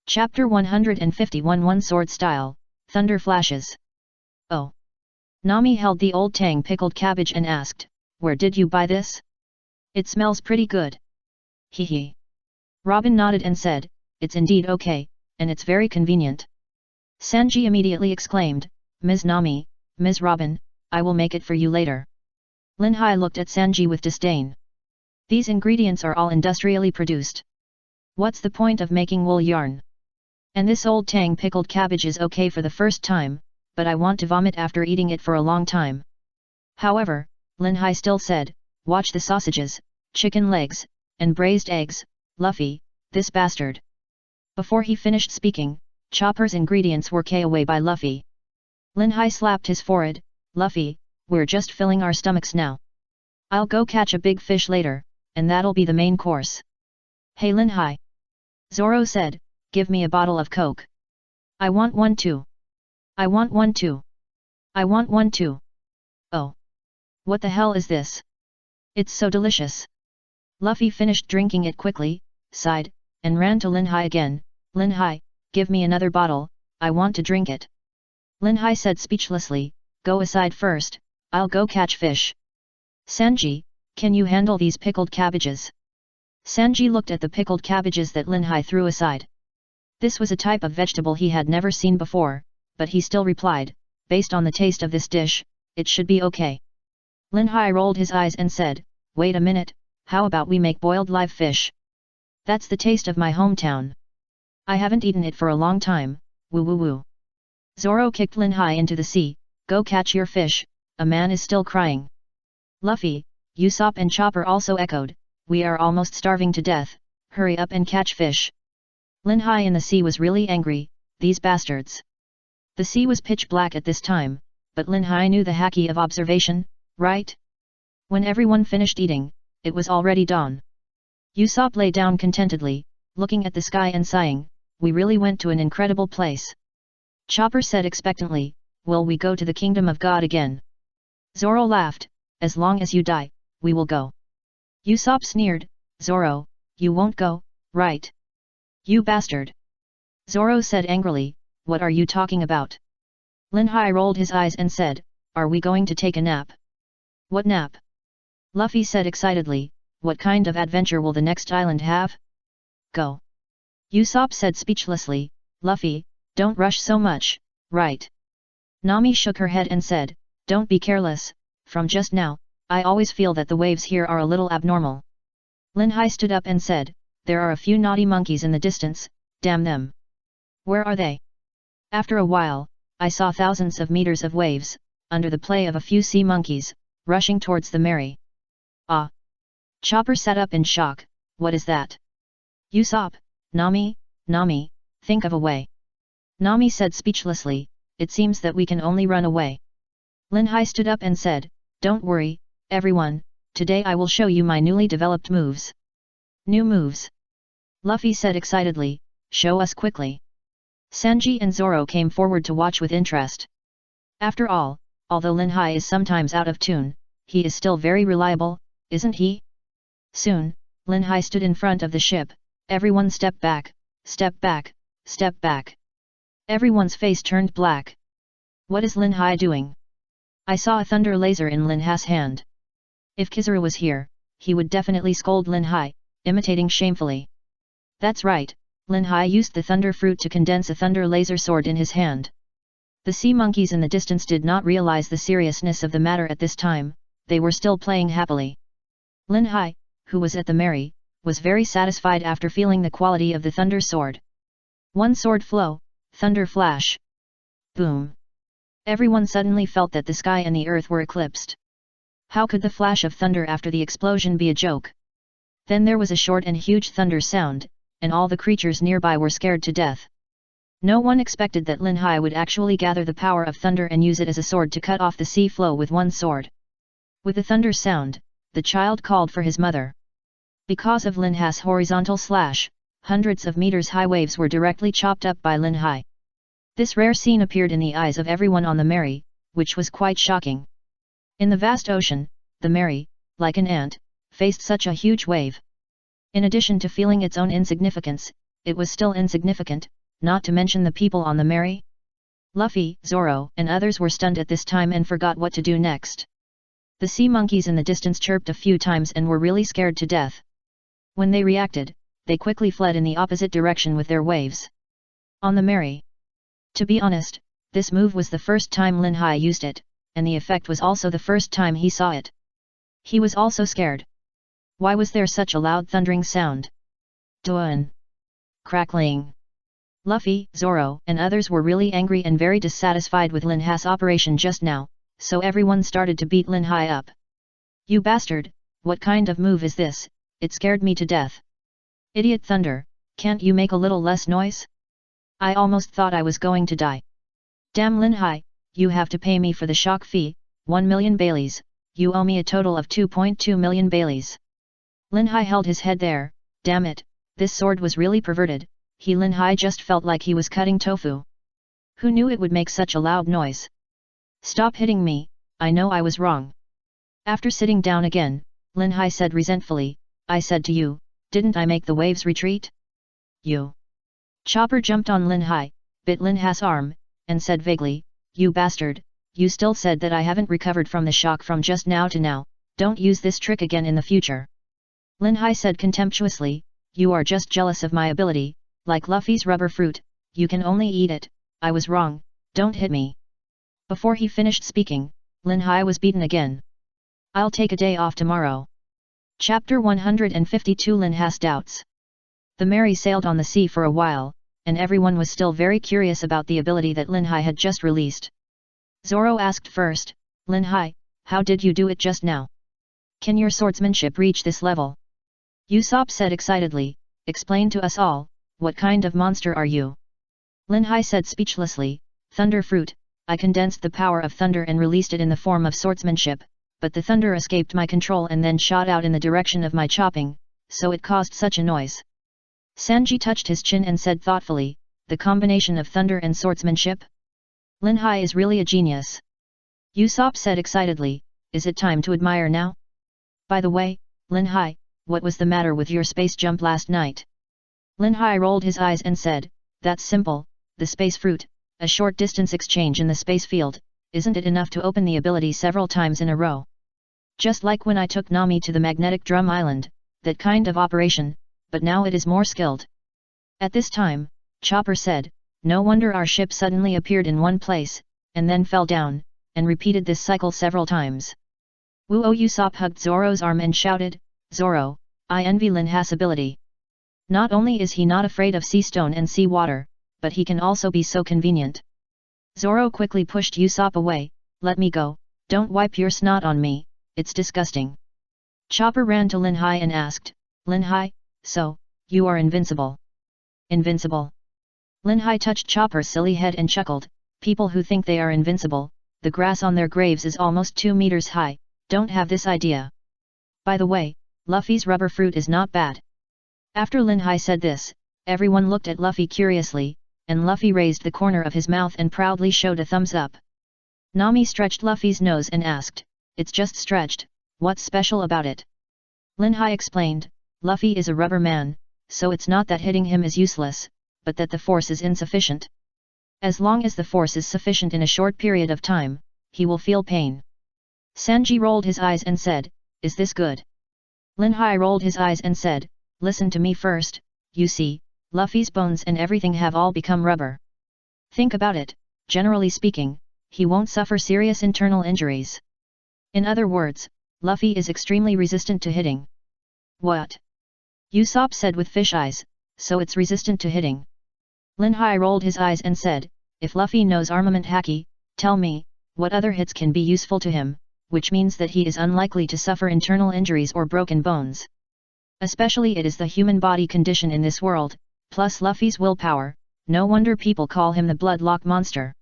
Chapter 151 One Sword Style, Thunder Flashes. Oh. Nami held the old tang pickled cabbage and asked, "Where did you buy this? It smells pretty good." Hee. Robin nodded and said, "It's indeed okay, and it's very convenient." Sanji immediately exclaimed, "Ms. Nami, Ms. Robin, I will make it for you later." Lin Hai looked at Sanji with disdain. "These ingredients are all industrially produced. What's the point of making wool yarn? And this old tang pickled cabbage is okay for the first time, but I want to vomit after eating it for a long time." However, Lin Hai still said, "Watch the sausages, chicken legs, and braised eggs, Luffy, this bastard." Before he finished speaking, Chopper's ingredients were carried away by Luffy. Lin Hai slapped his forehead, "Luffy, we're just filling our stomachs now. I'll go catch a big fish later, and that'll be the main course." "Hey Lin Hai," Zoro said, "give me a bottle of Coke. I want one too. I want one too. I want one too. Oh. What the hell is this? It's so delicious." Luffy finished drinking it quickly, sighed, and ran to Lin Hai again. "Lin Hai, give me another bottle, I want to drink it." Lin Hai said speechlessly, "Go aside first, I'll go catch fish." "Sanji, can you handle these pickled cabbages?" Sanji looked at the pickled cabbages that Lin Hai threw aside. This was a type of vegetable he had never seen before, but he still replied, "Based on the taste of this dish, it should be okay." Lin Hai rolled his eyes and said, "Wait a minute, how about we make boiled live fish? That's the taste of my hometown. I haven't eaten it for a long time, woo woo woo." Zoro kicked Lin Hai into the sea, "Go catch your fish, a man is still crying." Luffy, Usopp and Chopper also echoed, "We are almost starving to death, hurry up and catch fish." Lin Hai in the sea was really angry, "These bastards." The sea was pitch black at this time, but Lin Hai knew the haki of observation, right? When everyone finished eating, it was already dawn. Usopp lay down contentedly, looking at the sky and sighing, "We really went to an incredible place." Chopper said expectantly, "Will we go to the kingdom of God again?" Zoro laughed, "As long as you die, we will go." Usopp sneered, "Zoro, you won't go, right? You bastard!" Zoro said angrily, "What are you talking about?" Lin Hai rolled his eyes and said, "Are we going to take a nap?" "What nap?" Luffy said excitedly, "What kind of adventure will the next island have? Go!" Usopp said speechlessly, "Luffy, don't rush so much, right?" Nami shook her head and said, "Don't be careless, from just now, I always feel that the waves here are a little abnormal." Lin Hai stood up and said, "There are a few naughty monkeys in the distance, damn them." "Where are they?" "After a while, I saw thousands of meters of waves, under the play of a few sea monkeys, rushing towards the Mary." "Ah!" Chopper sat up in shock, "What is that?" "Usopp, Nami, think of a way." Nami said speechlessly, "It seems that we can only run away." Lin Hai stood up and said, "Don't worry, everyone, today I will show you my newly developed moves." "New moves?" Luffy said excitedly, "Show us quickly." Sanji and Zoro came forward to watch with interest. After all, although Lin Hai is sometimes out of tune, he is still very reliable, isn't he? Soon, Lin Hai stood in front of the ship, everyone step back, step back, step back. Everyone's face turned black. What is Lin Hai doing? I saw a thunder laser in Lin Hai's hand. If Kizaru was here, he would definitely scold Lin Hai, imitating shamefully. That's right, Lin Hai used the thunder fruit to condense a thunder laser sword in his hand. The sea monkeys in the distance did not realize the seriousness of the matter at this time, they were still playing happily. Lin Hai, who was at the Mary, was very satisfied after feeling the quality of the thunder sword. One sword flow, thunder flash. Boom. Everyone suddenly felt that the sky and the earth were eclipsed. How could the flash of thunder after the explosion be a joke? Then there was a short and huge thunder sound, and all the creatures nearby were scared to death. No one expected that Lin Hai would actually gather the power of thunder and use it as a sword to cut off the sea flow with one sword. With the thunder sound, the child called for his mother. Because of Lin Hai's horizontal slash, hundreds of meters high waves were directly chopped up by Lin Hai. This rare scene appeared in the eyes of everyone on the Mary, which was quite shocking. In the vast ocean, the Mary, like an ant, faced such a huge wave. In addition to feeling its own insignificance, it was still insignificant, not to mention the people on the merry. Luffy, Zoro, and others were stunned at this time and forgot what to do next. The sea monkeys in the distance chirped a few times and were really scared to death. When they reacted, they quickly fled in the opposite direction with their waves. On the merry. To be honest, this move was the first time Lin Hai used it, and the effect was also the first time he saw it. He was also scared. Why was there such a loud thundering sound? Dun! Crackling! Luffy, Zoro, and others were really angry and very dissatisfied with Lin Hai's operation just now, so everyone started to beat Lin Hai up. You bastard, what kind of move is this? It scared me to death. Idiot Thunder, can't you make a little less noise? I almost thought I was going to die. Damn Lin Hai, you have to pay me for the shock fee, 1 million Baileys, you owe me a total of 2.2 million Baileys. Lin Hai held his head there, damn it, this sword was really perverted, Lin Hai just felt like he was cutting tofu. Who knew it would make such a loud noise? Stop hitting me, I know I was wrong. After sitting down again, Lin Hai said resentfully, I said to you, didn't I make the waves retreat? You. Chopper jumped on Lin Hai, bit Lin Hai's arm, and said vaguely, you bastard, you still said that I haven't recovered from the shock from just now to now, don't use this trick again in the future. Lin Hai said contemptuously, you are just jealous of my ability, like Luffy's rubber fruit, you can only eat it, I was wrong, don't hit me. Before he finished speaking, Lin Hai was beaten again. I'll take a day off tomorrow. Chapter 152 Lin Hai's Doubts. The Merry sailed on the sea for a while, and everyone was still very curious about the ability that Lin Hai had just released. Zoro asked first, Lin Hai, how did you do it just now? Can your swordsmanship reach this level? Usopp said excitedly, explain to us all, what kind of monster are you? Lin Hai said speechlessly, Thunder Fruit, I condensed the power of thunder and released it in the form of swordsmanship, but the thunder escaped my control and then shot out in the direction of my chopping, so it caused such a noise. Sanji touched his chin and said thoughtfully, the combination of thunder and swordsmanship? Lin Hai is really a genius. Usopp said excitedly, is it time to admire now? By the way, Lin Hai, what was the matter with your space jump last night? Lin Hai rolled his eyes and said, that's simple, the space fruit, a short distance exchange in the space field, isn't it enough to open the ability several times in a row? Just like when I took Nami to the magnetic drum island, that kind of operation, but now it is more skilled. At this time, Chopper said, no wonder our ship suddenly appeared in one place, and then fell down, and repeated this cycle several times. Woo-oh! Usopp hugged Zoro's arm and shouted, Zoro, I envy Lin Hai's ability. Not only is he not afraid of sea stone and sea water, but he can also be so convenient. Zoro quickly pushed Usopp away, let me go, don't wipe your snot on me, it's disgusting. Chopper ran to Lin Hai and asked, Lin Hai, so, you are invincible. Invincible? Lin Hai touched Chopper's silly head and chuckled, people who think they are invincible, the grass on their graves is almost 2 meters high, don't have this idea. By the way, Luffy's rubber fruit is not bad. After Lin Hai said this, everyone looked at Luffy curiously, and Luffy raised the corner of his mouth and proudly showed a thumbs up. Nami stretched Luffy's nose and asked, it's just stretched, what's special about it? Lin Hai explained, Luffy is a rubber man, so it's not that hitting him is useless, but that the force is insufficient. As long as the force is sufficient in a short period of time, he will feel pain. Sanji rolled his eyes and said, is this good? Lin Hai rolled his eyes and said, listen to me first, you see, Luffy's bones and everything have all become rubber. Think about it, generally speaking, he won't suffer serious internal injuries. In other words, Luffy is extremely resistant to hitting. What? Usopp said with fish eyes, so it's resistant to hitting. Lin Hai rolled his eyes and said, if Luffy knows armament haki, tell me, what other hits can be useful to him, which means that he is unlikely to suffer internal injuries or broken bones. Especially it is the human body condition in this world, plus Luffy's willpower, no wonder people call him the Bloodlock monster.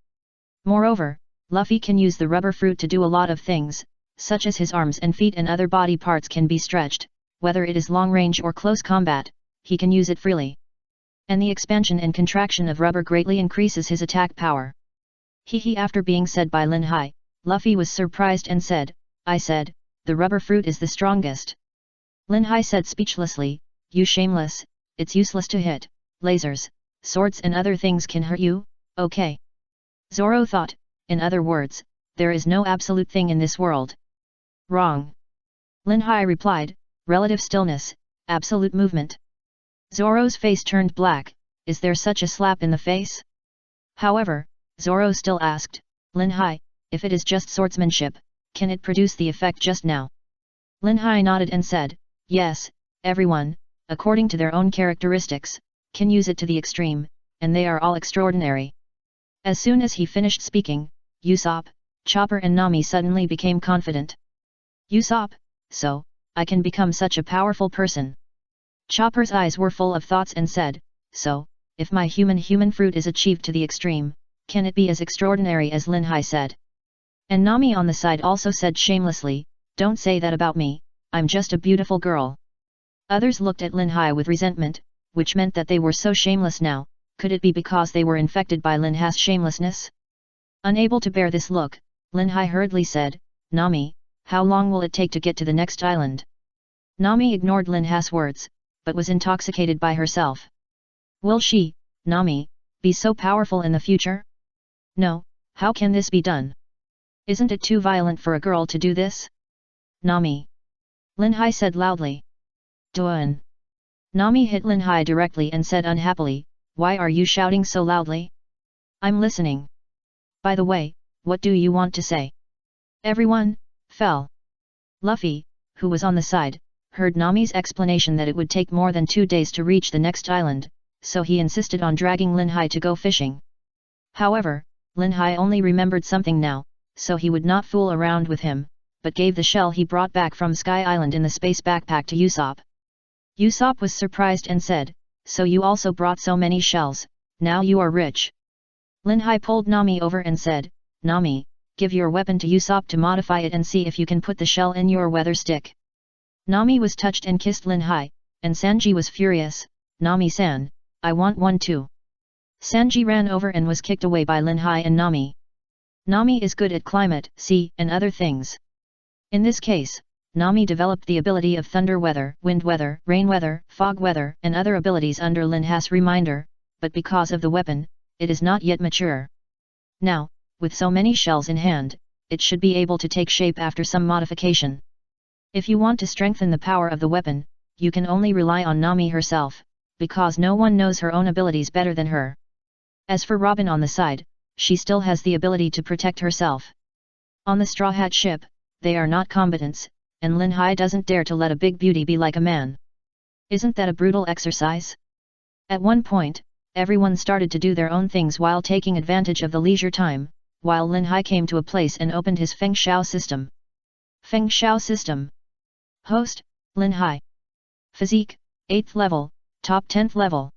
Moreover, Luffy can use the rubber fruit to do a lot of things, such as his arms and feet and other body parts can be stretched, whether it is long range or close combat, he can use it freely. And the expansion and contraction of rubber greatly increases his attack power. After being said by Lin Hai, Luffy was surprised and said, I said, the rubber fruit is the strongest. Lin Hai said speechlessly, you shameless, it's useless to hit, lasers, swords and other things can hurt you, okay? Zoro thought, in other words, there is no absolute thing in this world. Wrong. Lin Hai replied, relative stillness, absolute movement. Zoro's face turned black, is there such a slap in the face? However, Zoro still asked, Lin Hai, if it is just swordsmanship, can it produce the effect just now? Lin Hai nodded and said, yes, everyone, according to their own characteristics, can use it to the extreme, and they are all extraordinary. As soon as he finished speaking, Usopp, Chopper and Nami suddenly became confident. Usopp, so, I can become such a powerful person. Chopper's eyes were full of thoughts and said, so, if my human fruit is achieved to the extreme, can it be as extraordinary as Lin Hai said? And Nami on the side also said shamelessly, don't say that about me, I'm just a beautiful girl. Others looked at Lin Hai with resentment, which meant that they were so shameless now, could it be because they were infected by Lin Hai's shamelessness? Unable to bear this look, Lin Hai hurriedly said, Nami, how long will it take to get to the next island? Nami ignored Lin Hai's words, but was intoxicated by herself. Will she, Nami, be so powerful in the future? No, how can this be done? Isn't it too violent for a girl to do this? Nami. Lin Hai said loudly. Duan. Nami hit Lin Hai directly and said unhappily, why are you shouting so loudly? I'm listening. By the way, what do you want to say? Everyone, fell. Luffy, who was on the side, heard Nami's explanation that it would take more than 2 days to reach the next island, so he insisted on dragging Lin Hai to go fishing. However, Lin Hai only remembered something now, so he would not fool around with him, but gave the shell he brought back from Sky Island in the space backpack to Usopp. Usopp was surprised and said, so you also brought so many shells, now you are rich. Lin Hai pulled Nami over and said, Nami, give your weapon to Usopp to modify it and see if you can put the shell in your weather stick. Nami was touched and kissed Lin Hai, and Sanji was furious, Nami-san, I want one too. Sanji ran over and was kicked away by Lin Hai and Nami. Nami is good at climate, sea and other things. In this case, Nami developed the ability of thunder weather, wind weather, rain weather, fog weather and other abilities under Lin Hai's reminder, but because of the weapon, it is not yet mature. Now, with so many shells in hand, it should be able to take shape after some modification. If you want to strengthen the power of the weapon, you can only rely on Nami herself, because no one knows her own abilities better than her. As for Robin on the side, she still has the ability to protect herself. On the Straw Hat ship, they are not combatants, and Lin Hai doesn't dare to let a big beauty be like a man. Isn't that a brutal exercise? At one point, everyone started to do their own things while taking advantage of the leisure time, while Lin Hai came to a place and opened his Feng Shao system. Feng Shao system. Host, Lin Hai. Physique, 8th level, top 10th level.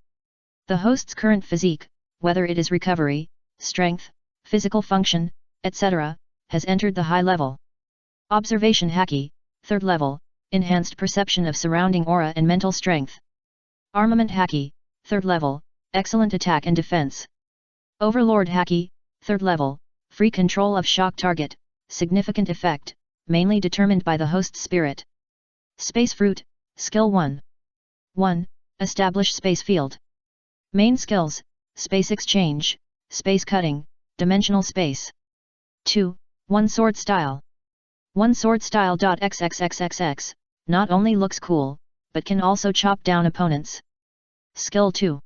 The host's current physique, whether it is recovery, strength, physical function, etc., has entered the high level. Observation Haki, 3rd level, enhanced perception of surrounding aura and mental strength. Armament Haki, 3rd level, excellent attack and defense. Overlord Haki, 3rd level, free control of shock target, significant effect, mainly determined by the host's spirit. Space Fruit, Skill 1. 1. Establish space field. Main skills, space exchange, space cutting, dimensional space. 2. One sword style. One sword style. XXXXX, not only looks cool, but can also chop down opponents. Skill 2.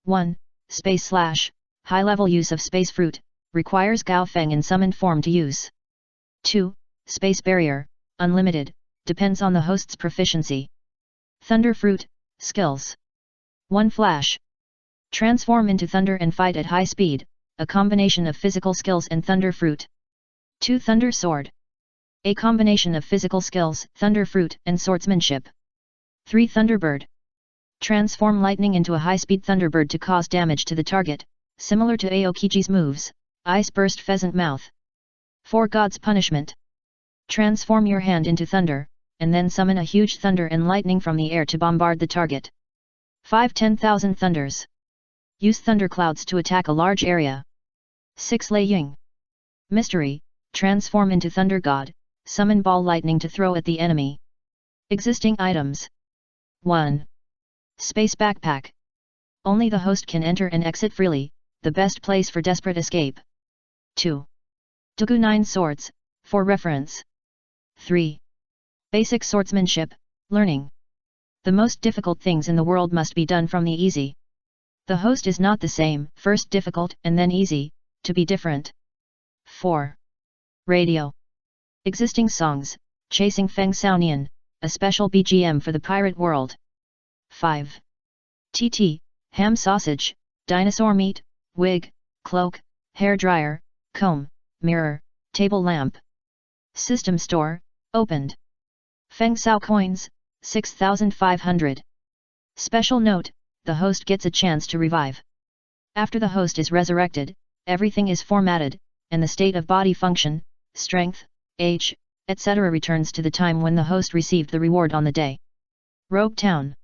1. Space Slash, high level use of space fruit, requires Gao Feng in summoned form to use. 2. Space Barrier, unlimited, depends on the host's proficiency. Thunder Fruit, skills. 1. Flash. Transform into thunder and fight at high speed, a combination of physical skills and thunder fruit. 2. Thunder Sword. A combination of physical skills, thunder fruit and swordsmanship. 3. Thunderbird. Transform lightning into a high-speed thunderbird to cause damage to the target, similar to Aokiji's moves, Ice Burst Pheasant Mouth. 4. God's Punishment. Transform your hand into thunder, and then summon a huge thunder and lightning from the air to bombard the target. 5. 10,000 Thunders. Use thunderclouds to attack a large area. 6. Lei Ying. Mystery, transform into Thunder God, summon ball lightning to throw at the enemy. Existing items. 1. Space Backpack. Only the host can enter and exit freely, the best place for desperate escape. 2. Dugu 9 Swords, for reference. 3. Basic swordsmanship, learning. The most difficult things in the world must be done from the easy. The host is not the same, first difficult and then easy, to be different. 4. Radio. Existing songs, Chasing Feng Saonian, a special BGM for the pirate world. 5. TT, ham sausage, dinosaur meat, wig, cloak, hair dryer, comb, mirror, table lamp. System store, opened. Feng Sao coins, 6,500. Special note, the host gets a chance to revive. After the host is resurrected, everything is formatted, and the state of body function, strength, age, etc. returns to the time when the host received the reward on the day. Rogue Town.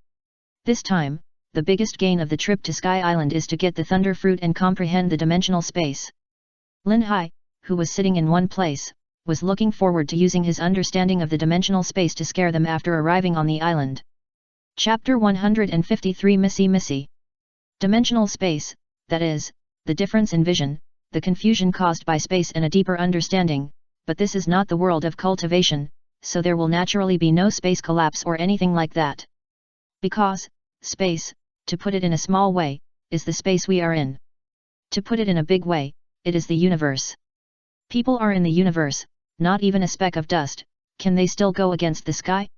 This time, the biggest gain of the trip to Sky Island is to get the Thunder Fruit and comprehend the dimensional space. Lin Hai, who was sitting in one place, was looking forward to using his understanding of the dimensional space to scare them after arriving on the island. Chapter 153 Missy Missy. Dimensional space, that is, the difference in vision, the confusion caused by space and a deeper understanding, but this is not the world of cultivation, so there will naturally be no space collapse or anything like that. Because, space, to put it in a small way, is the space we are in. To put it in a big way, it is the universe. People are in the universe, not even a speck of dust, can they still go against the sky?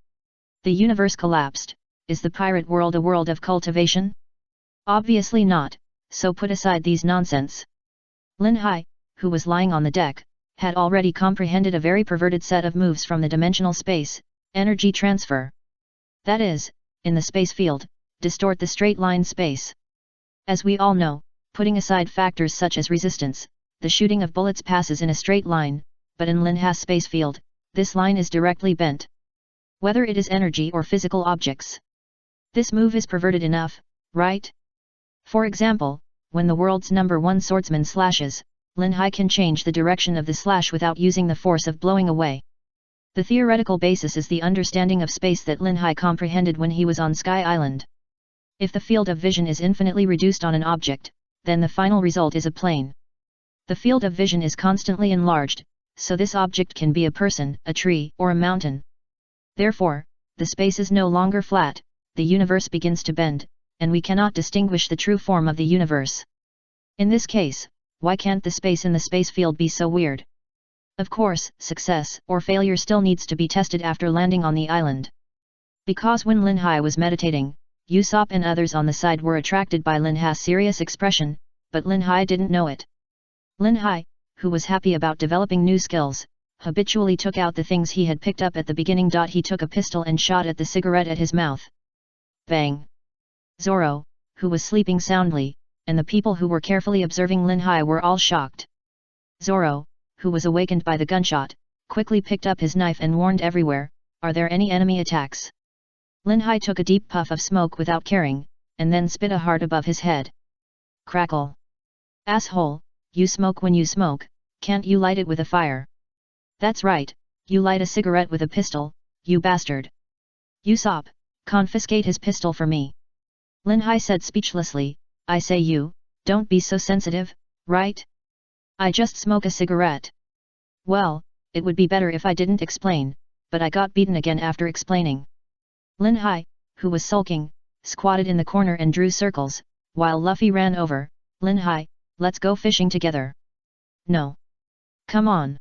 The universe collapsed, is the pirate world a world of cultivation? Obviously not, so put aside these nonsense. Lin Hai, who was lying on the deck, had already comprehended a very perverted set of moves from the dimensional space, energy transfer. That is, in the space field, distort the straight line space. As we all know, putting aside factors such as resistance, the shooting of bullets passes in a straight line, but in Lin Hai's space field, this line is directly bent. Whether it is energy or physical objects. This move is perverted enough, right? For example, when the world's #1 swordsman slashes, Lin Hai can change the direction of the slash without using the force of blowing away. The theoretical basis is the understanding of space that Lin Hai comprehended when he was on Sky Island. If the field of vision is infinitely reduced on an object, then the final result is a plane. The field of vision is constantly enlarged, so this object can be a person, a tree, or a mountain. Therefore, the space is no longer flat, the universe begins to bend, and we cannot distinguish the true form of the universe. In this case, why can't the space in the space field be so weird? Of course, success or failure still needs to be tested after landing on the island. Because when Lin Hai was meditating, Usopp and others on the side were attracted by Lin Hai's serious expression, but Lin Hai didn't know it. Lin Hai, who was happy about developing new skills, habitually took out the things he had picked up at the beginning. He took a pistol and shot at the cigarette at his mouth. Bang! Zoro, who was sleeping soundly, and the people who were carefully observing Lin Hai were all shocked. Zoro, who was awakened by the gunshot, quickly picked up his knife and warned everywhere, "Are there any enemy attacks?" Lin Hai took a deep puff of smoke without caring, and then spit a heart above his head. Crackle! Asshole, you smoke when you smoke, can't you light it with a fire? That's right, you light a cigarette with a pistol, you bastard. Usopp, confiscate his pistol for me. Lin Hai said speechlessly, I say you, don't be so sensitive, right? I just smoke a cigarette. Well, it would be better if I didn't explain, but I got beaten again after explaining. Lin Hai, who was sulking, squatted in the corner and drew circles, while Luffy ran over. Lin Hai, let's go fishing together. No. Come on.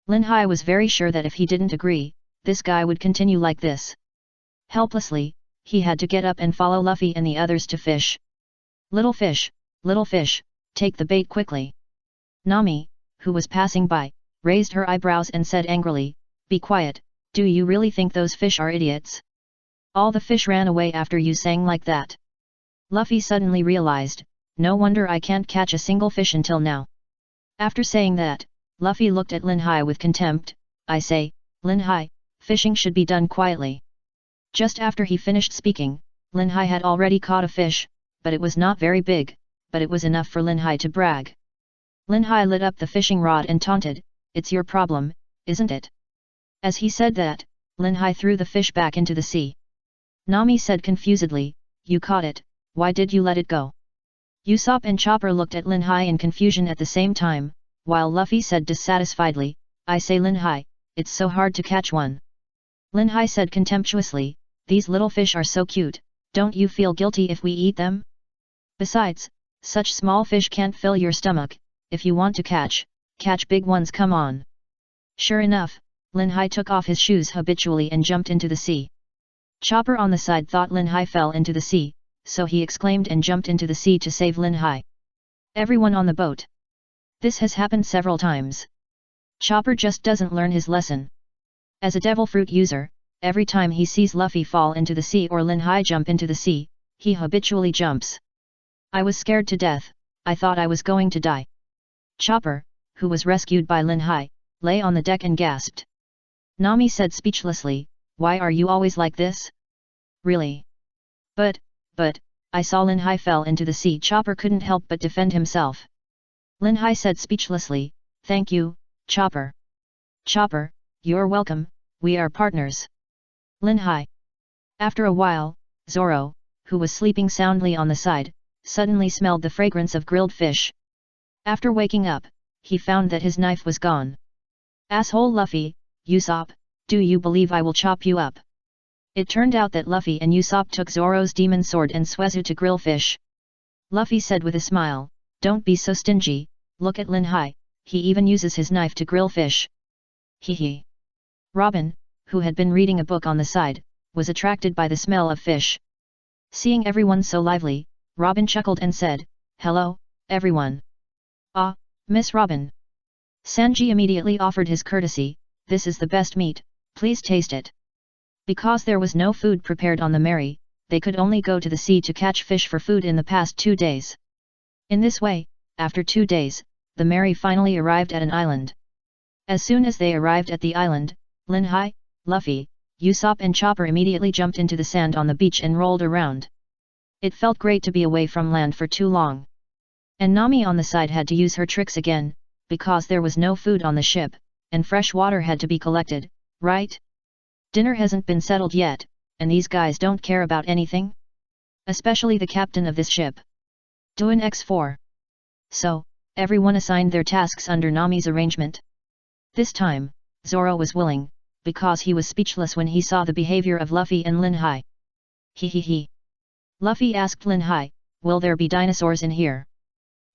Lin Hai was very sure that if he didn't agree, this guy would continue like this. Helplessly, he had to get up and follow Luffy and the others to fish. Little fish, take the bait quickly. Nami, who was passing by, raised her eyebrows and said angrily, be quiet, do you really think those fish are idiots? All the fish ran away after you sang like that. Luffy suddenly realized, no wonder I can't catch a single fish until now. After saying that, Luffy looked at Lin Hai with contempt. I say, Lin Hai, fishing should be done quietly. Just after he finished speaking, Lin Hai had already caught a fish, but it was not very big, but it was enough for Lin Hai to brag. Lin Hai lit up the fishing rod and taunted, it's your problem, isn't it? As he said that, Lin Hai threw the fish back into the sea. Nami said confusedly, you caught it, why did you let it go? Usopp and Chopper looked at Lin Hai in confusion at the same time, while Luffy said dissatisfiedly, I say Lin Hai, it's so hard to catch one. Lin Hai said contemptuously, these little fish are so cute, don't you feel guilty if we eat them? Besides, such small fish can't fill your stomach, if you want to catch big ones, come on. Sure enough, Lin Hai took off his shoes habitually and jumped into the sea. Chopper on the side thought Lin Hai fell into the sea, so he exclaimed and jumped into the sea to save Lin Hai. Everyone on the boat. This has happened several times. Chopper just doesn't learn his lesson. As a devil fruit user, every time he sees Luffy fall into the sea or Lin Hai jump into the sea, he habitually jumps. I was scared to death, I thought I was going to die. Chopper, who was rescued by Lin Hai, lay on the deck and gasped. Nami said speechlessly, why are you always like this? Really? But, I saw Lin Hai fell into the sea. Chopper couldn't help but defend himself. Lin Hai said speechlessly, thank you, Chopper. Chopper, you're welcome, we are partners. Lin Hai. After a while, Zoro, who was sleeping soundly on the side, suddenly smelled the fragrance of grilled fish. After waking up, he found that his knife was gone. Asshole Luffy, Usopp, do you believe I will chop you up? It turned out that Luffy and Usopp took Zoro's demon sword and Suezu to grill fish. Luffy said with a smile, don't be so stingy, look at Lin Hai, he even uses his knife to grill fish. Hee. Robin, who had been reading a book on the side, was attracted by the smell of fish. Seeing everyone so lively, Robin chuckled and said, hello, everyone. Ah, Miss Robin. Sanji immediately offered his courtesy, this is the best meat, please taste it. Because there was no food prepared on the Mary, they could only go to the sea to catch fish for food in the past 2 days. In this way, after 2 days, the Mary finally arrived at an island. As soon as they arrived at the island, Lin Hai, Luffy, Usopp and Chopper immediately jumped into the sand on the beach and rolled around. It felt great to be away from land for too long. And Nami on the side had to use her tricks again, because there was no food on the ship, and fresh water had to be collected, right? Dinner hasn't been settled yet, and these guys don't care about anything? Especially the captain of this ship. Doin' X4. So, everyone assigned their tasks under Nami's arrangement. This time, Zoro was willing, because he was speechless when he saw the behavior of Luffy and Lin Hai. He. Luffy asked Lin Hai, will there be dinosaurs in here?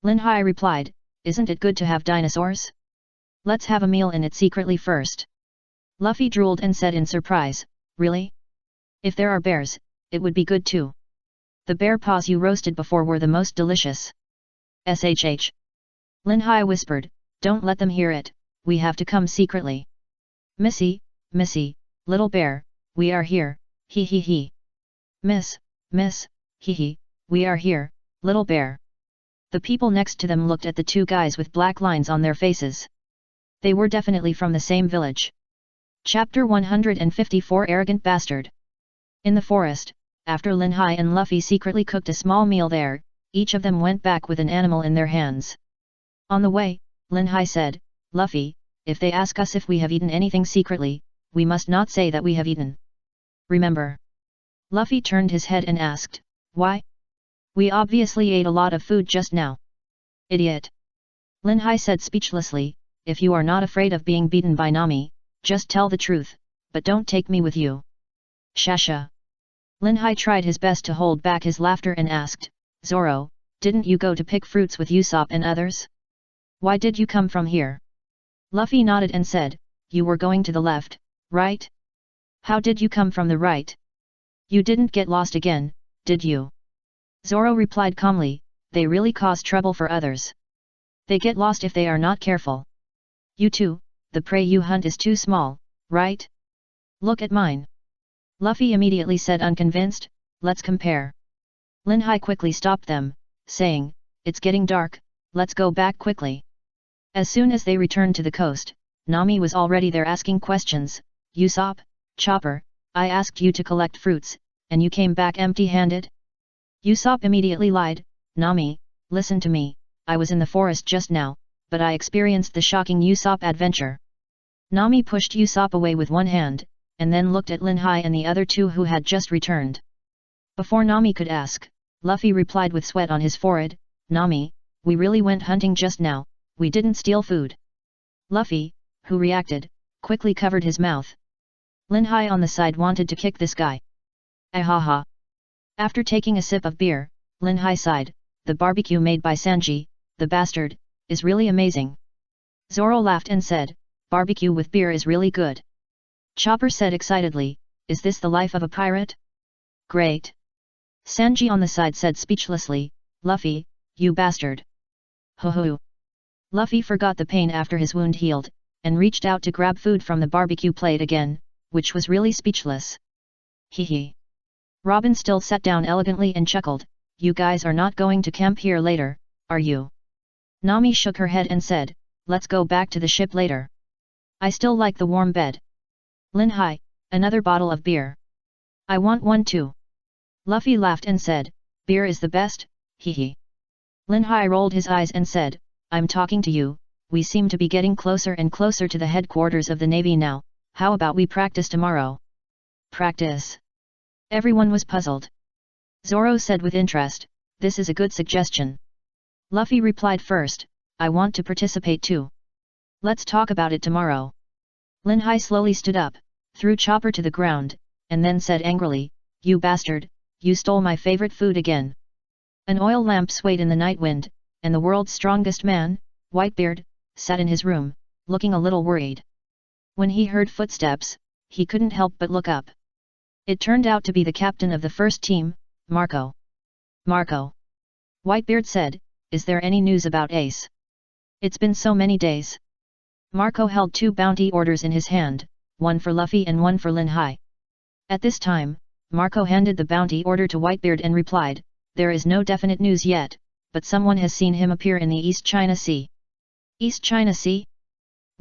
Lin Hai replied, isn't it good to have dinosaurs? Let's have a meal in it secretly first. Luffy drooled and said in surprise, really? If there are bears, it would be good too. The bear paws you roasted before were the most delicious. SHH. Lin Hai whispered, don't let them hear it, we have to come secretly. Missy, little bear, we are here, he. Miss, he, we are here, little bear. The people next to them looked at the 2 guys with black lines on their faces. They were definitely from the same village. Chapter 154 Arrogant Bastard. In the forest, after Lin Hai and Luffy secretly cooked a small meal there, each of them went back with an animal in their hands. On the way, Lin Hai said, Luffy, if they ask us if we have eaten anything secretly, we must not say that we have eaten. Remember? Luffy turned his head and asked, why? We obviously ate a lot of food just now. Idiot. Lin Hai said speechlessly, if you are not afraid of being beaten by Nami, just tell the truth, but don't take me with you. Shasha. Lin Hai tried his best to hold back his laughter and asked, Zoro, didn't you go to pick fruits with Usopp and others? Why did you come from here? Luffy nodded and said, you were going to the left, right? How did you come from the right? You didn't get lost again, did you? Zoro replied calmly, they really cause trouble for others. They get lost if they are not careful. You too, the prey you hunt is too small, right? Look at mine. Luffy immediately said unconvinced, let's compare. Lin Hai quickly stopped them, saying, it's getting dark, let's go back quickly. As soon as they returned to the coast, Nami was already there asking questions, Usopp, Chopper, I asked you to collect fruits, and you came back empty-handed? Usopp immediately lied, Nami, listen to me, I was in the forest just now, but I experienced the shocking Usopp adventure. Nami pushed Usopp away with one hand, and then looked at Lin Hai and the other 2 who had just returned. Before Nami could ask, Luffy replied with sweat on his forehead, Nami, we really went hunting just now, we didn't steal food. Luffy, who reacted, quickly covered his mouth. Lin Hai on the side wanted to kick this guy. Ahaha. After taking a sip of beer, Lin Hai sighed, the barbecue made by Sanji, the bastard, is really amazing. Zoro laughed and said, barbecue with beer is really good. Chopper said excitedly, is this the life of a pirate? Great. Sanji on the side said speechlessly, Luffy, you bastard. Ho ho. Luffy forgot the pain after his wound healed, and reached out to grab food from the barbecue plate again, which was really speechless. Hee. Robin still sat down elegantly and chuckled, you guys are not going to camp here later, are you? Nami shook her head and said, let's go back to the ship later. I still like the warm bed. Lin Hai, another bottle of beer. I want one too. Luffy laughed and said, beer is the best, hee. Lin Hai rolled his eyes and said, I'm talking to you, we seem to be getting closer and closer to the headquarters of the Navy now, how about we practice tomorrow? Practice? Everyone was puzzled. Zoro said with interest, this is a good suggestion. Luffy replied first, I want to participate too. Let's talk about it tomorrow. Lin Hai slowly stood up, threw Chopper to the ground, and then said angrily, you bastard, you stole my favorite food again. An oil lamp swayed in the night wind, and the world's strongest man, Whitebeard, sat in his room, looking a little worried. When he heard footsteps, he couldn't help but look up. It turned out to be the captain of the first team, Marco. Marco. Whitebeard said, is there any news about Ace? It's been so many days. Marco held 2 bounty orders in his hand, one for Luffy and one for Lin Hai. At this time, Marco handed the bounty order to Whitebeard and replied, there is no definite news yet, but someone has seen him appear in the East China Sea. East China Sea?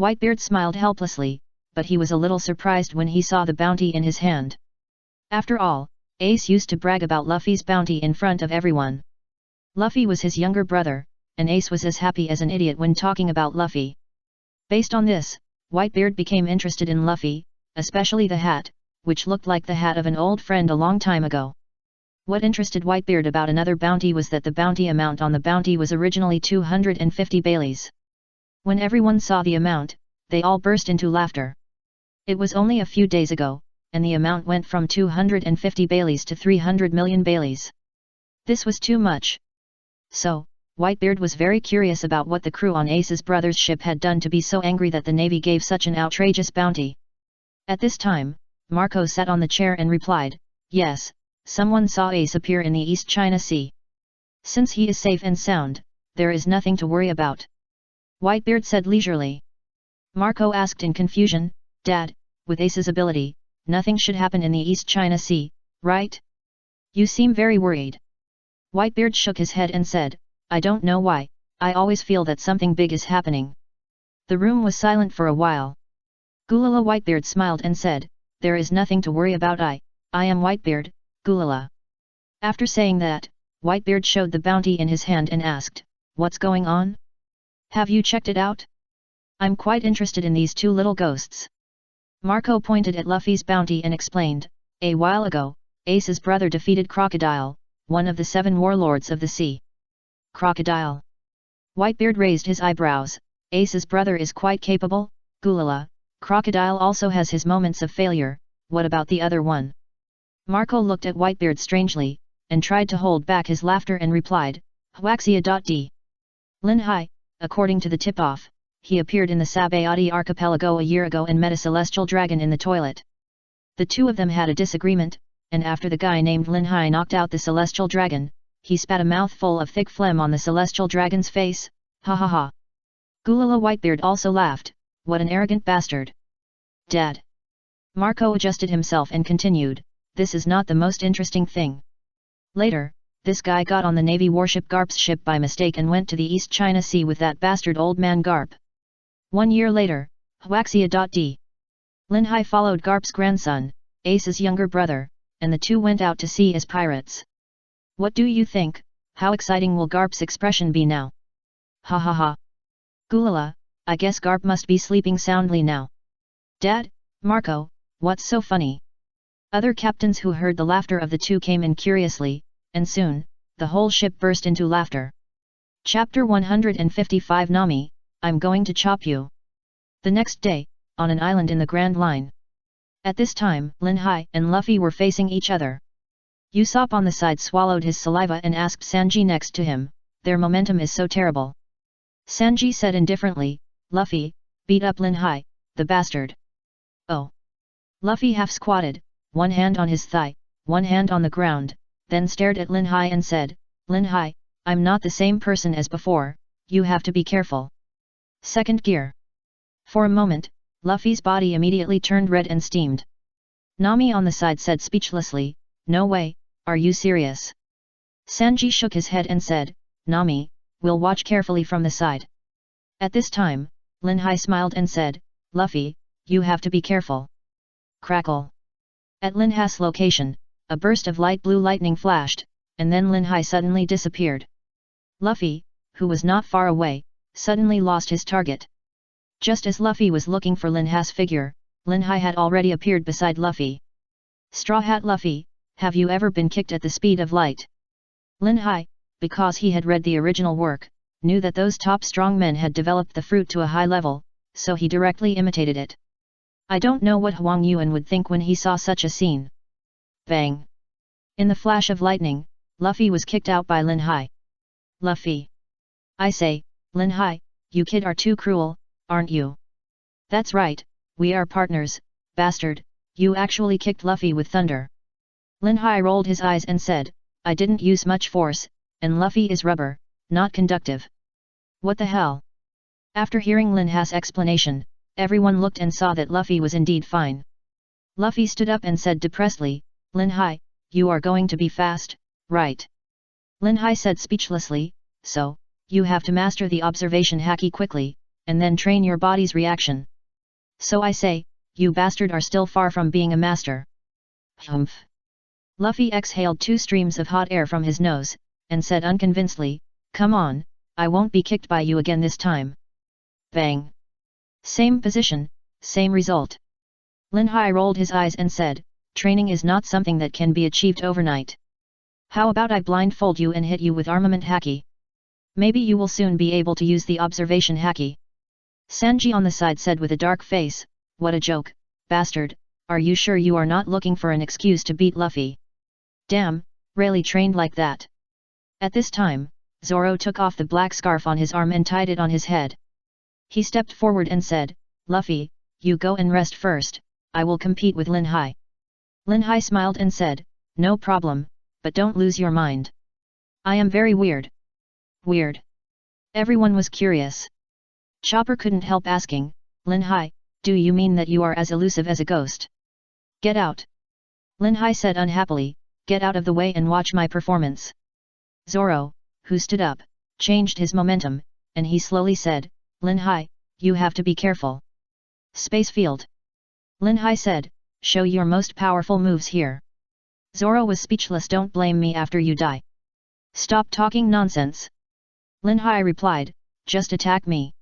Whitebeard smiled helplessly, but he was a little surprised when he saw the bounty in his hand. After all, Ace used to brag about Luffy's bounty in front of everyone. Luffy was his younger brother, and Ace was as happy as an idiot when talking about Luffy. Based on this, Whitebeard became interested in Luffy, especially the hat, which looked like the hat of an old friend a long time ago. What interested Whitebeard about another bounty was that the bounty amount on the bounty was originally 250 Baileys. When everyone saw the amount, they all burst into laughter. It was only a few days ago, and the amount went from 250 Baileys to 300 million Baileys. This was too much. So, Whitebeard was very curious about what the crew on Ace's brother's ship had done to be so angry that the Navy gave such an outrageous bounty. At this time, Marco sat on the chair and replied, yes, someone saw Ace appear in the East China Sea. Since he is safe and sound, there is nothing to worry about. Whitebeard said leisurely. Marco asked in confusion, Dad, with Ace's ability, nothing should happen in the East China Sea, right? You seem very worried. Whitebeard shook his head and said, I don't know why, I always feel that something big is happening. The room was silent for a while. Gulala Whitebeard smiled and said, there is nothing to worry about. I am Whitebeard, Gulala. After saying that, Whitebeard showed the bounty in his hand and asked, what's going on? Have you checked it out? I'm quite interested in these 2 little ghosts. Marco pointed at Luffy's bounty and explained, a while ago, Ace's brother defeated Crocodile, one of the 7 warlords of the sea. Crocodile. Whitebeard raised his eyebrows, Ace's brother is quite capable, Gulala, Crocodile also has his moments of failure, what about the other one? Marco looked at Whitebeard strangely, and tried to hold back his laughter and replied, Huaxia.d. Lin Hai, according to the tip-off, he appeared in the Sabayati archipelago a year ago and met a celestial dragon in the toilet. The 2 of them had a disagreement, and after the guy named Lin Hai knocked out the celestial dragon, he spat a mouthful of thick phlegm on the celestial dragon's face, ha ha ha. Gulala Whitebeard also laughed, what an arrogant bastard. Dad. Marco adjusted himself and continued, this is not the most interesting thing. Later, this guy got on the Navy warship Garp's ship by mistake and went to the East China Sea with that bastard old man Garp. 1 year later, Huaxia.d. Lin Hai followed Garp's grandson, Ace's younger brother, and the 2 went out to sea as pirates. What do you think, how exciting will Garp's expression be now? Ha ha ha. Gulala, I guess Garp must be sleeping soundly now. Dad, Marco, what's so funny? Other captains who heard the laughter of the 2 came in curiously, and soon, the whole ship burst into laughter. Chapter 155 Nami, I'm going to chop you. The next day, on an island in the Grand Line. At this time, Lin Hai and Luffy were facing each other. Usopp on the side swallowed his saliva and asked Sanji next to him, their momentum is so terrible. Sanji said indifferently, Luffy, beat up Lin Hai, the bastard. Oh. Luffy half squatted, one hand on his thigh, one hand on the ground, then stared at Lin Hai and said, Lin Hai, I'm not the same person as before, you have to be careful. Second gear. For a moment, Luffy's body immediately turned red and steamed. Nami on the side said speechlessly, no way, are you serious? Sanji shook his head and said, Nami, we'll watch carefully from the side. At this time, Lin Hai smiled and said, Luffy, you have to be careful. Crackle. At Lin Hai's location, a burst of light blue lightning flashed, and then Lin Hai suddenly disappeared. Luffy, who was not far away, suddenly lost his target. Just as Luffy was looking for Lin Hai's figure, Lin Hai had already appeared beside Luffy. Straw Hat Luffy, have you ever been kicked at the speed of light? Lin Hai, because he had read the original work, knew that those top strong men had developed the fruit to a high level, so he directly imitated it. I don't know what Huang Yuan would think when he saw such a scene. Bang! In the flash of lightning, Luffy was kicked out by Lin Hai. Luffy! I say, Lin Hai, you kid are too cruel, aren't you? That's right, we are partners, bastard, you actually kicked Luffy with thunder. Lin Hai rolled his eyes and said, I didn't use much force, and Luffy is rubber, not conductive. What the hell? After hearing Lin Hai's explanation, everyone looked and saw that Luffy was indeed fine. Luffy stood up and said depressedly, Lin Hai, you are going to be fast, right? Lin Hai said speechlessly, so, you have to master the observation haki quickly, and then train your body's reaction. So I say, you bastard are still far from being a master. Humph. Luffy exhaled 2 streams of hot air from his nose, and said unconvincedly, come on, I won't be kicked by you again this time. Bang. Same position, same result. Lin Hai rolled his eyes and said, training is not something that can be achieved overnight. How about I blindfold you and hit you with armament haki? Maybe you will soon be able to use the observation haki. Sanji on the side said with a dark face, what a joke, bastard, are you sure you are not looking for an excuse to beat Luffy? Damn, really trained like that. At this time, Zoro took off the black scarf on his arm and tied it on his head. He stepped forward and said, Luffy, you go and rest first, I will compete with Lin Hai. Lin Hai smiled and said, no problem, but don't lose your mind. I am very weird. Weird. Everyone was curious. Chopper couldn't help asking, Lin Hai, do you mean that you are as elusive as a ghost? Get out. Lin Hai said unhappily, get out of the way and watch my performance. Zoro, who stood up, changed his momentum, and he slowly said, Lin Hai, you have to be careful. Space field. Lin Hai said, show your most powerful moves here. Zoro was speechless. Don't blame me after you die. Stop talking nonsense. Lin Hai replied, just attack me.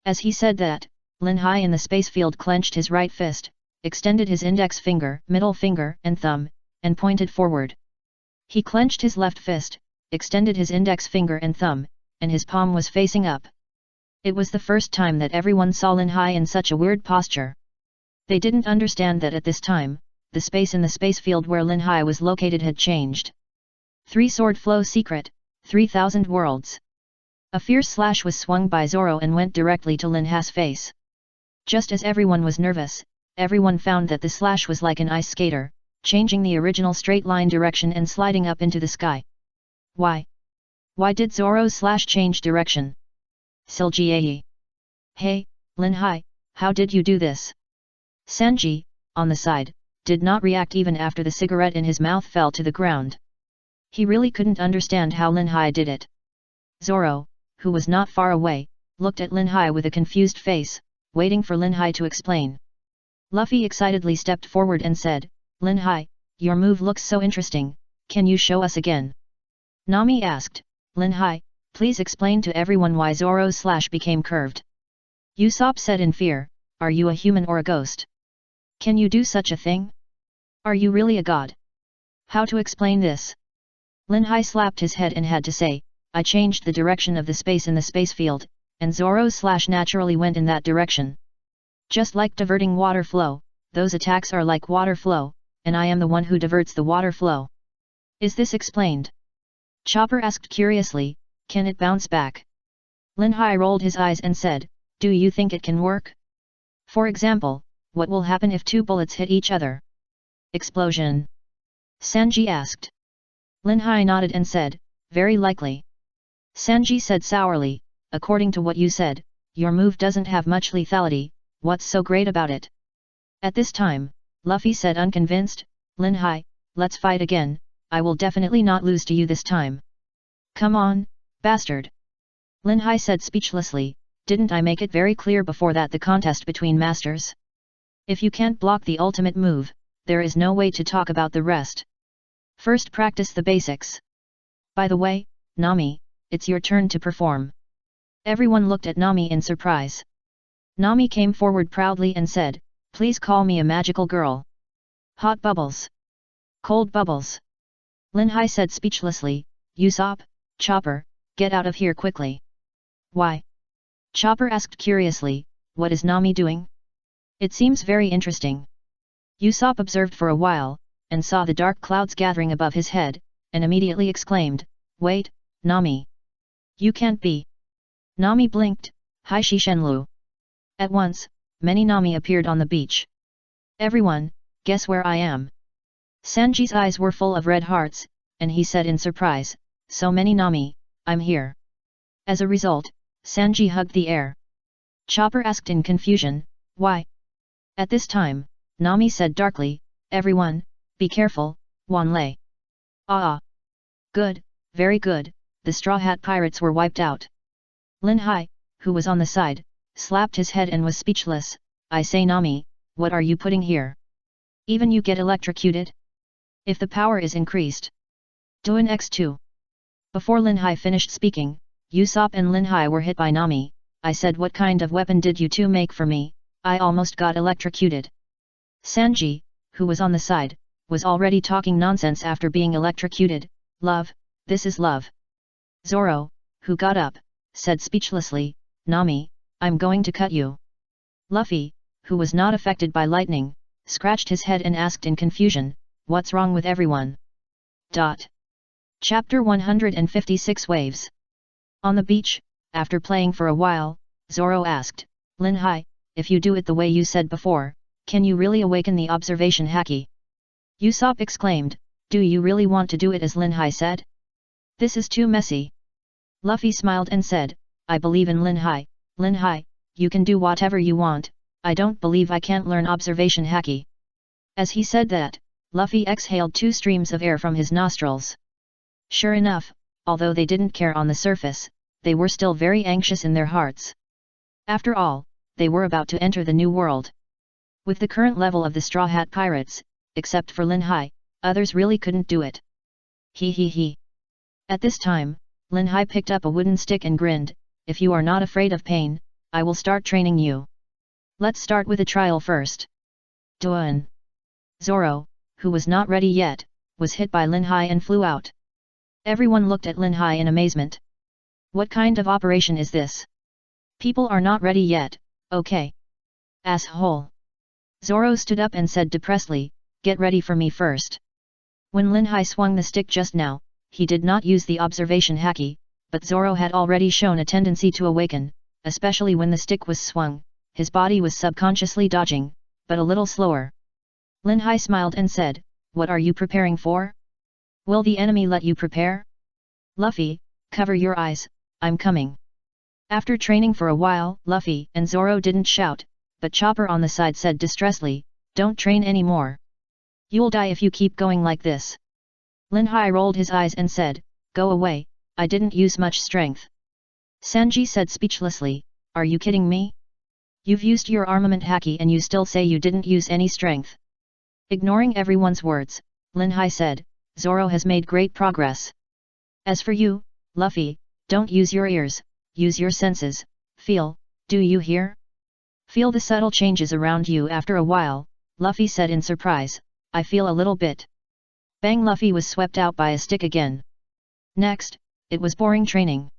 As he said that, Lin Hai in the space field clenched his right fist, extended his index finger, middle finger and thumb, and pointed forward. He clenched his left fist, extended his index finger and thumb, and his palm was facing up. It was the first time that everyone saw Lin Hai in such a weird posture. They didn't understand that at this time, the space in the space field where Lin Hai was located had changed. 3 sword flow secret, 3000 worlds. A fierce slash was swung by Zoro and went directly to Lin Hai's face. Just as everyone was nervous, everyone found that the slash was like an ice skater, changing the original straight line direction and sliding up into the sky. Why? Why did Zoro's slash change direction? Silgiayi. Hey, Lin Hai, how did you do this? Sanji, on the side, did not react even after the cigarette in his mouth fell to the ground. He really couldn't understand how Lin Hai did it. Zoro, who was not far away, looked at Lin Hai with a confused face, waiting for Lin Hai to explain. Luffy excitedly stepped forward and said, Lin Hai, your move looks so interesting, can you show us again? Nami asked, Lin Hai, please explain to everyone why Zoro's slash became curved. Usopp said in fear, are you a human or a ghost? Can you do such a thing? Are you really a god? How to explain this? Lin Hai slapped his head and had to say, I changed the direction of the space in the space field, and Zoro/naturally went in that direction. Just like diverting water flow, those attacks are like water flow, and I am the one who diverts the water flow. Is this explained? Chopper asked curiously, can it bounce back? Lin Hai rolled his eyes and said, do you think it can work? For example, what will happen if two bullets hit each other? Explosion. Sanji asked. Lin Hai nodded and said, very likely. Sanji said sourly, according to what you said, your move doesn't have much lethality, what's so great about it? At this time, Luffy said unconvinced, Lin Hai, let's fight again, I will definitely not lose to you this time. Come on, bastard. Lin Hai said speechlessly, didn't I make it very clear before that the contest between masters? If you can't block the ultimate move, there is no way to talk about the rest. First practice the basics. By the way, Nami, it's your turn to perform. Everyone looked at Nami in surprise. Nami came forward proudly and said, please call me a magical girl. Hot bubbles. Cold bubbles. Lin Hai said speechlessly, Usopp, Chopper, get out of here quickly. Why? Chopper asked curiously, what is Nami doing? It seems very interesting. Usopp observed for a while, and saw the dark clouds gathering above his head, and immediately exclaimed, wait, Nami. You can't be. Nami blinked, Hai Shi Shenlu. At once, many Nami appeared on the beach. Everyone, guess where I am? Sanji's eyes were full of red hearts, and he said in surprise, so many Nami, I'm here. As a result, Sanji hugged the air. Chopper asked in confusion, why? At this time, Nami said darkly, everyone, be careful, Wanlei. Ah! Good, very good, the Straw Hat Pirates were wiped out. Lin Hai, who was on the side, slapped his head and was speechless, I say Nami, what are you putting here? Even you get electrocuted? If the power is increased. Do an X2. Before Lin Hai finished speaking, Usopp and Lin Hai were hit by Nami, I said what kind of weapon did you two make for me, I almost got electrocuted. Sanji, who was on the side, was already talking nonsense after being electrocuted, love, this is love. Zoro, who got up, said speechlessly, Nami, I'm going to cut you. Luffy, who was not affected by lightning, scratched his head and asked in confusion, what's wrong with everyone? Chapter 156 Waves. On the beach, after playing for a while, Zoro asked, Lin Hai, if you do it the way you said before, can you really awaken the observation haki? Usopp exclaimed, do you really want to do it as Lin Hai said? This is too messy. Luffy smiled and said, I believe in Lin Hai, you can do whatever you want, I don't believe I can't learn observation haki. As he said that, Luffy exhaled 2 streams of air from his nostrils. Sure enough, although they didn't care on the surface, they were still very anxious in their hearts. After all, they were about to enter the new world. With the current level of the Straw Hat Pirates, except for Lin Hai, others really couldn't do it. He. At this time, Lin Hai picked up a wooden stick and grinned, if you are not afraid of pain, I will start training you. Let's start with a trial first. Duan. Zoro, who was not ready yet, was hit by Lin Hai and flew out. Everyone looked at Lin Hai in amazement. What kind of operation is this? People are not ready yet, okay. Asshole. Zoro stood up and said depressedly, get ready for me first. When Lin Hai swung the stick just now, he did not use the observation haki, but Zoro had already shown a tendency to awaken, especially when the stick was swung, his body was subconsciously dodging, but a little slower. Lin Hai smiled and said, what are you preparing for? Will the enemy let you prepare? Luffy, cover your eyes, I'm coming. After training for a while, Luffy and Zoro didn't shout, but Chopper on the side said distressfully, don't train anymore. You'll die if you keep going like this. Lin Hai rolled his eyes and said, go away, I didn't use much strength. Sanji said speechlessly, are you kidding me? You've used your armament haki and you still say you didn't use any strength. Ignoring everyone's words, Lin Hai said, Zoro has made great progress. As for you, Luffy, don't use your ears, use your senses, feel, do you hear? Feel the subtle changes around you. After a while, Luffy said in surprise, I feel a little bit. Bang! Luffy was swept out by a stick again. Next, it was boring training.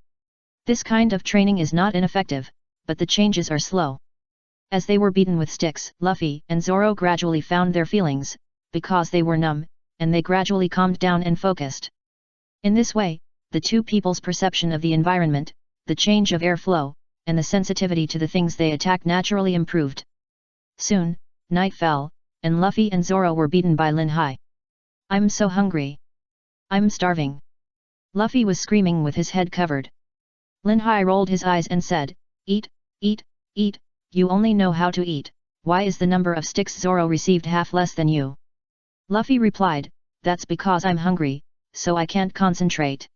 This kind of training is not ineffective, but the changes are slow. As they were beaten with sticks, Luffy and Zoro gradually found their feelings, because they were numb, and they gradually calmed down and focused. In this way, the two people's perception of the environment, the change of airflow, and the sensitivity to the things they attack naturally improved. Soon, night fell, and Luffy and Zoro were beaten by Lin Hai. "I'm so hungry. I'm starving." Luffy was screaming with his head covered. Lin Hai rolled his eyes and said, "Eat, eat, eat, you only know how to eat, why is the number of sticks Zoro received half less than you?" Luffy replied, "That's because I'm hungry, so I can't concentrate."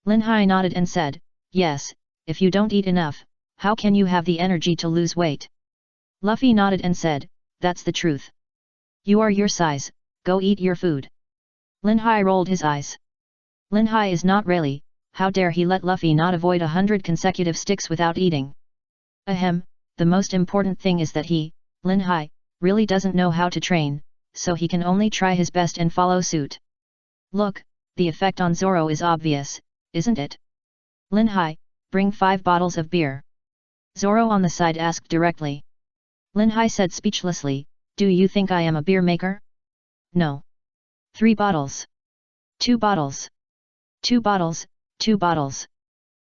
Lin Hai nodded and said, "Yes, if you don't eat enough, how can you have the energy to lose weight?" Luffy nodded and said, "That's the truth. You are your size, go eat your food." Lin Hai rolled his eyes. Lin Hai is not really, how dare he let Luffy not avoid 100 consecutive sticks without eating? Ahem, the most important thing is that he, Lin Hai, really doesn't know how to train, so he can only try his best and follow suit. Look, the effect on Zoro is obvious, isn't it? Lin Hai, bring 5 bottles of beer. Zoro on the side asked directly. Lin Hai said speechlessly, "Do you think I am a beer maker? No. 3 bottles. 2 bottles. 2 bottles, 2 bottles."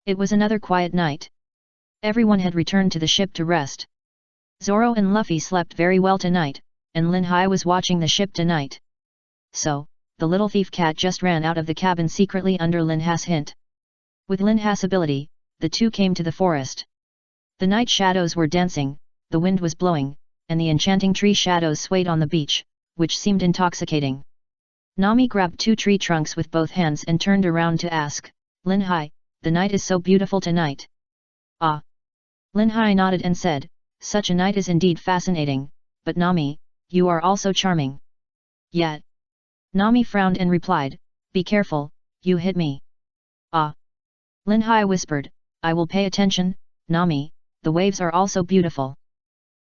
It was another quiet night. Everyone had returned to the ship to rest. Zoro and Luffy slept very well tonight, and Lin Hai was watching the ship tonight. So, the little thief cat just ran out of the cabin secretly under Lin Hai's hint. With Lin Hai's ability, the two came to the forest. The night shadows were dancing, the wind was blowing, and the enchanting tree shadows swayed on the beach, which seemed intoxicating. Nami grabbed 2 tree trunks with both hands and turned around to ask, "Lin Hai, the night is so beautiful tonight." "Ah." Lin Hai nodded and said, "Such a night is indeed fascinating, but Nami, you are also charming." "Yet." Nami frowned and replied, "Be careful, you hit me." "Ah." Lin Hai whispered, "I will pay attention, Nami, the waves are also beautiful."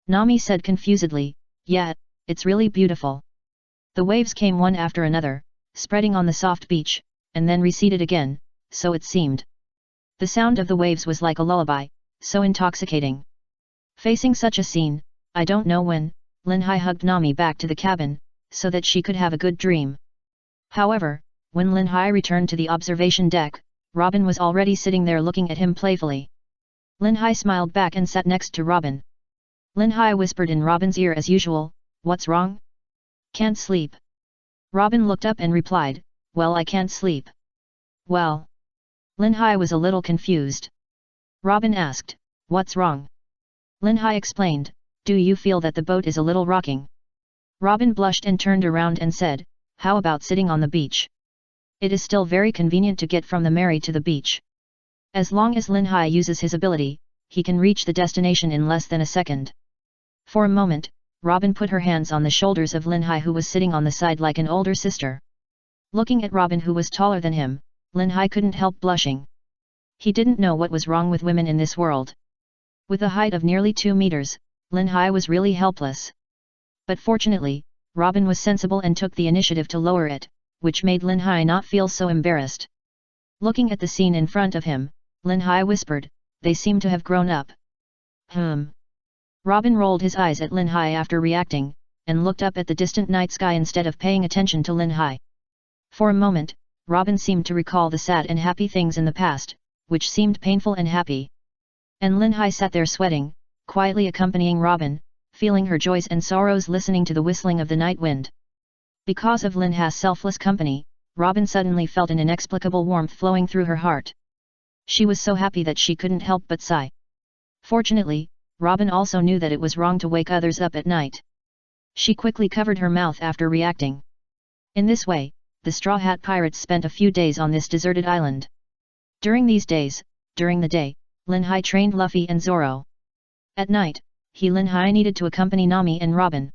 Nami said confusedly, "Yeah, it's really beautiful." The waves came one after another, spreading on the soft beach, and then receded again, so it seemed. The sound of the waves was like a lullaby, so intoxicating. Facing such a scene, I don't know when, Lin Hai hugged Nami back to the cabin, so that she could have a good dream. However, when Lin Hai returned to the observation deck, Robin was already sitting there looking at him playfully. Lin Hai smiled back and sat next to Robin. Lin Hai whispered in Robin's ear as usual, "What's wrong? Can't sleep?" Robin looked up and replied, "Well, I can't sleep." "Well?" Lin Hai was a little confused. Robin asked, "What's wrong?" Lin Hai explained, "Do you feel that the boat is a little rocking?" Robin blushed and turned around and said, "How about sitting on the beach? It is still very convenient to get from the Mary to the beach. As long as Lin Hai uses his ability, he can reach the destination in less than a second." For a moment, Robin put her hands on the shoulders of Lin Hai, who was sitting on the side like an older sister. Looking at Robin, who was taller than him, Lin Hai couldn't help blushing. He didn't know what was wrong with women in this world. With a height of nearly 2 meters, Lin Hai was really helpless. But fortunately, Robin was sensible and took the initiative to lower it, which made Lin Hai not feel so embarrassed. Looking at the scene in front of him, Lin Hai whispered, "They seem to have grown up." Robin rolled his eyes at Lin Hai after reacting, and looked up at the distant night sky instead of paying attention to Lin Hai. For a moment, Robin seemed to recall the sad and happy things in the past, which seemed painful and happy. And Lin Hai sat there sweating, quietly accompanying Robin, feeling her joys and sorrows, listening to the whistling of the night wind. Because of Lin Hai's selfless company, Robin suddenly felt an inexplicable warmth flowing through her heart. She was so happy that she couldn't help but sigh. Fortunately, Robin also knew that it was wrong to wake others up at night. She quickly covered her mouth after reacting. In this way, the Straw Hat Pirates spent a few days on this deserted island. During these days, during the day, Lin Hai trained Luffy and Zoro. At night, Lin Hai needed to accompany Nami and Robin.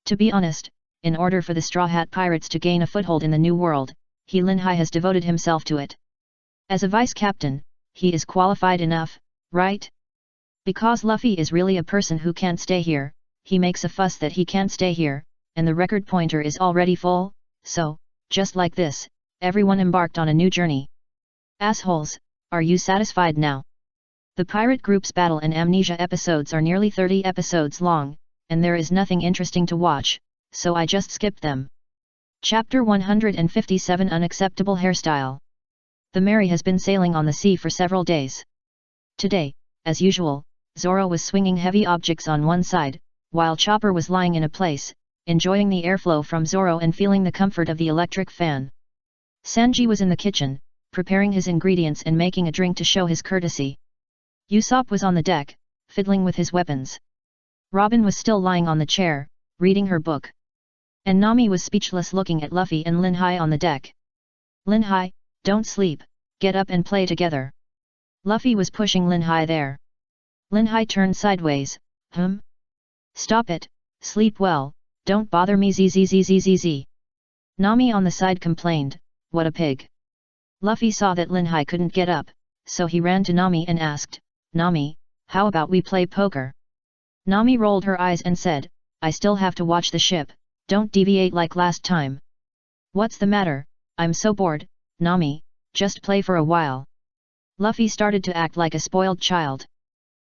To be honest, in order for the Straw Hat Pirates to gain a foothold in the new world, Lin Hai has devoted himself to it. As a vice captain, he is qualified enough, right? Because Luffy is really a person who can't stay here, he makes a fuss that he can't stay here, and the record pointer is already full, so, just like this, everyone embarked on a new journey. Assholes, are you satisfied now? The pirate group's battle and amnesia episodes are nearly 30 episodes long, and there is nothing interesting to watch, so I just skipped them. Chapter 157 Unacceptable Hairstyle. The Mary has been sailing on the sea for several days. Today, as usual, Zoro was swinging heavy objects on one side, while Chopper was lying in a place, enjoying the airflow from Zoro and feeling the comfort of the electric fan. Sanji was in the kitchen, preparing his ingredients and making a drink to show his courtesy. Usopp was on the deck, fiddling with his weapons. Robin was still lying on the chair, reading her book. And Nami was speechless looking at Luffy and Lin Hai on the deck. Lin Hai, don't sleep, get up and play together. Luffy was pushing Lin Hai there. Lin Hai turned sideways, Stop it, sleep well, don't bother me zzzzzzz. Nami on the side complained, what a pig. Luffy saw that Lin Hai couldn't get up, so he ran to Nami and asked, Nami, how about we play poker? Nami rolled her eyes and said, I still have to watch the ship, don't deviate like last time. What's the matter, I'm so bored, Nami, just play for a while. Luffy started to act like a spoiled child.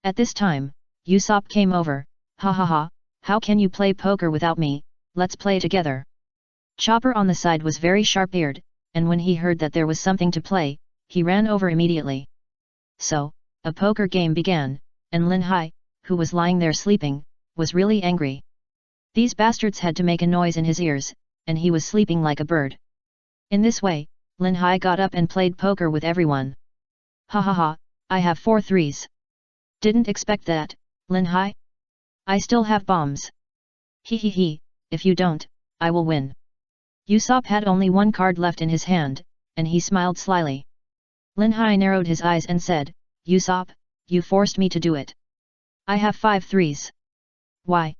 At this time, Usopp came over, ha ha ha, how can you play poker without me, let's play together. Chopper on the side was very sharp-eared, and when he heard that there was something to play, he ran over immediately. So, a poker game began, and Lin Hai, who was lying there sleeping, was really angry. These bastards had to make a noise in his ears, and he was sleeping like a bird. In this way, Lin Hai got up and played poker with everyone. Ha ha ha, I have 4 threes. Didn't expect that, Lin Hai? I still have bombs. He he he, if you don't, I will win. Usopp had only 1 card left in his hand, and he smiled slyly. Lin Hai narrowed his eyes and said, Usopp, you forced me to do it. I have 5 threes. Why?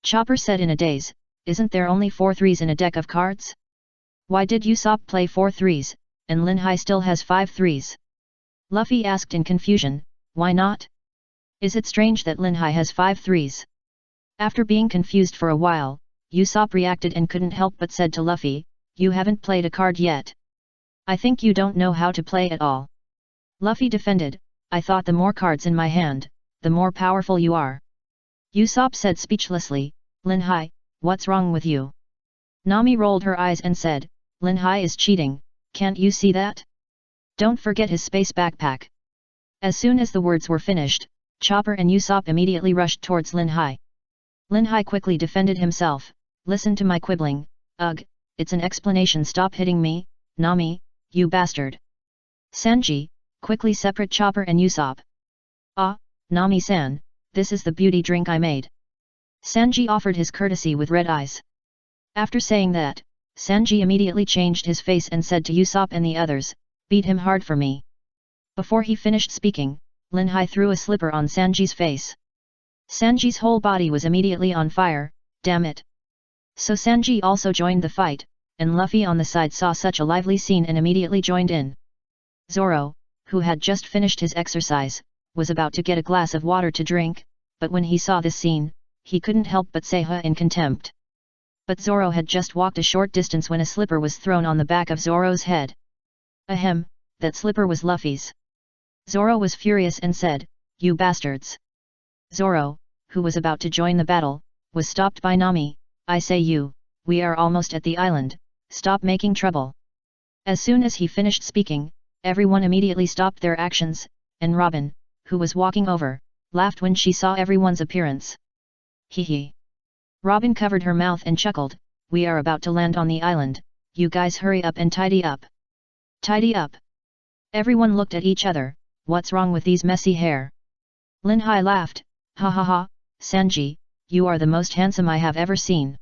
Chopper said in a daze, isn't there only 4 threes in a deck of cards? Why did Usopp play 4 threes, and Lin Hai still has 5 threes? Luffy asked in confusion, why not? Is it strange that Lin Hai has 5 threes? After being confused for a while, Usopp reacted and couldn't help but said to Luffy, you haven't played a card yet. I think you don't know how to play at all. Luffy defended, I thought the more cards in my hand, the more powerful you are. Usopp said speechlessly, Lin Hai, what's wrong with you? Nami rolled her eyes and said, Lin Hai is cheating, can't you see that? Don't forget his space backpack. As soon as the words were finished, Chopper and Usopp immediately rushed towards Lin Hai. Lin Hai quickly defended himself, listen to my quibbling, ugh, it's an explanation, stop hitting me, Nami, you bastard. Sanji, quickly separate Chopper and Usopp. Ah, Nami-san, this is the beauty drink I made. Sanji offered his courtesy with red eyes. After saying that, Sanji immediately changed his face and said to Usopp and the others, beat him hard for me. Before he finished speaking, Lin Hai threw a slipper on Sanji's face. Sanji's whole body was immediately on fire, damn it. So Sanji also joined the fight, and Luffy on the side saw such a lively scene and immediately joined in. Zoro, who had just finished his exercise, was about to get a glass of water to drink, but when he saw this scene, he couldn't help but say huh in contempt. But Zoro had just walked a short distance when a slipper was thrown on the back of Zoro's head. Ahem, that slipper was Luffy's. Zoro was furious and said, you bastards. Zoro, who was about to join the battle, was stopped by Nami, I say you, we are almost at the island, stop making trouble. As soon as he finished speaking, everyone immediately stopped their actions, and Robin, who was walking over, laughed when she saw everyone's appearance. Hee hee. Robin covered her mouth and chuckled, we are about to land on the island, you guys hurry up and tidy up. Tidy up. Everyone looked at each other, what's wrong with these messy hair? Lin Hai laughed, ha ha ha, Sanji, you are the most handsome I have ever seen.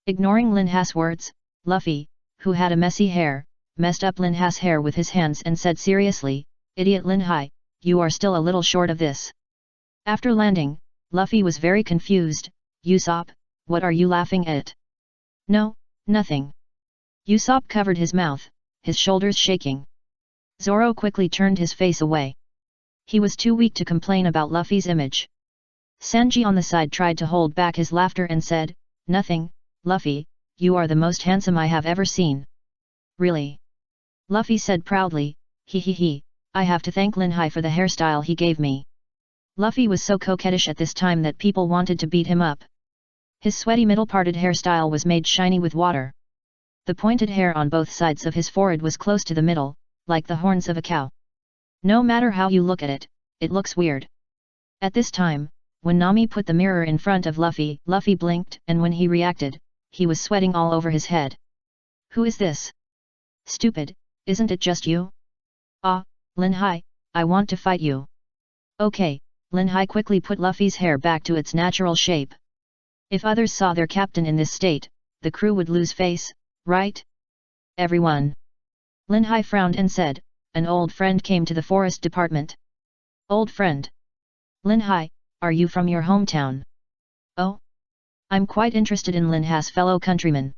Ignoring Lin Hai's words, Luffy, who had a messy hair, messed up Lin Hai's hair with his hands and said seriously, idiot Lin Hai, you are still a little short of this. After landing, Luffy was very confused, Usopp, what are you laughing at? No, nothing. Usopp covered his mouth, his shoulders shaking. Zoro quickly turned his face away. He was too weak to complain about Luffy's image. Sanji on the side tried to hold back his laughter and said, nothing, Luffy, you are the most handsome I have ever seen. Really? Luffy said proudly, he, I have to thank Lin Hai for the hairstyle he gave me. Luffy was so coquettish at this time that people wanted to beat him up. His sweaty middle-parted hairstyle was made shiny with water. The pointed hair on both sides of his forehead was close to the middle, like the horns of a cow. No matter how you look at it, it looks weird. At this time, when Nami put the mirror in front of Luffy, Luffy blinked, and when he reacted, he was sweating all over his head. Who is this? Stupid, isn't it just you? Ah, Lin Hai, I want to fight you. Okay, Lin Hai quickly put Luffy's hair back to its natural shape. If others saw their captain in this state, the crew would lose face, right? Everyone. Lin Hai frowned and said, an old friend came to the forest department. Old friend. Lin Hai, are you from your hometown? Oh? I'm quite interested in Lin Hai's fellow countrymen.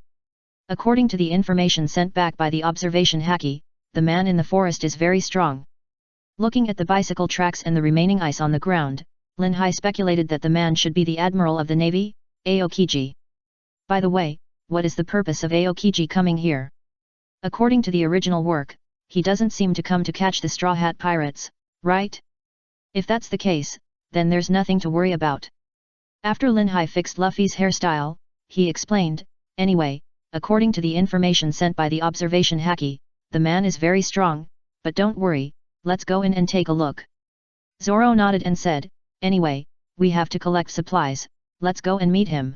According to the information sent back by the observation Haki, the man in the forest is very strong. Looking at the bicycle tracks and the remaining ice on the ground, Lin Hai speculated that the man should be the Admiral of the Navy, Aokiji. By the way, what is the purpose of Aokiji coming here? According to the original work, he doesn't seem to come to catch the Straw Hat Pirates, right? If that's the case, then there's nothing to worry about. After Lin Hai fixed Luffy's hairstyle, he explained, anyway, according to the information sent by the observation Haki, the man is very strong, but don't worry, let's go in and take a look. Zoro nodded and said, anyway, we have to collect supplies, let's go and meet him.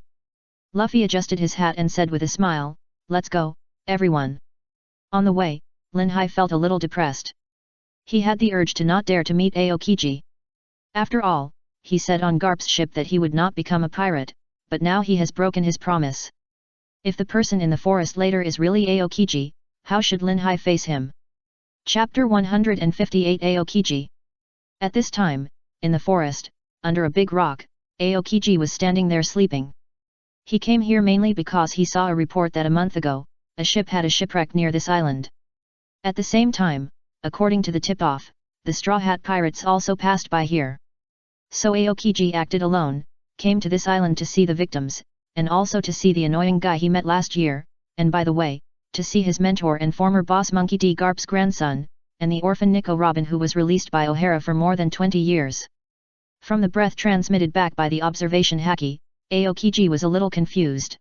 Luffy adjusted his hat and said with a smile, let's go, everyone. On the way, Lin Hai felt a little depressed. He had the urge to not dare to meet Aokiji. After all, he said on Garp's ship that he would not become a pirate, but now he has broken his promise. If the person in the forest later is really Aokiji, how should Lin Hai face him? Chapter 158 Aokiji. At this time, in the forest, under a big rock, Aokiji was standing there sleeping. He came here mainly because he saw a report that a month ago, a ship had a shipwreck near this island. At the same time, according to the tip-off, the Straw Hat Pirates also passed by here. So Aokiji acted alone, came to this island to see the victims, and also to see the annoying guy he met last year, and by the way, to see his mentor and former boss Monkey D. Garp's grandson, and the orphan Nico Robin who was released by O'Hara for more than 20 years. From the breath transmitted back by the observation Haki, Aokiji was a little confused.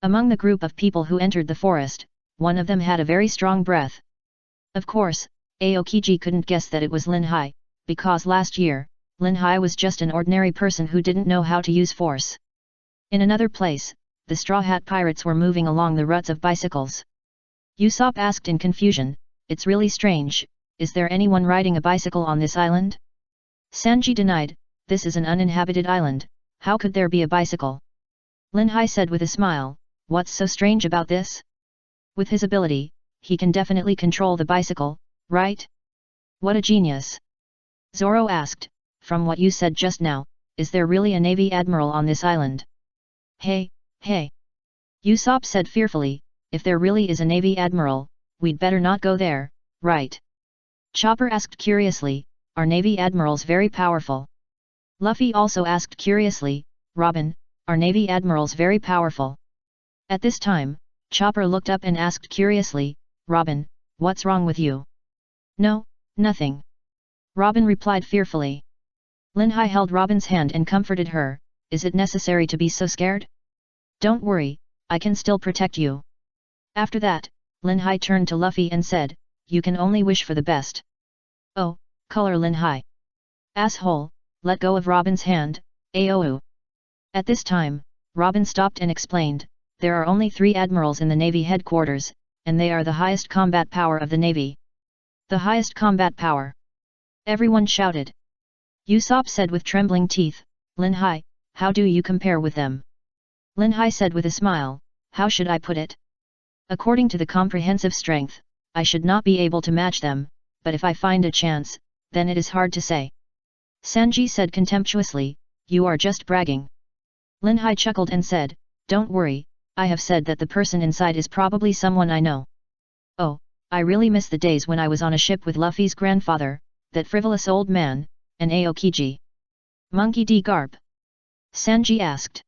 Among the group of people who entered the forest, one of them had a very strong breath. Of course, Aokiji couldn't guess that it was Lin Hai, because last year, Lin Hai was just an ordinary person who didn't know how to use force. In another place, the Straw Hat Pirates were moving along the ruts of bicycles. Usopp asked in confusion, it's really strange, is there anyone riding a bicycle on this island? Sanji denied, this is an uninhabited island, how could there be a bicycle? Lin Hai said with a smile, what's so strange about this? With his ability, he can definitely control the bicycle, right? What a genius! Zoro asked, from what you said just now, is there really a Navy Admiral on this island? Hey! Usopp said fearfully, if there really is a Navy Admiral, we'd better not go there, right? Chopper asked curiously, are Navy Admirals very powerful? Luffy also asked curiously, Robin, are Navy Admirals very powerful? At this time, Chopper looked up and asked curiously, Robin, what's wrong with you? No, nothing. Robin replied fearfully. Lin Hai held Robin's hand and comforted her, is it necessary to be so scared? Don't worry, I can still protect you. After that, Lin Hai turned to Luffy and said, you can only wish for the best. Oh, color Lin Hai. Asshole, let go of Robin's hand, Aou. At this time, Robin stopped and explained, there are only 3 admirals in the Navy headquarters, and they are the highest combat power of the Navy. The highest combat power. Everyone shouted. Usopp said with trembling teeth, Lin Hai, how do you compare with them? Lin Hai said with a smile, how should I put it? According to the comprehensive strength, I should not be able to match them, but if I find a chance, then it is hard to say. Sanji said contemptuously, you are just bragging. Lin Hai chuckled and said, don't worry, I have said that the person inside is probably someone I know. Oh, I really miss the days when I was on a ship with Luffy's grandfather, that frivolous old man, and Aokiji. Monkey D. Garp? Sanji asked.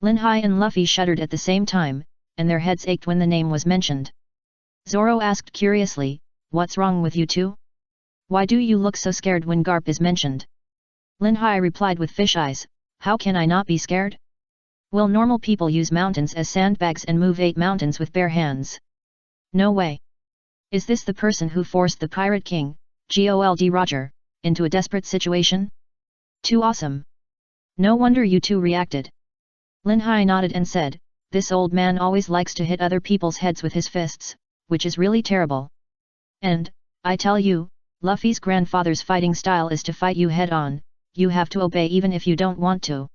Lin Hai and Luffy shuddered at the same time, and their heads ached when the name was mentioned. Zoro asked curiously, what's wrong with you two? Why do you look so scared when Garp is mentioned? Lin Hai replied with fish eyes, how can I not be scared? Will normal people use mountains as sandbags and move 8 mountains with bare hands? No way. Is this the person who forced the Pirate King, Gold Roger, into a desperate situation? Too awesome. No wonder you two reacted. Lin Hai nodded and said, this old man always likes to hit other people's heads with his fists, which is really terrible. And, I tell you, Luffy's grandfather's fighting style is to fight you head on, you have to obey even if you don't want to.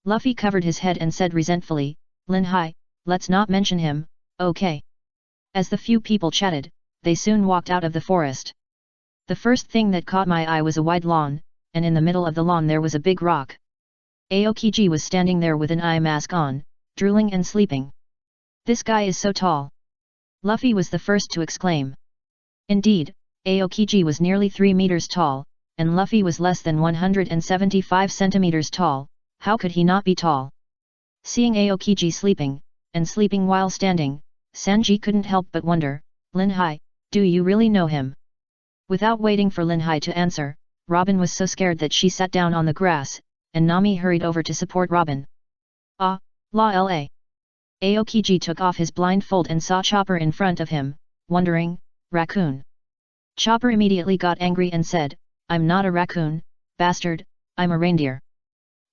Luffy covered his head and said resentfully, Lin Hai, let's not mention him, okay? As the few people chatted, they soon walked out of the forest. The first thing that caught my eye was a wide lawn, and in the middle of the lawn there was a big rock. Aokiji was standing there with an eye mask on, drooling and sleeping. This guy is so tall. Luffy was the first to exclaim. Indeed, Aokiji was nearly 3 meters tall, and Luffy was less than 175 centimeters tall, how could he not be tall? Seeing Aokiji sleeping, and sleeping while standing, Sanji couldn't help but wonder, Lin Hai, do you really know him? Without waiting for Lin Hai to answer, Robin was so scared that she sat down on the grass, and Nami hurried over to support Robin. Ah, la. Aokiji took off his blindfold and saw Chopper in front of him, wondering, raccoon. Chopper immediately got angry and said, I'm not a raccoon, bastard, I'm a reindeer.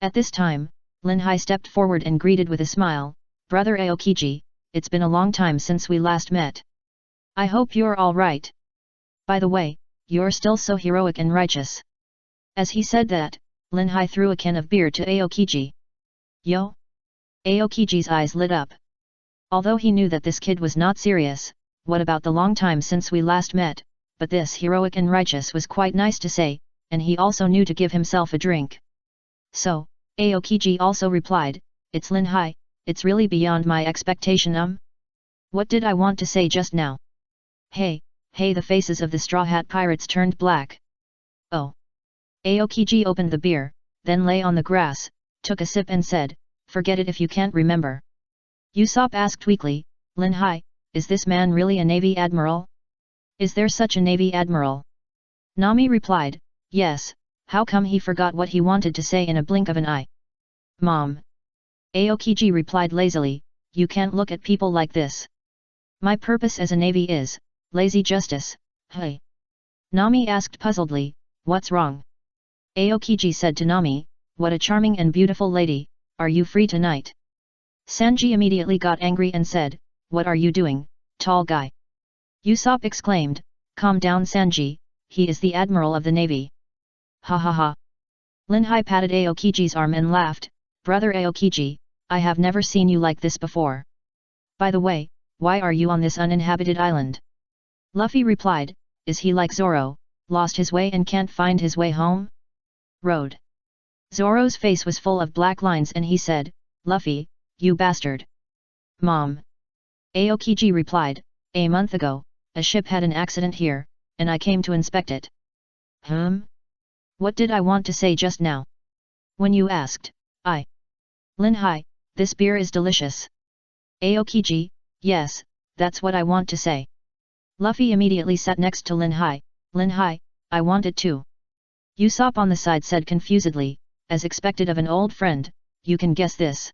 At this time, Lin Hai stepped forward and greeted with a smile, Brother Aokiji, it's been a long time since we last met. I hope you're all right. By the way, you're still so heroic and righteous. As he said that, Lin Hai threw a can of beer to Aokiji. Yo? Aokiji's eyes lit up. Although he knew that this kid was not serious, what about the long time since we last met, but this heroic and righteous was quite nice to say, and he also knew to give himself a drink. So, Aokiji also replied, it's Lin Hai, it's really beyond my expectation. What did I want to say just now? Hey, the faces of the Straw Hat Pirates turned black. Oh. Aokiji opened the beer, then lay on the grass, took a sip and said, forget it if you can't remember. Usopp asked weakly, Lin Hai, is this man really a Navy Admiral? Is there such a Navy Admiral? Nami replied, yes, how come he forgot what he wanted to say in a blink of an eye? Mom. Aokiji replied lazily, you can't look at people like this. My purpose as a Navy is, lazy justice, hey. Nami asked puzzledly, what's wrong? Aokiji said to Nami, what a charming and beautiful lady, are you free tonight? Sanji immediately got angry and said, what are you doing, tall guy? Usopp exclaimed, calm down Sanji, he is the Admiral of the Navy. Ha ha ha. Lin Hai patted Aokiji's arm and laughed, Brother Aokiji, I have never seen you like this before. By the way, why are you on this uninhabited island? Luffy replied, is he like Zoro, lost his way and can't find his way home? Road. Zoro's face was full of black lines and he said, Luffy, you bastard. Mom. Aokiji replied, a month ago, a ship had an accident here, and I came to inspect it. What did I want to say just now? When you asked, Lin Hai, this beer is delicious. Aokiji, yes, that's what I want to say. Luffy immediately sat next to Lin Hai, I want it too. Usopp on the side said confusedly, as expected of an old friend, you can guess this.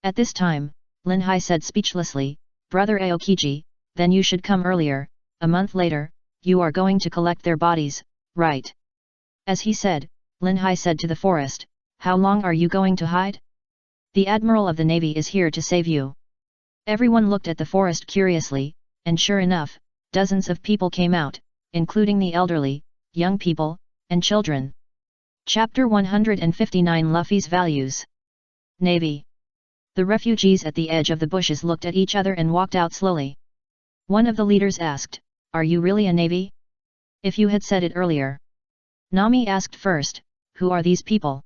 At this time, Lin Hai said speechlessly, Brother Aokiji, then you should come earlier, a month later, you are going to collect their bodies, right? As he said, Lin Hai said to the forest, how long are you going to hide? The Admiral of the Navy is here to save you. Everyone looked at the forest curiously, and sure enough, dozens of people came out, including the elderly, young people, and children. Chapter 159 Luffy's Values. Navy. The refugees at the edge of the bushes looked at each other and walked out slowly. One of the leaders asked, are you really a Navy? If you had said it earlier. Nami asked first, who are these people?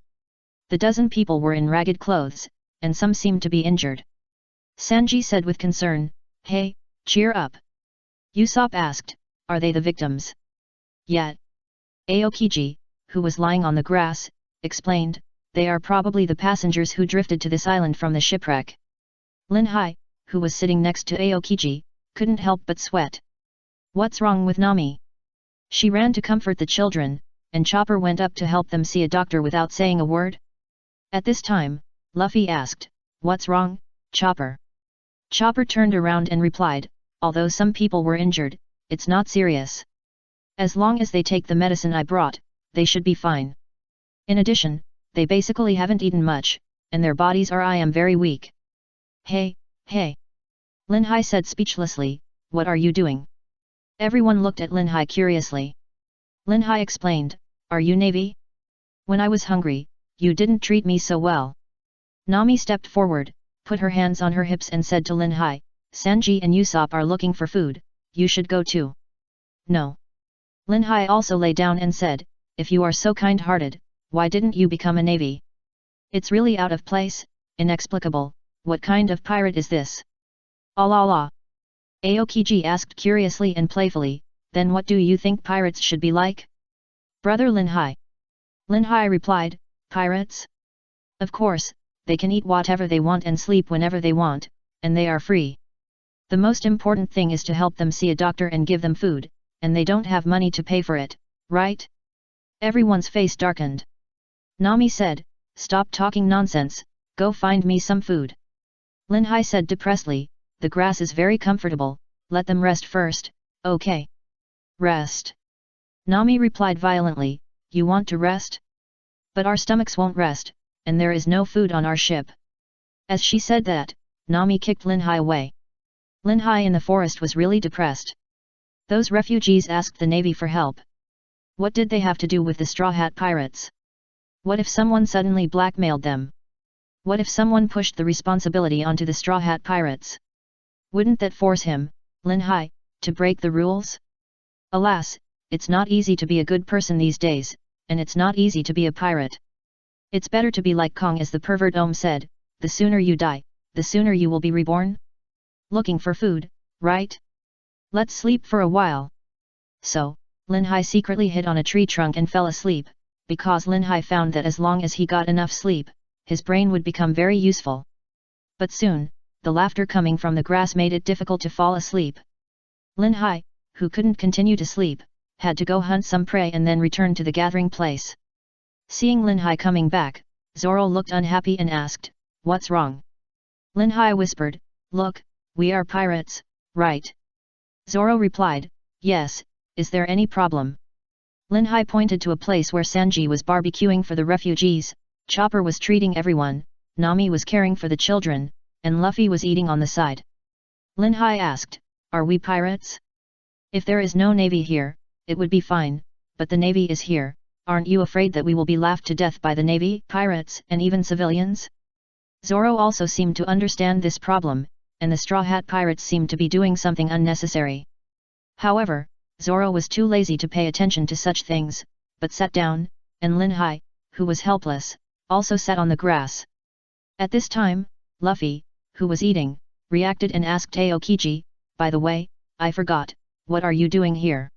The dozen people were in ragged clothes, and some seemed to be injured. Sanji said with concern, hey, cheer up. Usopp asked, are they the victims? Yet. Aokiji, who was lying on the grass, explained, they are probably the passengers who drifted to this island from the shipwreck. Lin Hai, who was sitting next to Aokiji, couldn't help but sweat. What's wrong with Nami? She ran to comfort the children, and Chopper went up to help them see a doctor without saying a word. At this time, Luffy asked, "What's wrong, Chopper?" Chopper turned around and replied, "Although some people were injured, it's not serious. As long as they take the medicine I brought, they should be fine. In addition, they basically haven't eaten much, and their bodies are I am very weak." "Hey, hey!" Lin Hai said speechlessly, "What are you doing?" Everyone looked at Lin Hai curiously. Lin Hai explained, "Are you Navy? When I was hungry, you didn't treat me so well." Nami stepped forward, put her hands on her hips and said to Lin Hai, "Sanji and Usopp are looking for food, you should go too." "No." Lin Hai also lay down and said, "If you are so kind-hearted, why didn't you become a navy? It's really out of place, inexplicable, what kind of pirate is this?" "Allah." Aokiji asked curiously and playfully, "Then what do you think pirates should be like?" "Brother Lin Hai." Lin Hai replied, "Pirates? Of course, they can eat whatever they want and sleep whenever they want, and they are free. The most important thing is to help them see a doctor and give them food, and they don't have money to pay for it, right?" Everyone's face darkened. Nami said, "Stop talking nonsense, go find me some food." Lin Hai said depressedly, "The grass is very comfortable, let them rest first, okay?" "Rest?" Nami replied violently, "You want to rest? But our stomachs won't rest, and there is no food on our ship." As she said that, Nami kicked Lin Hai away. Lin Hai in the forest was really depressed. Those refugees asked the navy for help. What did they have to do with the Straw Hat Pirates? What if someone suddenly blackmailed them? What if someone pushed the responsibility onto the Straw Hat Pirates? Wouldn't that force him, Lin Hai, to break the rules? Alas, it's not easy to be a good person these days, and it's not easy to be a pirate. It's better to be like Kong, as the pervert Ohm said, "The sooner you die, the sooner you will be reborn." Looking for food, right? Let's sleep for a while. So, Lin Hai secretly hid on a tree trunk and fell asleep, because Lin Hai found that as long as he got enough sleep, his brain would become very useful. But soon, the laughter coming from the grass made it difficult to fall asleep. Lin Hai, who couldn't continue to sleep, had to go hunt some prey and then return to the gathering place. Seeing Lin Hai coming back, Zoro looked unhappy and asked, "What's wrong?" Lin Hai whispered, "Look, we are pirates, right?" Zoro replied, "Yes, is there any problem?" Lin Hai pointed to a place where Sanji was barbecuing for the refugees, Chopper was treating everyone, Nami was caring for the children, and Luffy was eating on the side. Lin Hai asked, "Are we pirates? If there is no navy here, it would be fine, but the navy is here, aren't you afraid that we will be laughed to death by the navy, pirates, and even civilians?" Zoro also seemed to understand this problem, and the Straw Hat Pirates seemed to be doing something unnecessary. However, Zoro was too lazy to pay attention to such things, but sat down, and Lin Hai, who was helpless, also sat on the grass. At this time, Luffy, who was eating, reacted and asked Aokiji, "By the way, I forgot, what are you doing here?"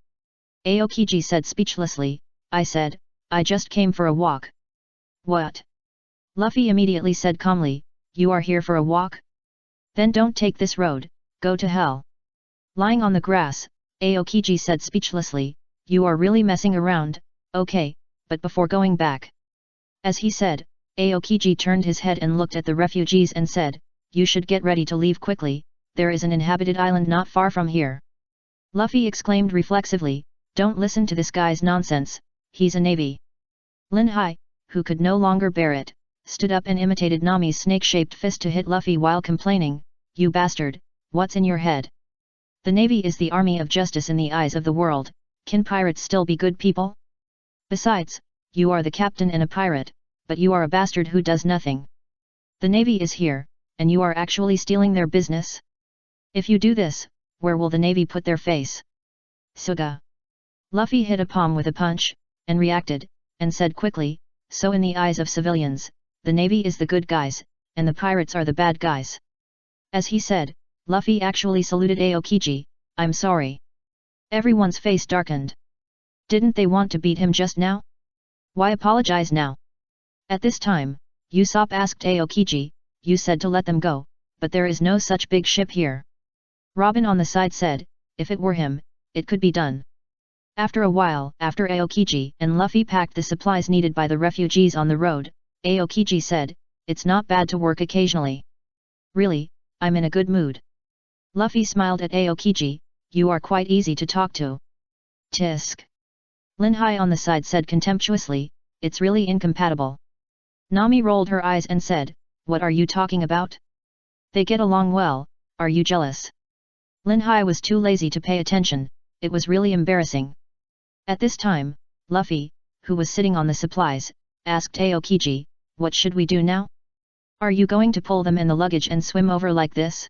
Aokiji said speechlessly, I just came for a walk." "What?" Luffy immediately said calmly, "You are here for a walk? Then don't take this road, go to hell." Lying on the grass, Aokiji said speechlessly, "You are really messing around, okay, but before going back." As he said, Aokiji turned his head and looked at the refugees and said, "You should get ready to leave quickly, there is an inhabited island not far from here." Luffy exclaimed reflexively, "Don't listen to this guy's nonsense, he's a navy." Lin Hai, who could no longer bear it, stood up and imitated Nami's snake-shaped fist to hit Luffy while complaining, "You bastard, what's in your head? The navy is the army of justice in the eyes of the world, can pirates still be good people? Besides, you are the captain and a pirate, but you are a bastard who does nothing. The navy is here, and you are actually stealing their business? If you do this, where will the navy put their face?" Suga. Luffy hit a palm with a punch, and reacted, and said quickly, "So in the eyes of civilians, the navy is the good guys, and the pirates are the bad guys." As he said, Luffy actually saluted Aokiji, "I'm sorry." Everyone's face darkened. Didn't they want to beat him just now? Why apologize now? At this time, Usopp asked Aokiji, "You said to let them go, but there is no such big ship here." Robin on the side said, "If it were him, it could be done. After a while, after Aokiji and Luffy packed the supplies needed by the refugees on the road, Aokiji said, "It's not bad to work occasionally. Really, I'm in a good mood." Luffy smiled at Aokiji, "You are quite easy to talk to." Tisk. Linhai on the side said contemptuously, "It's really incompatible." Nami rolled her eyes and said, "What are you talking about? They get along well, are you jealous?" Linhai was too lazy to pay attention, it was really embarrassing. At this time, Luffy, who was sitting on the supplies, asked Aokiji, "What should we do now? Are you going to pull them in the luggage and swim over like this?"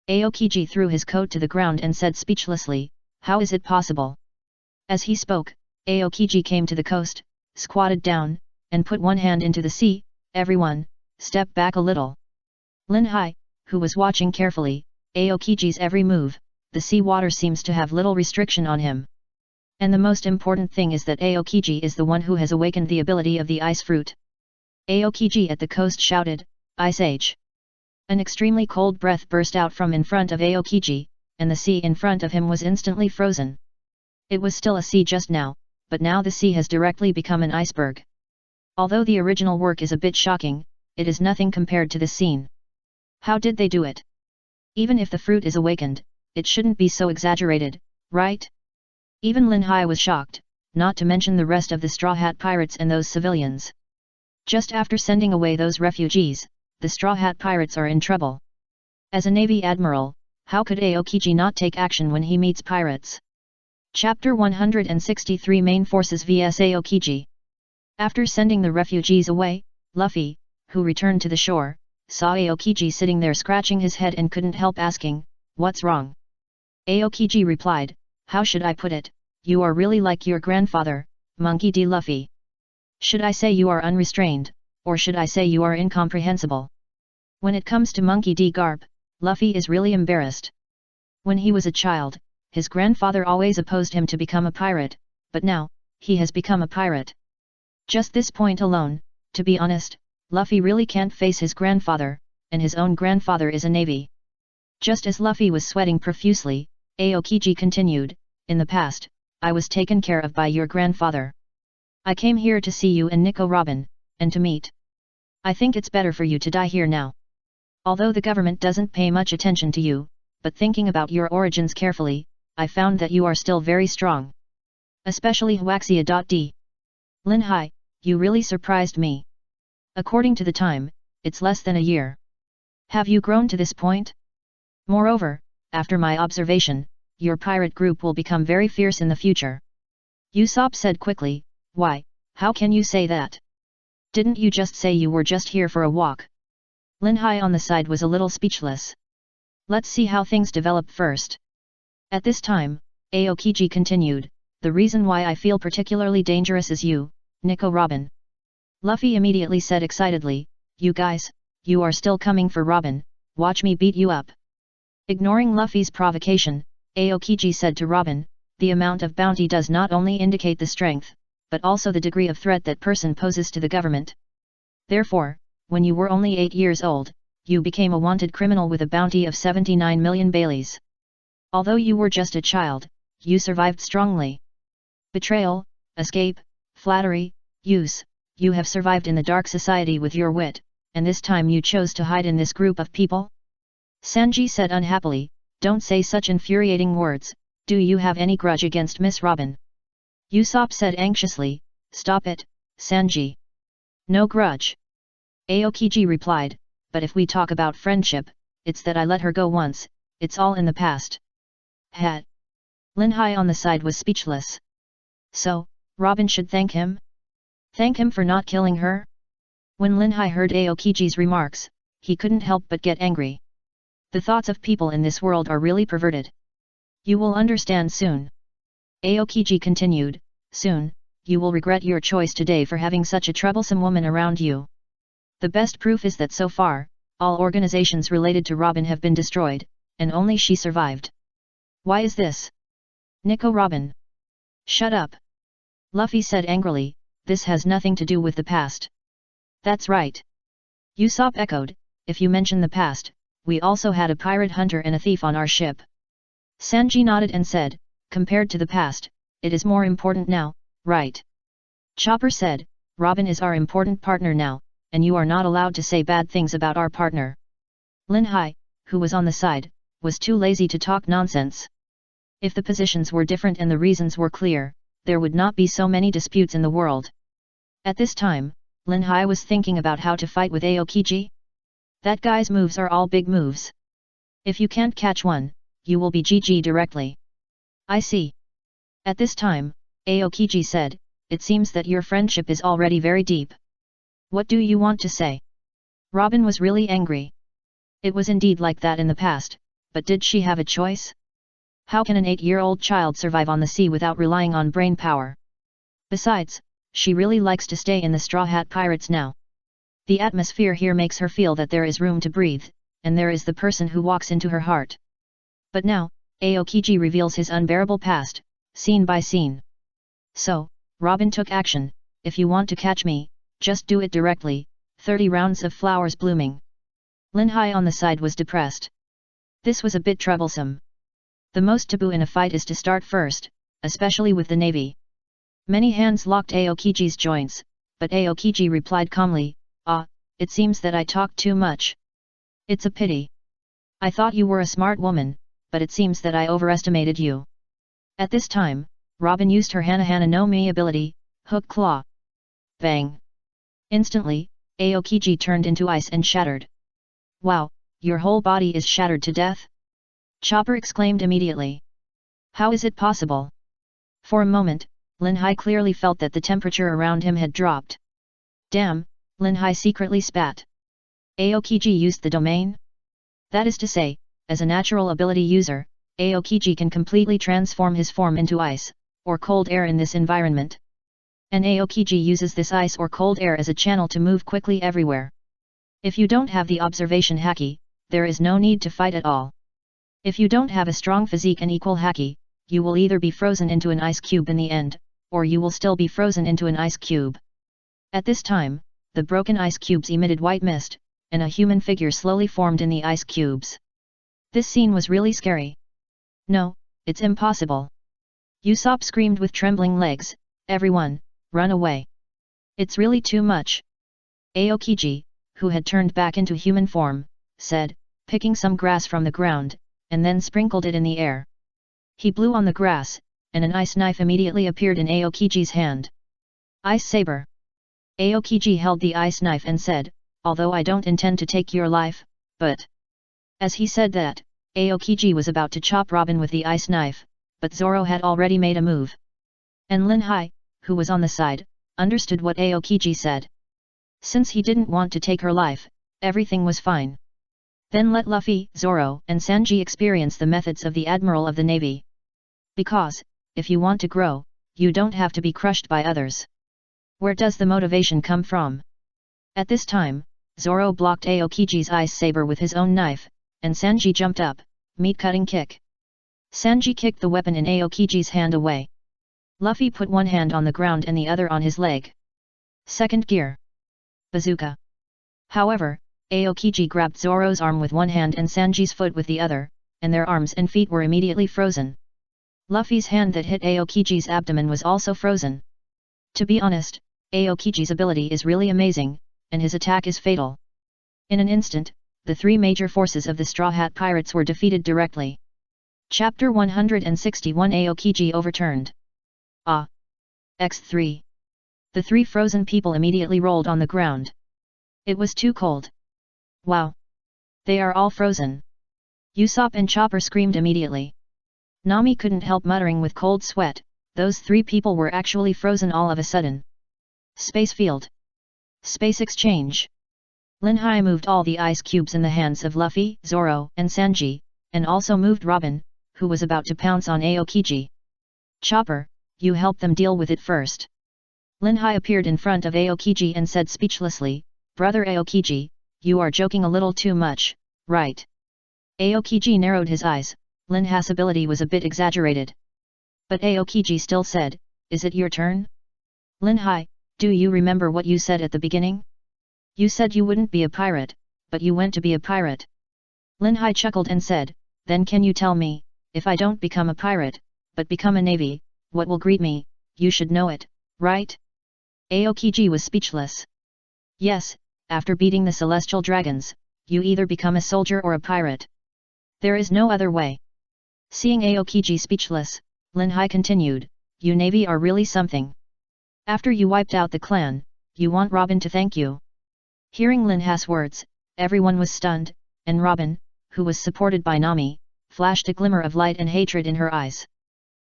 Aokiji threw his coat to the ground and said speechlessly, "How is it possible?" As he spoke, Aokiji came to the coast, squatted down, and put one hand into the sea. "Everyone, step back a little." Linhai, who was watching carefully, Aokiji's every move, the sea water seems to have little restriction on him. And the most important thing is that Aokiji is the one who has awakened the ability of the ice fruit. Aokiji at the coast shouted, "Ice Age!" An extremely cold breath burst out from in front of Aokiji, and the sea in front of him was instantly frozen. It was still a sea just now, but now the sea has directly become an iceberg. Although the original work is a bit shocking, it is nothing compared to this scene. How did they do it? Even if the fruit is awakened, it shouldn't be so exaggerated, right? Even Linhai was shocked, not to mention the rest of the Straw Hat Pirates and those civilians. Just after sending away those refugees, the Straw Hat Pirates are in trouble. As a Navy Admiral, how could Aokiji not take action when he meets pirates? Chapter 163 Main Forces vs Aokiji. After sending the refugees away, Luffy, who returned to the shore, saw Aokiji sitting there scratching his head and couldn't help asking, "What's wrong?" Aokiji replied, "How should I put it, you are really like your grandfather, Monkey D. Luffy. Should I say you are unrestrained, or should I say you are incomprehensible?" When it comes to Monkey D. Garp, Luffy is really embarrassed. When he was a child, his grandfather always opposed him to become a pirate, but now, he has become a pirate. Just this point alone, to be honest, Luffy really can't face his grandfather, and his own grandfather is a navy. Just as Luffy was sweating profusely, Aokiji continued, "In the past, I was taken care of by your grandfather. I came here to see you and Nico Robin, and to meet. I think it's better for you to die here now. Although the government doesn't pay much attention to you, but thinking about your origins carefully, I found that you are still very strong. Especially Huaxia.d. Linhai, you really surprised me. According to the time, it's less than a year. Have you grown to this point? Moreover, after my observation, your pirate group will become very fierce in the future." Usopp said quickly, "Why, how can you say that? Didn't you just say you were just here for a walk?" Linhai on the side was a little speechless. "Let's see how things develop first." At this time, Aokiji continued, "The reason why I feel particularly dangerous is you, Nico Robin." Luffy immediately said excitedly, "You guys, you are still coming for Robin, watch me beat you up." Ignoring Luffy's provocation, Aokiji said to Robin, "The amount of bounty does not only indicate the strength, but also the degree of threat that person poses to the government. Therefore, when you were only 8 years old, you became a wanted criminal with a bounty of 79 million Baileys. Although you were just a child, you survived strongly. Betrayal, escape, flattery, use, you have survived in the dark society with your wit, and this time you chose to hide in this group of people?" Sanji said unhappily, "Don't say such infuriating words, do you have any grudge against Miss Robin?" Usopp said anxiously, "Stop it, Sanji. No grudge." Aokiji replied, "But if we talk about friendship, it's that I let her go once, it's all in the past." Hat. Linhai on the side was speechless. "So, Robin should thank him? Thank him for not killing her?" When Linhai heard Aokiji's remarks, he couldn't help but get angry. The thoughts of people in this world are really perverted. You will understand soon. Aokiji continued, "Soon, you will regret your choice today for having such a troublesome woman around you. The best proof is that so far, all organizations related to Robin have been destroyed, and only she survived. Why is this? Nico Robin. Shut up." Luffy said angrily, "This has nothing to do with the past." "That's right." Usopp echoed, "If you mention the past, we also had a pirate hunter and a thief on our ship." Sanji nodded and said, compared to the past, it is more important now, right? Chopper said, Robin is our important partner now, and you are not allowed to say bad things about our partner. Lin Hai, who was on the side, was too lazy to talk nonsense. If the positions were different and the reasons were clear, there would not be so many disputes in the world. At this time, Lin Hai was thinking about how to fight with Aokiji. That guy's moves are all big moves. If you can't catch one, you will be GG directly. I see. At this time, Aokiji said, it seems that your friendship is already very deep. What do you want to say? Robin was really angry. It was indeed like that in the past, but did she have a choice? How can an 8-year-old child survive on the sea without relying on brain power? Besides, she really likes to stay in the Straw Hat Pirates now. The atmosphere here makes her feel that there is room to breathe, and there is the person who walks into her heart. But now, Aokiji reveals his unbearable past, scene by scene. So, Robin took action. If you want to catch me, just do it directly. 30 rounds of flowers blooming. Lin Hai on the side was depressed. This was a bit troublesome. The most taboo in a fight is to start first, especially with the navy. Many hands locked Aokiji's joints, but Aokiji replied calmly, it seems that I talked too much. It's a pity. I thought you were a smart woman, but it seems that I overestimated you. At this time, Robin used her Hana no Mi ability, Hook Claw. Bang! Instantly, Aokiji turned into ice and shattered. Wow, your whole body is shattered to death? Chopper exclaimed immediately. How is it possible? For a moment, Lin Hai clearly felt that the temperature around him had dropped. Damn, Lin Hai secretly spat. Aokiji used the domain? That is to say, as a natural ability user, Aokiji can completely transform his form into ice, or cold air in this environment. And Aokiji uses this ice or cold air as a channel to move quickly everywhere. If you don't have the observation haki, there is no need to fight at all. If you don't have a strong physique and equal haki, you will either be frozen into an ice cube in the end, or you will still be frozen into an ice cube. At this time, the broken ice cubes emitted white mist, and a human figure slowly formed in the ice cubes. This scene was really scary. No, it's impossible. Usopp screamed with trembling legs, everyone, run away. It's really too much. Aokiji, who had turned back into human form, said, picking some grass from the ground, and then sprinkled it in the air. He blew on the grass, and an ice knife immediately appeared in Aokiji's hand. Ice saber. Aokiji held the ice knife and said, although I don't intend to take your life, but... As he said that, Aokiji was about to chop Robin with the ice knife, but Zoro had already made a move. And Lin Hai, who was on the side, understood what Aokiji said. Since he didn't want to take her life, everything was fine. Then let Luffy, Zoro, and Sanji experience the methods of the Admiral of the Navy. Because, if you want to grow, you don't have to be crushed by others. Where does the motivation come from? At this time, Zoro blocked Aokiji's ice saber with his own knife, and Sanji jumped up, meat-cutting kick. Sanji kicked the weapon in Aokiji's hand away. Luffy put one hand on the ground and the other on his leg. Second gear. Bazooka. However, Aokiji grabbed Zoro's arm with one hand and Sanji's foot with the other, and their arms and feet were immediately frozen. Luffy's hand that hit Aokiji's abdomen was also frozen. To be honest, Aokiji's ability is really amazing, and his attack is fatal. In an instant, the three major forces of the Straw Hat Pirates were defeated directly. Chapter 161 Aokiji overturned. X3. The three frozen people immediately rolled on the ground. It was too cold. Wow! They are all frozen. Usopp and Chopper screamed immediately. Nami couldn't help muttering with cold sweat, those three people were actually frozen all of a sudden. Space field. Space exchange. Lin Hai moved all the ice cubes in the hands of Luffy, Zoro, and Sanji, and also moved Robin, who was about to pounce on Aokiji. Chopper, you help them deal with it first. Lin Hai appeared in front of Aokiji and said speechlessly, Brother Aokiji, you are joking a little too much, right? Aokiji narrowed his eyes, Lin Hai's ability was a bit exaggerated. But Aokiji still said, is it your turn? Lin Hai, do you remember what you said at the beginning? You said you wouldn't be a pirate, but you went to be a pirate. Lin Hai chuckled and said, then can you tell me, if I don't become a pirate, but become a navy, what will greet me, you should know it, right? Aokiji was speechless. Yes, after beating the celestial dragons, you either become a soldier or a pirate. There is no other way. Seeing Aokiji speechless, Lin Hai continued, you navy are really something. After you wiped out the clan, you want Robin to thank you. Hearing Lin Hai's words, everyone was stunned, and Robin, who was supported by Nami, flashed a glimmer of light and hatred in her eyes.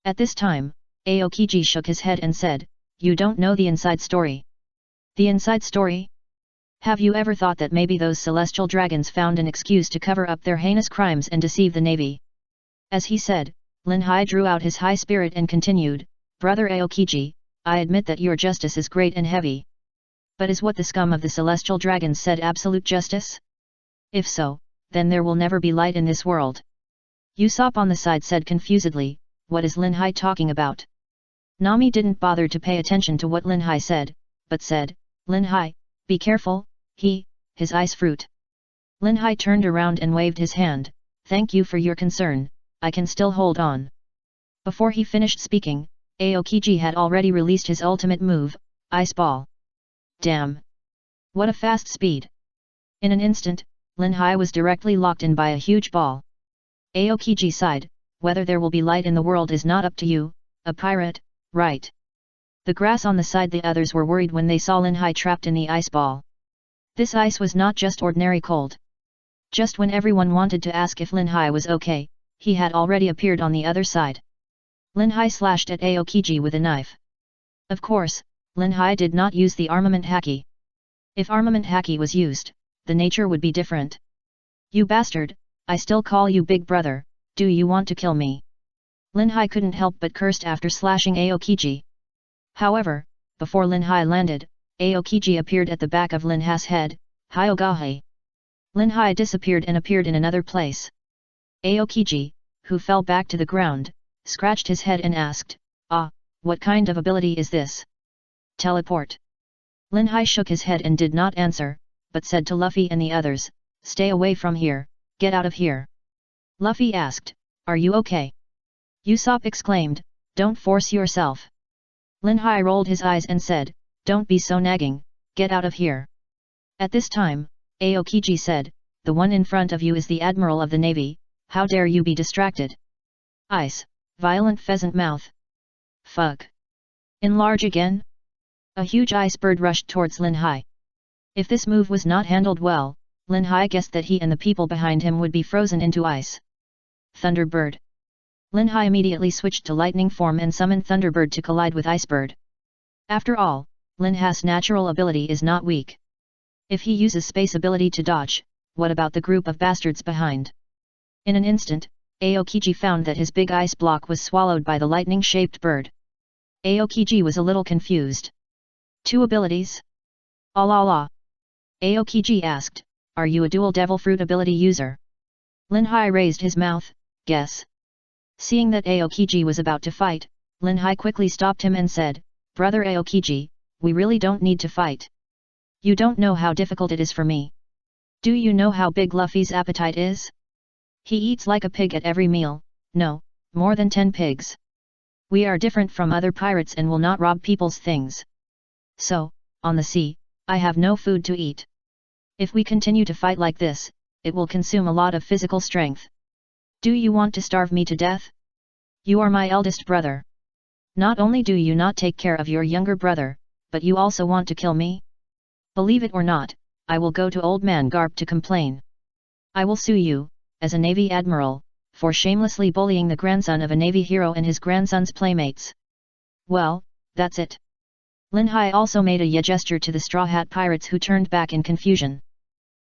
At this time, Aokiji shook his head and said, you don't know the inside story. The inside story? Have you ever thought that maybe those celestial dragons found an excuse to cover up their heinous crimes and deceive the navy? As he said, Lin Hai drew out his high spirit and continued, Brother Aokiji, I admit that your justice is great and heavy. But is what the scum of the celestial dragons said absolute justice? If so, then there will never be light in this world. Usopp on the side said confusedly, what is Lin Hai talking about? Nami didn't bother to pay attention to what Lin Hai said, but said, Lin Hai, be careful, his ice fruit. Lin Hai turned around and waved his hand, thank you for your concern, I can still hold on. Before he finished speaking, Aokiji had already released his ultimate move, Ice Ball. Damn! What a fast speed! In an instant, Lin Hai was directly locked in by a huge ball. Aokiji sighed, whether there will be light in the world is not up to you, a pirate, right? The grass on the side. The others were worried when they saw Lin Hai trapped in the ice ball. This ice was not just ordinary cold. Just when everyone wanted to ask if Lin Hai was okay, he had already appeared on the other side. Lin Hai slashed at Aokiji with a knife. Of course, Lin Hai did not use the armament haki. If armament haki was used, the nature would be different. You bastard, I still call you big brother, do you want to kill me? Lin Hai couldn't help but cursed after slashing Aokiji. However, before Lin Hai landed, Aokiji appeared at the back of Lin Hai's head, Hyogahe. Lin Hai disappeared and appeared in another place. Aokiji, who fell back to the ground, scratched his head and asked, what kind of ability is this? Teleport. Lin Hai shook his head and did not answer, but said to Luffy and the others, stay away from here, get out of here. Luffy asked, are you okay? Usopp exclaimed, don't force yourself. Lin Hai rolled his eyes and said, don't be so nagging, get out of here. At this time, Aokiji said, the one in front of you is the Admiral of the Navy, how dare you be distracted? Ice, violent pheasant mouth. Fuck. Enlarge again? A huge ice bird rushed towards Lin Hai. If this move was not handled well, Lin Hai guessed that he and the people behind him would be frozen into ice. Thunderbird. Lin Hai immediately switched to lightning form and summoned Thunderbird to collide with Icebird. After all, Lin Hai's natural ability is not weak. If he uses space ability to dodge, what about the group of bastards behind? In an instant, Aokiji found that his big ice block was swallowed by the lightning-shaped bird. Aokiji was a little confused. Two abilities? La. Aokiji asked, are you a dual devil fruit ability user? Lin Hai raised his mouth, guess. Seeing that Aokiji was about to fight, Lin Hai quickly stopped him and said, Brother Aokiji, we really don't need to fight. You don't know how difficult it is for me. Do you know how big Luffy's appetite is? He eats like a pig at every meal, no, more than 10 pigs. We are different from other pirates and will not rob people's things. So, on the sea, I have no food to eat. If we continue to fight like this, it will consume a lot of physical strength. Do you want to starve me to death? You are my eldest brother. Not only do you not take care of your younger brother, but you also want to kill me? Believe it or not, I will go to Old Man Garp to complain. I will sue you, as a Navy Admiral, for shamelessly bullying the grandson of a Navy hero and his grandson's playmates. Well, that's it. Lin Hai also made a gesture to the Straw Hat Pirates who turned back in confusion.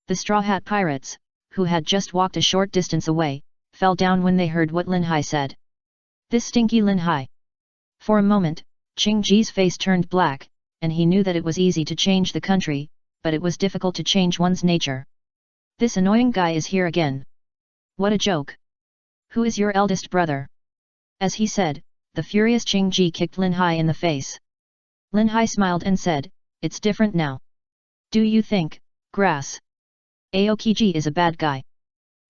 The Straw Hat Pirates, who had just walked a short distance away, fell down when they heard what Lin Hai said. This stinky Lin Hai. For a moment, Ching Ji's face turned black, and he knew that it was easy to change the country, but it was difficult to change one's nature. This annoying guy is here again. What a joke. Who is your eldest brother? As he said, the furious Ching Ji kicked Lin Hai in the face. Lin Hai smiled and said, it's different now. Do you think, grass? Aokiji is a bad guy.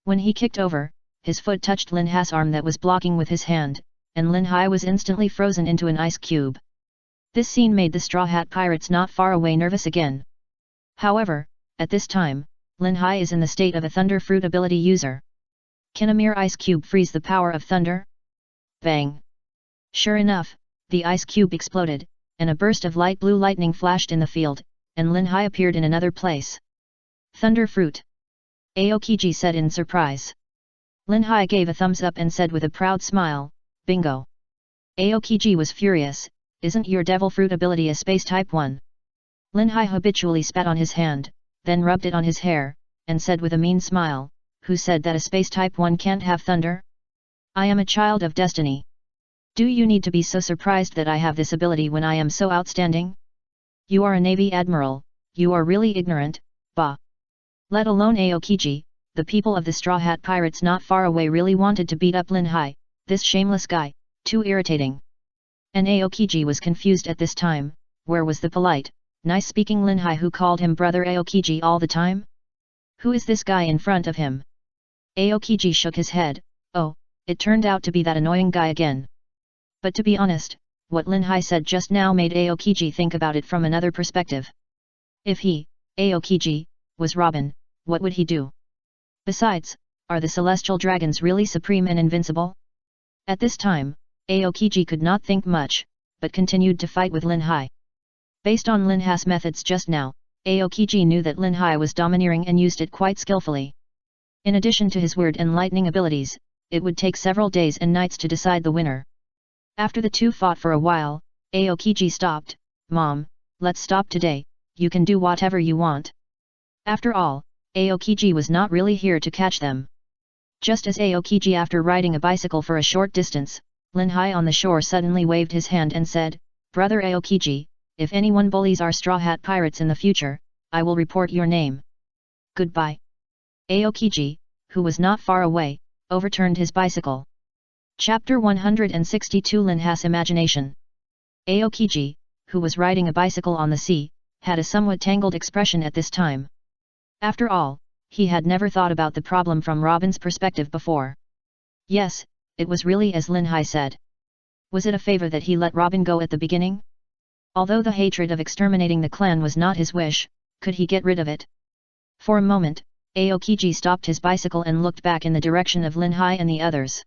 When he kicked over, his foot touched Lin Hai's arm that was blocking with his hand, and Lin Hai was instantly frozen into an ice cube. This scene made the Straw Hat Pirates not far away nervous again. However, at this time, Lin Hai is in the state of a thunder fruit ability user. Can a mere ice cube freeze the power of thunder? Bang! Sure enough, the ice cube exploded, and a burst of light blue lightning flashed in the field, and Lin Hai appeared in another place. Thunder fruit! Aokiji said in surprise. Lin Hai gave a thumbs up and said with a proud smile, Bingo! Aokiji was furious, isn't your devil fruit ability a space type 1? Lin Hai habitually spat on his hand, then rubbed it on his hair, and said with a mean smile, who said that a space type 1 can't have thunder? I am a child of destiny. Do you need to be so surprised that I have this ability when I am so outstanding? You are a Navy Admiral, you are really ignorant, bah! Let alone Aokiji, the people of the Straw Hat Pirates not far away really wanted to beat up Lin Hai, this shameless guy, too irritating. And Aokiji was confused at this time, where was the polite, nice-speaking Lin Hai who called him brother Aokiji all the time? Who is this guy in front of him? Aokiji shook his head, oh, it turned out to be that annoying guy again. But to be honest, what Lin Hai said just now made Aokiji think about it from another perspective. If he, Aokiji, was Robin, what would he do? Besides, are the celestial dragons really supreme and invincible? At this time, Aokiji could not think much, but continued to fight with Lin Hai. Based on Lin Hai's methods just now, Aokiji knew that Lin Hai was domineering and used it quite skillfully. In addition to his weird and lightning abilities, it would take several days and nights to decide the winner. After the two fought for a while, Aokiji stopped, Mom, let's stop today, you can do whatever you want. After all, Aokiji was not really here to catch them. Just as Aokiji after riding a bicycle for a short distance, Lin Hai on the shore suddenly waved his hand and said, Brother Aokiji, if anyone bullies our Straw Hat Pirates in the future, I will report your name. Goodbye. Aokiji, who was not far away, overturned his bicycle. Chapter 162 Lin Hai's Imagination. Aokiji, who was riding a bicycle on the sea, had a somewhat tangled expression at this time. After all, he had never thought about the problem from Robin's perspective before. Yes, it was really as Lin Hai said. Was it a favor that he let Robin go at the beginning? Although the hatred of exterminating the clan was not his wish, could he get rid of it? For a moment, Aokiji stopped his bicycle and looked back in the direction of Lin Hai and the others.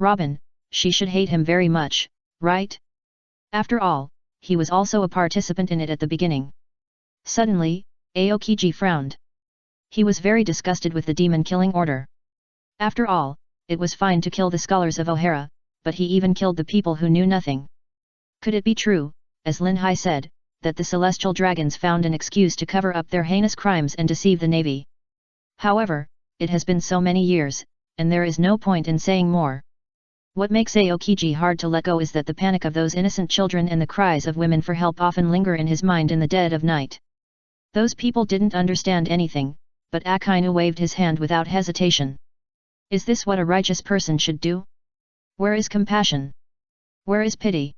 Robin, she should hate him very much, right? After all, he was also a participant in it at the beginning. Suddenly, Aokiji frowned. He was very disgusted with the demon-killing order. After all, it was fine to kill the scholars of O'Hara, but he even killed the people who knew nothing. Could it be true, as Lin Hai said, that the celestial dragons found an excuse to cover up their heinous crimes and deceive the Navy? However, it has been so many years, and there is no point in saying more. What makes Aokiji hard to let go is that the panic of those innocent children and the cries of women for help often linger in his mind in the dead of night. Those people didn't understand anything, but Akainu waved his hand without hesitation. Is this what a righteous person should do? Where is compassion? Where is pity?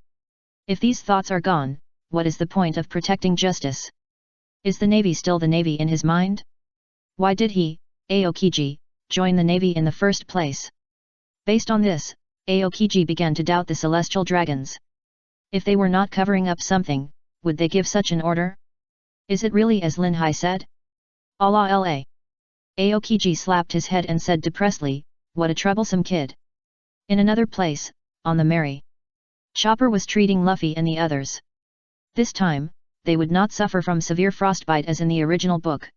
If these thoughts are gone, what is the point of protecting justice? Is the Navy still the Navy in his mind? Why did he, Aokiji, join the Navy in the first place? Based on this, Aokiji began to doubt the celestial dragons. If they were not covering up something, would they give such an order? Is it really as Lin Hai said? Allah la. Aokiji slapped his head and said depressedly, what a troublesome kid. In another place, on the Mary Chopper was treating Luffy and the others. This time, they would not suffer from severe frostbite as in the original book.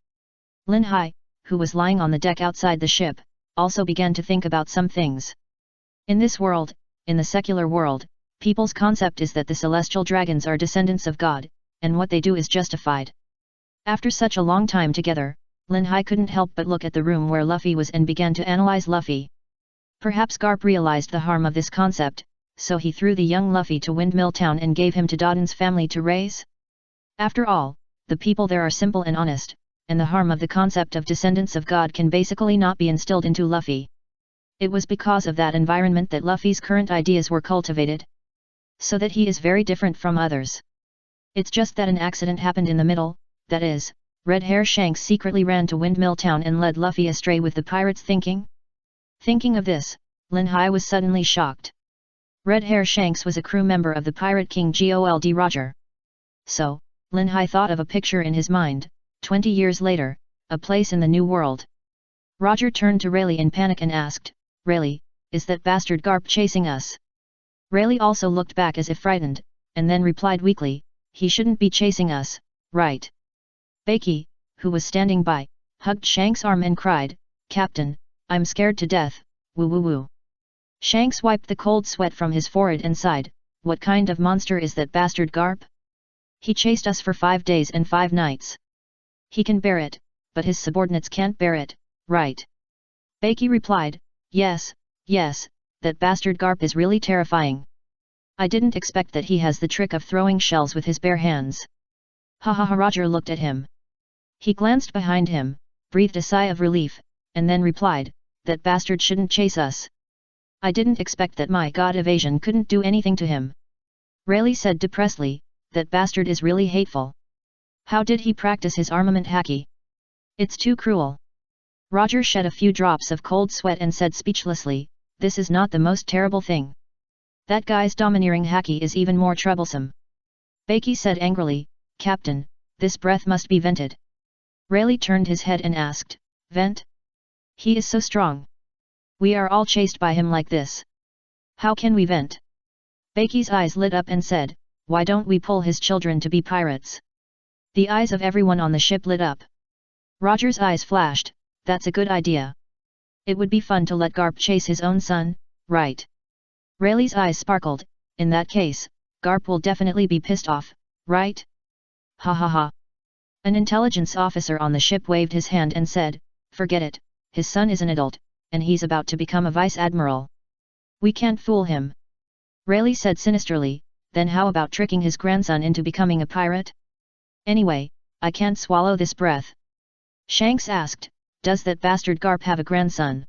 Lin Hai, who was lying on the deck outside the ship, also began to think about some things. In this world, in the secular world, people's concept is that the celestial dragons are descendants of God, and what they do is justified. After such a long time together, Lin Hai couldn't help but look at the room where Luffy was and began to analyze Luffy. Perhaps Garp realized the harm of this concept, so he threw the young Luffy to Windmill Town and gave him to Dodon's family to raise. After all, the people there are simple and honest, and the harm of the concept of descendants of God can basically not be instilled into Luffy. It was because of that environment that Luffy's current ideas were cultivated. So that he is very different from others. It's just that an accident happened in the middle, that is, Red Hair Shanks secretly ran to Windmill Town and led Luffy astray with the pirates' thinking? Thinking of this, Lin Hai was suddenly shocked. Red Hair Shanks was a crew member of the Pirate King Gold Roger. So, Lin Hai thought of a picture in his mind, 20 years later, a place in the New World. Roger turned to Rayleigh in panic and asked, "Rayleigh, is that bastard Garp chasing us?" Rayleigh also looked back as if frightened, and then replied weakly, "He shouldn't be chasing us, right?" Becky, who was standing by, hugged Shanks' arm and cried, "Captain, I'm scared to death, woo woo woo." Shanks wiped the cold sweat from his forehead and sighed, "What kind of monster is that bastard Garp? He chased us for 5 days and 5 nights. He can bear it, but his subordinates can't bear it, right?" Becky replied, Yes, that bastard Garp is really terrifying. I didn't expect that he has the trick of throwing shells with his bare hands." Ha ha ha. Roger looked at him. He glanced behind him, breathed a sigh of relief, and then replied, "That bastard shouldn't chase us. I didn't expect that my god evasion couldn't do anything to him." Rayleigh said depressedly, "That bastard is really hateful. How did he practice his armament hacking? It's too cruel." Roger shed a few drops of cold sweat and said speechlessly, "This is not the most terrible thing. That guy's domineering hacking is even more troublesome." Becky said angrily, "Captain, this breath must be vented." Rayleigh turned his head and asked, "Vent? He is so strong. We are all chased by him like this. How can we vent?" Becky's eyes lit up and said, "Why don't we pull his children to be pirates?" The eyes of everyone on the ship lit up. Roger's eyes flashed, "That's a good idea. It would be fun to let Garp chase his own son, right?" Rayleigh's eyes sparkled, "In that case, Garp will definitely be pissed off, right? Ha ha ha." An intelligence officer on the ship waved his hand and said, "Forget it, his son is an adult, and he's about to become a vice admiral. We can't fool him." Rayleigh said sinisterly, "Then how about tricking his grandson into becoming a pirate? Anyway, I can't swallow this breath." Shanks asked, "Does that bastard Garp have a grandson?"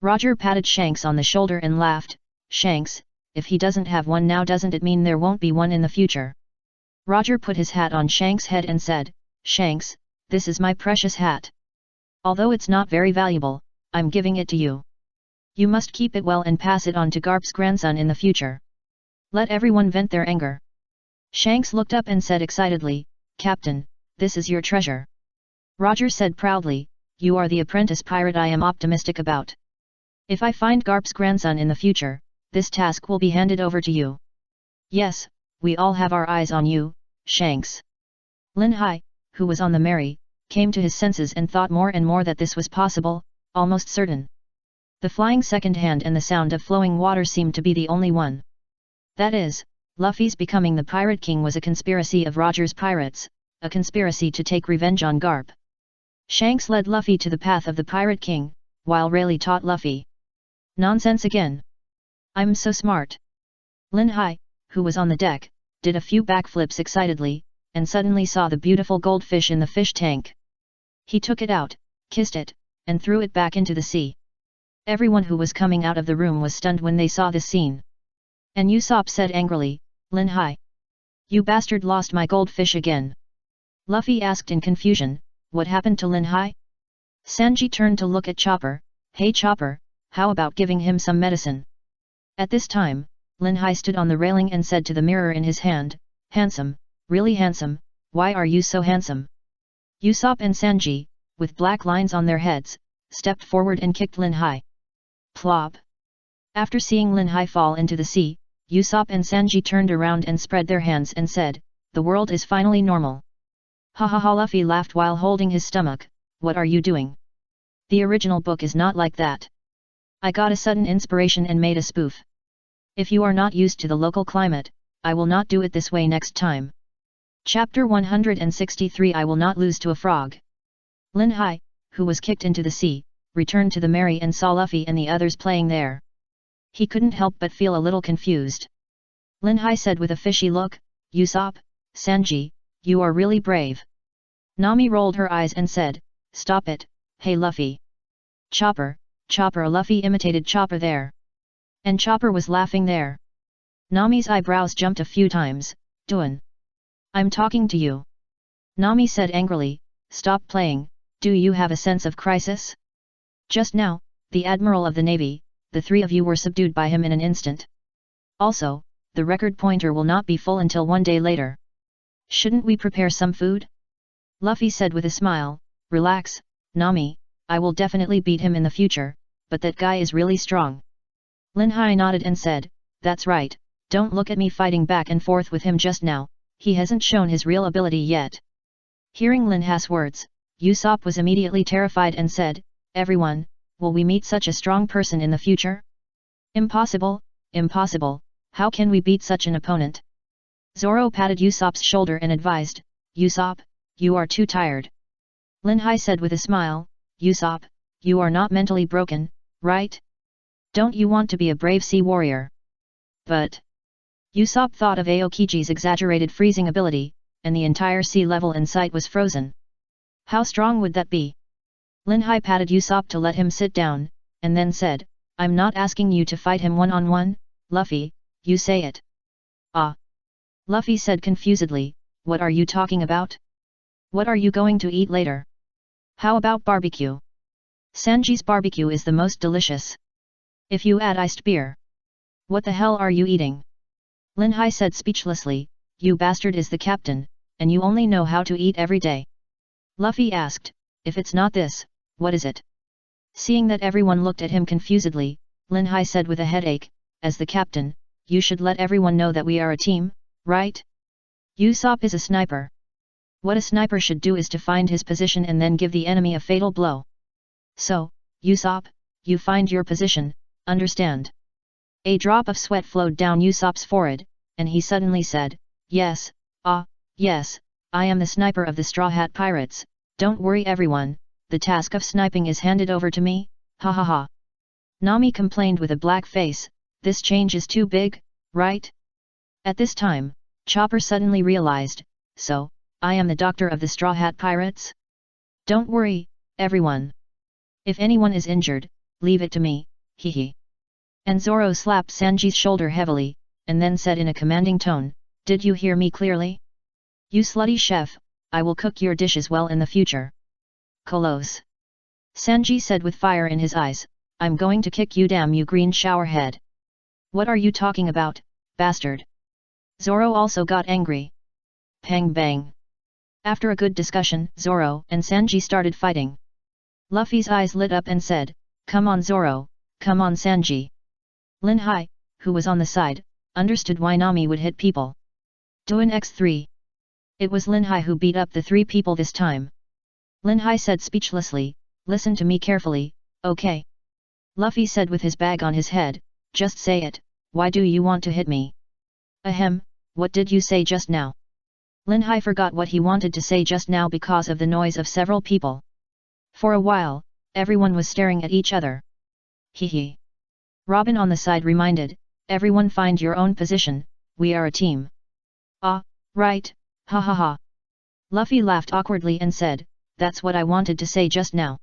Roger patted Shanks on the shoulder and laughed, "Shanks, if he doesn't have one now, doesn't it mean there won't be one in the future?" Roger put his hat on Shanks' head and said, "Shanks, this is my precious hat. Although it's not very valuable, I'm giving it to you. You must keep it well and pass it on to Garp's grandson in the future. Let everyone vent their anger." Shanks looked up and said excitedly, "Captain, this is your treasure." Roger said proudly, "You are the apprentice pirate I am optimistic about. If I find Garp's grandson in the future, this task will be handed over to you." "Yes, we all have our eyes on you, Shanks." Lin Hai, who was on the Mary, came to his senses and thought more and more that this was possible, almost certain. The flying second hand and the sound of flowing water seemed to be the only one. That is, Luffy's becoming the Pirate King was a conspiracy of Roger's pirates, a conspiracy to take revenge on Garp. Shanks led Luffy to the path of the Pirate King, while Rayleigh taught Luffy. "Nonsense again. I'm so smart." Lin Hai, who was on the deck, did a few backflips excitedly, and suddenly saw the beautiful goldfish in the fish tank. He took it out, kissed it, and threw it back into the sea. Everyone who was coming out of the room was stunned when they saw this scene. And Usopp said angrily, "Lin Hai, you bastard lost my goldfish again." Luffy asked in confusion, "What happened to Lin Hai?" Sanji turned to look at Chopper, "Hey Chopper, how about giving him some medicine?" At this time, Lin Hai stood on the railing and said to the mirror in his hand, "Handsome, really handsome, why are you so handsome?" Usopp and Sanji, with black lines on their heads, stepped forward and kicked Lin Hai. Plop! After seeing Lin Hai fall into the sea, Usopp and Sanji turned around and spread their hands and said, "The world is finally normal." Ha ha ha. Luffy laughed while holding his stomach, "What are you doing? The original book is not like that. I got a sudden inspiration and made a spoof. If you are not used to the local climate, I will not do it this way next time." Chapter 163 I will not lose to a frog. Lin Hai, who was kicked into the sea, returned to the Mary and saw Luffy and the others playing there. He couldn't help but feel a little confused. Lin Hai said with a fishy look, "Usopp, Sanji, you are really brave." Nami rolled her eyes and said, "Stop it, hey Luffy." "Chopper, Chopper." Luffy imitated Chopper there. And Chopper was laughing there. Nami's eyebrows jumped a few times, "Doin'. I'm talking to you." Nami said angrily, "Stop playing, do you have a sense of crisis? Just now, the Admiral of the Navy, the three of you were subdued by him in an instant. Also, the record pointer will not be full until 1 day later. Shouldn't we prepare some food? Luffy said with a smile, relax, Nami, I will definitely beat him in the future, but that guy is really strong. Lin Hai nodded and said, that's right, don't look at me fighting back and forth with him just now, he hasn't shown his real ability yet. Hearing Lin Hai's words, Usopp was immediately terrified and said, everyone, will we meet such a strong person in the future? Impossible, impossible, how can we beat such an opponent? Zoro patted Usopp's shoulder and advised, Usopp, you are too tired. Lin Hai said with a smile, Usopp, you are not mentally broken, right? Don't you want to be a brave sea warrior? But Usopp thought of Aokiji's exaggerated freezing ability, and the entire sea level in sight was frozen. How strong would that be? Lin Hai patted Usopp to let him sit down, and then said, I'm not asking you to fight him one-on-one, Luffy, you say it. Ah. Luffy said confusedly, what are you talking about? What are you going to eat later? How about barbecue? Sanji's barbecue is the most delicious. If you add iced beer. What the hell are you eating? Lin Hai said speechlessly, you bastard is the captain, and you only know how to eat every day. Luffy asked, if it's not this, what is it? Seeing that everyone looked at him confusedly, Lin Hai said with a headache, as the captain, you should let everyone know that we are a team, right? Usopp is a sniper. What a sniper should do is to find his position and then give the enemy a fatal blow. So, Usopp, you find your position, understand? A drop of sweat flowed down Usopp's forehead, and he suddenly said, yes, yes, I am the sniper of the Straw Hat Pirates, don't worry everyone, the task of sniping is handed over to me, ha ha ha. Nami complained with a black face, this change is too big, right? At this time, Chopper suddenly realized, so, I am the doctor of the Straw Hat Pirates? Don't worry, everyone. If anyone is injured, leave it to me, hee hee. And Zoro slapped Sanji's shoulder heavily, and then said in a commanding tone, did you hear me clearly? You slutty chef, I will cook your dishes well in the future. Kolos. Sanji said with fire in his eyes, I'm going to kick you damn you green showerhead. What are you talking about, bastard? Zoro also got angry. Pang bang. After a good discussion, Zoro and Sanji started fighting. Luffy's eyes lit up and said, come on Zoro, come on Sanji. Lin Hai, who was on the side, understood why Nami would hit people. Doin X3. It was Lin Hai who beat up the 3 people this time. Lin Hai said speechlessly, listen to me carefully, okay? Luffy said with his bag on his head, just say it, why do you want to hit me? Ahem, what did you say just now? Lin Hai forgot what he wanted to say just now because of the noise of several people. For a while, everyone was staring at each other. Hee hee. Robin on the side reminded, everyone find your own position, we are a team. Ah, right, ha ha ha. Luffy laughed awkwardly and said, that's what I wanted to say just now.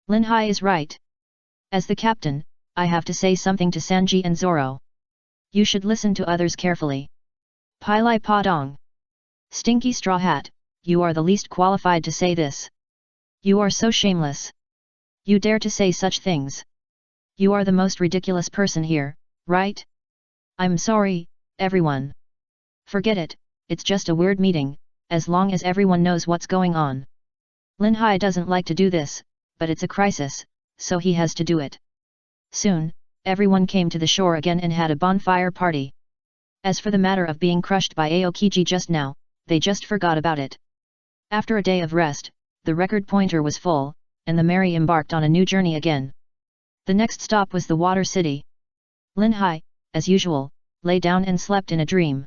Lin Hai is right. As the captain, I have to say something to Sanji and Zoro. You should listen to others carefully. Pai Lai Pa Dong. Stinky Straw Hat, you are the least qualified to say this. You are so shameless. You dare to say such things. You are the most ridiculous person here, right? I'm sorry, everyone. Forget it, it's just a weird meeting, as long as everyone knows what's going on. Lin Hai doesn't like to do this, but it's a crisis, so he has to do it. Soon, everyone came to the shore again and had a bonfire party. As for the matter of being crushed by Aokiji just now, they just forgot about it. After a day of rest, the record pointer was full, and the merry embarked on a new journey again. The next stop was the Water City. Lin Hai, as usual, lay down and slept in a dream.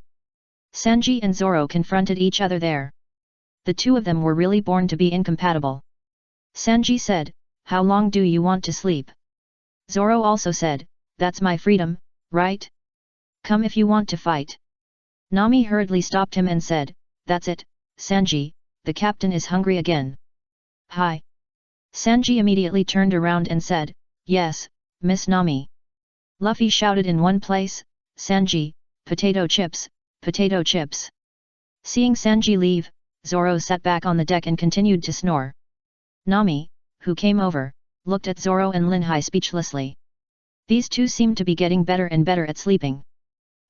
Sanji and Zoro confronted each other there. The two of them were really born to be incompatible. Sanji said, how long do you want to sleep? Zoro also said, that's my freedom, right? Come if you want to fight. Nami hurriedly stopped him and said, that's it, Sanji, the captain is hungry again. Hi. Sanji immediately turned around and said, yes, Miss Nami. Luffy shouted in one place, Sanji, potato chips, potato chips. Seeing Sanji leave, Zoro sat back on the deck and continued to snore. Nami, who came over, looked at Zoro and Lin Hai speechlessly. These two seemed to be getting better and better at sleeping.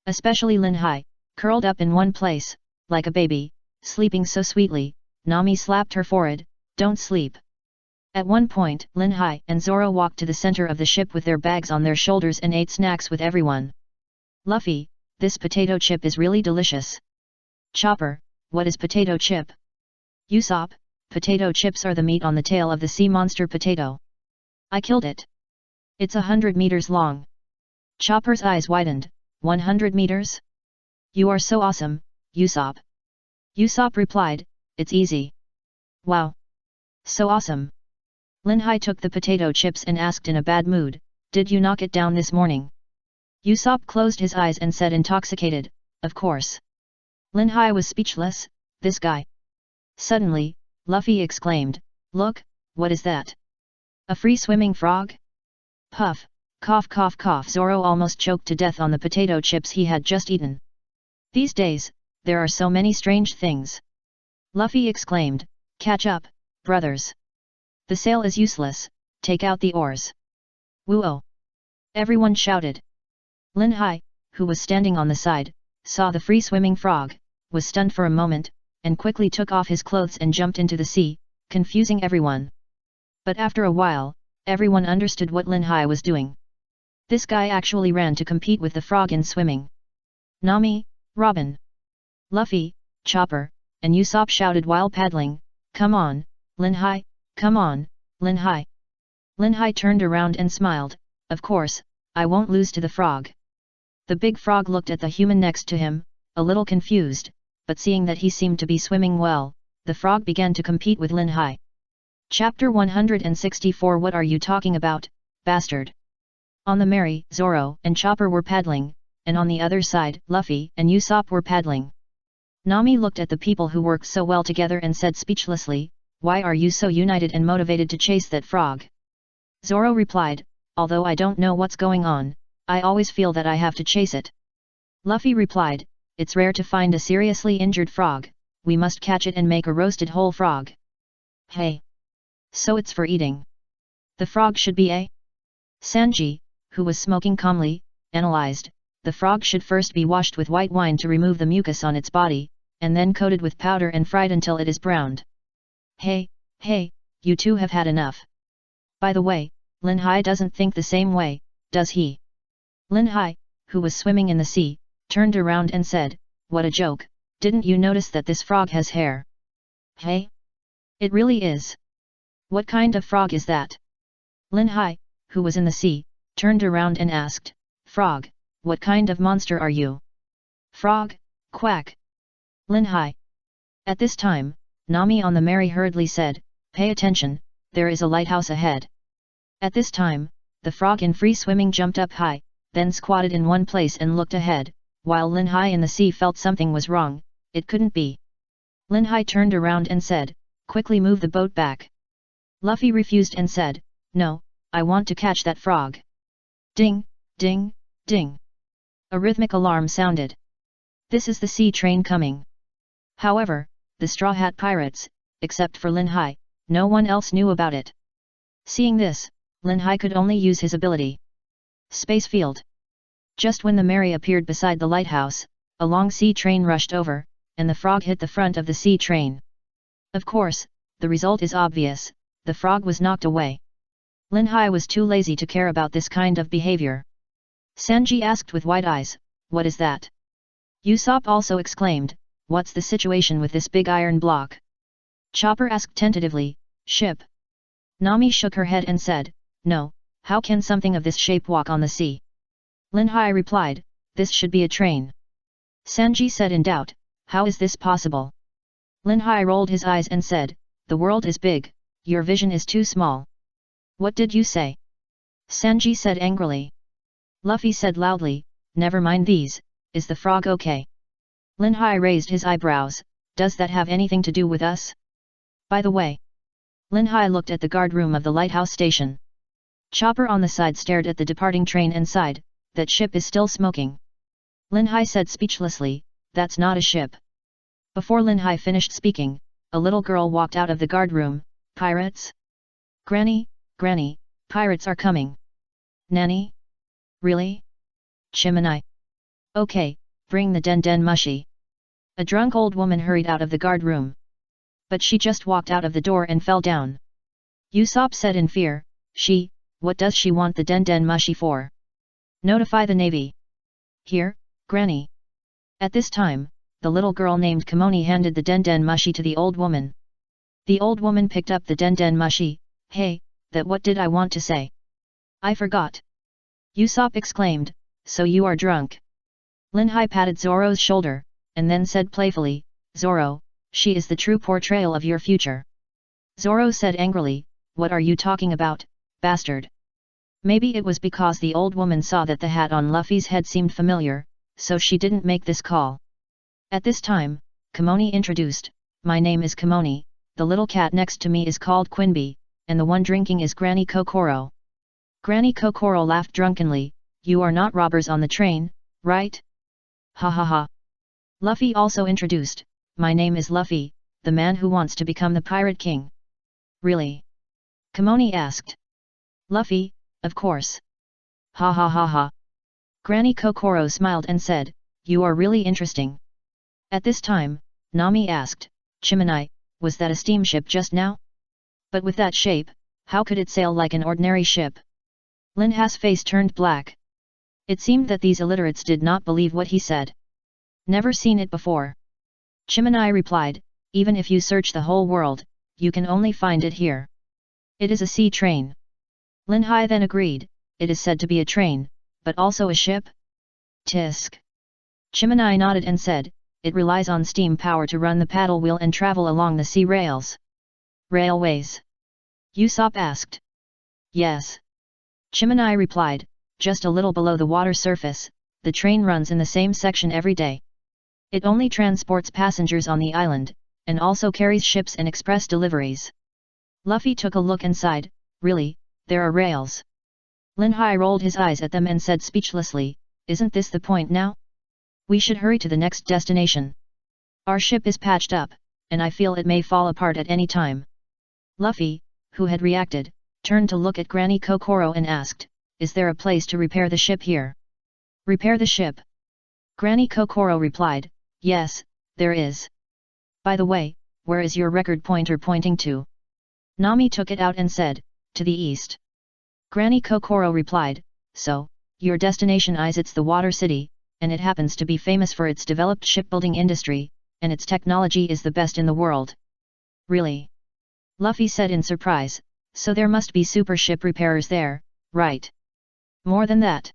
Especially Lin Hai, curled up in one place, like a baby, sleeping so sweetly. Nami slapped her forehead, "Don't sleep." At one point, Lin Hai and Zoro walked to the center of the ship with their bags on their shoulders and ate snacks with everyone. "Luffy, this potato chip is really delicious." "Chopper, what is potato chip?" "Usopp, potato chips are the meat on the tail of the sea monster potato. I killed it. It's 100 meters long." Chopper's eyes widened. 100 meters? "You are so awesome, Usopp." Usopp replied, "It's easy." "Wow. So awesome." Lin Hai took the potato chips and asked in a bad mood, "Did you knock it down this morning?" Usopp closed his eyes and said intoxicated, "Of course." Lin Hai was speechless. This guy. Suddenly, Luffy exclaimed, "Look, what is that? A free swimming frog?" Puff, cough cough cough. Zoro almost choked to death on the potato chips he had just eaten. These days, there are so many strange things. Luffy exclaimed, "Catch up, brothers. The sail is useless, take out the oars." "Woo-oh!" everyone shouted. Lin Hai, who was standing on the side, saw the free swimming frog, was stunned for a moment, and quickly took off his clothes and jumped into the sea, confusing everyone. But after a while, everyone understood what Lin Hai was doing. This guy actually ran to compete with the frog in swimming. Nami, Robin, Luffy, Chopper, and Usopp shouted while paddling, "Come on, Lin Hai, come on, Lin Hai." Lin Hai turned around and smiled, "Of course, I won't lose to the frog." The big frog looked at the human next to him, a little confused, but seeing that he seemed to be swimming well, the frog began to compete with Lin Hai. Chapter 164 What are you talking about, bastard? On the Mary, Zoro and Chopper were paddling, and on the other side, Luffy and Usopp were paddling. Nami looked at the people who worked so well together and said speechlessly, "Why are you so united and motivated to chase that frog?" Zoro replied, "Although I don't know what's going on, I always feel that I have to chase it." Luffy replied, "It's rare to find a seriously injured frog, we must catch it and make a roasted whole frog." "Hey! So it's for eating. The frog should be a..." Sanji, who was smoking calmly, analyzed, "The frog should first be washed with white wine to remove the mucus on its body, and then coated with powder and fried until it is browned." Hey, you two have had enough. By the way, Lin Hai doesn't think the same way, does he? Lin Hai, who was swimming in the sea, turned around and said, "What a joke, didn't you notice that this frog has hair?" Hey? It really is. What kind of frog is that? Lin Hai, who was in the sea, turned around and asked, "Frog, what kind of monster are you?" "Frog, quack." Lin Hai. At this time, Nami on the Mary hurriedly said, "Pay attention, there is a lighthouse ahead." At this time, the frog in free swimming jumped up high, then squatted in one place and looked ahead, while Lin Hai in the sea felt something was wrong, it couldn't be. Lin Hai turned around and said, "Quickly move the boat back." Luffy refused and said, "No, I want to catch that frog." Ding, ding, ding. A rhythmic alarm sounded. This is the sea train coming. However, the Straw Hat Pirates, except for Lin Hai, no one else knew about it. Seeing this, Lin Hai could only use his ability. Space Field. Just when the Mary appeared beside the lighthouse, a long sea train rushed over, and the frog hit the front of the sea train. Of course, the result is obvious, the frog was knocked away. Lin Hai was too lazy to care about this kind of behavior. Sanji asked with wide eyes, "What is that?" Usopp also exclaimed, "What's the situation with this big iron block?" Chopper asked tentatively, "Ship." Nami shook her head and said, "No, how can something of this shape walk on the sea?" Lin Hai replied, "This should be a train." Sanji said in doubt, "How is this possible?" Lin Hai rolled his eyes and said, "The world is big, your vision is too small." "What did you say?" Sanji said angrily. Luffy said loudly, "Never mind these, is the frog okay?" Lin Hai raised his eyebrows, "Does that have anything to do with us?" By the way, Lin Hai looked at the guard room of the lighthouse station. Chopper on the side stared at the departing train and sighed, "That ship is still smoking." Lin Hai said speechlessly, "That's not a ship." Before Lin Hai finished speaking, a little girl walked out of the guard room. "Pirates? Granny, Granny, pirates are coming." "Nanny? Really? Chimney? Okay, bring the den mushi. A drunk old woman hurried out of the guard room. But she just walked out of the door and fell down. Usopp said in fear, what does she want the den mushi for? Notify the navy. Here, Granny. At this time, the little girl named Kimoni handed the den mushi to the old woman. The old woman picked up the den mushi. Hey, that what did I want to say? I forgot. Usopp exclaimed, so you are drunk. Linhai patted Zoro's shoulder, and then said playfully, Zoro, she is the true portrayal of your future. Zoro said angrily, what are you talking about, bastard? Maybe it was because the old woman saw that the hat on Luffy's head seemed familiar, so she didn't make this call. At this time, Kimoni introduced, my name is Kimoni, the little cat next to me is called Quinby, and the one drinking is Granny Kokoro. Granny Kokoro laughed drunkenly, you are not robbers on the train, right? Ha ha ha. Luffy also introduced, my name is Luffy, the man who wants to become the Pirate King. Really? Kimoni asked. Luffy, of course. Ha ha ha ha. Granny Kokoro smiled and said, you are really interesting. At this time, Nami asked, Chimney, was that a steamship just now? But with that shape, how could it sail like an ordinary ship? Linha's face turned black. It seemed that these illiterates did not believe what he said. Never seen it before. Chimney replied, even if you search the whole world, you can only find it here. It is a sea train. Linhai then agreed, it is said to be a train, but also a ship? Tisk. Chimney nodded and said, it relies on steam power to run the paddle wheel and travel along the sea rails. Railways? Usopp asked. Yes. Chimney replied, just a little below the water surface, the train runs in the same section every day. It only transports passengers on the island, and also carries ships and express deliveries. Luffy took a look and sighed, really, there are rails. Linhai rolled his eyes at them and said speechlessly, isn't this the point now? We should hurry to the next destination. Our ship is patched up, and I feel it may fall apart at any time. Luffy, who had reacted, turned to look at Granny Kokoro and asked, is there a place to repair the ship here? Repair the ship? Granny Kokoro replied, yes, there is. By the way, where is your record pointer pointing to? Nami took it out and said, to the east. Granny Kokoro replied, so, your destination is it's the Water City, and it happens to be famous for its developed shipbuilding industry, and its technology is the best in the world. Really? Luffy said in surprise, so there must be super ship repairers there, right? More than that.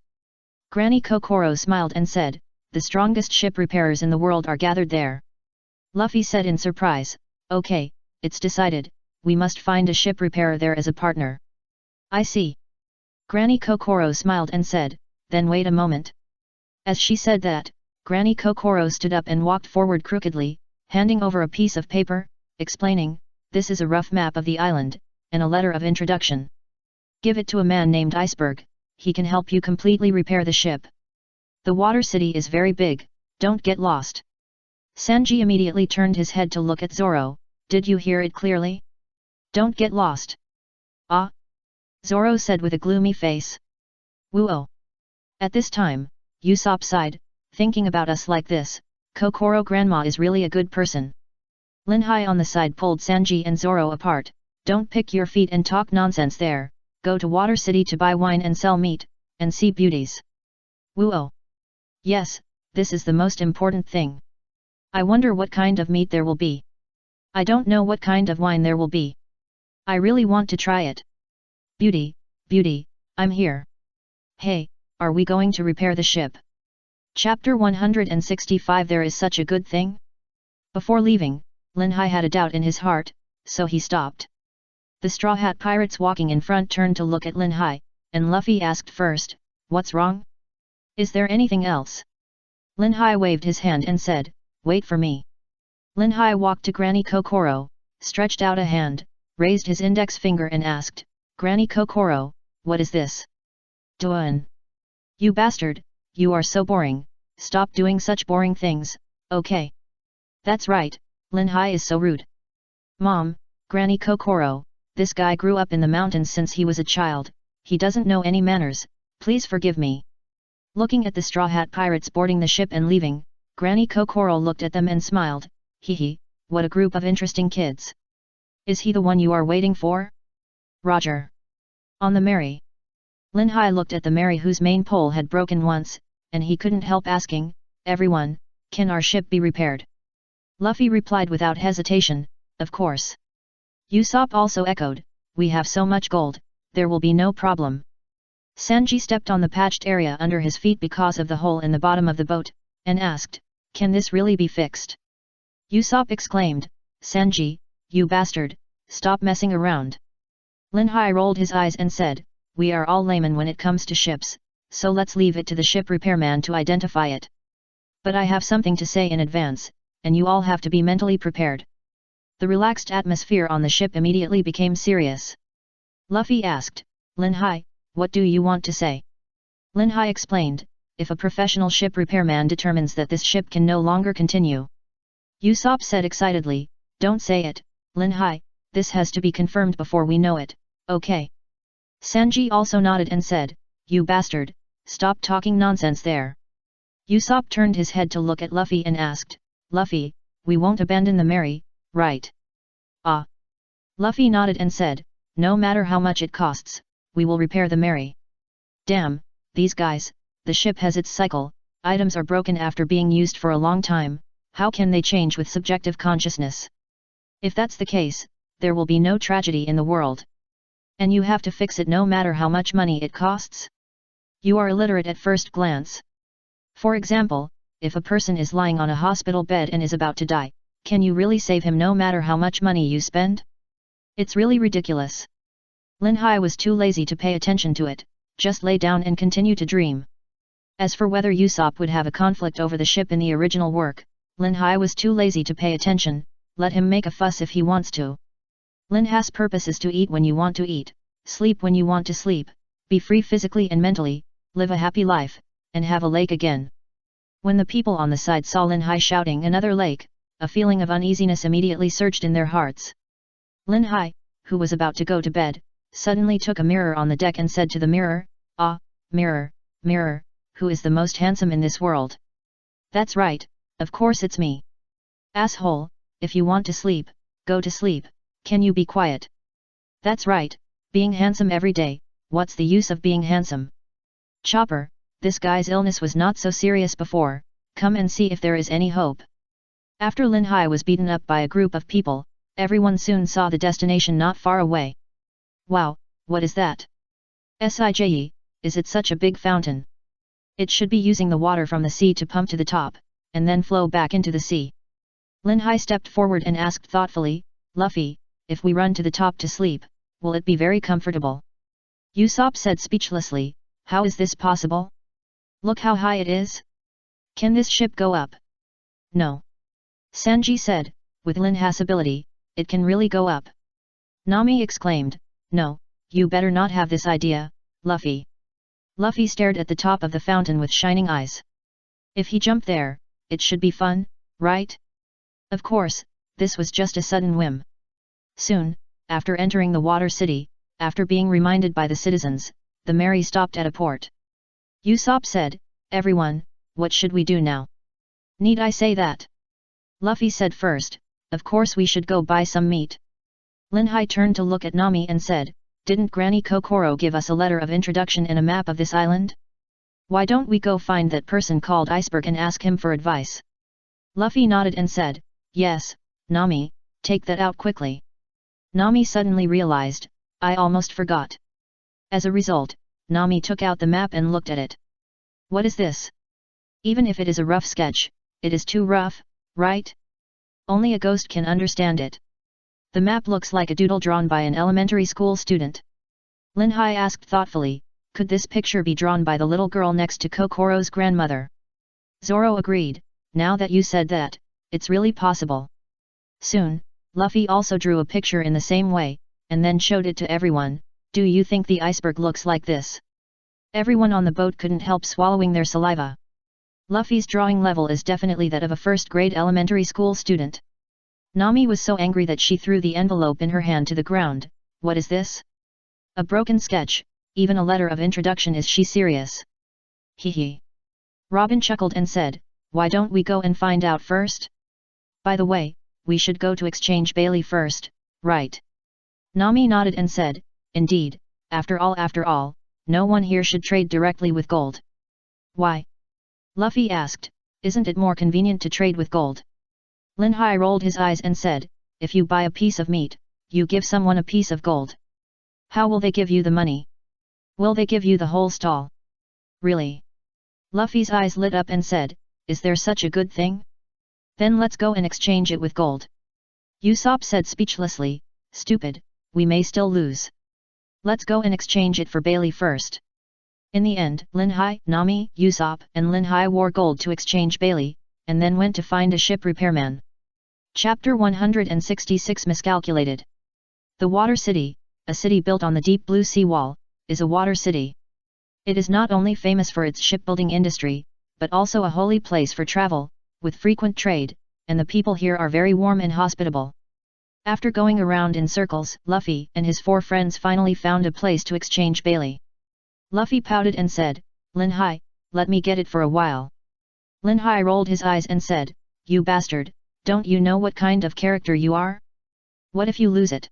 Granny Kokoro smiled and said, the strongest ship repairers in the world are gathered there. Luffy said in surprise, okay, it's decided, we must find a ship repairer there as a partner. I see. Granny Kokoro smiled and said, then wait a moment. As she said that, Granny Kokoro stood up and walked forward crookedly, handing over a piece of paper, explaining, this is a rough map of the island, and a letter of introduction. Give it to a man named Iceberg, he can help you completely repair the ship. The Water City is very big, don't get lost. Sanji immediately turned his head to look at Zoro, did you hear it clearly? Don't get lost. Ah? Zoro said with a gloomy face. Woo-oh. At this time, Usopp sighed, thinking about us like this, Kokoro Grandma is really a good person. Linhai on the side pulled Sanji and Zoro apart, don't pick your feet and talk nonsense there, go to Water City to buy wine and sell meat, and see beauties. Woo-oh. Yes, this is the most important thing. I wonder what kind of meat there will be. I don't know what kind of wine there will be. I really want to try it. Beauty, beauty, I'm here. Hey, are we going to repair the ship? Chapter 165 There is such a good thing? Before leaving, Linhai had a doubt in his heart, so he stopped. The Straw Hat Pirates walking in front turned to look at Linhai, and Luffy asked first, what's wrong? Is there anything else? Linhai waved his hand and said, wait for me. Linhai walked to Granny Kokoro, stretched out a hand, raised his index finger and asked, Granny Kokoro, what is this? Doan. You bastard, you are so boring, stop doing such boring things, okay? That's right, Linhai is so rude. Mom, Granny Kokoro, this guy grew up in the mountains since he was a child, he doesn't know any manners, please forgive me. Looking at the Straw Hat Pirates boarding the ship and leaving, Granny Kokoro looked at them and smiled, hee, what a group of interesting kids. Is he the one you are waiting for? Roger. On the Mary. Lin Hai looked at the Mary whose main pole had broken once, and he couldn't help asking, everyone, can our ship be repaired? Luffy replied without hesitation, of course. Usopp also echoed, we have so much gold, there will be no problem. Sanji stepped on the patched area under his feet because of the hole in the bottom of the boat, and asked, can this really be fixed? Usopp exclaimed, Sanji, you bastard, stop messing around. Lin Hai rolled his eyes and said, we are all laymen when it comes to ships, so let's leave it to the ship repairman to identify it. But I have something to say in advance, and you all have to be mentally prepared. The relaxed atmosphere on the ship immediately became serious. Luffy asked, Lin Hai, what do you want to say? Lin Hai explained, if a professional ship repairman determines that this ship can no longer continue. Usopp said excitedly, don't say it, Lin Hai, this has to be confirmed before we know it, okay? Sanji also nodded and said, you bastard, stop talking nonsense there. Usopp turned his head to look at Luffy and asked, Luffy, we won't abandon the Mary, right? Ah. Luffy nodded and said, no matter how much it costs, we will repair the Mary. Damn, these guys, the ship has its cycle, items are broken after being used for a long time, how can they change with subjective consciousness? If that's the case, there will be no tragedy in the world. And you have to fix it no matter how much money it costs? You are illiterate at first glance. For example, if a person is lying on a hospital bed and is about to die, can you really save him no matter how much money you spend? It's really ridiculous. Lin Hai was too lazy to pay attention to it, just lay down and continue to dream. As for whether Usopp would have a conflict over the ship in the original work, Lin Hai was too lazy to pay attention, let him make a fuss if he wants to. Lin Hai's purpose is to eat when you want to eat, sleep when you want to sleep, be free physically and mentally, live a happy life, and have a lake again. When the people on the side saw Lin Hai shouting another lake, a feeling of uneasiness immediately surged in their hearts. Lin Hai, who was about to go to bed, suddenly took a mirror on the deck and said to the mirror, ah, mirror, mirror, who is the most handsome in this world? That's right, of course it's me. Asshole, if you want to sleep, go to sleep, can you be quiet? That's right, being handsome every day, what's the use of being handsome? Chopper, this guy's illness was not so serious before, come and see if there is any hope. After Lin Hai was beaten up by a group of people, everyone soon saw the destination not far away. Wow, what is that? Sije, is it such a big fountain? It should be using the water from the sea to pump to the top, and then flow back into the sea. Lin Hai stepped forward and asked thoughtfully, Luffy, if we run to the top to sleep, will it be very comfortable? Usopp said speechlessly, how is this possible? Look how high it is. Can this ship go up? No. Sanji said, with Lin Hai's ability, it can really go up. Nami exclaimed, no, you better not have this idea, Luffy. Luffy stared at the top of the fountain with shining eyes. If he jumped there, it should be fun, right? Of course, this was just a sudden whim. Soon, after entering the water city, after being reminded by the citizens, the Mary stopped at a port. Usopp said, everyone, what should we do now? Need I say that? Luffy said first, of course we should go buy some meat. Lin Hai turned to look at Nami and said, didn't Granny Kokoro give us a letter of introduction and a map of this island? Why don't we go find that person called Iceberg and ask him for advice? Luffy nodded and said, yes, Nami, take that out quickly. Nami suddenly realized, I almost forgot. As a result, Nami took out the map and looked at it. What is this? Even if it is a rough sketch, it is too rough, right? Only a ghost can understand it. The map looks like a doodle drawn by an elementary school student. Lin Hai asked thoughtfully, could this picture be drawn by the little girl next to Kokoro's grandmother? Zoro agreed, now that you said that, it's really possible. Soon, Luffy also drew a picture in the same way, and then showed it to everyone, do you think the iceberg looks like this? Everyone on the boat couldn't help swallowing their saliva. Luffy's drawing level is definitely that of a first-grade elementary school student. Nami was so angry that she threw the envelope in her hand to the ground, what is this? A broken sketch, even a letter of introduction, is she serious? Hee hee. Robin chuckled and said, why don't we go and find out first? By the way, we should go to exchange Bailey first, right? Nami nodded and said, indeed, after all, no one here should trade directly with gold. Why? Luffy asked, isn't it more convenient to trade with gold? Lin Hai rolled his eyes and said, if you buy a piece of meat, you give someone a piece of gold. How will they give you the money? Will they give you the whole stall? Really? Luffy's eyes lit up and said, is there such a good thing? Then let's go and exchange it with gold. Usopp said speechlessly, stupid, we may still lose. Let's go and exchange it for Bailey first. In the end, Lin Hai, Nami, Usopp and Lin Hai wore gold to exchange Bailey, and then went to find a ship repairman. Chapter 166 Miscalculated. The Water City, a city built on the deep blue sea wall, is a water city. It is not only famous for its shipbuilding industry, but also a holy place for travel, with frequent trade, and the people here are very warm and hospitable. After going around in circles, Luffy and his 4 friends finally found a place to exchange Bailey. Luffy pouted and said, Lin Hai, let me get it for a while. Lin Hai rolled his eyes and said, you bastard, don't you know what kind of character you are? What if you lose it?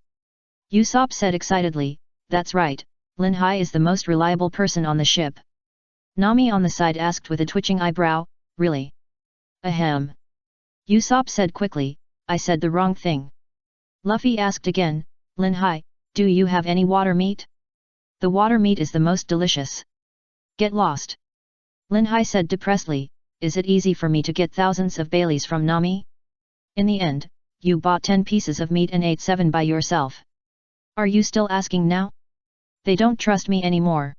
Usopp said excitedly, that's right, Lin Hai is the most reliable person on the ship. Nami on the side asked with a twitching eyebrow, really? Ahem. Usopp said quickly, I said the wrong thing. Luffy asked again, Lin Hai, do you have any water meat? The water meat is the most delicious. Get lost. Lin Hai said depressedly, is it easy for me to get thousands of Baileys from Nami? In the end, you bought 10 pieces of meat and ate 7 by yourself. Are you still asking now? They don't trust me anymore.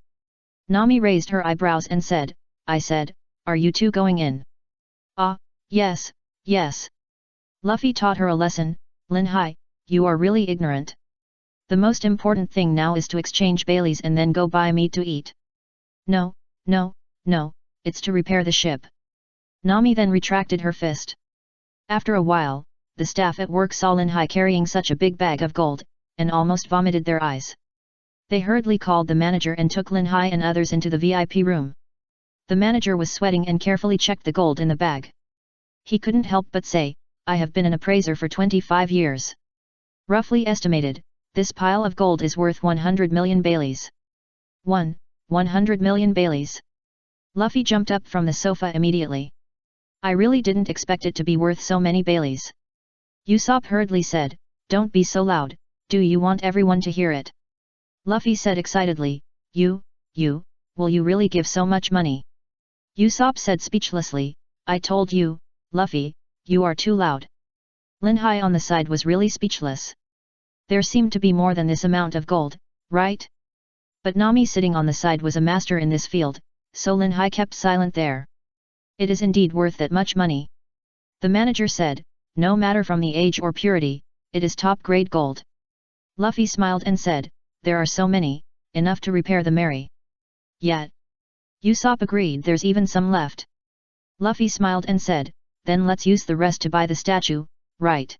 Nami raised her eyebrows and said, I said, are you two going in? Ah, yes, yes. Luffy taught her a lesson, Lin Hai, you are really ignorant. The most important thing now is to exchange Baileys and then go buy meat to eat. No, it's to repair the ship. Nami then retracted her fist. After a while, the staff at work saw Lin Hai carrying such a big bag of gold, and almost vomited their eyes. They hurriedly called the manager and took Lin Hai and others into the VIP room. The manager was sweating and carefully checked the gold in the bag. He couldn't help but say, I have been an appraiser for 25 years. Roughly estimated, this pile of gold is worth 100 million Baileys. 100 million Baileys. Luffy jumped up from the sofa immediately. I really didn't expect it to be worth so many Baileys. Usopp hurriedly said, don't be so loud, do you want everyone to hear it? Luffy said excitedly, will you really give so much money? Usopp said speechlessly, I told you, Luffy, you are too loud. Lin Hai on the side was really speechless. There seemed to be more than this amount of gold, right? But Nami sitting on the side was a master in this field, so Lin Hai kept silent there. It is indeed worth that much money. The manager said, no matter from the age or purity, it is top-grade gold. Luffy smiled and said, there are so many, enough to repair the Mary. Yet. Usopp agreed there's even some left. Luffy smiled and said, then let's use the rest to buy the statue, right?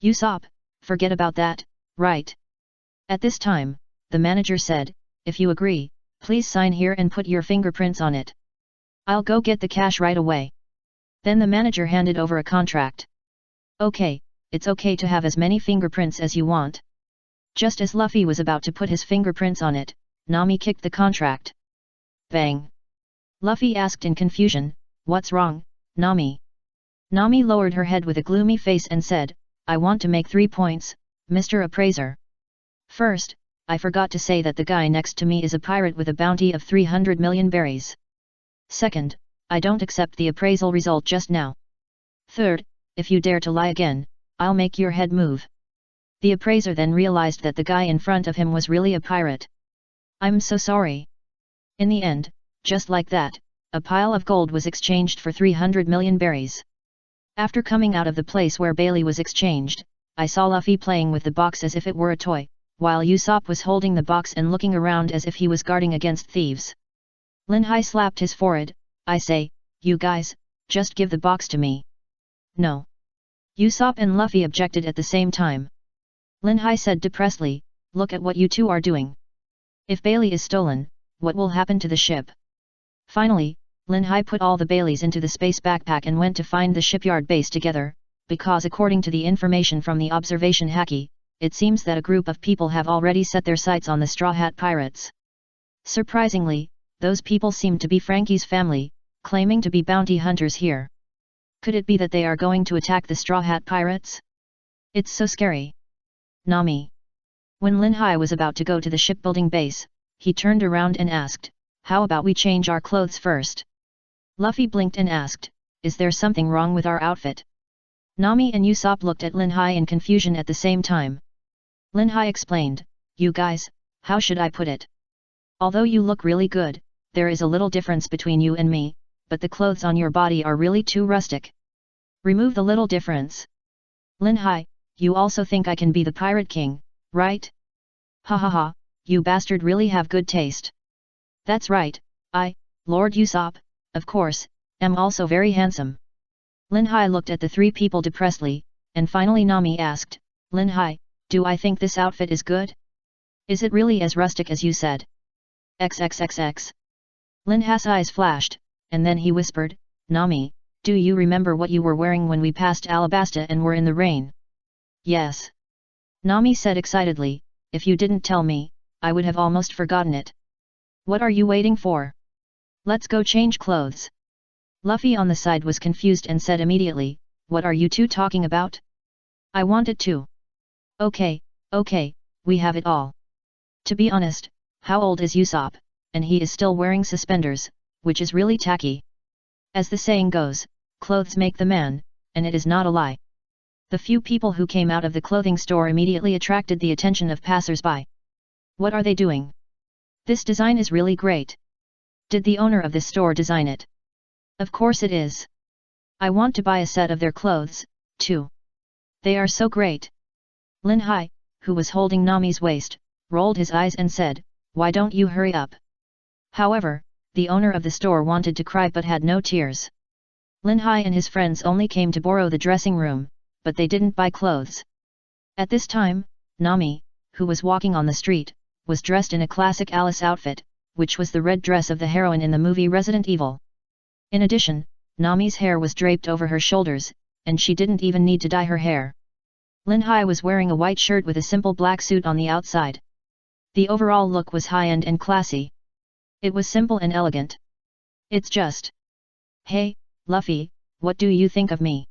Usopp, forget about that, right? At this time, the manager said, if you agree, please sign here and put your fingerprints on it. I'll go get the cash right away. Then the manager handed over a contract. Okay, it's okay to have as many fingerprints as you want. Just as Luffy was about to put his fingerprints on it, Nami kicked the contract. Bang! Luffy asked in confusion, what's wrong, Nami? Nami lowered her head with a gloomy face and said, I want to make 3 points, Mr. Appraiser. First, I forgot to say that the guy next to me is a pirate with a bounty of 300 million berries. Second, I don't accept the appraisal result just now. Third, if you dare to lie again, I'll make your head move. The appraiser then realized that the guy in front of him was really a pirate. I'm so sorry. In the end, just like that, a pile of gold was exchanged for 300 million berries. After coming out of the place where Bailey was exchanged, I saw Luffy playing with the box as if it were a toy, while Usopp was holding the box and looking around as if he was guarding against thieves. Lin Hai slapped his forehead, I say, you guys, just give the box to me. No. Usopp and Luffy objected at the same time. Lin Hai said depressedly, look at what you two are doing. If Bailey is stolen, what will happen to the ship? Finally, Lin Hai put all the Baileys into the space backpack and went to find the shipyard base together, because according to the information from the observation Haki, it seems that a group of people have already set their sights on the Straw Hat Pirates. Surprisingly, those people seemed to be Frankie's family, claiming to be bounty hunters here. Could it be that they are going to attack the Straw Hat Pirates? It's so scary. Nami. When Lin Hai was about to go to the shipbuilding base, he turned around and asked, "How about we change our clothes first?" Luffy blinked and asked, "Is there something wrong with our outfit?" Nami and Usopp looked at Lin Hai in confusion at the same time. Lin Hai explained, "You guys, how should I put it? Although you look really good, there is a little difference between you and me, but the clothes on your body are really too rustic. Remove the little difference. Lin Hai, you also think I can be the Pirate King, right? Ha ha ha, you bastard really have good taste. That's right, I, Lord Usopp, of course, am also very handsome." Lin Hai looked at the three people depressedly, and finally Nami asked, "Lin Hai, do I think this outfit is good? Is it really as rustic as you said?" XXXX. Lin Hai's eyes flashed, and then he whispered, "Nami, do you remember what you were wearing when we passed Alabasta and were in the rain?" "Yes." Nami said excitedly, "If you didn't tell me, I would have almost forgotten it." "What are you waiting for? Let's go change clothes." Luffy on the side was confused and said immediately, "What are you two talking about? I wanted to." Okay, we have it all. To be honest, how old is Usopp, and he is still wearing suspenders, which is really tacky. As the saying goes, clothes make the man, and it is not a lie. The few people who came out of the clothing store immediately attracted the attention of passers-by. What are they doing? This design is really great. Did the owner of this store design it? Of course it is. I want to buy a set of their clothes, too. They are so great. Lin Hai, who was holding Nami's waist, rolled his eyes and said, "Why don't you hurry up?" However, the owner of the store wanted to cry but had no tears. Lin Hai and his friends only came to borrow the dressing room, but they didn't buy clothes. At this time, Nami, who was walking on the street, was dressed in a classic Alice outfit, which was the red dress of the heroine in the movie Resident Evil. In addition, Nami's hair was draped over her shoulders, and she didn't even need to dye her hair. Lin Hai was wearing a white shirt with a simple black suit on the outside. The overall look was high-end and classy. It was simple and elegant. It's just... Hey, Luffy, what do you think of me?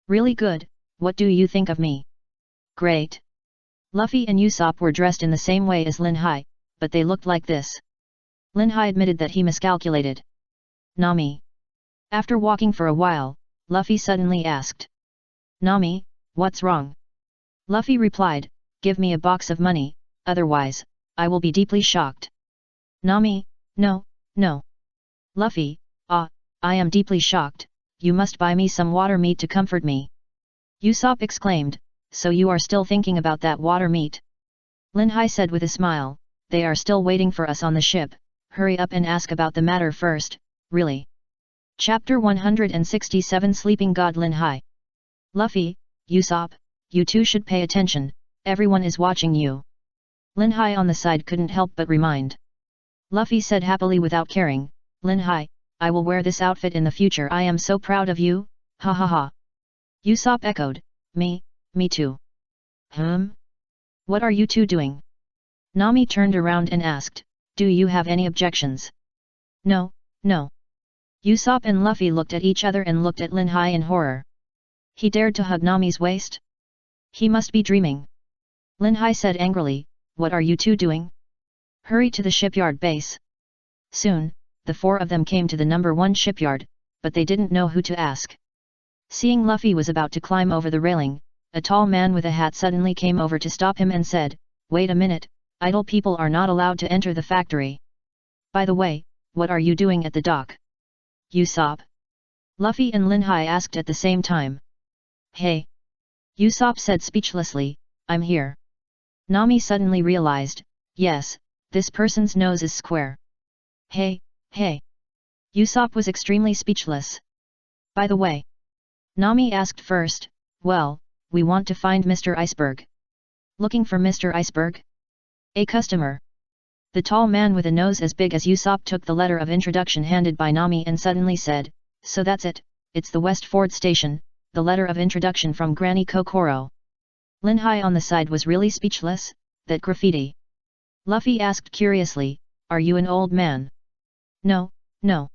Really good, what do you think of me? Great. Luffy and Usopp were dressed in the same way as Lin Hai, but they looked like this. Lin Hai admitted that he miscalculated. Nami. After walking for a while, Luffy suddenly asked. Nami, what's wrong? Luffy replied, "Give me a box of money, otherwise, I will be deeply shocked." Nami, no. Luffy, I am deeply shocked, you must buy me some water meat to comfort me. Usopp exclaimed, "So you are still thinking about that water meat?" Lin Hai said with a smile, "They are still waiting for us on the ship, hurry up and ask about the matter first, really." Chapter 167 Sleeping God Lin Hai. Luffy, Usopp, you two should pay attention, everyone is watching you. Lin Hai on the side couldn't help but remind. Luffy said happily without caring, "Lin Hai, I will wear this outfit in the future. I am so proud of you, ha ha ha." Usopp echoed, me too. What are you two doing?" Nami turned around and asked, "Do you have any objections?" No. Usopp and Luffy looked at each other and looked at Lin Hai in horror. He dared to hug Nami's waist? He must be dreaming. Lin Hai said angrily, "What are you two doing? Hurry to the shipyard base." Soon, the four of them came to the number 1 shipyard, but they didn't know who to ask. Seeing Luffy was about to climb over the railing, a tall man with a hat suddenly came over to stop him and said, "Wait a minute, idle people are not allowed to enter the factory. By the way, what are you doing at the dock?" Usopp. Luffy and Lin Hai asked at the same time. "Hey!" Usopp said speechlessly, "I'm here." Nami suddenly realized, yes, this person's nose is square. Hey! Usopp was extremely speechless. "By the way," Nami asked first, "well, we want to find Mr. Iceberg." "Looking for Mr. Iceberg? A customer?" The tall man with a nose as big as Usopp took the letter of introduction handed by Nami and suddenly said, "So that's it, it's the West Ford Station, the letter of introduction from Granny Kokoro." Lin Hai on the side was really speechless. "That graffiti?" Luffy asked curiously, "Are you an old man?" "No, no."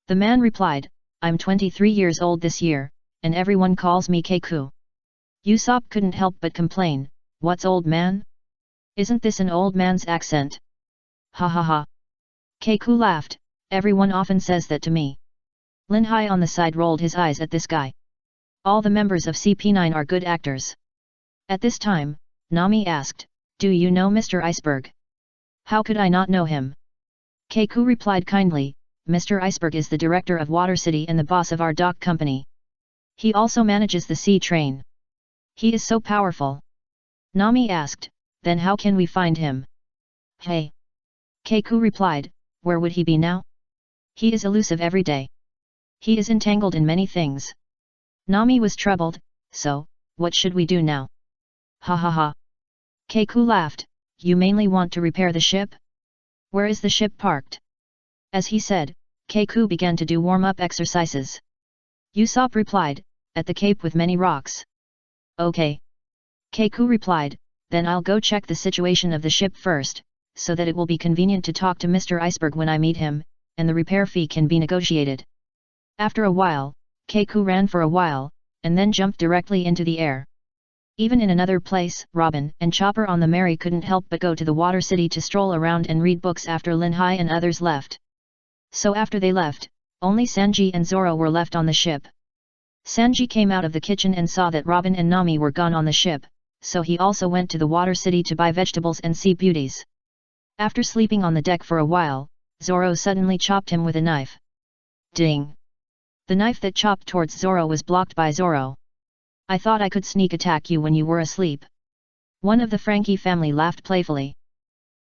The man replied, "I'm 23 years old this year, and everyone calls me Keiku." Usopp couldn't help but complain, "What's old man? Isn't this an old man's accent?" "Ha ha ha." Keiku laughed, "Everyone often says that to me." Lin Hai on the side rolled his eyes at this guy. All the members of CP9 are good actors. At this time, Nami asked, "Do you know Mr. Iceberg?" "How could I not know him?" Keiku replied kindly, "Mr. Iceberg is the director of Water City and the boss of our dock company. He also manages the sea train. He is so powerful." Nami asked, "Then how can we find him?" "Hey." Keiku replied, "Where would he be now? He is elusive every day. He is entangled in many things." Nami was troubled, "So, what should we do now?" "Ha ha ha." Keiku laughed, "You mainly want to repair the ship? Where is the ship parked?" As he said, Keiku began to do warm-up exercises. Usopp replied, "At the cape with many rocks." "Okay." Keiku replied, "Then I'll go check the situation of the ship first, so that it will be convenient to talk to Mr. Iceberg when I meet him, and the repair fee can be negotiated." After a while, Keiku ran for a while, and then jumped directly into the air. Even in another place, Robin and Chopper on the Mary couldn't help but go to the Water City to stroll around and read books after Lin Hai and others left. So after they left, only Sanji and Zoro were left on the ship. Sanji came out of the kitchen and saw that Robin and Nami were gone on the ship, so he also went to the Water City to buy vegetables and see beauties. After sleeping on the deck for a while, Zoro suddenly chopped him with a knife. Ding! The knife that chopped towards Zoro was blocked by Zoro. "I thought I could sneak attack you when you were asleep." One of the Frankie family laughed playfully.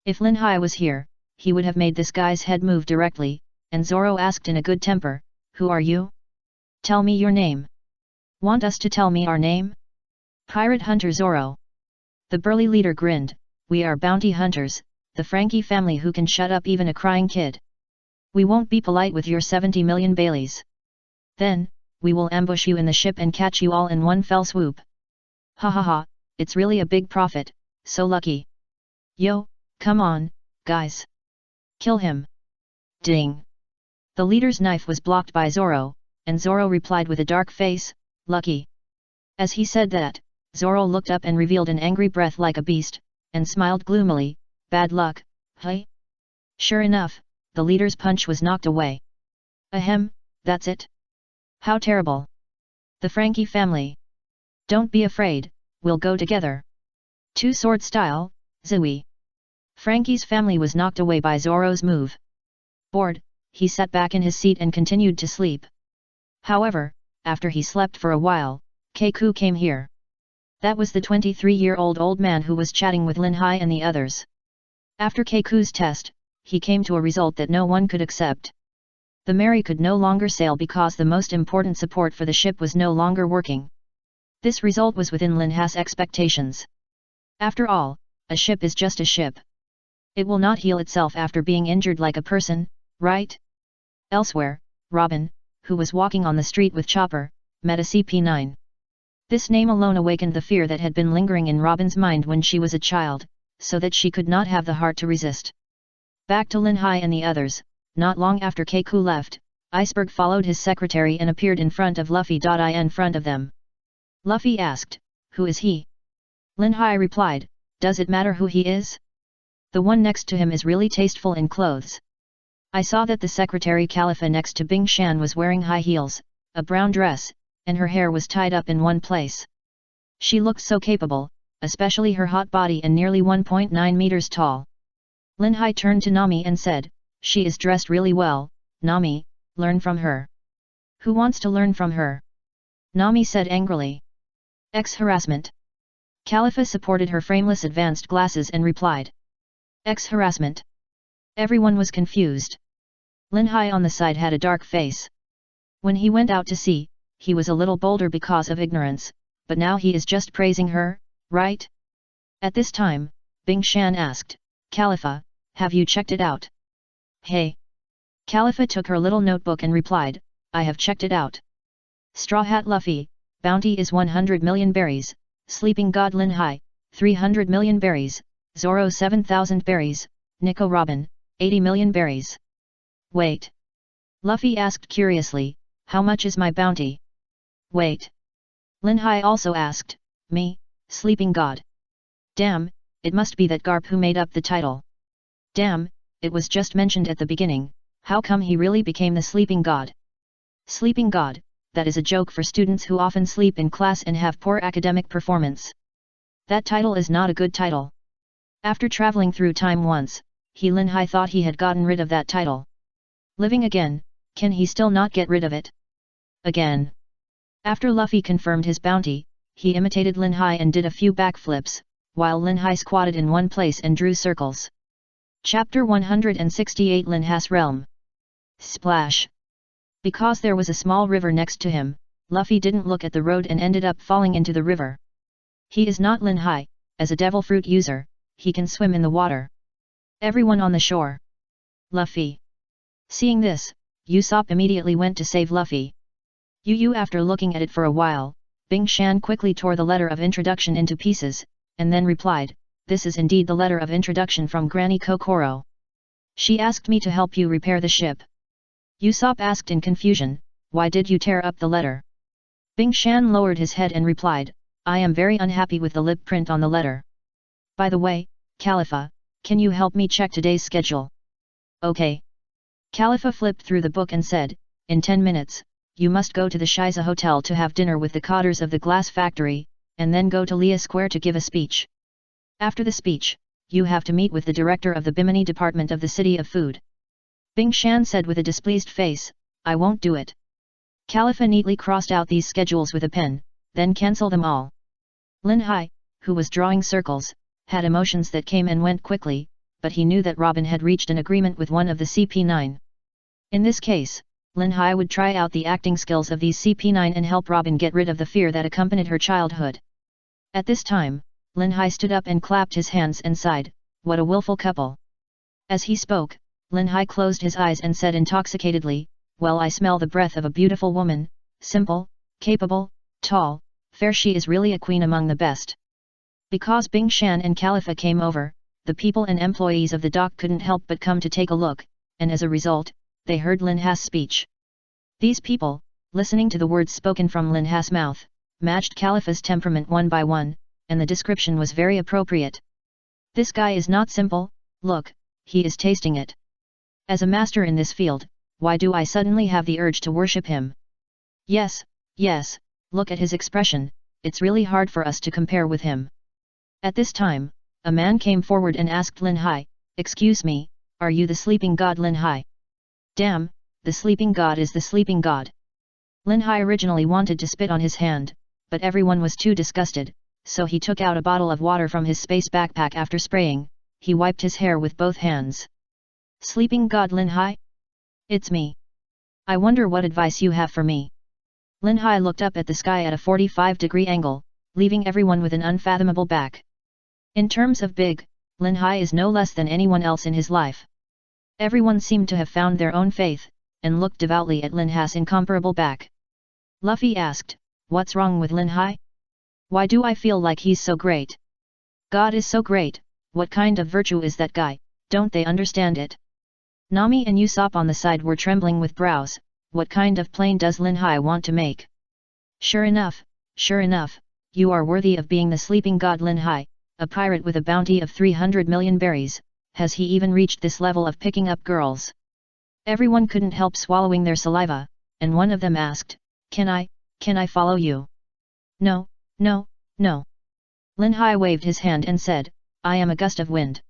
If Lin Hai was here, he would have made this guy's head move directly, and Zoro asked in a good temper, "Who are you? Tell me your name." "Want us to tell me our name?" "Pirate Hunter Zoro." The burly leader grinned, "We are bounty hunters, the Frankie family who can shut up even a crying kid. We won't be polite with your 70 million Baileys. Then, we will ambush you in the ship and catch you all in one fell swoop." "Ha ha ha, it's really a big profit, so lucky. Yo, come on, guys. Kill him." Ding! The leader's knife was blocked by Zoro, and Zoro replied with a dark face, "Lucky." As he said that, Zoro looked up and revealed an angry breath like a beast, and smiled gloomily, "Bad luck, hey?" Sure enough, the leader's punch was knocked away. "Ahem, that's it? How terrible. The Frankie family. Don't be afraid, we'll go together." Two-sword style, Zooey. Frankie's family was knocked away by Zoro's move. Bored, he sat back in his seat and continued to sleep. However, after he slept for a while, Keiku came here. That was the 23-year-old old man who was chatting with Lin Hai and the others. After Keiku's test, he came to a result that no one could accept. The Mary could no longer sail because the most important support for the ship was no longer working. This result was within Lin Hai's expectations. After all, a ship is just a ship. It will not heal itself after being injured like a person, right? Elsewhere, Robin, who was walking on the street with Chopper, met a CP9. This name alone awakened the fear that had been lingering in Robin's mind when she was a child, so that she could not have the heart to resist. Back to Lin Hai and the others, not long after Keiku left, Iceberg followed his secretary and appeared in front of Luffy. In front of them. Luffy asked, "Who is he?" Lin Hai replied, "Does it matter who he is? The one next to him is really tasteful in clothes. I saw that the secretary Khalifa next to Bing Shan was wearing high heels, a brown dress, and her hair was tied up in one place. She looked so capable, especially her hot body and nearly 1.9 meters tall." Lin Hai turned to Nami and said, "She is dressed really well, Nami, learn from her." "Who wants to learn from her?" Nami said angrily. "Ex-harassment." Khalifa supported her frameless advanced glasses and replied. "Ex-harassment?" Everyone was confused. Lin Hai on the side had a dark face. When he went out to sea, he was a little bolder because of ignorance, but now he is just praising her, right? At this time, Bing Shan asked, "Khalifa, have you checked it out? Hey! Khalifa took her little notebook and replied, I have checked it out. Straw Hat Luffy, bounty is 100 million berries, Sleeping God Lin Hai, 300 million berries, Zoro 7,000 berries, Nico Robin, 80 million berries. Wait. Luffy asked curiously, how much is my bounty? Wait. Lin Hai also asked, me, Sleeping God. Damn, it must be that Garp who made up the title. Damn, it was just mentioned at the beginning, how come he really became the Sleeping God? Sleeping God, that is a joke for students who often sleep in class and have poor academic performance. That title is not a good title. After traveling through time once, Lin Hai thought he had gotten rid of that title. Living again, can he still not get rid of it? Again. After Luffy confirmed his bounty, he imitated Lin Hai and did a few backflips, while Lin Hai squatted in one place and drew circles. Chapter 168 Lin Hai's Realm. Splash! Because there was a small river next to him, Luffy didn't look at the road and ended up falling into the river. He is not Lin Hai, as a devil fruit user, he can swim in the water. Everyone on the shore. Luffy. Seeing this, Usopp immediately went to save Luffy. After looking at it for a while, Bing Shan quickly tore the letter of introduction into pieces, and then replied, this is indeed the letter of introduction from Granny Kokoro. She asked me to help you repair the ship. Usopp asked in confusion, why did you tear up the letter? Bing Shan lowered his head and replied, I am very unhappy with the lip print on the letter. By the way, Khalifa, can you help me check today's schedule? Okay. Khalifa flipped through the book and said, in 10 minutes, you must go to the Shiza Hotel to have dinner with the cotters of the glass factory, and then go to Lea Square to give a speech. After the speech, you have to meet with the director of the Bimini department of the City of Food. Bing Shan said with a displeased face, I won't do it. Khalifa neatly crossed out these schedules with a pen, then cancel them all. Lin Hai, who was drawing circles, had emotions that came and went quickly, but he knew that Robin had reached an agreement with one of the CP9. In this case, Lin Hai would try out the acting skills of these CP9 and help Robin get rid of the fear that accompanied her childhood. At this time, Lin Hai stood up and clapped his hands and sighed, what a willful couple. As he spoke, Lin Hai closed his eyes and said intoxicatedly, well, I smell the breath of a beautiful woman, simple, capable, tall, fair, she is really a queen among the best. Because Bing Shan and Khalifa came over, the people and employees of the dock couldn't help but come to take a look, and as a result, they heard Lin Hai's speech. These people, listening to the words spoken from Lin Hai's mouth, matched Khalifa's temperament one by one, and the description was very appropriate. This guy is not simple, look, he is tasting it. As a master in this field, why do I suddenly have the urge to worship him? Yes, yes, look at his expression, it's really hard for us to compare with him. At this time, a man came forward and asked Lin Hai, excuse me, are you the sleeping god Lin Hai? Damn, the sleeping god is the sleeping god. Lin Hai originally wanted to spit on his hand, but everyone was too disgusted, so he took out a bottle of water from his space backpack. After spraying, he wiped his hair with both hands. Sleeping god Lin Hai? It's me. I wonder what advice you have for me. Lin Hai looked up at the sky at a 45-degree angle, leaving everyone with an unfathomable back. In terms of big, Lin Hai is no less than anyone else in his life. Everyone seemed to have found their own faith, and looked devoutly at Lin Hai's incomparable back. Luffy asked, what's wrong with Lin Hai? Why do I feel like he's so great? God is so great, what kind of virtue is that guy, don't they understand it? Nami and Usopp on the side were trembling with brows, what kind of plane does Lin Hai want to make? Sure enough, you are worthy of being the sleeping god Lin Hai, a pirate with a bounty of 300 million berries, has he even reached this level of picking up girls? Everyone couldn't help swallowing their saliva, and one of them asked, can I follow you? No. Lin Hai waved his hand and said, I am a gust of wind.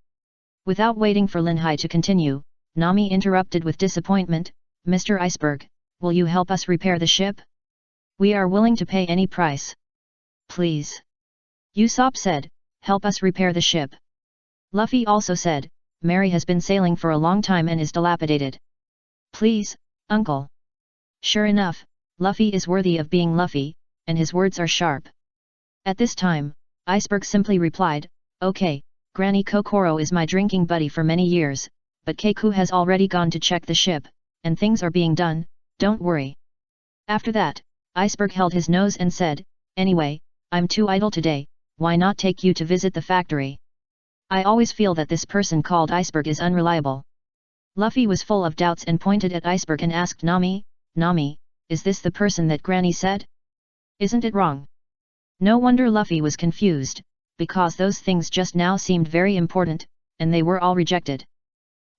Without waiting for Lin Hai to continue, Nami interrupted with disappointment, Mr. Iceberg, will you help us repair the ship? We are willing to pay any price. Please. Usopp said, help us repair the ship. Luffy also said, Mary has been sailing for a long time and is dilapidated. Please, uncle. Sure enough, Luffy is worthy of being Luffy, and his words are sharp. At this time, Iceberg simply replied, okay, Granny Kokoro is my drinking buddy for many years, but Keiku has already gone to check the ship, and things are being done, don't worry. After that, Iceberg held his nose and said, anyway, I'm too idle today, why not take you to visit the factory? I always feel that this person called Iceberg is unreliable. Luffy was full of doubts and pointed at Iceberg and asked Nami, Nami, is this the person that Granny said? Isn't it wrong? No wonder Luffy was confused, because those things just now seemed very important, and they were all rejected.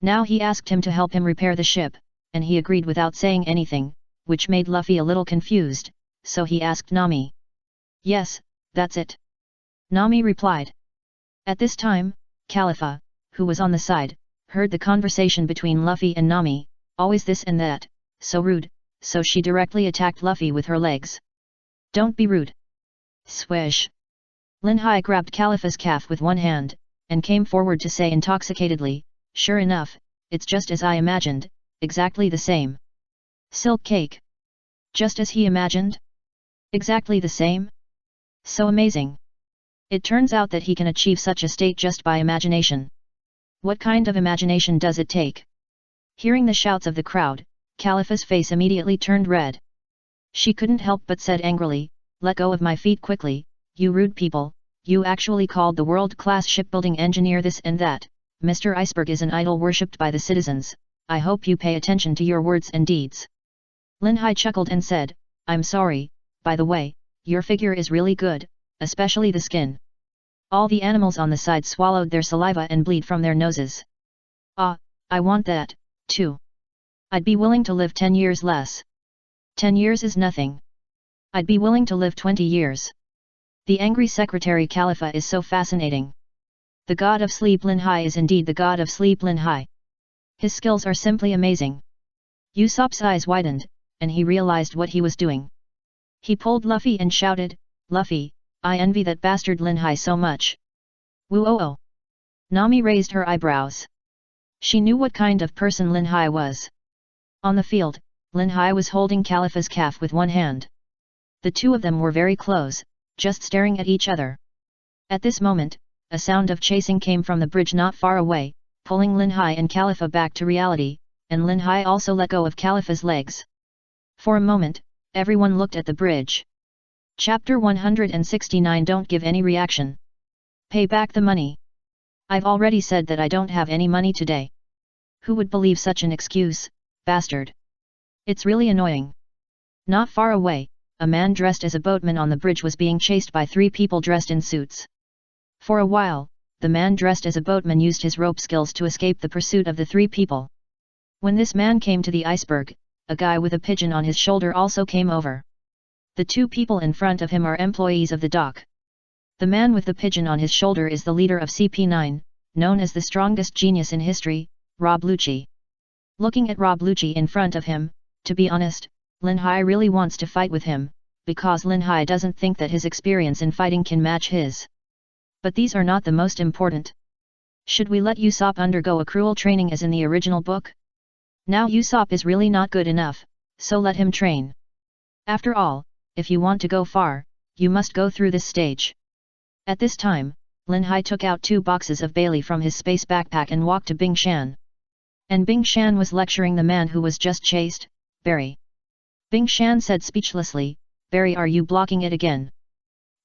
Now he asked him to help him repair the ship, and he agreed without saying anything, which made Luffy a little confused, so he asked Nami. Yes, that's it. Nami replied. At this time, Khalifa, who was on the side, heard the conversation between Luffy and Nami, always this and that, so rude, so she directly attacked Luffy with her legs. Don't be rude. Swish. Linhai grabbed Khalifa's calf with one hand, and came forward to say intoxicatedly, sure enough, it's just as I imagined, exactly the same. Silk cake. Just as he imagined? Exactly the same? So amazing. It turns out that he can achieve such a state just by imagination. What kind of imagination does it take? Hearing the shouts of the crowd, Khalifa's face immediately turned red. She couldn't help but said angrily, let go of my feet quickly, you rude people, you actually called the world-class shipbuilding engineer this and that, Mr. Iceberg is an idol worshipped by the citizens, I hope you pay attention to your words and deeds. Linhai chuckled and said, I'm sorry, by the way, your figure is really good, especially the skin. All the animals on the side swallowed their saliva and bleed from their noses. Ah, I want that, too. I'd be willing to live 10 years less. 10 years is nothing. I'd be willing to live 20 years. The angry secretary Khalifa is so fascinating. The god of sleep Linhai is indeed the god of sleep Linhai. His skills are simply amazing. Usopp's eyes widened, and he realized what he was doing. He pulled Luffy and shouted, Luffy, I envy that bastard Linhai so much. Woo-oh-oh. Nami raised her eyebrows. She knew what kind of person Linhai was. On the field, Linhai was holding Khalifa's calf with one hand. The two of them were very close, just staring at each other. At this moment, a sound of chasing came from the bridge not far away, pulling Linhai and Khalifa back to reality, and Linhai also let go of Khalifa's legs. For a moment, everyone looked at the bridge. Chapter 169 Don't give any reaction. Pay back the money. I've already said that I don't have any money today. Who would believe such an excuse, bastard? It's really annoying. Not far away, a man dressed as a boatman on the bridge was being chased by 3 people dressed in suits. For a while, the man dressed as a boatman used his rope skills to escape the pursuit of the 3 people. When this man came to the iceberg, a guy with a pigeon on his shoulder also came over. The 2 people in front of him are employees of the dock. The man with the pigeon on his shoulder is the leader of CP9, known as the strongest genius in history, Rob Lucci. Looking at Rob Lucci in front of him, to be honest, Linhai really wants to fight with him, because Linhai doesn't think that his experience in fighting can match his. But these are not the most important. Should we let Usopp undergo a cruel training as in the original book? Now Usopp is really not good enough, so let him train. After all, if you want to go far, you must go through this stage. At this time, Linhai took out 2 boxes of Bailey from his space backpack and walked to Bing Shan. And Bing Shan was lecturing the man who was just chased, Barry. Bing Shan said speechlessly, Barry, are you blocking it again?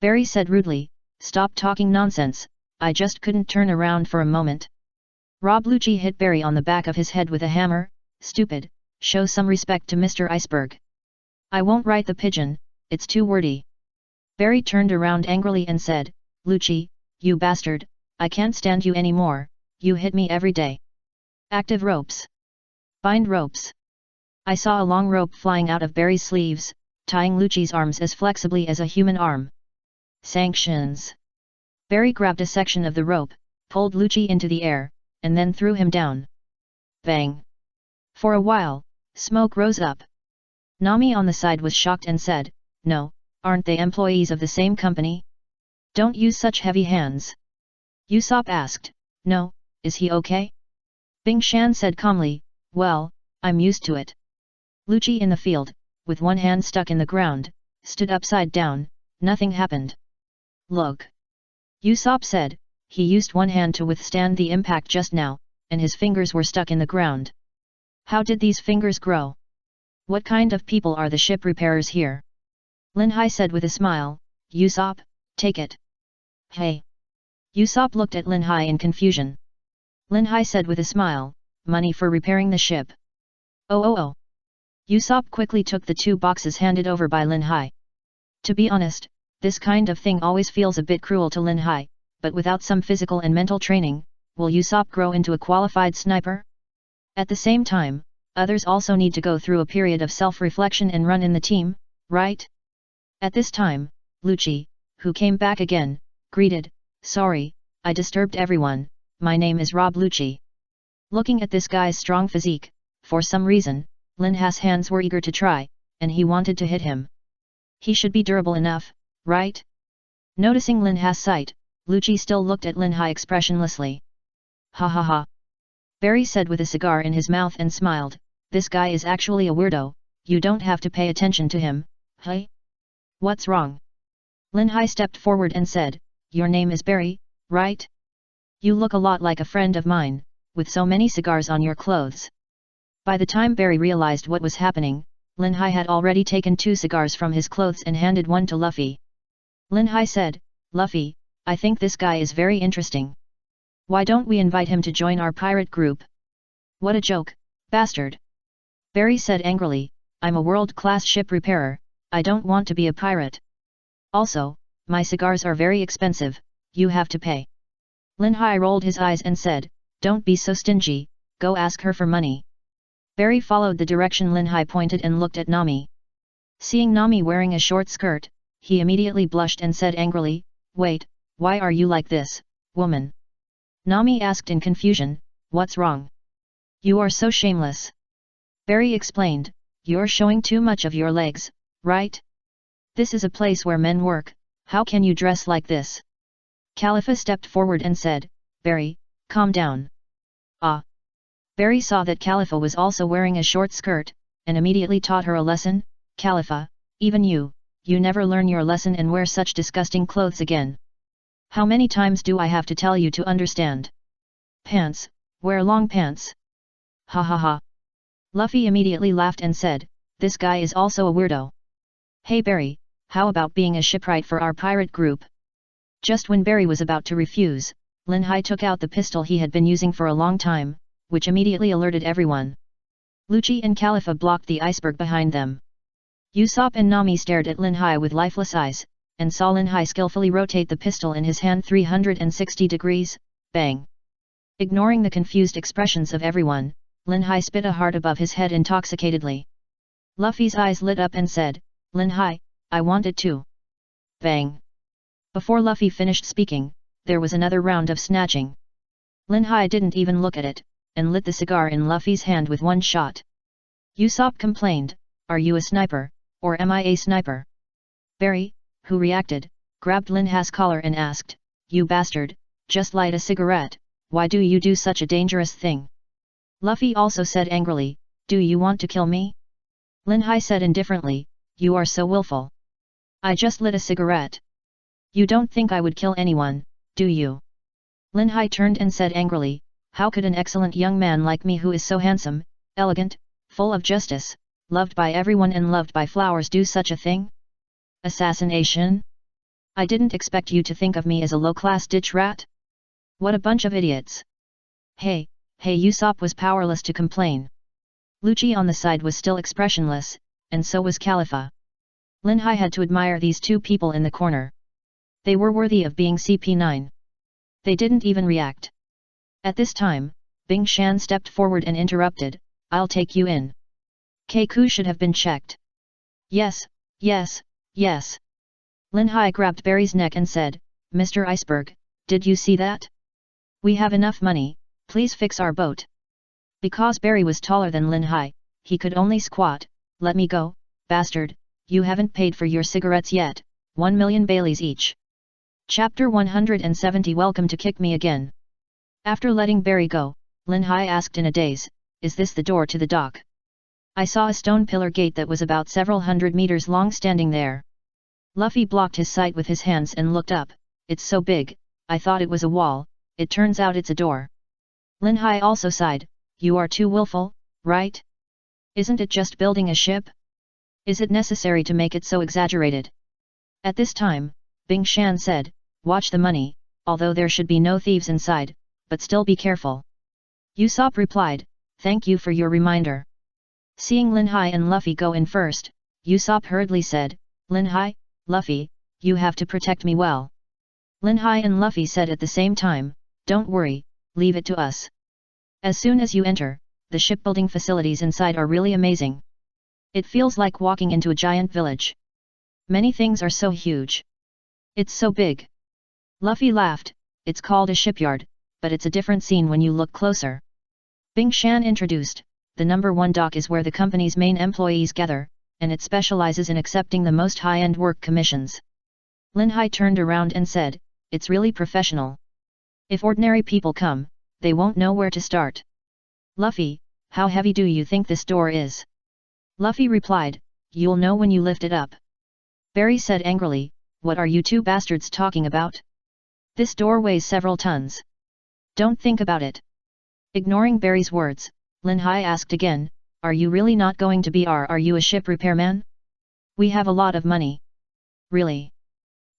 Barry said rudely, stop talking nonsense, I just couldn't turn around for a moment. Rob Lucci hit Barry on the back of his head with a hammer, stupid, show some respect to Mr. Iceberg. I won't write the pigeon, it's too wordy. Barry turned around angrily and said, Lucci, you bastard, I can't stand you anymore, you hit me every day. Active ropes. Bind ropes. I saw a long rope flying out of Barry's sleeves, tying Lucci's arms as flexibly as a human arm. Sanctions. Barry grabbed a section of the rope, pulled Lucci into the air, and then threw him down. Bang. For a while, smoke rose up. Nami on the side was shocked and said, no, aren't they employees of the same company? Don't use such heavy hands. Usopp asked, no, is he okay? Bing Shan said calmly, well, I'm used to it. Lucci in the field, with one hand stuck in the ground, stood upside down, nothing happened. Look. Usopp said, he used one hand to withstand the impact just now, and his fingers were stuck in the ground. How did these fingers grow? What kind of people are the ship repairers here? Lin Hai said with a smile, Usopp, take it. Hey! Usopp looked at Lin Hai in confusion. Lin Hai said with a smile, money for repairing the ship. Oh. Usopp quickly took the 2 boxes handed over by Lin Hai. To be honest, this kind of thing always feels a bit cruel to Lin Hai, but without some physical and mental training, will Usopp grow into a qualified sniper? At the same time, others also need to go through a period of self-reflection and run in the team, right? At this time, Lucci, who came back again, greeted, sorry, I disturbed everyone, my name is Rob Lucci. Looking at this guy's strong physique, for some reason, Lin Hai's hands were eager to try, and he wanted to hit him. He should be durable enough, right? Noticing Lin Hai's sight, Lucci still looked at Lin Hai expressionlessly. Ha ha ha. Barry said with a cigar in his mouth and smiled, this guy is actually a weirdo, you don't have to pay attention to him, hey? What's wrong? Lin Hai stepped forward and said, your name is Barry, right? You look a lot like a friend of mine, with so many cigars on your clothes. By the time Barry realized what was happening, Lin Hai had already taken 2 cigars from his clothes and handed one to Luffy. Lin Hai said, Luffy, I think this guy is very interesting. Why don't we invite him to join our pirate group? What a joke, bastard. Barry said angrily, I'm a world-class ship repairer, I don't want to be a pirate. Also, my cigars are very expensive, you have to pay. Lin Hai rolled his eyes and said, don't be so stingy, go ask her for money. Barry followed the direction Lin Hai pointed and looked at Nami. Seeing Nami wearing a short skirt, he immediately blushed and said angrily, wait, why are you like this, woman? Nami asked in confusion, what's wrong? You are so shameless. Barry explained, you're showing too much of your legs, right? This is a place where men work, how can you dress like this? Khalifa stepped forward and said, Barry, calm down. Ah. Barry saw that Khalifa was also wearing a short skirt, and immediately taught her a lesson, Khalifa, even you never learn your lesson and wear such disgusting clothes again. How many times do I have to tell you to understand? Pants, wear long pants. Ha ha ha. Luffy immediately laughed and said, this guy is also a weirdo. Hey Barry, how about being a shipwright for our pirate group? Just when Barry was about to refuse, Lin Hai took out the pistol he had been using for a long time, which immediately alerted everyone. Lucci and Khalifa blocked the iceberg behind them. Usopp and Nami stared at Lin Hai with lifeless eyes, and saw Lin Hai skillfully rotate the pistol in his hand 360 degrees, bang. Ignoring the confused expressions of everyone, Lin Hai spit a heart above his head intoxicatedly. Luffy's eyes lit up and said, Lin Hai, I want it too. Bang. Before Luffy finished speaking, there was another round of snatching. Lin Hai didn't even look at it, and lit the cigar in Luffy's hand with one shot. Usopp complained, are you a sniper, or am I a sniper? Barry, who reacted, grabbed Lin Hai's collar and asked, you bastard, just light a cigarette, why do you do such a dangerous thing? Luffy also said angrily, do you want to kill me? Lin Hai said indifferently, you are so willful. I just lit a cigarette. You don't think I would kill anyone, do you? Lin Hai turned and said angrily, how could an excellent young man like me who is so handsome, elegant, full of justice, loved by everyone and loved by flowers do such a thing? Assassination? I didn't expect you to think of me as a low-class ditch rat. What a bunch of idiots. Hey, Usopp was powerless to complain. Lucci on the side was still expressionless, and so was Khalifa. Lin Hai had to admire these 2 people in the corner. They were worthy of being CP9. They didn't even react. At this time, Bing Shan stepped forward and interrupted, I'll take you in. Keiku should have been checked. Yes. Lin Hai grabbed Barry's neck and said, Mr. Iceberg, did you see that? We have enough money, please fix our boat. Because Barry was taller than Lin Hai, he could only squat, let me go, bastard, you haven't paid for your cigarettes yet, 1 million Baileys each. Chapter 170 Welcome to Kick Me Again. After letting Barry go, Lin Hai asked in a daze, is this the door to the dock? I saw a stone pillar gate that was about several hundred meters long standing there. Luffy blocked his sight with his hands and looked up, it's so big, I thought it was a wall, it turns out it's a door. Lin Hai also sighed, you are too willful, right? Isn't it just building a ship? Is it necessary to make it so exaggerated? At this time, Bing Shan said, watch the money, although there should be no thieves inside, but still be careful. Usopp replied, thank you for your reminder. Seeing Lin Hai and Luffy go in first, Usopp hurriedly said, Lin Hai, Luffy, you have to protect me well. Lin Hai and Luffy said at the same time, don't worry, leave it to us. As soon as you enter, the shipbuilding facilities inside are really amazing. It feels like walking into a giant village. Many things are so huge. It's so big. Luffy laughed, it's called a shipyard, but it's a different scene when you look closer. Bing Shan introduced, the number 1 dock is where the company's main employees gather, and it specializes in accepting the most high-end work commissions. Lin Hai turned around and said, it's really professional. If ordinary people come, they won't know where to start. Luffy, how heavy do you think this door is? Luffy replied, you'll know when you lift it up. Barry said angrily, what are you two bastards talking about? This door weighs several tons. Don't think about it. Ignoring Barry's words, Lin Hai asked again, are you really not going to be are you a ship repairman? We have a lot of money. Really?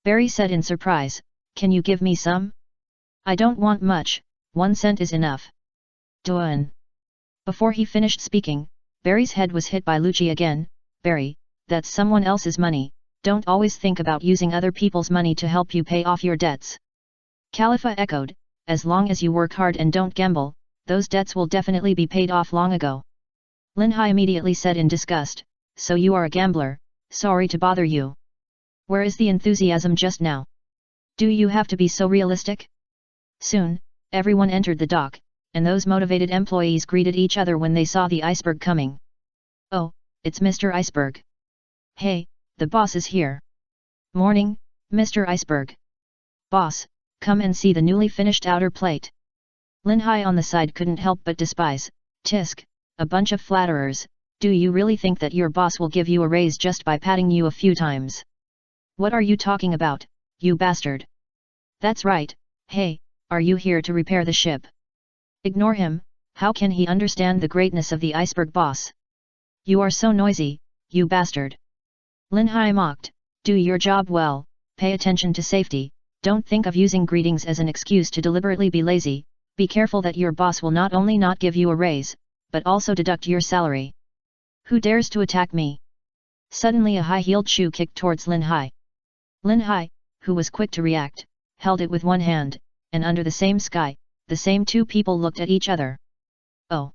Barry said in surprise, can you give me some? I don't want much, 1 cent is enough. Duan. Before he finished speaking, Barry's head was hit by Lucci again, Barry, that's someone else's money, don't always think about using other people's money to help you pay off your debts. Khalifa echoed, as long as you work hard and don't gamble, those debts will definitely be paid off long ago. Lin Hai immediately said in disgust, so you are a gambler, sorry to bother you. Where is the enthusiasm just now? Do you have to be so realistic? Soon, everyone entered the dock, and those motivated employees greeted each other when they saw the iceberg coming. Oh, it's Mr. Iceberg. Hey, the boss is here. Morning, Mr. Iceberg. Boss, come and see the newly finished outer plate. Lin Hai on the side couldn't help but despise, Tisk, a bunch of flatterers, do you really think that your boss will give you a raise just by patting you a few times? What are you talking about, you bastard? That's right, hey, are you here to repair the ship? Ignore him, how can he understand the greatness of the iceberg boss? You are so noisy, you bastard. Lin Hai mocked, do your job well, pay attention to safety, don't think of using greetings as an excuse to deliberately be lazy, be careful that your boss will not only not give you a raise, but also deduct your salary. Who dares to attack me? Suddenly a high-heeled shoe kicked towards Lin Hai. Lin Hai, who was quick to react, held it with one hand, and under the same sky, the same 2 people looked at each other. Oh!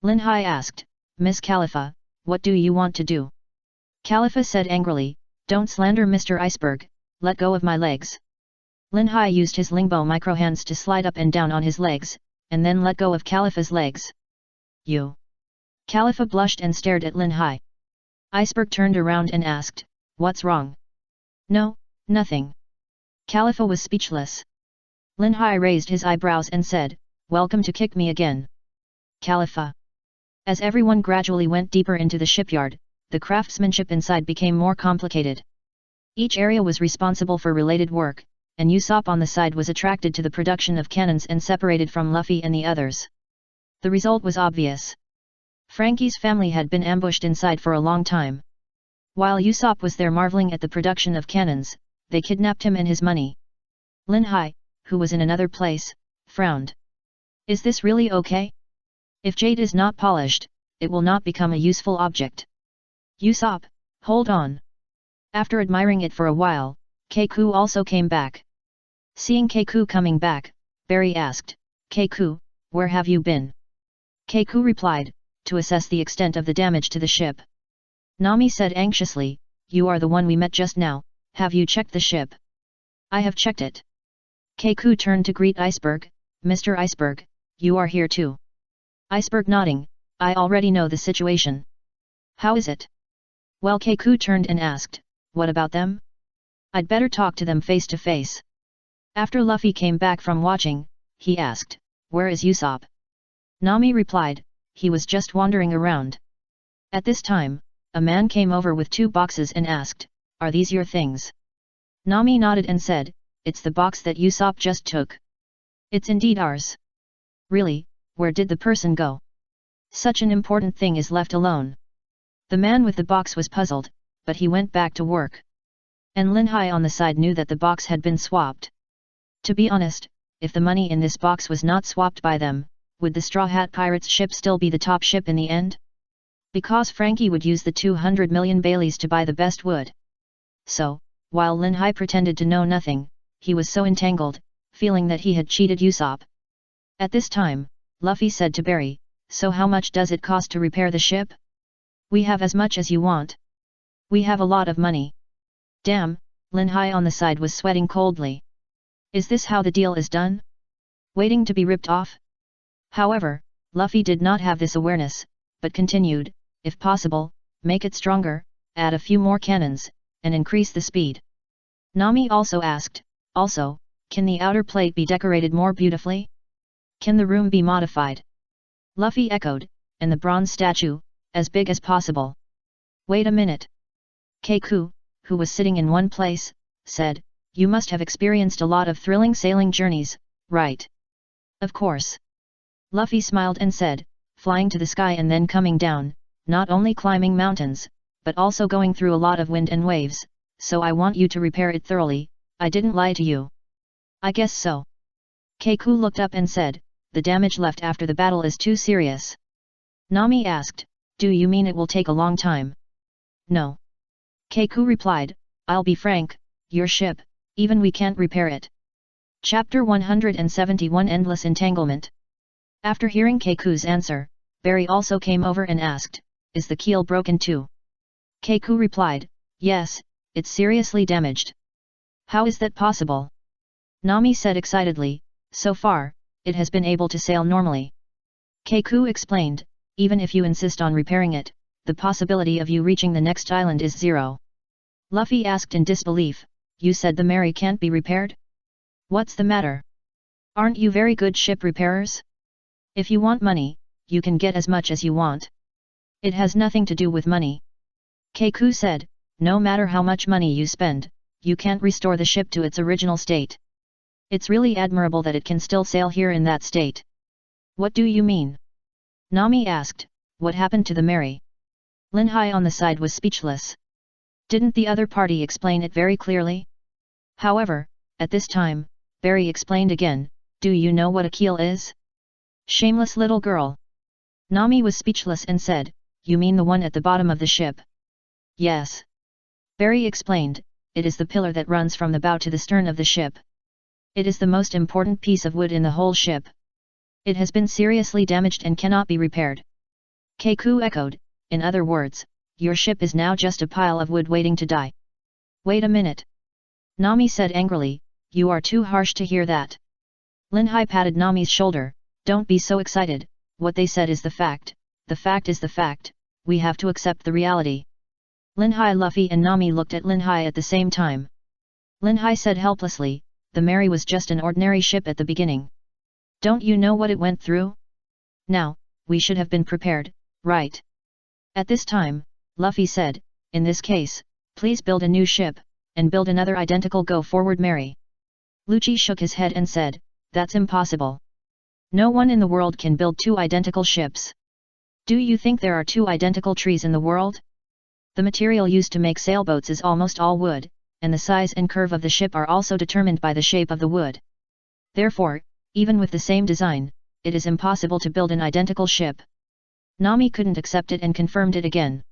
Lin Hai asked, Miss Khalifa, what do you want to do? Khalifa said angrily, don't slander Mr. Iceberg, let go of my legs. Lin Hai used his lingbo microhands to slide up and down on his legs, and then let go of Khalifa's legs. You! Khalifa blushed and stared at Lin Hai. Iceberg turned around and asked, what's wrong? No, nothing. Khalifa was speechless. Lin Hai raised his eyebrows and said, welcome to kick me again. Khalifa. As everyone gradually went deeper into the shipyard, the craftsmanship inside became more complicated. Each area was responsible for related work, and Usopp on the side was attracted to the production of cannons and separated from Luffy and the others. The result was obvious. Frankie's family had been ambushed inside for a long time. While Usopp was there marveling at the production of cannons, they kidnapped him and his money. Lin Hai, who was in another place, frowned. Is this really okay? If jade is not polished, it will not become a useful object. Usopp, hold on. After admiring it for a while, Keiku also came back. Seeing Keiku coming back, Barry asked, Keiku, where have you been? Keiku replied, to assess the extent of the damage to the ship. Nami said anxiously, you are the one we met just now, have you checked the ship? I have checked it. Keiku turned to greet Iceberg, Mr. Iceberg, you are here too. Iceberg nodding, I already know the situation. How is it? Well, Keiku turned and asked, what about them? I'd better talk to them face to face. After Luffy came back from watching, he asked, where is Usopp? Nami replied, he was just wandering around. At this time, a man came over with 2 boxes and asked, are these your things? Nami nodded and said, it's the box that Usopp just took. It's indeed ours. Really, where did the person go? Such an important thing is left alone. The man with the box was puzzled, but he went back to work. And Lin Hai on the side knew that the box had been swapped. To be honest, if the money in this box was not swapped by them, would the Straw Hat Pirates ship still be the top ship in the end? Because Frankie would use the 200 million Baileys to buy the best wood. So, while Lin Hai pretended to know nothing, he was so entangled, feeling that he had cheated Usopp. At this time, Luffy said to Barry, "So how much does it cost to repair the ship?" "We have as much as you want. We have a lot of money." Damn, Lin Hai on the side was sweating coldly. Is this how the deal is done? Waiting to be ripped off? However, Luffy did not have this awareness, but continued, "If possible, make it stronger, add a few more cannons, and increase the speed." Nami also asked, "Also, can the outer plate be decorated more beautifully? Can the room be modified?" Luffy echoed, "And the bronze statue, as big as possible." "Wait a minute." Keiku, who was sitting in one place, said, "You must have experienced a lot of thrilling sailing journeys, right?" "Of course." Luffy smiled and said, "Flying to the sky and then coming down, not only climbing mountains, but also going through a lot of wind and waves, so I want you to repair it thoroughly, I didn't lie to you." "I guess so." Keiku looked up and said, "The damage left after the battle is too serious." Nami asked, "Do you mean it will take a long time?" "No." Keiku replied, "I'll be frank, your ship, even we can't repair it." Chapter 171 Endless Entanglement. After hearing Keiku's answer, Barry also came over and asked, "Is the keel broken too?" Keiku replied, "Yes, it's seriously damaged." "How is that possible?" Nami said excitedly, "So far, it has been able to sail normally." Keiku explained, "Even if you insist on repairing it, the possibility of you reaching the next island is zero." Luffy asked in disbelief, "You said the Mary can't be repaired? What's the matter? Aren't you very good ship repairers? If you want money, you can get as much as you want. It has nothing to do with money." Keiku said, "No matter how much money you spend, you can't restore the ship to its original state. It's really admirable that it can still sail here in that state." "What do you mean?" Nami asked, "What happened to the Mary?" Lin Hai on the side was speechless. Didn't the other party explain it very clearly? However, at this time, Barry explained again, "Do you know what a keel is?" "Shameless little girl." Nami was speechless and said, "You mean the one at the bottom of the ship?" "Yes." Barry explained, "It is the pillar that runs from the bow to the stern of the ship. It is the most important piece of wood in the whole ship. It has been seriously damaged and cannot be repaired." Keiku echoed, "In other words, your ship is now just a pile of wood waiting to die." "Wait a minute." Nami said angrily, "You are too harsh to hear that." Lin Hai patted Nami's shoulder, "Don't be so excited, what they said is the fact is the fact, we have to accept the reality." Lin Hai, Luffy and Nami looked at Lin Hai at the same time. Lin Hai said helplessly, "The Mary was just an ordinary ship at the beginning. Don't you know what it went through? Now, we should have been prepared, right?" At this time, Luffy said, "In this case, please build a new ship, and build another identical go-forward Mary." Lucci shook his head and said, "That's impossible. No one in the world can build two identical ships. Do you think there are two identical trees in the world? The material used to make sailboats is almost all wood, and the size and curve of the ship are also determined by the shape of the wood. Therefore, even with the same design, it is impossible to build an identical ship." Nami couldn't accept it and confirmed it again.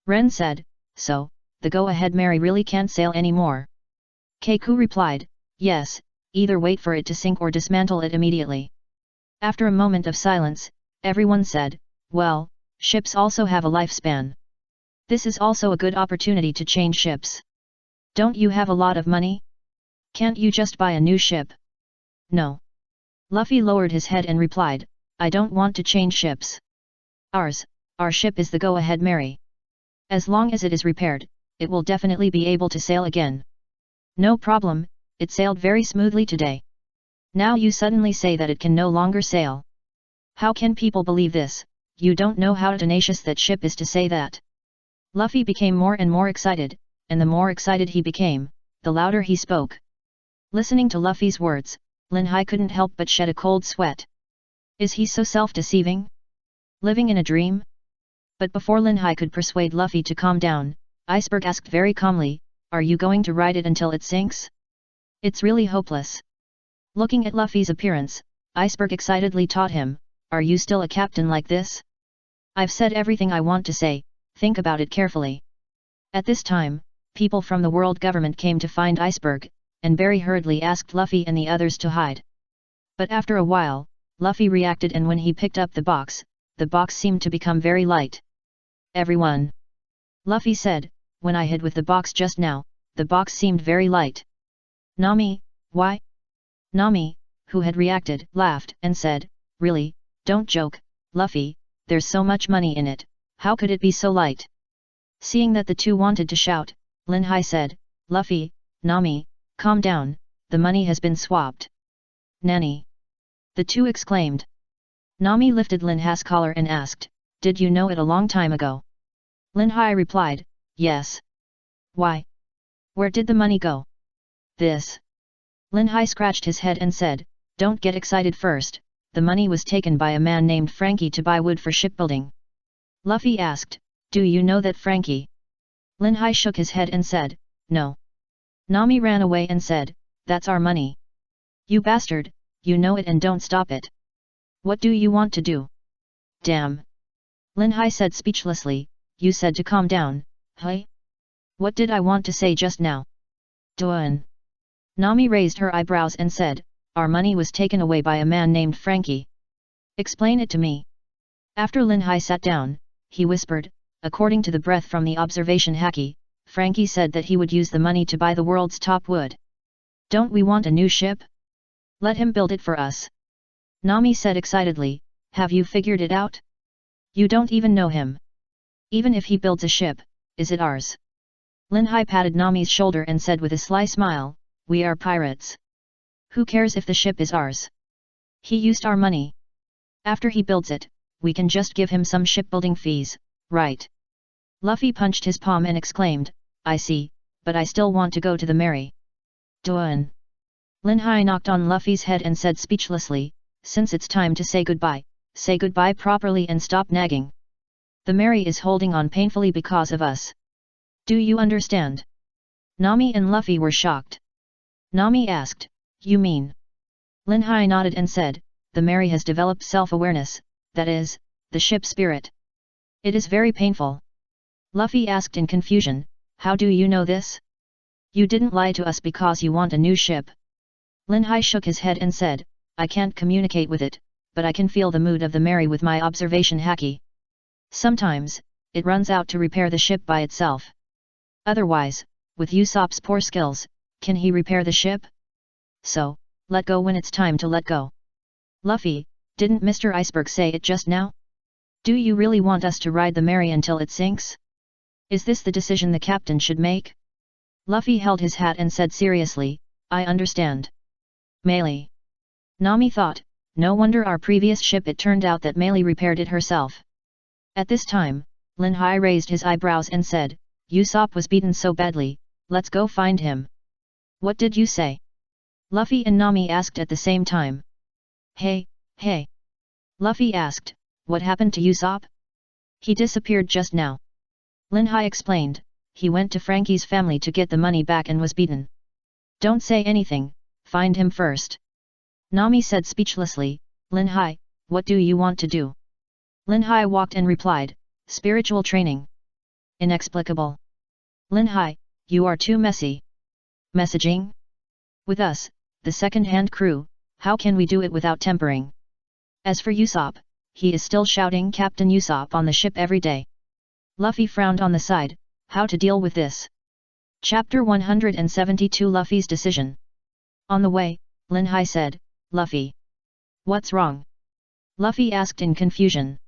Ren said, "So, the go-ahead Mary really can't sail anymore?" Keiku replied, "Yes, either wait for it to sink or dismantle it immediately." After a moment of silence, everyone said, "Well, ships also have a lifespan. This is also a good opportunity to change ships. Don't you have a lot of money? Can't you just buy a new ship?" "No." Luffy lowered his head and replied, "I don't want to change ships. Our ship is the go-ahead Mary. As long as it is repaired, it will definitely be able to sail again. No problem, it sailed very smoothly today. Now you suddenly say that it can no longer sail. How can people believe this? You don't know how tenacious that ship is to say that." Luffy became more and more excited, and the more excited he became, the louder he spoke. Listening to Luffy's words, Lin Hai couldn't help but shed a cold sweat. Is he so self-deceiving? Living in a dream? But before Lin Hai could persuade Luffy to calm down, Iceberg asked very calmly, "Are you going to ride it until it sinks? It's really hopeless." Looking at Luffy's appearance, Iceberg excitedly taught him, "Are you still a captain like this? I've said everything I want to say, think about it carefully." At this time, people from the world government came to find Iceberg, and very hurriedly asked Luffy and the others to hide. But after a while, Luffy reacted, and when he picked up the box seemed to become very light. "Everyone," Luffy said, "when I hid with the box just now, the box seemed very light." "Nami, why?" Nami, who had reacted, laughed and said, "Really, don't joke, Luffy, there's so much money in it, how could it be so light?" Seeing that the two wanted to shout, Lin Hai said, "Luffy, Nami, calm down, the money has been swapped." "Nanny!" the two exclaimed. Nami lifted Lin Hai's collar and asked, "Did you know it a long time ago?" Lin Hai replied, "Yes." "Why? Where did the money go?" "This." Lin Hai scratched his head and said, "Don't get excited first, the money was taken by a man named Frankie to buy wood for shipbuilding." Luffy asked, "Do you know that Frankie?" Lin Hai shook his head and said, "No." Nami ran away and said, "That's our money. You bastard, you know it and don't stop it. What do you want to do?" "Damn!" Lin Hai said speechlessly, "You said to calm down, hey? What did I want to say just now?" "Duan." Nami raised her eyebrows and said, "Our money was taken away by a man named Frankie. Explain it to me." After Lin Hai sat down, he whispered, "According to the breath from the observation haki, Frankie said that he would use the money to buy the world's top wood. Don't we want a new ship? Let him build it for us." Nami said excitedly, "Have you figured it out? You don't even know him. Even if he builds a ship, is it ours?" Lin Hai patted Nami's shoulder and said with a sly smile, "We are pirates. Who cares if the ship is ours? He used our money. After he builds it, we can just give him some shipbuilding fees, right?" Luffy punched his palm and exclaimed, "I see, but I still want to go to the Mary." "Duan." Lin Hai knocked on Luffy's head and said speechlessly, "Since it's time to say goodbye properly and stop nagging. The Mary is holding on painfully because of us. Do you understand?" Nami and Luffy were shocked. Nami asked, "You mean?" Lin Hai nodded and said, "The Mary has developed self-awareness, that is, the ship spirit. It is very painful." Luffy asked in confusion, "How do you know this? You didn't lie to us because you want a new ship." Lin Hai shook his head and said, "I can't communicate with it, but I can feel the mood of the Mary with my observation haki. Sometimes, it runs out to repair the ship by itself. Otherwise, with Usopp's poor skills, can he repair the ship? So, let go when it's time to let go." "Luffy, didn't Mr. Iceberg say it just now? Do you really want us to ride the Mary until it sinks? Is this the decision the captain should make?" Luffy held his hat and said seriously, "I understand." Melee. Nami thought, "No wonder our previous ship it turned out that Melee repaired it herself." At this time, Lin Hai raised his eyebrows and said, "Usopp was beaten so badly, let's go find him." "What did you say?" Luffy and Nami asked at the same time. Hey. Luffy asked, "What happened to Usopp? He disappeared just now." Lin Hai explained, "He went to Frankie's family to get the money back and was beaten." "Don't say anything, find him first." Nami said speechlessly, "Lin Hai, what do you want to do?" Lin Hai walked and replied, "Spiritual training." Inexplicable. "Lin Hai, you are too messy." "Messaging? With us, the second-hand crew, how can we do it without tempering? As for Usopp, he is still shouting Captain Usopp on the ship every day." Luffy frowned on the side, how to deal with this. Chapter 172 Luffy's decision. On the way, Lin Hai said, "Luffy. What's wrong?" Luffy asked in confusion.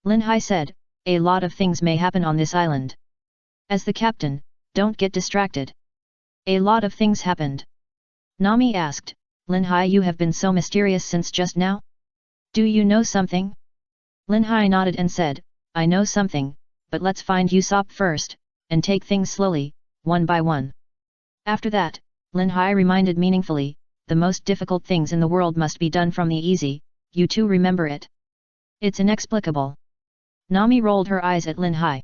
Lin Hai said, "A lot of things may happen on this island. As the captain, don't get distracted." "A lot of things happened." Nami asked, "Lin Hai, you have been so mysterious since just now? Do you know something?" Lin Hai nodded and said, "I know something, but let's find Usopp first, and take things slowly, one by one. After that, Lin Hai reminded meaningfully, the most difficult things in the world must be done from the easy, you too remember it. It's inexplicable. Nami rolled her eyes at Lin Hai.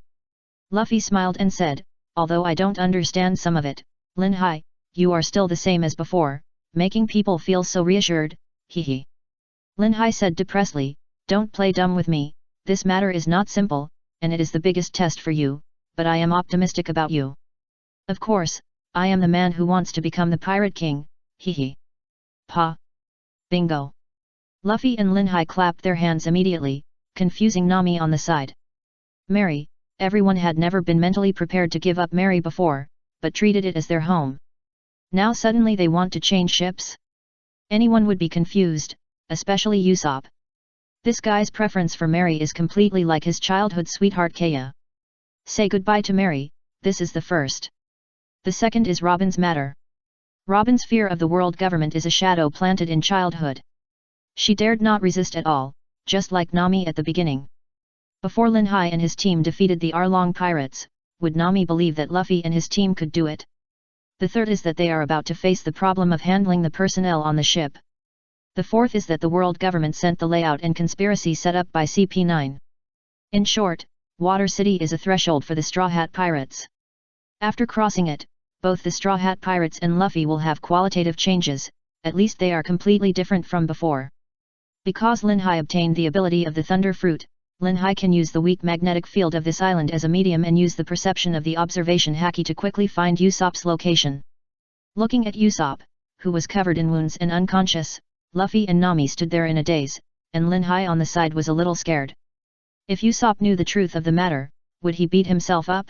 Luffy smiled and said, although I don't understand some of it, Lin Hai, you are still the same as before, making people feel so reassured, hee. Lin Hai said depressedly, don't play dumb with me, this matter is not simple, and it is the biggest test for you, but I am optimistic about you. Of course, I am the man who wants to become the Pirate King, hee. Pa. Bingo. Luffy and Lin Hai clapped their hands immediately, confusing Nami on the side. Mary, everyone had never been mentally prepared to give up Mary before, but treated it as their home. Now suddenly they want to change ships? Anyone would be confused, especially Usopp. This guy's preference for Mary is completely like his childhood sweetheart Kaya. Say goodbye to Mary, this is the first. The second is Robin's matter. Robin's fear of the world government is a shadow planted in childhood. She dared not resist at all, just like Nami at the beginning. Before Lin Hai and his team defeated the Arlong pirates, would Nami believe that Luffy and his team could do it? The third is that they are about to face the problem of handling the personnel on the ship. The fourth is that the world government sent the layout and conspiracy set up by CP9. In short, Water City is a threshold for the Straw Hat Pirates. After crossing it, both the Straw Hat Pirates and Luffy will have qualitative changes, at least they are completely different from before. Because Lin Hai obtained the ability of the Thunder Fruit, Lin Hai can use the weak magnetic field of this island as a medium and use the perception of the observation haki to quickly find Usopp's location. Looking at Usopp, who was covered in wounds and unconscious, Luffy and Nami stood there in a daze, and Lin Hai on the side was a little scared. If Usopp knew the truth of the matter, would he beat himself up?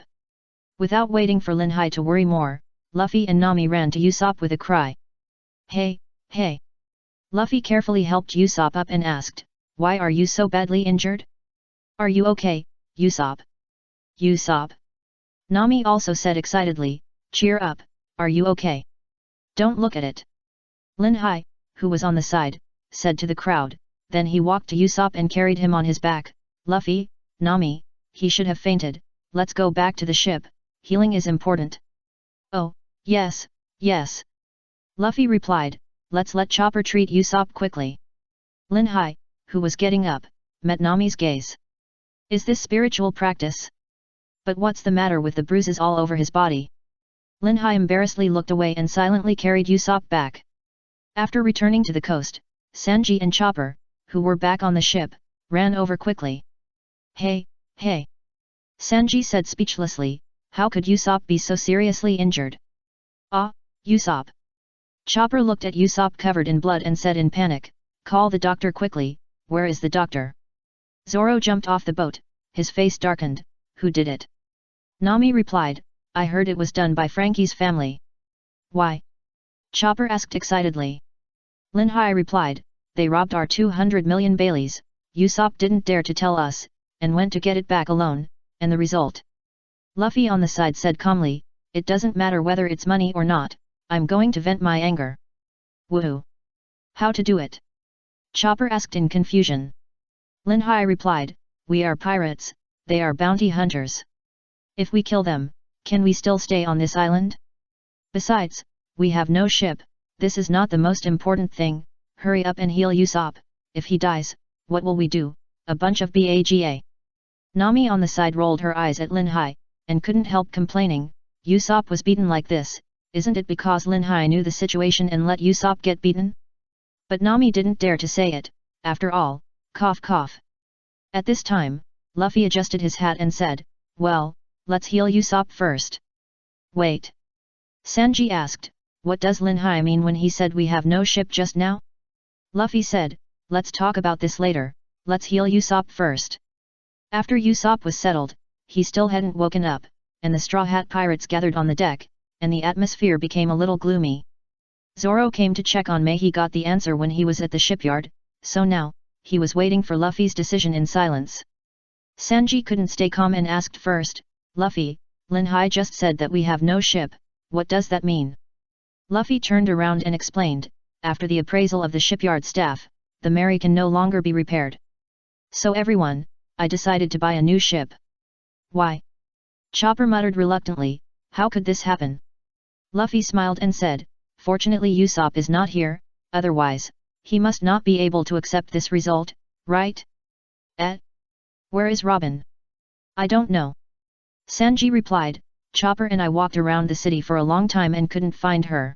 Without waiting for Lin Hai to worry more, Luffy and Nami ran to Usopp with a cry. Hey, hey! Luffy carefully helped Usopp up and asked, why are you so badly injured? Are you okay, Usopp? Usopp? Nami also said excitedly, cheer up, are you okay? Don't look at it. Lin Hai, who was on the side, said to the crowd, then he walked to Usopp and carried him on his back. Luffy, Nami, he should have fainted, let's go back to the ship, healing is important. Oh, yes, yes. Luffy replied, let's let Chopper treat Usopp quickly. Lin Hai, who was getting up, met Nami's gaze. Is this spiritual practice? But what's the matter with the bruises all over his body? Lin Hai embarrassedly looked away and silently carried Usopp back. After returning to the coast, Sanji and Chopper, who were back on the ship, ran over quickly. Hey, hey! Sanji said speechlessly, how could Usopp be so seriously injured? Ah, Usopp! Chopper looked at Usopp covered in blood and said in panic, call the doctor quickly, where is the doctor? Zoro jumped off the boat, his face darkened, who did it? Nami replied, I heard it was done by Frankie's family. Why? Chopper asked excitedly. Lin Hai replied, they robbed our 200 million Baileys, Usopp didn't dare to tell us, and went to get it back alone, and the result? Luffy on the side said calmly, it doesn't matter whether it's money or not, I'm going to vent my anger. Woohoo! How to do it? Chopper asked in confusion. Lin Hai replied, we are pirates, they are bounty hunters. If we kill them, can we still stay on this island? Besides, we have no ship, this is not the most important thing, hurry up and heal Usopp, if he dies, what will we do, a bunch of BAGA. Nami on the side rolled her eyes at Lin Hai, and couldn't help complaining, Usopp was beaten like this, isn't it because Lin Hai knew the situation and let Usopp get beaten? But Nami didn't dare to say it, after all, cough cough. At this time, Luffy adjusted his hat and said, well, let's heal Usopp first. Wait. Sanji asked, what does Lin Hai mean when he said we have no ship just now? Luffy said, let's talk about this later, let's heal Usopp first. After Usopp was settled, he still hadn't woken up, and the Straw Hat Pirates gathered on the deck, and the atmosphere became a little gloomy. Zoro came to check on May. He got the answer when he was at the shipyard, so now, he was waiting for Luffy's decision in silence. Sanji couldn't stay calm and asked first, Luffy, Lin Hai just said that we have no ship, what does that mean? Luffy turned around and explained, after the appraisal of the shipyard staff, the Mary can no longer be repaired. So everyone, I decided to buy a new ship. Why? Chopper muttered reluctantly, how could this happen? Luffy smiled and said, Fortunately Usopp is not here, otherwise, he must not be able to accept this result, right? Where is Robin? I don't know. Sanji replied, Chopper and I walked around the city for a long time and couldn't find her.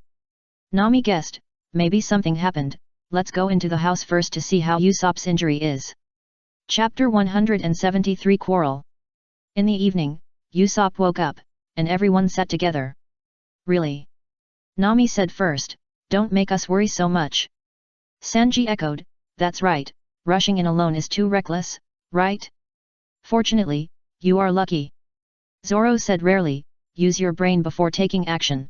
Nami guessed, maybe something happened, let's go into the house first to see how Usopp's injury is. Chapter 173 Quarrel. In the evening, Usopp woke up, and everyone sat together. Really? Nami said first, don't make us worry so much. Sanji echoed, that's right, rushing in alone is too reckless, right? Fortunately, you are lucky. Zoro said rarely, use your brain before taking action.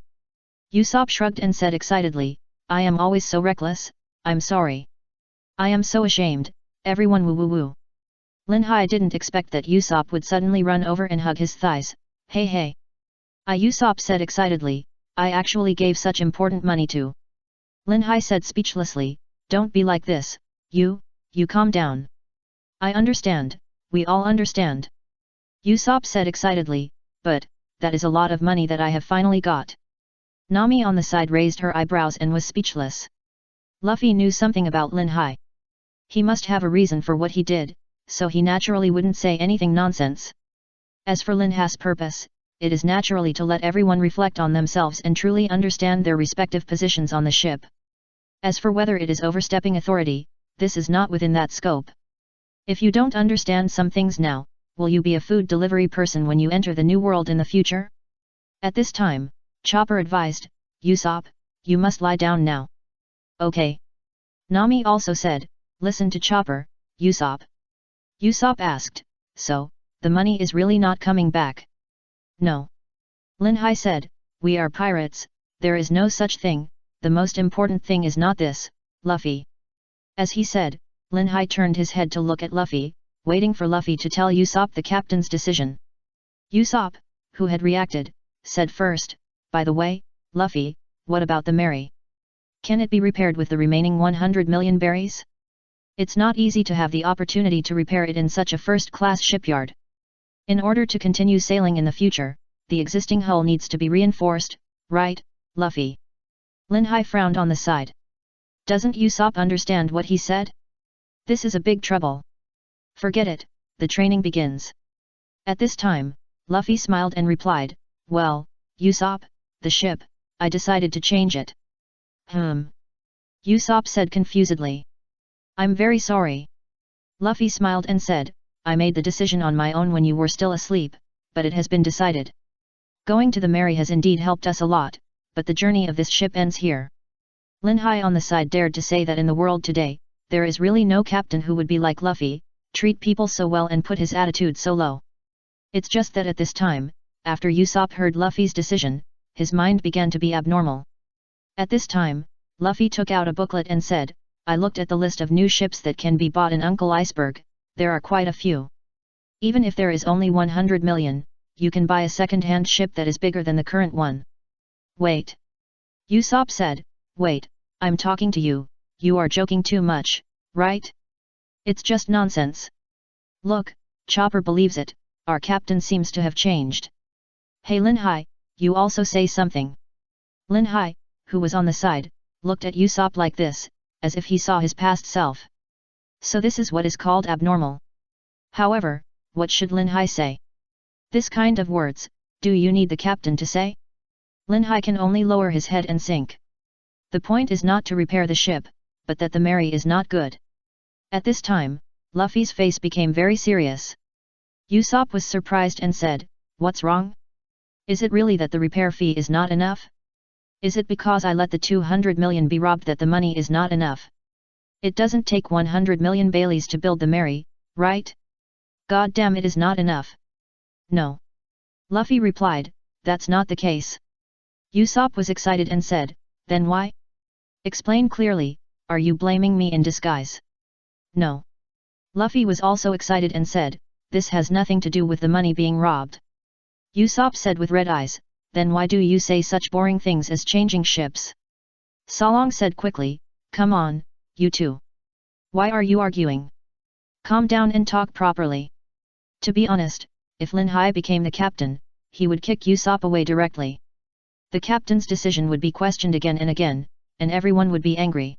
Usopp shrugged and said excitedly, I am always so reckless, I'm sorry. I am so ashamed, everyone woo woo woo. Lin Hai didn't expect that Usopp would suddenly run over and hug his thighs, hey hey. Usopp said excitedly, I actually gave such important money to. Lin Hai said speechlessly, don't be like this, you calm down. I understand, we all understand. Usopp said excitedly, but, that is a lot of money that I have finally got. Nami on the side raised her eyebrows and was speechless. Luffy knew something about Lin Hai. He must have a reason for what he did, so he naturally wouldn't say anything nonsense. As for Lin Hai's purpose, it is naturally to let everyone reflect on themselves and truly understand their respective positions on the ship. As for whether it is overstepping authority, this is not within that scope. If you don't understand some things now, will you be a food delivery person when you enter the new world in the future? At this time, Chopper advised, Usopp, you must lie down now. Okay. Nami also said, listen to Chopper, Usopp. Usopp asked, so, the money is really not coming back? No. Lin Hai said, we are pirates, there is no such thing, the most important thing is not this, Luffy. As he said, Lin Hai turned his head to look at Luffy, waiting for Luffy to tell Usopp the captain's decision. Usopp, who had reacted, said first, by the way, Luffy, what about the Mary? Can it be repaired with the remaining 100 million berries? It's not easy to have the opportunity to repair it in such a first-class shipyard. In order to continue sailing in the future, the existing hull needs to be reinforced, right, Luffy? Lin Hai frowned on the side. Doesn't Usopp understand what he said? This is a big trouble. Forget it, the training begins. At this time, Luffy smiled and replied, well, Usopp, the ship, I decided to change it. Usopp said confusedly. I'm very sorry. Luffy smiled and said, I made the decision on my own when you were still asleep, but it has been decided. Going to the Mary has indeed helped us a lot, but the journey of this ship ends here. Lin Hai on the side dared to say that in the world today, there is really no captain who would be like Luffy, treat people so well and put his attitude so low. It's just that at this time, after Usopp heard Luffy's decision, his mind began to be abnormal. At this time, Luffy took out a booklet and said, I looked at the list of new ships that can be bought in Uncle Iceberg, there are quite a few. Even if there is only 100 million, you can buy a second-hand ship that is bigger than the current one. Wait. Usopp said, wait, I'm talking to you, you are joking too much, right? It's just nonsense. Look, Chopper believes it, our captain seems to have changed. Hey Lin Hai, you also say something. Lin Hai, who was on the side, looked at Usopp like this, as if he saw his past self. So this is what is called abnormal. However, what should Lin Hai say? This kind of words, do you need the captain to say? Lin Hai can only lower his head and sink. The point is not to repair the ship, but that the Mary is not good. At this time, Luffy's face became very serious. Usopp was surprised and said, what's wrong? Is it really that the repair fee is not enough? Is it because I let the 200 million be robbed that the money is not enough? It doesn't take 100 million Baileys to build the Mary, right? God damn, it is not enough. No. Luffy replied, that's not the case. Usopp was excited and said, then why? Explain clearly, are you blaming me in disguise? No. Luffy was also excited and said, this has nothing to do with the money being robbed. Usopp said with red eyes, then why do you say such boring things as changing ships? Solong said quickly, come on, you two. Why are you arguing? Calm down and talk properly. To be honest, if Lin Hai became the captain, he would kick Usopp away directly. The captain's decision would be questioned again and again, and everyone would be angry.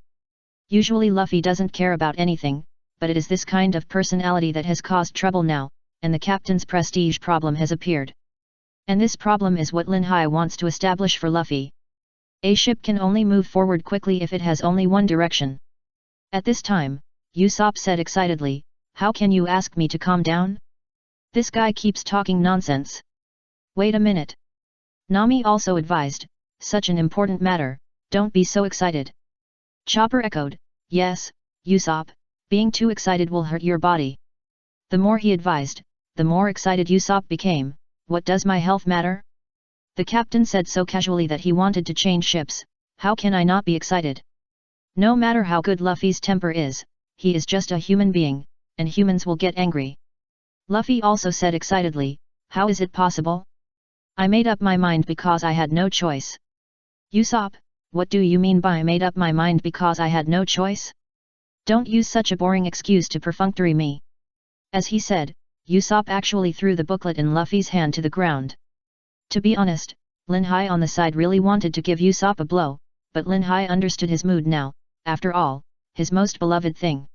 Usually Luffy doesn't care about anything, but it is this kind of personality that has caused trouble now, and the captain's prestige problem has appeared. And this problem is what Lin Hai wants to establish for Luffy. A ship can only move forward quickly if it has only one direction. At this time, Usopp said excitedly, "How can you ask me to calm down? This guy keeps talking nonsense." "Wait a minute." Nami also advised, "Such an important matter, don't be so excited." Chopper echoed, "Yes, Usopp, being too excited will hurt your body." The more he advised, the more excited Usopp became. "What does my health matter?" The captain said so casually that he wanted to change ships. "How can I not be excited? No matter how good Luffy's temper is, he is just a human being, and humans will get angry." Luffy also said excitedly, "How is it possible? I made up my mind because I had no choice." "Usopp, what do you mean by made up my mind because I had no choice? Don't use such a boring excuse to perfunctory me." As he said, Usopp actually threw the booklet in Luffy's hand to the ground. To be honest, Lin Hai on the side really wanted to give Usopp a blow, but Lin Hai understood his mood now, after all, his most beloved thing.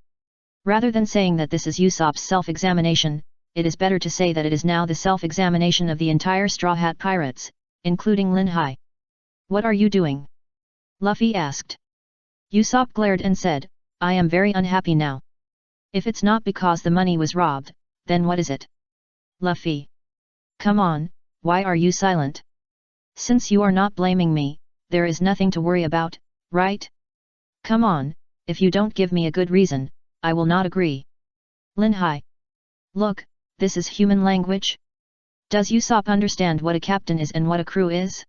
Rather than saying that this is Usopp's self-examination, it is better to say that it is now the self-examination of the entire Straw Hat Pirates, including Lin Hai. "What are you doing?" Luffy asked. Usopp glared and said, "I am very unhappy now. If it's not because the money was robbed, then what is it?" "Luffy. Come on, why are you silent? Since you are not blaming me, there is nothing to worry about, right? Come on, if you don't give me a good reason, I will not agree." Lin Hai. "Look, this is human language? Does Usopp understand what a captain is and what a crew is?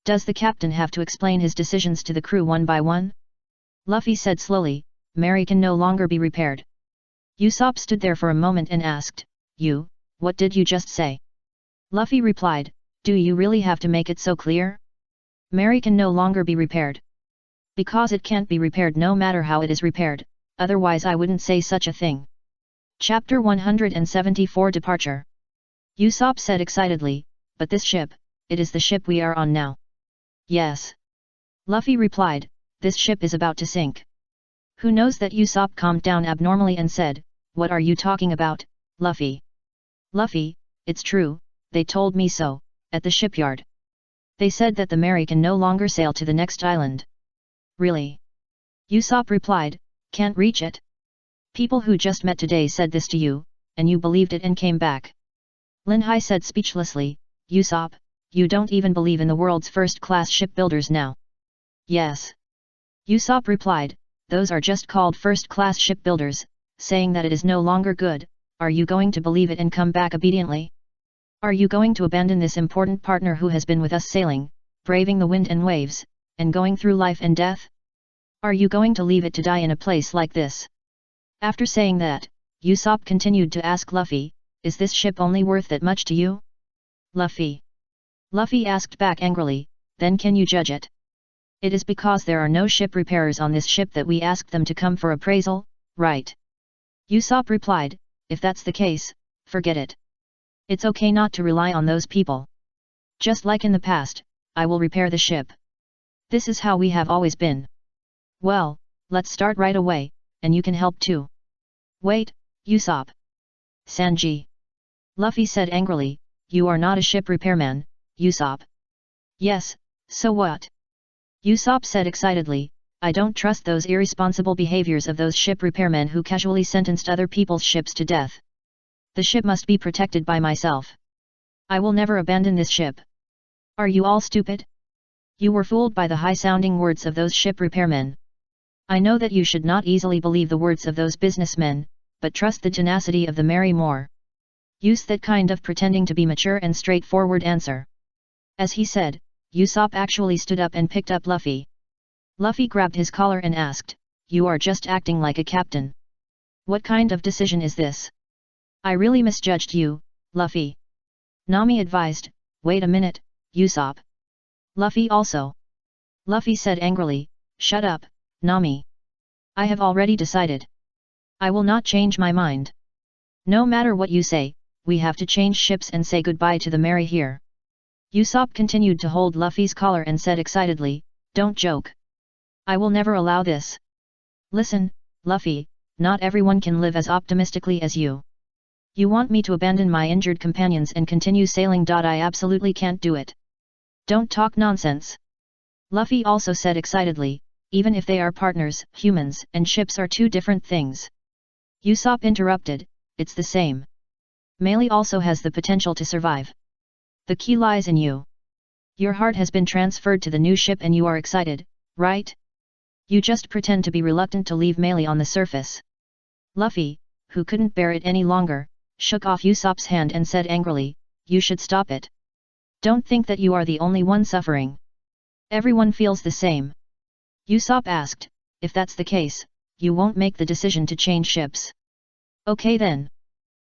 Does the captain have to explain his decisions to the crew one by one?" Luffy said slowly, "Mary can no longer be repaired." Usopp stood there for a moment and asked, What did you just say?" Luffy replied, "Do you really have to make it so clear? Mary can no longer be repaired. Because it can't be repaired no matter how it is repaired, otherwise I wouldn't say such a thing." Chapter 174 Departure. Usopp said excitedly, "But this ship, it is the ship we are on now." "Yes." Luffy replied, "This ship is about to sink." Who knows that Usopp calmed down abnormally and said, "What are you talking about, Luffy?" "Luffy, it's true, they told me so, at the shipyard. They said that the Mary can no longer sail to the next island." "Really?" Usopp replied, "Can't reach it? People who just met today said this to you, and you believed it and came back." Lin Hai said speechlessly, "Usopp, you don't even believe in the world's first-class shipbuilders now?" "Yes." Usopp replied, "Those are just called first-class shipbuilders, saying that it is no longer good. Are you going to believe it and come back obediently? Are you going to abandon this important partner who has been with us sailing, braving the wind and waves, and going through life and death? Are you going to leave it to die in a place like this?" After saying that, Usopp continued to ask Luffy, "Is this ship only worth that much to you?" "Luffy." Luffy asked back angrily, "Then can you judge it? It is because there are no ship repairers on this ship that we asked them to come for appraisal, right?" Usopp replied, "If that's the case, forget it. It's okay not to rely on those people. Just like in the past, I will repair the ship. This is how we have always been." "Well, let's start right away, and you can help too." "Wait, Usopp. Sanji." Luffy said angrily, "You are not a ship repairman, Usopp." "Yes, so what?" Usopp said excitedly, "I don't trust those irresponsible behaviors of those ship repairmen who casually sentenced other people's ships to death. The ship must be protected by myself. I will never abandon this ship." "Are you all stupid? You were fooled by the high-sounding words of those ship repairmen. I know that you should not easily believe the words of those businessmen, but trust the tenacity of the Mary more. Use that kind of pretending to be mature and straightforward answer." As he said, Usopp actually stood up and picked up Luffy. Luffy grabbed his collar and asked, "You are just acting like a captain. What kind of decision is this? I really misjudged you, Luffy." Nami advised, "Wait a minute, Usopp. Luffy also." Luffy said angrily, "Shut up, Nami. I have already decided. I will not change my mind. No matter what you say, we have to change ships and say goodbye to the Mary here." Usopp continued to hold Luffy's collar and said excitedly, "Don't joke. I will never allow this. Listen, Luffy, not everyone can live as optimistically as you. You want me to abandon my injured companions and continue sailing? I absolutely can't do it. Don't talk nonsense." Luffy also said excitedly, "Even if they are partners, humans and ships are two different things." Usopp interrupted, "It's the same. Melee also has the potential to survive. The key lies in you. Your heart has been transferred to the new ship and you are excited, right? You just pretend to be reluctant to leave Melee on the surface." Luffy, who couldn't bear it any longer, shook off Usopp's hand and said angrily, "You should stop it. Don't think that you are the only one suffering. Everyone feels the same." Usopp asked, "If that's the case, you won't make the decision to change ships?" "Okay then."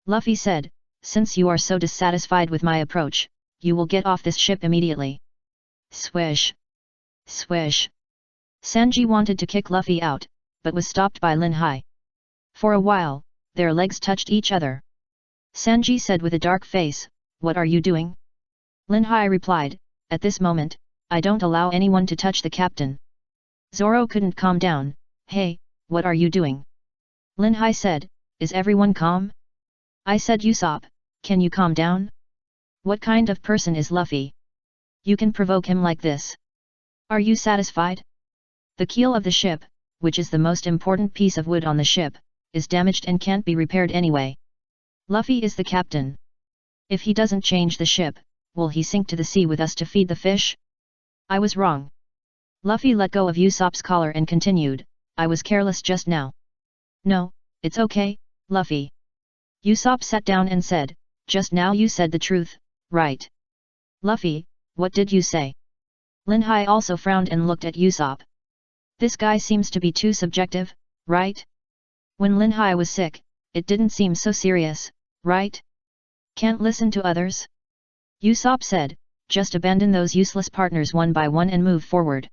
Luffy said, "Since you are so dissatisfied with my approach, you will get off this ship immediately." Swish! Swish! Sanji wanted to kick Luffy out, but was stopped by Lin Hai. For a while, their legs touched each other. Sanji said with a dark face, "What are you doing?" Lin Hai replied, "At this moment, I don't allow anyone to touch the captain." Zoro couldn't calm down. "Hey, what are you doing?" Lin Hai said, "Is everyone calm?" "I said Usopp, can you calm down? What kind of person is Luffy? You can provoke him like this? Are you satisfied?" The keel of the ship, which is the most important piece of wood on the ship, is damaged and can't be repaired anyway. Luffy is the captain. If he doesn't change the ship, will he sink to the sea with us to feed the fish? I was wrong. Luffy let go of Usopp's collar and continued, "I was careless just now." "No, it's okay, Luffy." Usopp sat down and said, "Just now you said the truth, right?" "Luffy, what did you say?" Lin Hai also frowned and looked at Usopp. This guy seems to be too subjective, right? When Lin Hai was sick, it didn't seem so serious, right? Can't listen to others? Usopp said, "Just abandon those useless partners one by one and move forward.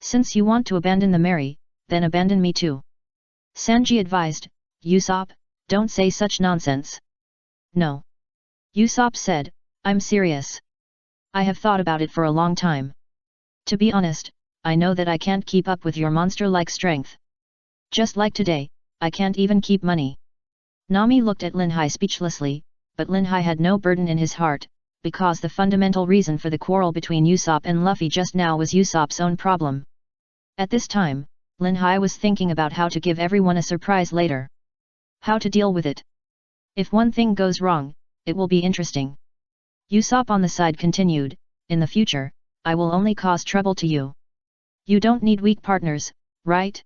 Since you want to abandon the Mary, then abandon me too." Sanji advised, "Usopp, don't say such nonsense." "No." Usopp said, "I'm serious. I have thought about it for a long time. To be honest, I know that I can't keep up with your monster-like strength. Just like today, I can't even keep money." Nami looked at Lin Hai speechlessly, but Lin Hai had no burden in his heart, because the fundamental reason for the quarrel between Usopp and Luffy just now was Usopp's own problem. At this time, Lin Hai was thinking about how to give everyone a surprise later. How to deal with it. If one thing goes wrong, it will be interesting. Usopp on the side continued, "In the future, I will only cause trouble to you. You don't need weak partners, right?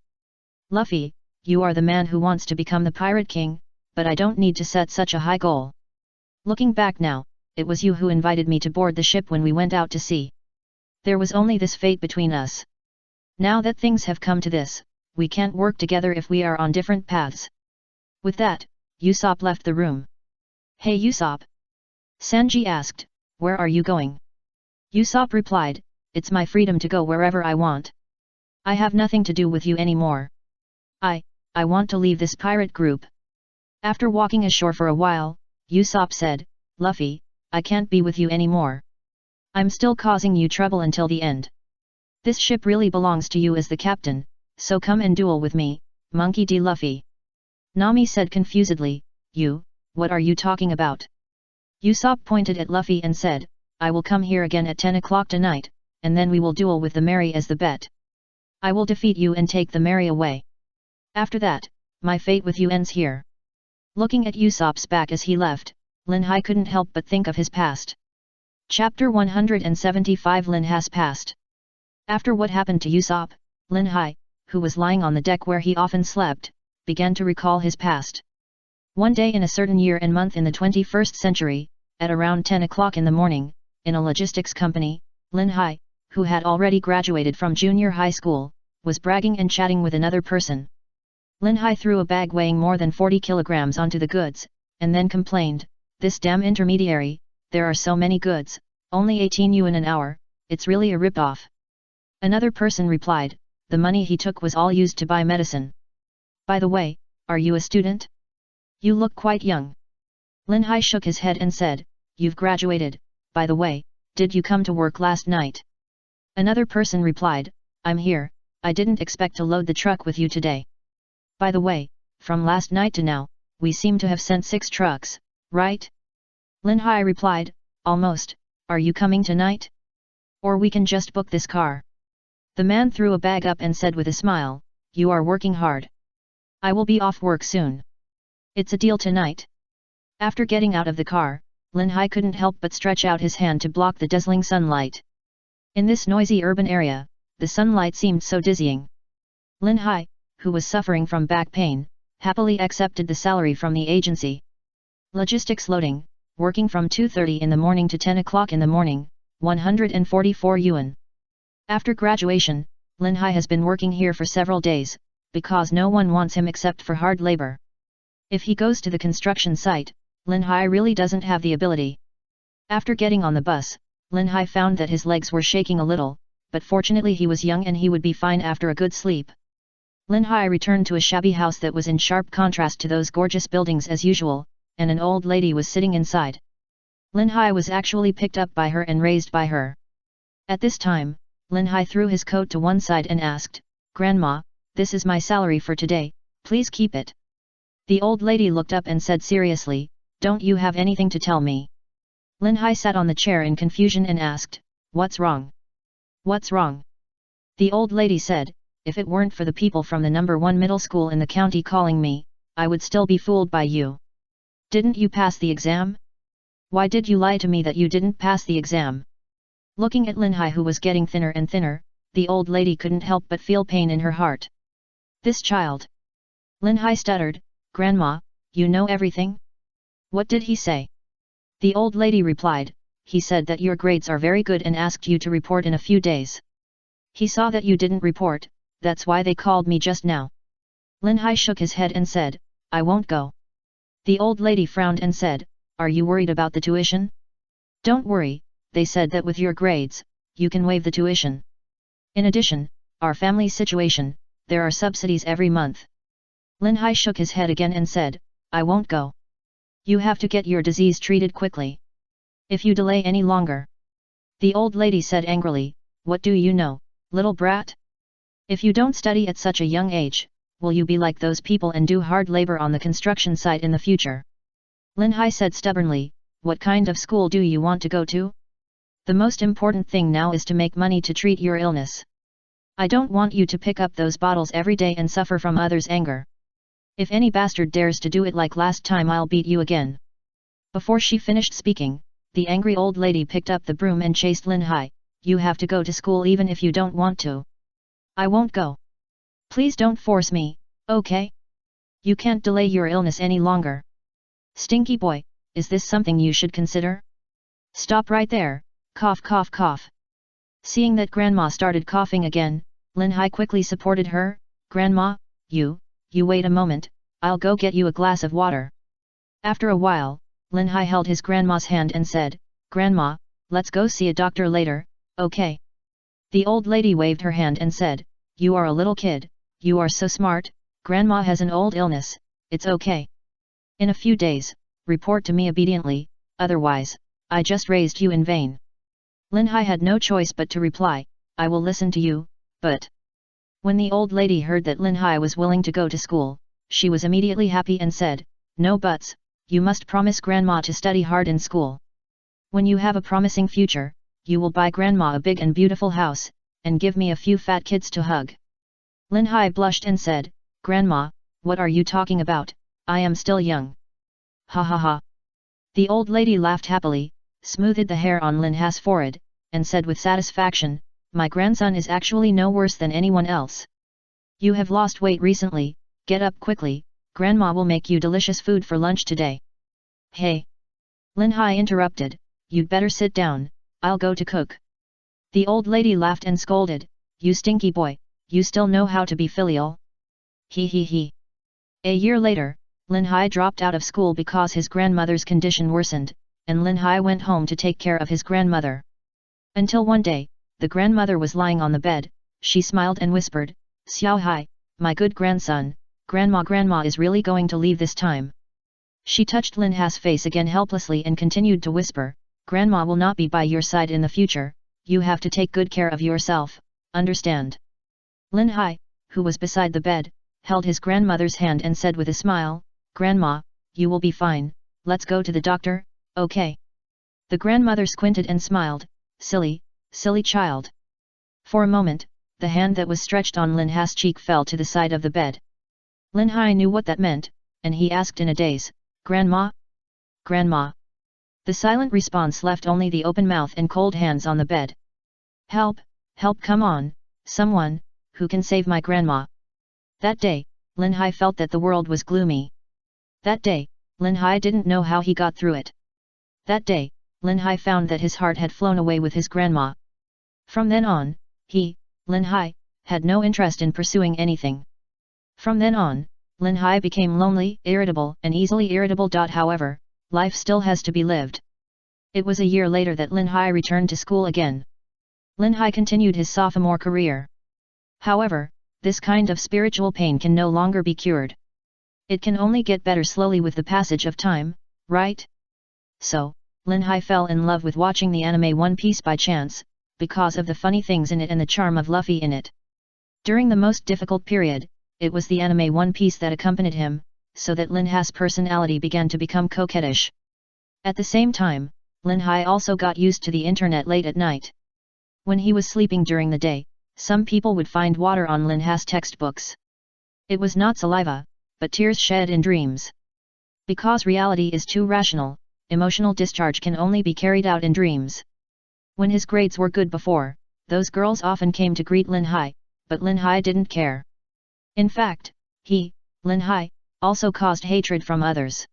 Luffy, you are the man who wants to become the Pirate King, but I don't need to set such a high goal. Looking back now, it was you who invited me to board the ship when we went out to sea. There was only this fate between us. Now that things have come to this, we can't work together if we are on different paths." With that, Usopp left the room. "Hey Usopp!" Sanji asked, "Where are you going?" Usopp replied, "It's my freedom to go wherever I want. I have nothing to do with you anymore. I want to leave this pirate group." After walking ashore for a while, Usopp said, "Luffy, I can't be with you anymore. I'm still causing you trouble until the end. This ship really belongs to you as the captain, so come and duel with me, Monkey D. Luffy." Nami said confusedly, What are you talking about?" Usopp pointed at Luffy and said, "I will come here again at 10 o'clock tonight, and then we will duel with the Mary as the bet. I will defeat you and take the Mary away. After that, my fate with you ends here." Looking at Usopp's back as he left, Lin Hai couldn't help but think of his past. Chapter 175 Lin Hai's past. After what happened to Usopp, Lin Hai, who was lying on the deck where he often slept, began to recall his past. One day in a certain year and month in the 21st century, at around 10 o'clock in the morning, in a logistics company, Lin Hai, who had already graduated from junior high school, was bragging and chatting with another person. Lin Hai threw a bag weighing more than 40 kilograms onto the goods, and then complained, "This damn intermediary, there are so many goods, only 18 yuan an hour, it's really a rip-off." Another person replied, "The money he took was all used to buy medicine. By the way, are you a student? You look quite young." Lin Hai shook his head and said, "You've graduated, by the way, Did you come to work last night? Another person replied, I'm here, I didn't expect to load the truck with you today. By the way, from last night to now, we seem to have sent 6 trucks, right? Lin Hai replied, almost, are you coming tonight? Or we can just book this car. The man threw a bag up and said with a smile, you are working hard. I will be off work soon. It's a deal tonight. After getting out of the car, Lin Hai couldn't help but stretch out his hand to block the dazzling sunlight. In this noisy urban area, the sunlight seemed so dizzying. Lin Hai, who was suffering from back pain, happily accepted the salary from the agency. Logistics loading, working from 2:30 in the morning to 10 o'clock in the morning, 144 yuan. After graduation, Lin Hai has been working here for several days, because no one wants him except for hard labor. If he goes to the construction site, Lin Hai really doesn't have the ability. After getting on the bus, Lin Hai found that his legs were shaking a little, but fortunately he was young and he would be fine after a good sleep. Lin Hai returned to a shabby house that was in sharp contrast to those gorgeous buildings as usual, and an old lady was sitting inside. Lin Hai was actually picked up by her and raised by her. At this time, Lin Hai threw his coat to one side and asked, Grandma, this is my salary for today, please keep it. The old lady looked up and said seriously, don't you have anything to tell me? Lin Hai sat on the chair in confusion and asked, what's wrong? What's wrong? The old lady said, if it weren't for the people from the number 1 middle school in the county calling me, I would still be fooled by you. Didn't you pass the exam? Why did you lie to me that you didn't pass the exam? Looking at Lin Hai who was getting thinner and thinner, the old lady couldn't help but feel pain in her heart. This child. Lin Hai stuttered, Grandma, you know everything? What did he say? The old lady replied, he said that your grades are very good and asked you to report in a few days. He saw that you didn't report, that's why they called me just now. Lin Hai shook his head and said, I won't go. The old lady frowned and said, are you worried about the tuition? Don't worry, they said that with your grades, you can waive the tuition. In addition, our family situation, there are subsidies every month. Lin Hai shook his head again and said, I won't go. You have to get your disease treated quickly. If you delay any longer. The old lady said angrily, what do you know, little brat? If you don't study at such a young age, will you be like those people and do hard labor on the construction site in the future? Lin Hai said stubbornly, what kind of school do you want to go to? The most important thing now is to make money to treat your illness. I don't want you to pick up those bottles every day and suffer from others' anger. If any bastard dares to do it like last time, I'll beat you again. Before she finished speaking, the angry old lady picked up the broom and chased Lin Hai. You have to go to school even if you don't want to. I won't go. Please don't force me, okay? You can't delay your illness any longer. Stinky boy, is this something you should consider? Stop right there, cough cough cough. Seeing that Grandma started coughing again, Lin Hai quickly supported her, Grandma, you wait a moment, I'll go get you a glass of water. After a while, Lin Hai held his grandma's hand and said, Grandma, let's go see a doctor later, okay? The old lady waved her hand and said, you are a little kid, you are so smart, Grandma has an old illness, it's okay. In a few days, report to me obediently, otherwise, I just raised you in vain. Lin Hai had no choice but to reply, I will listen to you, but... When the old lady heard that Lin Hai was willing to go to school, she was immediately happy and said, no buts, you must promise Grandma to study hard in school. When you have a promising future, you will buy Grandma a big and beautiful house, and give me a few fat kids to hug. Lin Hai blushed and said, Grandma, what are you talking about, I am still young. Ha ha ha. The old lady laughed happily, smoothed the hair on Lin Hai's forehead, and said with satisfaction, my grandson is actually no worse than anyone else. You have lost weight recently, get up quickly, Grandma will make you delicious food for lunch today. Hey! Lin Hai interrupted, you'd better sit down, I'll go to cook. The old lady laughed and scolded, you stinky boy, you still know how to be filial? He he he. A year later, Lin Hai dropped out of school because his grandmother's condition worsened, and Lin Hai went home to take care of his grandmother. Until one day, the grandmother was lying on the bed, she smiled and whispered, Xiao Hai, my good grandson, Grandma is really going to leave this time. She touched Lin Hai's face again helplessly and continued to whisper, Grandma will not be by your side in the future, you have to take good care of yourself, understand? Lin Hai, who was beside the bed, held his grandmother's hand and said with a smile, Grandma, you will be fine, let's go to the doctor, okay? The grandmother squinted and smiled, silly child. For a moment, the hand that was stretched on Lin Hai's cheek fell to the side of the bed. Lin Hai knew what that meant, and he asked in a daze, Grandma? Grandma? The silent response left only the open mouth and cold hands on the bed. Help, come on, someone, who can save my grandma? That day, Lin Hai felt that the world was gloomy. That day, Lin Hai didn't know how he got through it. That day, Lin Hai found that his heart had flown away with his grandma. From then on, he, Lin Hai, had no interest in pursuing anything. From then on, Lin Hai became lonely, irritable and easily irritable. However, life still has to be lived. It was a year later that Lin Hai returned to school again. Lin Hai continued his sophomore career. However, this kind of spiritual pain can no longer be cured. It can only get better slowly with the passage of time, right? So, Lin Hai fell in love with watching the anime One Piece by chance, because of the funny things in it and the charm of Luffy in it. During the most difficult period, it was the anime One Piece that accompanied him, so that Lin Hai's personality began to become coquettish. At the same time, Lin Hai also got used to the internet late at night. When he was sleeping during the day, some people would find water on Lin Hai's textbooks. It was not saliva, but tears shed in dreams. Because reality is too rational, emotional discharge can only be carried out in dreams. When his grades were good before, those girls often came to greet Lin Hai, but Lin Hai didn't care. In fact, he, Lin Hai, also caused hatred from others.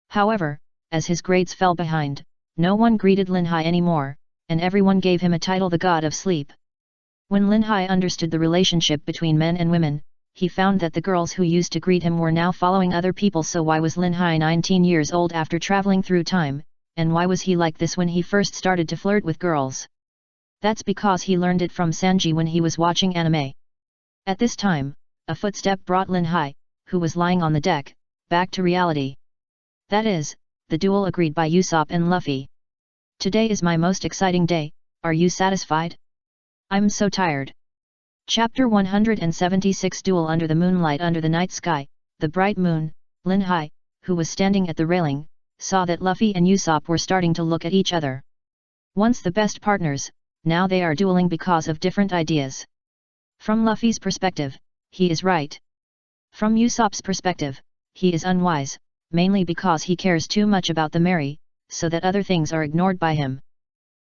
However, as his grades fell behind, no one greeted Lin Hai anymore, and everyone gave him a title, the God of Sleep. When Lin Hai understood the relationship between men and women, he found that the girls who used to greet him were now following other people. So why was Lin Hai 19 years old after traveling through time, and why was he like this when he first started to flirt with girls? That's because he learned it from Sanji when he was watching anime. At this time, a footstep brought Lin Hai, who was lying on the deck, back to reality. That is, the duel agreed by Usopp and Luffy. Today is my most exciting day, are you satisfied? I'm so tired. Chapter 176 Duel under the moonlight. Under the night sky, the bright moon, Lin Hai, who was standing at the railing, saw that Luffy and Usopp were starting to look at each other. Once the best partners, now they are dueling because of different ideas. From Luffy's perspective, he is right. From Usopp's perspective, he is unwise, mainly because he cares too much about the Mary, so that other things are ignored by him.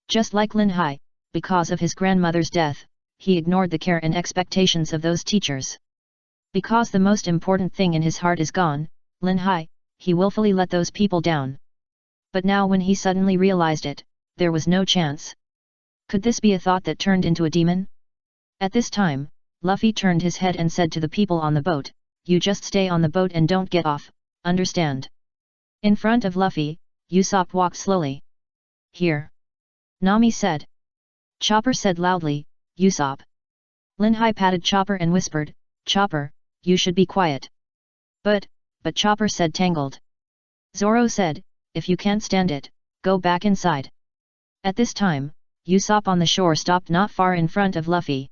Just like Lin Hai, because of his grandmother's death, he ignored the care and expectations of those teachers. Because the most important thing in his heart is gone, Lin Hai, he willfully let those people down. But now when he suddenly realized it, there was no chance. Could this be a thought that turned into a demon? At this time, Luffy turned his head and said to the people on the boat, you just stay on the boat and don't get off, understand? In front of Luffy, Usopp walked slowly. Here. Nami said. Chopper said loudly, Usopp. Lin Hai patted Chopper and whispered, Chopper, you should be quiet. But Chopper said tangled. Zoro said, if you can't stand it, go back inside. At this time, Usopp on the shore stopped not far in front of Luffy.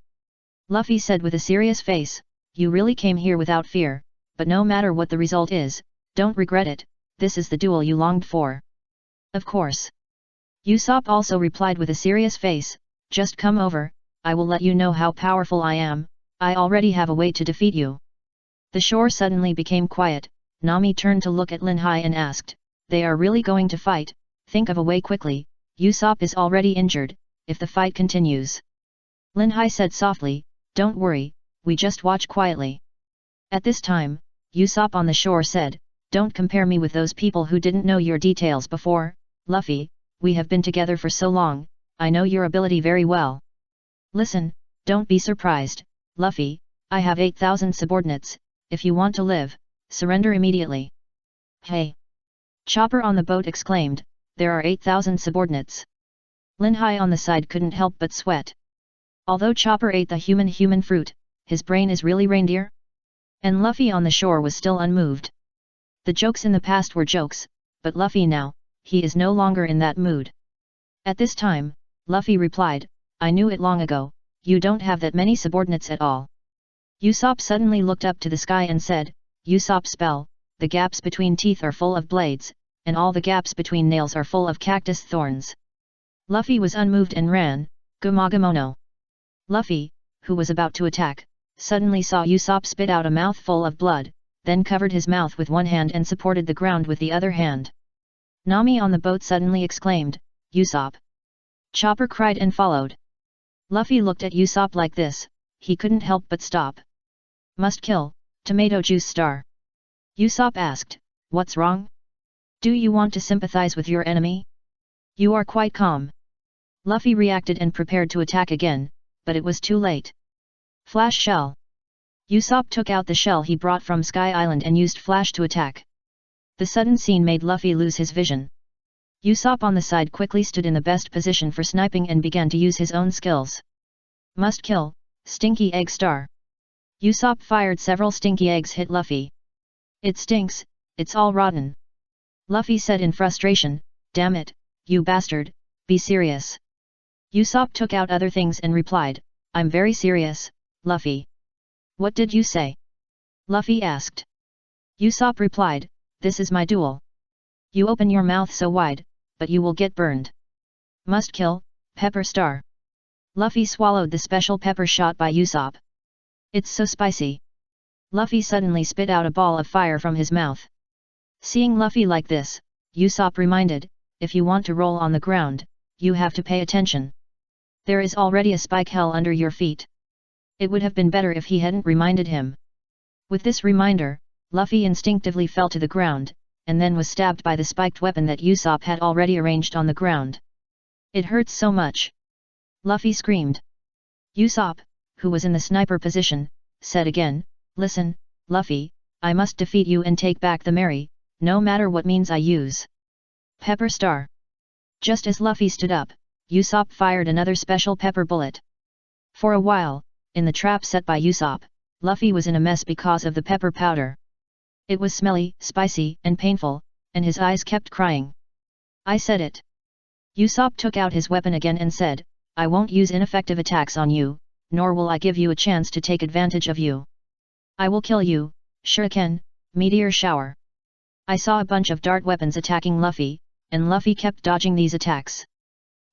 Luffy said with a serious face, you really came here without fear, but no matter what the result is, don't regret it, this is the duel you longed for. Of course. Usopp also replied with a serious face, just come over, I will let you know how powerful I am, I already have a way to defeat you. The shore suddenly became quiet. Nami turned to look at Lin Hai and asked, they are really going to fight, think of a way quickly, Usopp is already injured, if the fight continues. Lin Hai said softly, don't worry, we just watch quietly. At this time, Usopp on the shore said, don't compare me with those people who didn't know your details before, Luffy, we have been together for so long, I know your ability very well. Listen, don't be surprised, Luffy, I have 8,000 subordinates, if you want to live, surrender immediately. Hey! Chopper on the boat exclaimed, there are 8,000 subordinates. Lin Hai on the side couldn't help but sweat. Although Chopper ate the human fruit, his brain is really reindeer? And Luffy on the shore was still unmoved. The jokes in the past were jokes, but Luffy now, he is no longer in that mood. At this time, Luffy replied, I knew it long ago, you don't have that many subordinates at all. Usopp suddenly looked up to the sky and said, Usopp's spell, the gaps between teeth are full of blades, and all the gaps between nails are full of cactus thorns. Luffy was unmoved and ran, Gumagumono. Luffy, who was about to attack, suddenly saw Usopp spit out a mouthful of blood, then covered his mouth with one hand and supported the ground with the other hand. Nami on the boat suddenly exclaimed, Usopp! Chopper cried and followed. Luffy looked at Usopp like this, he couldn't help but stop. Must kill, tomato juice star. Usopp asked, what's wrong? Do you want to sympathize with your enemy? You are quite calm. Luffy reacted and prepared to attack again, but it was too late. Flash shell. Usopp took out the shell he brought from Sky Island and used flash to attack. The sudden scene made Luffy lose his vision. Usopp on the side quickly stood in the best position for sniping and began to use his own skills. Must kill, stinky egg star. Usopp fired several stinky eggs hit Luffy. It stinks, it's all rotten. Luffy said in frustration, damn it, you bastard, be serious. Usopp took out other things and replied, I'm very serious, Luffy. What did you say? Luffy asked. Usopp replied, this is my duel. You open your mouth so wide, but you will get burned. Must kill, pepper star. Luffy swallowed the special pepper shot by Usopp. It's so spicy. Luffy suddenly spit out a ball of fire from his mouth. Seeing Luffy like this, Usopp reminded, if you want to roll on the ground, you have to pay attention. There is already a spike hell under your feet. It would have been better if he hadn't reminded him. With this reminder, Luffy instinctively fell to the ground, and then was stabbed by the spiked weapon that Usopp had already arranged on the ground. It hurts so much. Luffy screamed. Usopp, who was in the sniper position, said again, listen, Luffy, I must defeat you and take back the Mary, no matter what means I use. Pepper star. Just as Luffy stood up, Usopp fired another special pepper bullet. For a while, in the trap set by Usopp, Luffy was in a mess because of the pepper powder. It was smelly, spicy, and painful, and his eyes kept crying. I said it. Usopp took out his weapon again and said, I won't use ineffective attacks on you, nor will I give you a chance to take advantage of you. I will kill you, shuriken, meteor shower. I saw a bunch of dart weapons attacking Luffy, and Luffy kept dodging these attacks.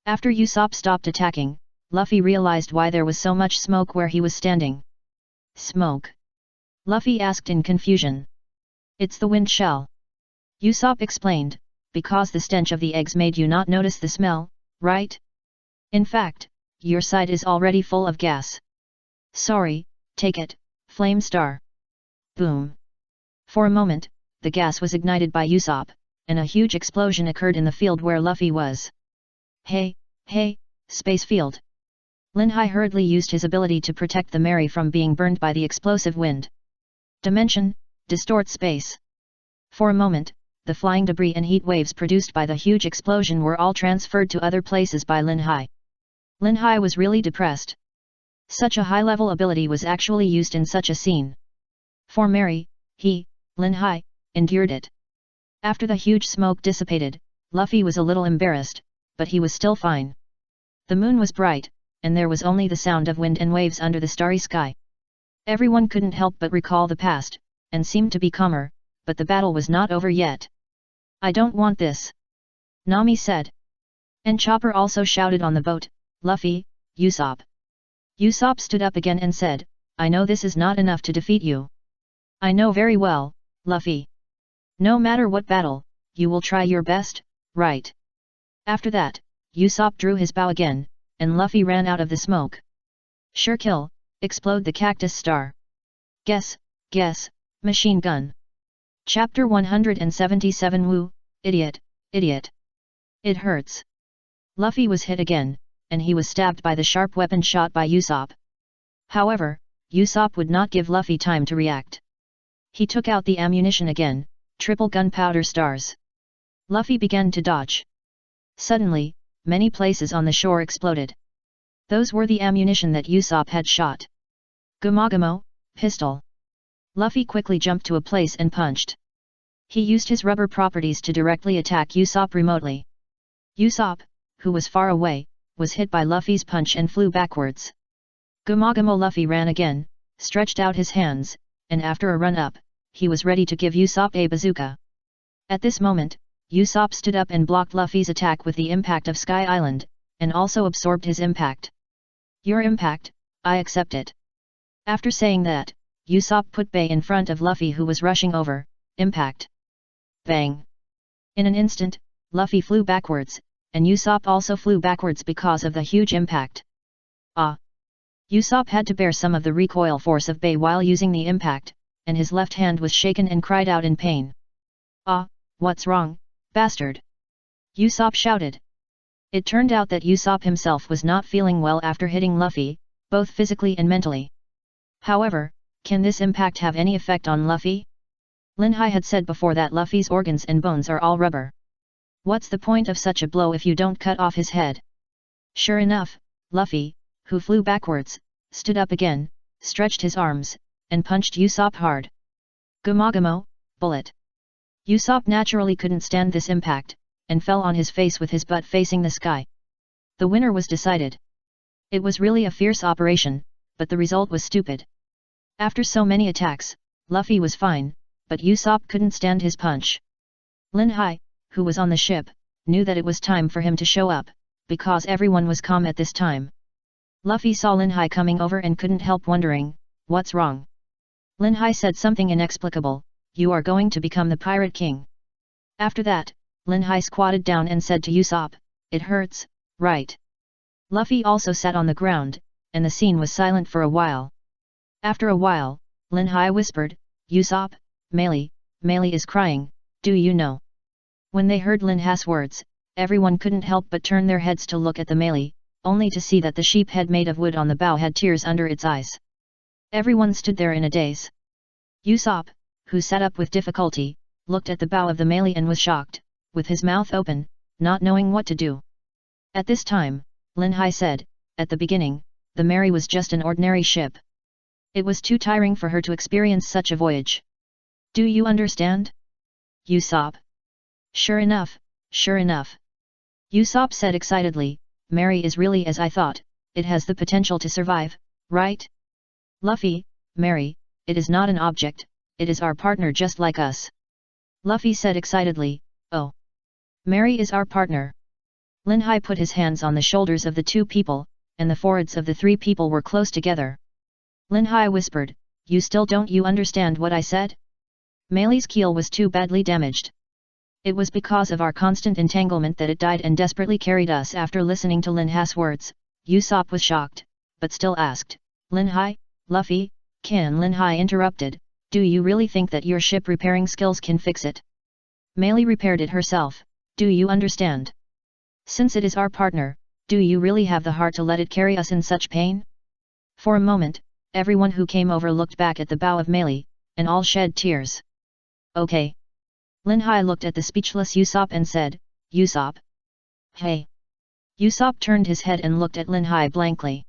After Usopp stopped attacking, Luffy realized why there was so much smoke where he was standing. Smoke? Luffy asked in confusion. It's the wind shell. Usopp explained, because the stench of the eggs made you not notice the smell, right? In fact, your side is already full of gas. Sorry, take it, Flame Star. Boom. For a moment, the gas was ignited by Usopp, and a huge explosion occurred in the field where Luffy was. Hey, space field. Linhai hurriedly used his ability to protect the Mary from being burned by the explosive wind. Dimension, distort space. For a moment, the flying debris and heat waves produced by the huge explosion were all transferred to other places by Linhai. Linhai was really depressed. Such a high-level ability was actually used in such a scene. For Mary, he, Linhai, endured it. After the huge smoke dissipated, Luffy was a little embarrassed, but he was still fine. The moon was bright, and there was only the sound of wind and waves under the starry sky. Everyone couldn't help but recall the past, and seemed to be calmer, but the battle was not over yet. I don't want this. Nami said. And Chopper also shouted on the boat, Luffy, Usopp. Usopp stood up again and said, I know this is not enough to defeat you. I know very well, Luffy. No matter what battle, you will try your best, right? After that, Usopp drew his bow again, and Luffy ran out of the smoke. Sure kill, explode the cactus star. Guess, machine gun. Chapter 177 Woo, idiot. It hurts. Luffy was hit again, and he was stabbed by the sharp weapon shot by Usopp. However, Usopp would not give Luffy time to react. He took out the ammunition again, triple gunpowder stars. Luffy began to dodge. Suddenly, many places on the shore exploded. Those were the ammunition that Usopp had shot. Gumagamo, pistol. Luffy quickly jumped to a place and punched. He used his rubber properties to directly attack Usopp remotely. Usopp, who was far away, was hit by Luffy's punch and flew backwards. Gumagamo Luffy ran again, stretched out his hands, and after a run-up, he was ready to give Usopp a bazooka. At this moment, Usopp stood up and blocked Luffy's attack with the impact of Sky Island, and also absorbed his impact. Your impact, I accept it. After saying that, Usopp put Bay in front of Luffy who was rushing over, impact. Bang! In an instant, Luffy flew backwards, and Usopp also flew backwards because of the huge impact. Ah! Usopp had to bear some of the recoil force of Bay while using the impact, and his left hand was shaken and cried out in pain. Ah, what's wrong, bastard? Usopp shouted. It turned out that Usopp himself was not feeling well after hitting Luffy, both physically and mentally. However, can this impact have any effect on Luffy? Linhai had said before that Luffy's organs and bones are all rubber. What's the point of such a blow if you don't cut off his head? Sure enough, Luffy, who flew backwards, stood up again, stretched his arms, and punched Usopp hard. Gumagamo, bullet. Usopp naturally couldn't stand this impact, and fell on his face with his butt facing the sky. The winner was decided. It was really a fierce operation, but the result was stupid. After so many attacks, Luffy was fine, but Usopp couldn't stand his punch. Linhai, who was on the ship, knew that it was time for him to show up, because everyone was calm at this time. Luffy saw Linhai coming over and couldn't help wondering, what's wrong? Linhai said something inexplicable, you are going to become the Pirate King. After that, Linhai squatted down and said to Usopp, it hurts, right? Luffy also sat on the ground, and the scene was silent for a while. After a while, Linhai whispered, Usopp, Meili is crying, do you know? When they heard Linhai's words, everyone couldn't help but turn their heads to look at the Meili, only to see that the sheep head made of wood on the bow had tears under its eyes. Everyone stood there in a daze. Usopp, who sat up with difficulty, looked at the bow of the Meili and was shocked, with his mouth open, not knowing what to do. At this time, Linhai said, at the beginning, the Mary was just an ordinary ship. It was too tiring for her to experience such a voyage. Do you understand? Usopp. Sure enough, sure enough. Usopp said excitedly, Mary is really as I thought, it has the potential to survive, right? Luffy, Mary, it is not an object, it is our partner just like us. Luffy said excitedly, oh. Mary is our partner. Linhai put his hands on the shoulders of the two people, and the foreheads of the three people were close together. Linhai whispered, you still don't you understand what I said? Meili's keel was too badly damaged. It was because of our constant entanglement that it died and desperately carried us. After listening to Linhai's words, Usopp was shocked, but still asked, Linhai, Luffy, can Linhai interrupted, do you really think that your ship repairing skills can fix it? Meili repaired it herself, do you understand? Since it is our partner, do you really have the heart to let it carry us in such pain? For a moment, everyone who came over looked back at the bow of Meili, and all shed tears. Okay. Linhai looked at the speechless Usopp and said, Usopp. Hey. Usopp turned his head and looked at Linhai blankly.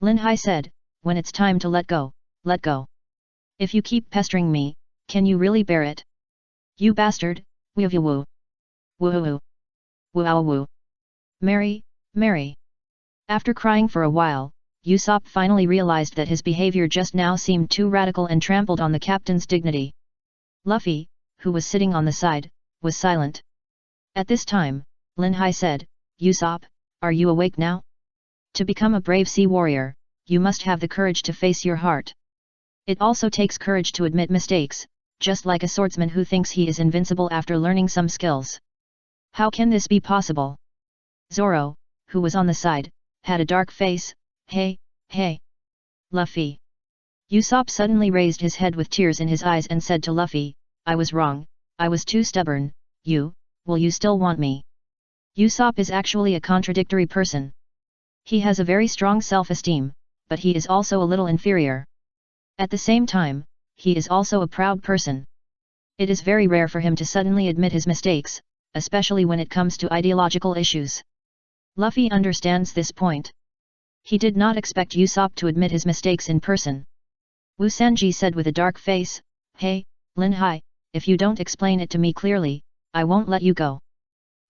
Linhai said, when it's time to let go, let go. If you keep pestering me, can you really bear it? You bastard, woo-woo-woo. Woo-hoo-hoo. Woo-ow-woo. Mary, Mary. After crying for a while, Usopp finally realized that his behavior just now seemed too radical and trampled on the captain's dignity. Luffy, who was sitting on the side, was silent. At this time, Linhai said, Usopp, are you awake now? To become a brave sea warrior, you must have the courage to face your heart. It also takes courage to admit mistakes, just like a swordsman who thinks he is invincible after learning some skills. How can this be possible? Zoro, who was on the side, had a dark face. Hey, hey. Luffy. Usopp suddenly raised his head with tears in his eyes and said to Luffy, I was wrong, I was too stubborn, will you still want me? Usopp is actually a contradictory person. He has a very strong self-esteem, but he is also a little inferior. At the same time, he is also a proud person. It is very rare for him to suddenly admit his mistakes, especially when it comes to ideological issues. Luffy understands this point. He did not expect Usopp to admit his mistakes in person. Wu Sanji said with a dark face, Hey, Linhai, if you don't explain it to me clearly, I won't let you go.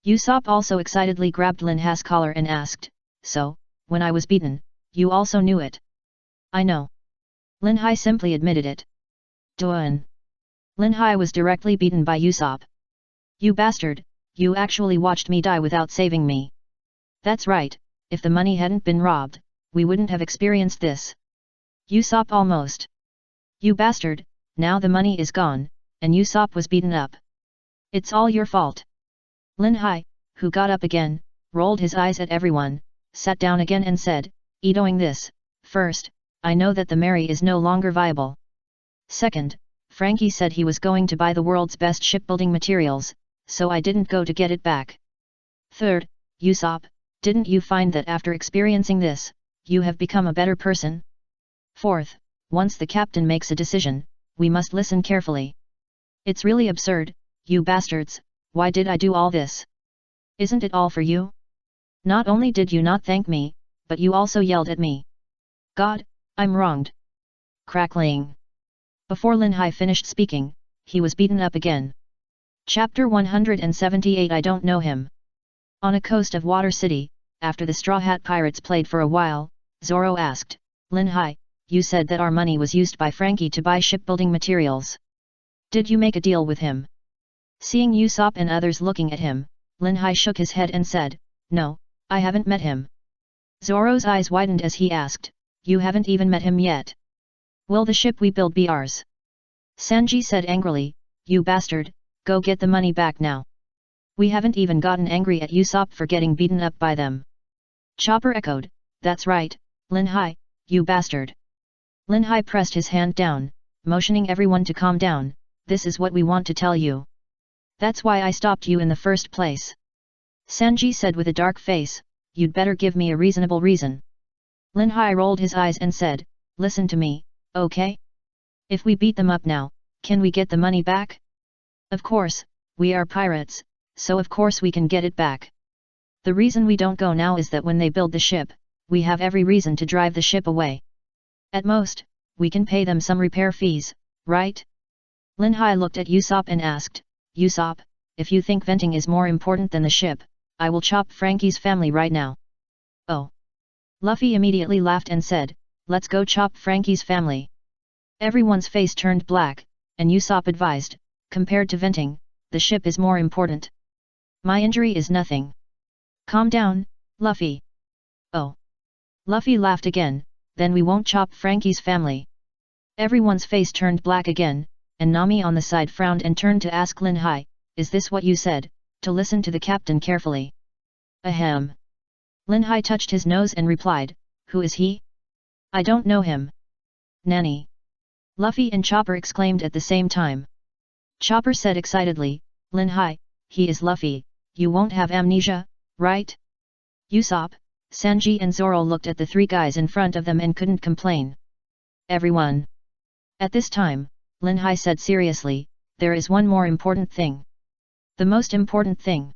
Usopp also excitedly grabbed Lin Hai's collar and asked, "So, when I was beaten, you also knew it?" "I know." Lin Hai simply admitted it. Duan. Lin Hai was directly beaten by Usopp. "You bastard, you actually watched me die without saving me." "That's right, if the money hadn't been robbed, we wouldn't have experienced this." Usopp almost. "You bastard, now the money is gone, and Usopp was beaten up. It's all your fault." Lin Hai, who got up again, rolled his eyes at everyone, sat down again and said, "Doing this, first, I know that the Mary is no longer viable. Second, Frankie said he was going to buy the world's best shipbuilding materials, so I didn't go to get it back. Third, Usopp, didn't you find that after experiencing this, you have become a better person? Fourth, once the captain makes a decision, we must listen carefully. It's really absurd, you bastards, why did I do all this? Isn't it all for you? Not only did you not thank me, but you also yelled at me. God, I'm wronged." Crackling. Before Lin Hai finished speaking, he was beaten up again. Chapter 178 I Don't Know Him. On a coast of Water City, after the Straw Hat Pirates played for a while, Zoro asked, "Lin Hai, you said that our money was used by Frankie to buy shipbuilding materials. Did you make a deal with him?" Seeing Usopp and others looking at him, Lin Hai shook his head and said, "No, I haven't met him." Zoro's eyes widened as he asked, "You haven't even met him yet? Will the ship we build be ours?" Sanji said angrily, "You bastard, go get the money back now. We haven't even gotten angry at Usopp for getting beaten up by them." Chopper echoed, "That's right, Lin Hai, you bastard." Lin Hai pressed his hand down, motioning everyone to calm down. "This is what we want to tell you. That's why I stopped you in the first place." Sanji said with a dark face, "You'd better give me a reasonable reason." Lin Hai rolled his eyes and said, "Listen to me, okay? If we beat them up now, can we get the money back? Of course, we are pirates, so of course we can get it back. The reason we don't go now is that when they build the ship, we have every reason to drive the ship away. At most, we can pay them some repair fees, right?" Lin Hai looked at Usopp and asked, "Usopp, if you think venting is more important than the ship, I will chop Frankie's family right now." "Oh." Luffy immediately laughed and said, "Let's go chop Frankie's family." Everyone's face turned black, and Usopp advised, "Compared to venting, the ship is more important. My injury is nothing. Calm down, Luffy." "Oh." Luffy laughed again, "Then we won't chop Frankie's family." Everyone's face turned black again, and Nami on the side frowned and turned to ask Lin Hai, "Is this what you said, to listen to the captain carefully?" "Ahem." Lin Hai touched his nose and replied, "Who is he? I don't know him." "Nani?" Luffy and Chopper exclaimed at the same time. Chopper said excitedly, "Lin Hai, he is Luffy, you won't have amnesia, right?" Usopp, Sanji and Zoro looked at the three guys in front of them and couldn't complain. "Everyone." At this time, Lin Hai said seriously, "There is one more important thing. The most important thing.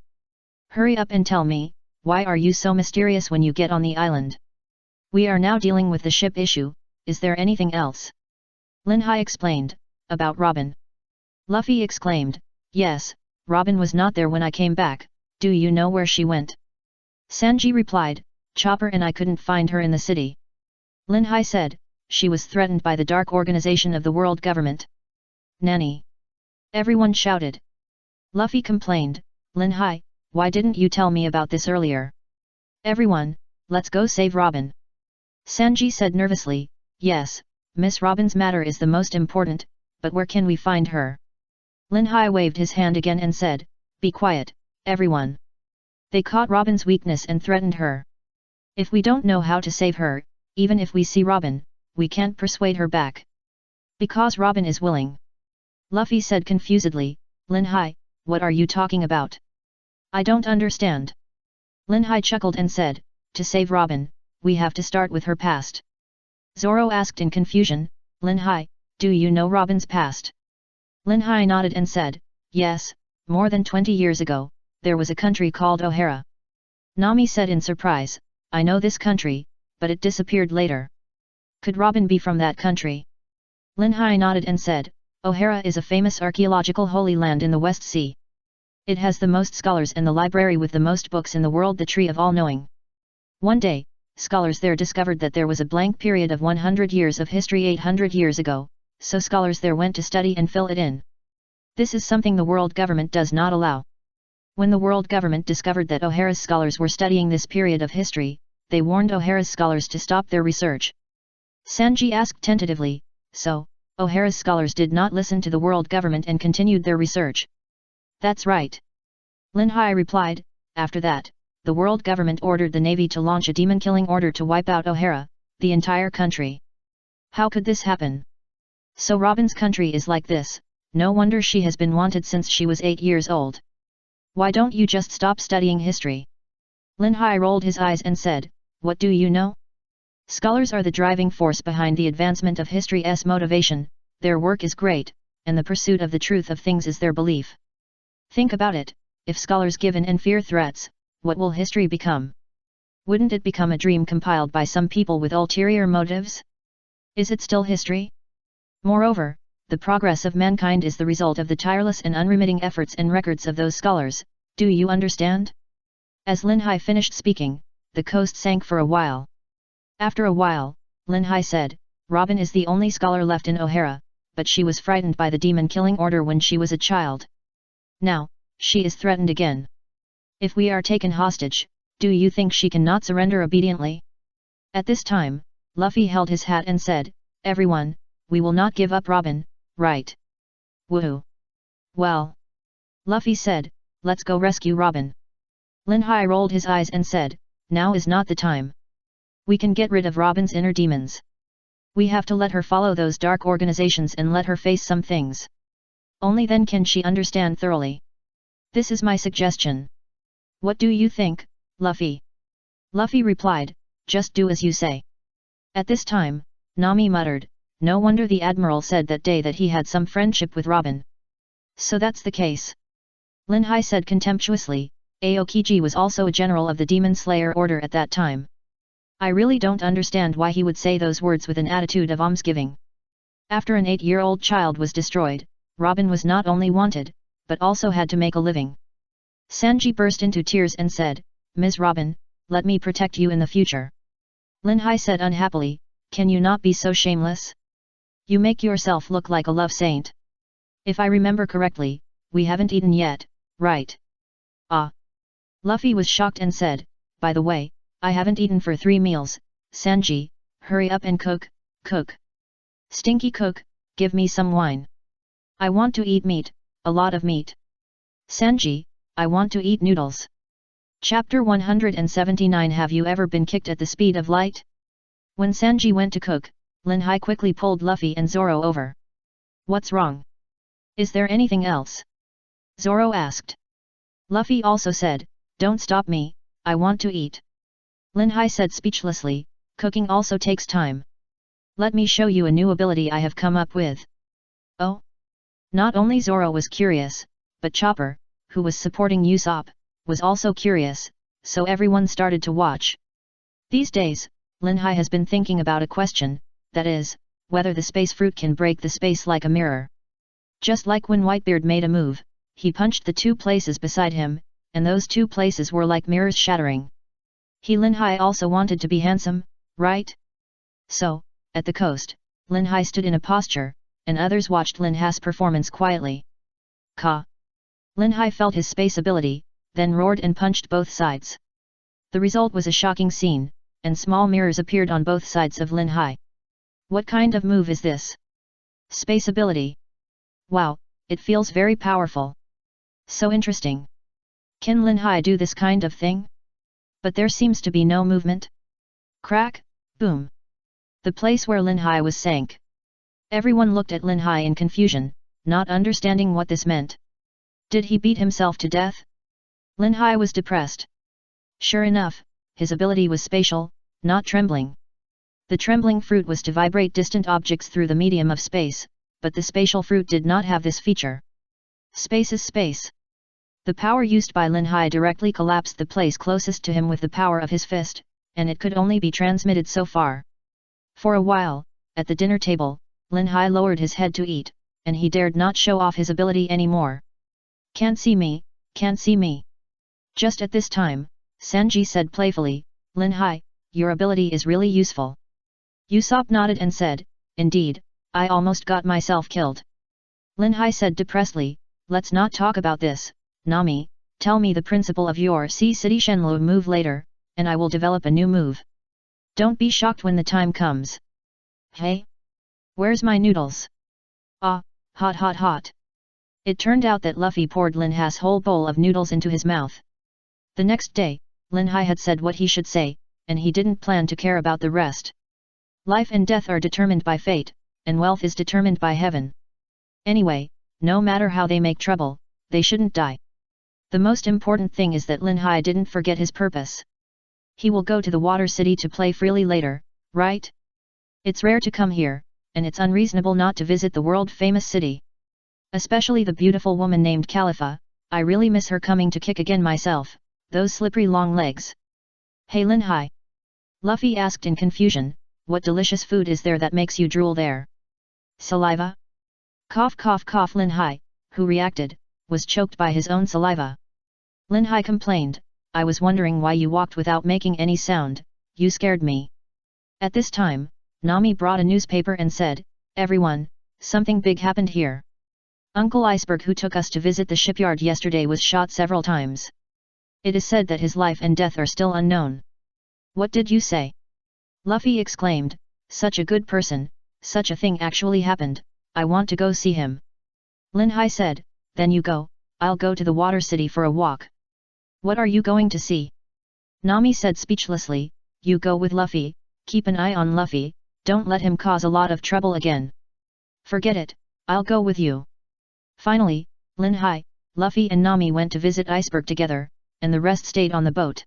Hurry up and tell me, why are you so mysterious when you get on the island? We are now dealing with the ship issue, is there anything else?" Lin Hai explained, "About Robin." Luffy exclaimed, "Yes, Robin was not there when I came back, do you know where she went?" Sanji replied, "Chopper and I couldn't find her in the city." Lin Hai said, "She was threatened by the dark organization of the world government." "Nani?" Everyone shouted. Luffy complained, "Lin Hai, why didn't you tell me about this earlier? Everyone, let's go save Robin." Sanji said nervously, "Yes, Miss Robin's matter is the most important, but where can we find her?" Lin Hai waved his hand again and said, "Be quiet, everyone. They caught Robin's weakness and threatened her. If we don't know how to save her, even if we see Robin, we can't persuade her back. Because Robin is willing." Luffy said confusedly, "Lin Hai, what are you talking about? I don't understand." Lin Hai chuckled and said, "To save Robin, we have to start with her past." Zoro asked in confusion, "Lin Hai, do you know Robin's past?" Lin Hai nodded and said, "Yes, more than 20 years ago, there was a country called O'Hara." Nami said in surprise, "I know this country, but it disappeared later. Could Robin be from that country?" Lin Hai nodded and said, "O'Hara is a famous archaeological holy land in the West Sea. It has the most scholars and the library with the most books in the world, the tree of all knowing. One day, scholars there discovered that there was a blank period of 100 years of history 800 years ago, so scholars there went to study and fill it in. This is something the world government does not allow. When the world government discovered that O'Hara's scholars were studying this period of history, they warned O'Hara's scholars to stop their research. Sanji asked tentatively, so, O'Hara's scholars did not listen to the world government and continued their research? That's right. Lin Hai replied. After that, the world government ordered the navy to launch a demon-killing order to wipe out O'Hara, the entire country. How could this happen? So Robin's country is like this, no wonder she has been wanted since she was 8 years old. Why don't you just stop studying history? Lin Hai rolled his eyes and said, what do you know? Scholars are the driving force behind the advancement of history's motivation, their work is great, and the pursuit of the truth of things is their belief. Think about it, if scholars give in and fear threats, what will history become? Wouldn't it become a dream compiled by some people with ulterior motives? Is it still history? Moreover, the progress of mankind is the result of the tireless and unremitting efforts and records of those scholars, do you understand? As Lin Hai finished speaking, the coast sank for a while. After a while, Lin Hai said, Robin is the only scholar left in O'Hara, but she was frightened by the demon-killing order when she was a child. Now, she is threatened again. If we are taken hostage, do you think she cannot surrender obediently? At this time, Luffy held his hat and said, everyone, we will not give up Robin, right? Woohoo! Well. Luffy said, let's go rescue Robin. Lin Hai rolled his eyes and said, now is not the time. We can get rid of Robin's inner demons. We have to let her follow those dark organizations and let her face some things. Only then can she understand thoroughly. This is my suggestion. What do you think, Luffy? Luffy replied, just do as you say. At this time, Nami muttered, no wonder the Admiral said that day that he had some friendship with Robin. So that's the case. Lin Hai said contemptuously, Aokiji was also a general of the Demon Slayer Order at that time. I really don't understand why he would say those words with an attitude of almsgiving. After an 8-year-old child was destroyed, Robin was not only wanted, but also had to make a living. Sanji burst into tears and said, Ms. Robin, let me protect you in the future. Lin Hai said unhappily, can you not be so shameless? You make yourself look like a love saint. If I remember correctly, we haven't eaten yet, right? Ah. Luffy was shocked and said, by the way, I haven't eaten for 3 meals, Sanji, hurry up and cook, cook. Stinky cook, give me some wine. I want to eat meat, a lot of meat. Sanji, I want to eat noodles. Chapter 179 Have you ever been kicked at the speed of light? When Sanji went to cook, Lin Hai quickly pulled Luffy and Zoro over. What's wrong? Is there anything else? Zoro asked. Luffy also said, don't stop me, I want to eat. Lin Hai said speechlessly, cooking also takes time. Let me show you a new ability I have come up with. Oh? Not only Zoro was curious, but Chopper, who was supporting Usopp, was also curious, so everyone started to watch. These days, Lin Hai has been thinking about a question, that is, whether the space fruit can break the space like a mirror. Just like when Whitebeard made a move, he punched the 2 places beside him, and those 2 places were like mirrors shattering. Lin Hai also wanted to be handsome, right? So, at the coast, Lin Hai stood in a posture, and others watched Lin Hai's performance quietly. Ka! Lin Hai felt his space ability, then roared and punched both sides. The result was a shocking scene, and small mirrors appeared on both sides of Lin Hai. What kind of move is this? Space ability. Wow, it feels very powerful. So interesting. Can Lin Hai do this kind of thing? But there seems to be no movement. Crack, boom. The place where Lin Hai was sank. Everyone looked at Lin Hai in confusion, not understanding what this meant. Did he beat himself to death? Lin Hai was depressed. Sure enough, his ability was spatial, not trembling. The trembling fruit was to vibrate distant objects through the medium of space, but the spatial fruit did not have this feature. Space is space. The power used by Lin Hai directly collapsed the place closest to him with the power of his fist, and it could only be transmitted so far. For a while, at the dinner table, Lin Hai lowered his head to eat, and he dared not show off his ability anymore. Can't see me, Can't see me. Just at this time, Sanji said playfully, Lin Hai, your ability is really useful. Usopp nodded and said, indeed, I almost got myself killed. Lin Hai said depressedly, let's not talk about this, Nami, tell me the principle of your Sea City Shenlue move later, and I will develop a new move. Don't be shocked when the time comes. Hey? Where's my noodles? Ah, hot hot hot. It turned out that Luffy poured Lin Hai's whole bowl of noodles into his mouth. The next day, Lin Hai had said what he should say, and he didn't plan to care about the rest. Life and death are determined by fate, and wealth is determined by heaven. Anyway, no matter how they make trouble, they shouldn't die. The most important thing is that Lin Hai didn't forget his purpose. He will go to the Water City to play freely later, right? It's rare to come here, and it's unreasonable not to visit the world-famous city. Especially the beautiful woman named Khalifa, I really miss her coming to kick again myself, those slippery long legs. Hey Lin Hai. Luffy asked in confusion, what delicious food is there that makes you drool there? Saliva? Cough cough cough. Lin Hai, who reacted, was choked by his own saliva. Lin Hai complained, I was wondering why you walked without making any sound, you scared me. At this time, Nami brought a newspaper and said, everyone, something big happened here. Uncle Iceberg who took us to visit the shipyard yesterday was shot several times. It is said that his life and death are still unknown. What did you say? Luffy exclaimed, such a good person, such a thing actually happened, I want to go see him. Lin Hai said, then you go, I'll go to the Water City for a walk. What are you going to see? Nami said speechlessly, you go with Luffy, keep an eye on Luffy, don't let him cause a lot of trouble again. Forget it, I'll go with you. Finally, Lin Hai, Luffy and Nami went to visit Iceberg together, and the rest stayed on the boat.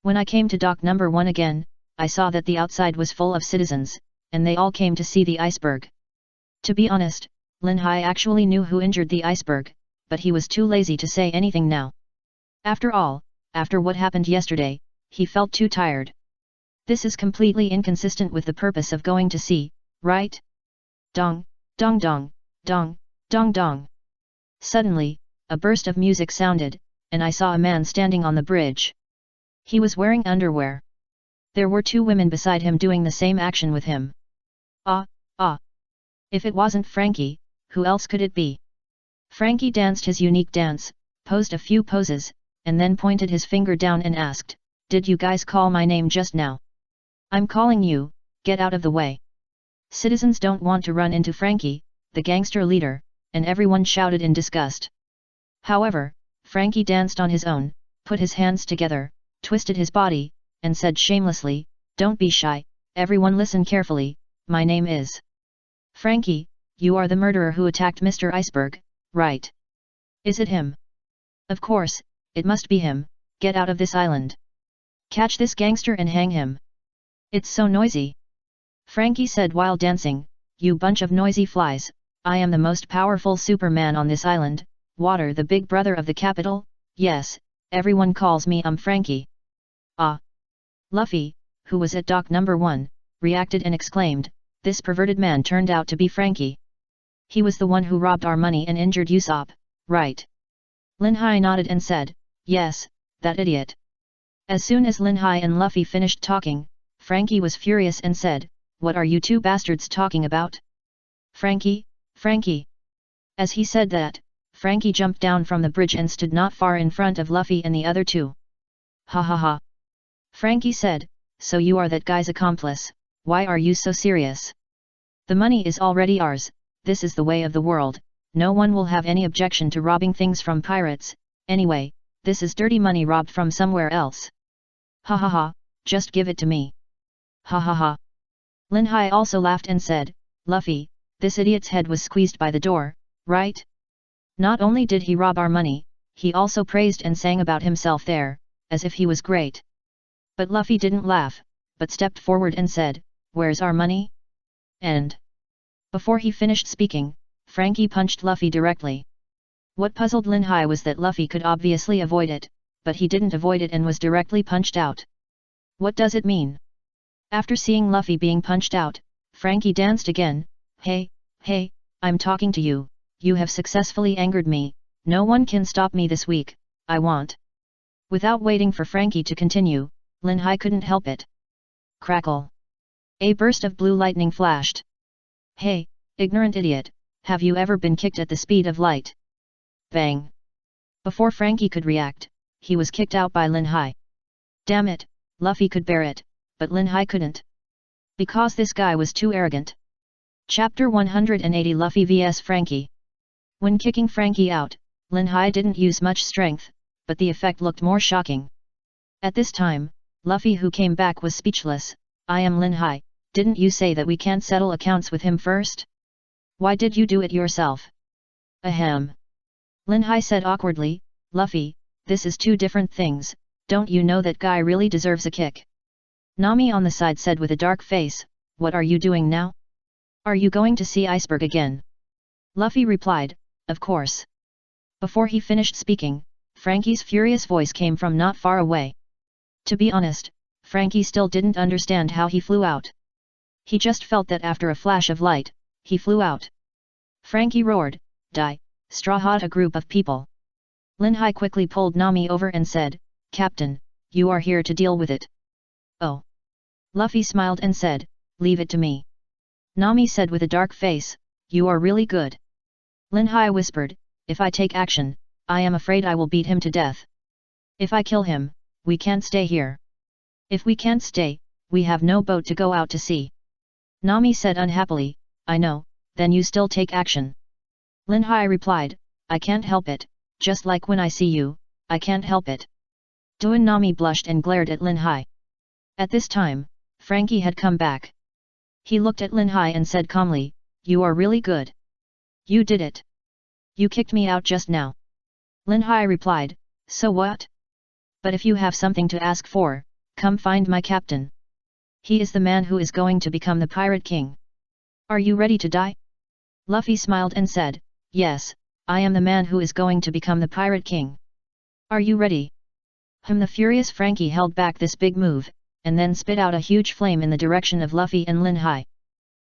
When I came to dock number 1 again, I saw that the outside was full of citizens, and they all came to see the iceberg. To be honest, Lin Hai actually knew who injured the iceberg, but he was too lazy to say anything now. After all, after what happened yesterday, he felt too tired. This is completely inconsistent with the purpose of going to sea, right? Dong, dong dong, dong, dong dong. Suddenly, a burst of music sounded, and I saw a man standing on the bridge. He was wearing underwear. There were 2 women beside him doing the same action with him. Ah. If it wasn't Frankie, who else could it be? Frankie danced his unique dance, posed a few poses, and then pointed his finger down and asked, did you guys call my name just now? I'm calling you, get out of the way. Citizens don't want to run into Frankie, the gangster leader, and everyone shouted in disgust. However, Frankie danced on his own, put his hands together, twisted his body, and said shamelessly, don't be shy, everyone listen carefully, my name is Frankie, you are the murderer who attacked Mr. Iceberg, right? Is it him? Of course, it must be him, get out of this island. Catch this gangster and hang him. It's so noisy. Frankie said while dancing, you bunch of noisy flies, I am the most powerful Superman on this island, Water the big brother of the capital, yes, everyone calls me Frankie. Ah! Luffy, who was at dock number 1, reacted and exclaimed, this perverted man turned out to be Frankie. He was the one who robbed our money and injured Usopp, right? Lin Hai nodded and said, yes, that idiot. As soon as Lin Hai and Luffy finished talking, Frankie was furious and said, what are you 2 bastards talking about? Frankie, Frankie. As he said that, Frankie jumped down from the bridge and stood not far in front of Luffy and the other 2. Ha ha ha. Frankie said, so you are that guy's accomplice, why are you so serious? The money is already ours, this is the way of the world, no one will have any objection to robbing things from pirates, anyway, this is dirty money robbed from somewhere else. Ha ha ha, just give it to me. Ha ha ha. Lin Hai also laughed and said, Luffy, this idiot's head was squeezed by the door, right? Not only did he rob our money, he also praised and sang about himself there, as if he was great. But Luffy didn't laugh, but stepped forward and said, where's our money? And before he finished speaking, Frankie punched Luffy directly. What puzzled Lin Hai was that Luffy could obviously avoid it, but he didn't avoid it and was directly punched out. What does it mean? After seeing Luffy being punched out, Frankie danced again, hey, I'm talking to you, you have successfully angered me, no one can stop me this week, I want. Without waiting for Frankie to continue, Lin Hai couldn't help it. Crackle. A burst of blue lightning flashed. Hey, ignorant idiot, have you ever been kicked at the speed of light? Bang. Before Frankie could react, he was kicked out by Lin Hai. Damn it, Luffy could bear it, but Lin Hai couldn't. Because this guy was too arrogant. Chapter 180 Luffy vs Frankie. When kicking Frankie out, Lin Hai didn't use much strength, but the effect looked more shocking. At this time, Luffy, who came back, was speechless. I am Lin Hai, didn't you say that we can't settle accounts with him first? Why did you do it yourself? Ahem. Lin Hai said awkwardly, Luffy, this is two different things, don't you know that guy really deserves a kick? Nami on the side said with a dark face, what are you doing now? Are you going to see Iceberg again? Luffy replied, of course. Before he finished speaking, Frankie's furious voice came from not far away. To be honest, Frankie still didn't understand how he flew out. He just felt that after a flash of light, he flew out. Frankie roared, die, Straw Hat, a group of people. Lin Hai quickly pulled Nami over and said, Captain, you are here to deal with it. Oh. Luffy smiled and said, leave it to me. Nami said with a dark face, you are really good. Lin Hai whispered, if I take action, I am afraid I will beat him to death. If I kill him, we can't stay here. If we can't stay, we have no boat to go out to sea. Nami said unhappily, I know, then you still take action. Lin Hai replied, I can't help it, just like when I see you, I can't help it. Doan Nami blushed and glared at Lin Hai. At this time, Frankie had come back. He looked at Lin Hai and said calmly, you are really good. You did it. You kicked me out just now. Lin Hai replied, so what? But if you have something to ask for, come find my captain. He is the man who is going to become the Pirate King. Are you ready to die? Luffy smiled and said, yes, I am the man who is going to become the Pirate King. Are you ready? The furious Frankie held back this big move, and then spit out a huge flame in the direction of Luffy and Lin Hai.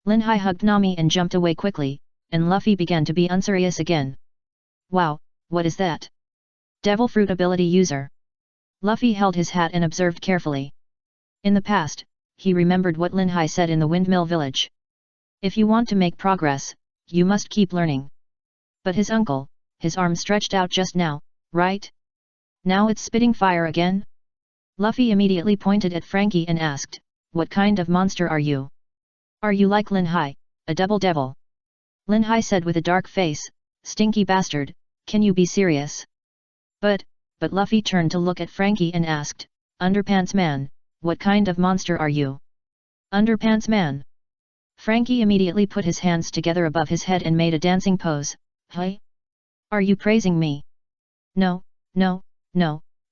Lin Hai hugged Nami and jumped away quickly, and Luffy began to be unserious again. Wow, what is that? Devil Fruit ability user. Luffy held his hat and observed carefully. In the past, he remembered what Lin Hai said in the Windmill Village. If you want to make progress, you must keep learning. But his uncle, his arm stretched out just now, right? Now it's spitting fire again? Luffy immediately pointed at Frankie and asked, what kind of monster are you? Are you like Lin Hai, a double devil? Lin Hai said with a dark face, stinky bastard, can you be serious? But Luffy turned to look at Frankie and asked, Underpants Man, what kind of monster are you? Underpants Man. Frankie immediately put his hands together above his head and made a dancing pose. Hey? Are you praising me? No,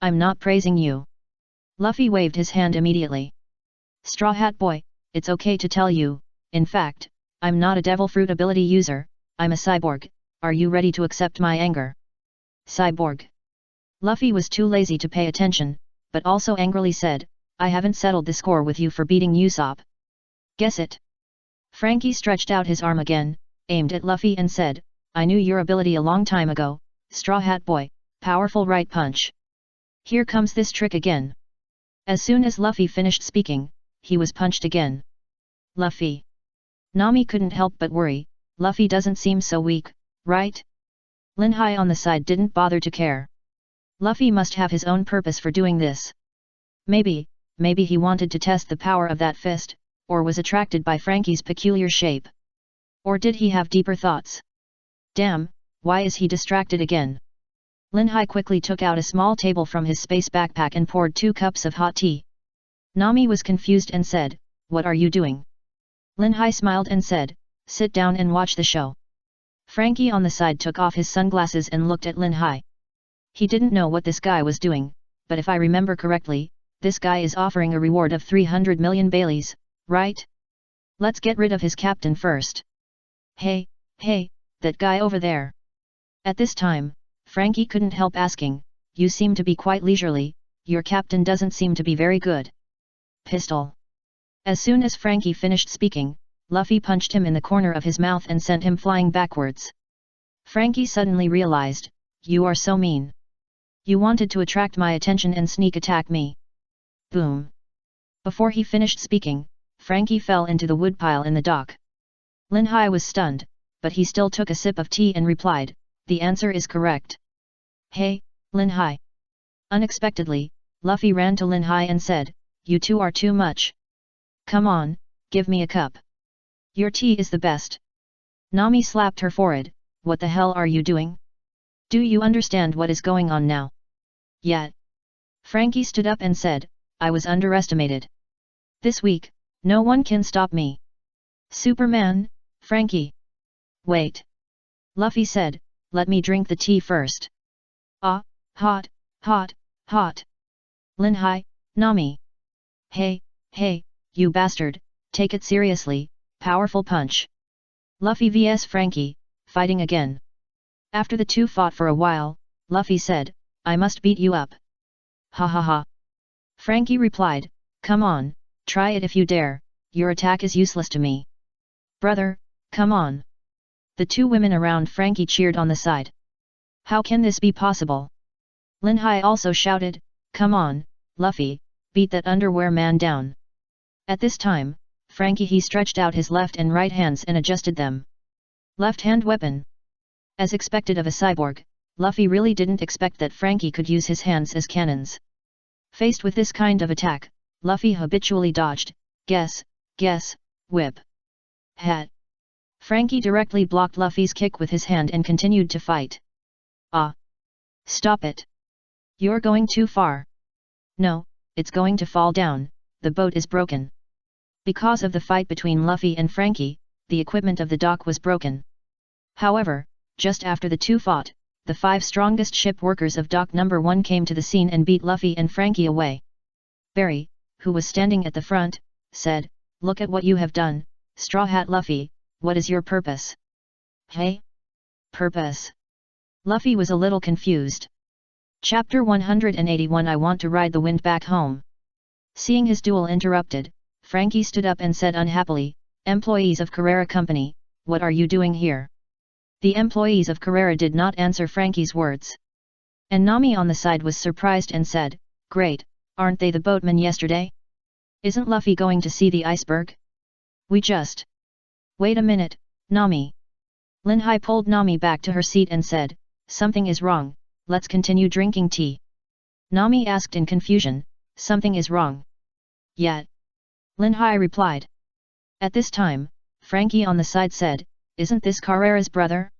I'm not praising you. Luffy waved his hand immediately. Straw Hat Boy, it's okay to tell you, in fact, I'm not a Devil Fruit ability user, I'm a cyborg, are you ready to accept my anger? Cyborg. Luffy was too lazy to pay attention, but also angrily said, I haven't settled the score with you for beating Usopp. Guess it. Frankie stretched out his arm again, aimed at Luffy and said, I knew your ability a long time ago, Straw Hat Boy, powerful right punch. Here comes this trick again. As soon as Luffy finished speaking, he was punched again. Luffy. Nami couldn't help but worry, Luffy doesn't seem so weak, right? Lin Hai on the side didn't bother to care. Luffy must have his own purpose for doing this. Maybe he wanted to test the power of that fist, or was attracted by Frankie's peculiar shape. Or did he have deeper thoughts? Damn, why is he distracted again? Lin Hai quickly took out a small table from his space backpack and poured 2 cups of hot tea. Nami was confused and said, what are you doing? Lin Hai smiled and said, sit down and watch the show. Frankie on the side took off his sunglasses and looked at Lin Hai. He didn't know what this guy was doing, but if I remember correctly, this guy is offering a reward of 300 million Baileys, right? Let's get rid of his captain first. Hey, that guy over there. At this time, Frankie couldn't help asking, you seem to be quite leisurely, your captain doesn't seem to be very good. Pistol. As soon as Frankie finished speaking, Luffy punched him in the corner of his mouth and sent him flying backwards. Frankie suddenly realized, you are so mean. You wanted to attract my attention and sneak attack me. Boom. Before he finished speaking, Frankie fell into the woodpile in the dock. Lin Hai was stunned, but he still took a sip of tea and replied, the answer is correct. Hey, Lin Hai. Unexpectedly, Luffy ran to Lin Hai and said, you two are too much. Come on, give me a cup. Your tea is the best. Nami slapped her forehead, what the hell are you doing? Do you understand what is going on now? Yet. Frankie stood up and said, I was underestimated. This week, no one can stop me. Superman, Frankie. Wait. Luffy said, let me drink the tea first. Ah, hot, hot, hot. Lin Hai, Nami. Hey, you bastard, take it seriously, powerful punch. Luffy vs Frankie, fighting again. After the two fought for a while, Luffy said, I must beat you up. Ha ha ha. Frankie replied, come on, try it if you dare, your attack is useless to me. Brother, come on. The two women around Frankie cheered on the side. How can this be possible? Lin Hai also shouted, come on, Luffy, beat that underwear man down. At this time, Frankie he stretched out his left and right hands and adjusted them. Left hand weapon. As expected of a cyborg, Luffy really didn't expect that Frankie could use his hands as cannons. Faced with this kind of attack, Luffy habitually dodged, guess, whip. Hat. Frankie directly blocked Luffy's kick with his hand and continued to fight. Ah! Stop it! You're going too far. No, it's going to fall down, the boat is broken. Because of the fight between Luffy and Frankie, the equipment of the dock was broken. However, just after the two fought, the 5 strongest ship workers of Dock No. 1 came to the scene and beat Luffy and Frankie away. Barry, who was standing at the front, said, look at what you have done, Straw Hat Luffy, what is your purpose? Hey? Purpose? Luffy was a little confused. Chapter 181 I want to ride the wind back home. Seeing his duel interrupted, Frankie stood up and said unhappily, employees of Carrera Company, what are you doing here? The employees of Carrera did not answer Frankie's words. And Nami on the side was surprised and said, great, aren't they the boatmen yesterday? Isn't Luffy going to see the iceberg? We just... Wait a minute, Nami. Lin Hai pulled Nami back to her seat and said, something is wrong, let's continue drinking tea. Nami asked in confusion, something is wrong. Yet. Lin Hai replied. At this time, Frankie on the side said, isn't this Carrera's brother?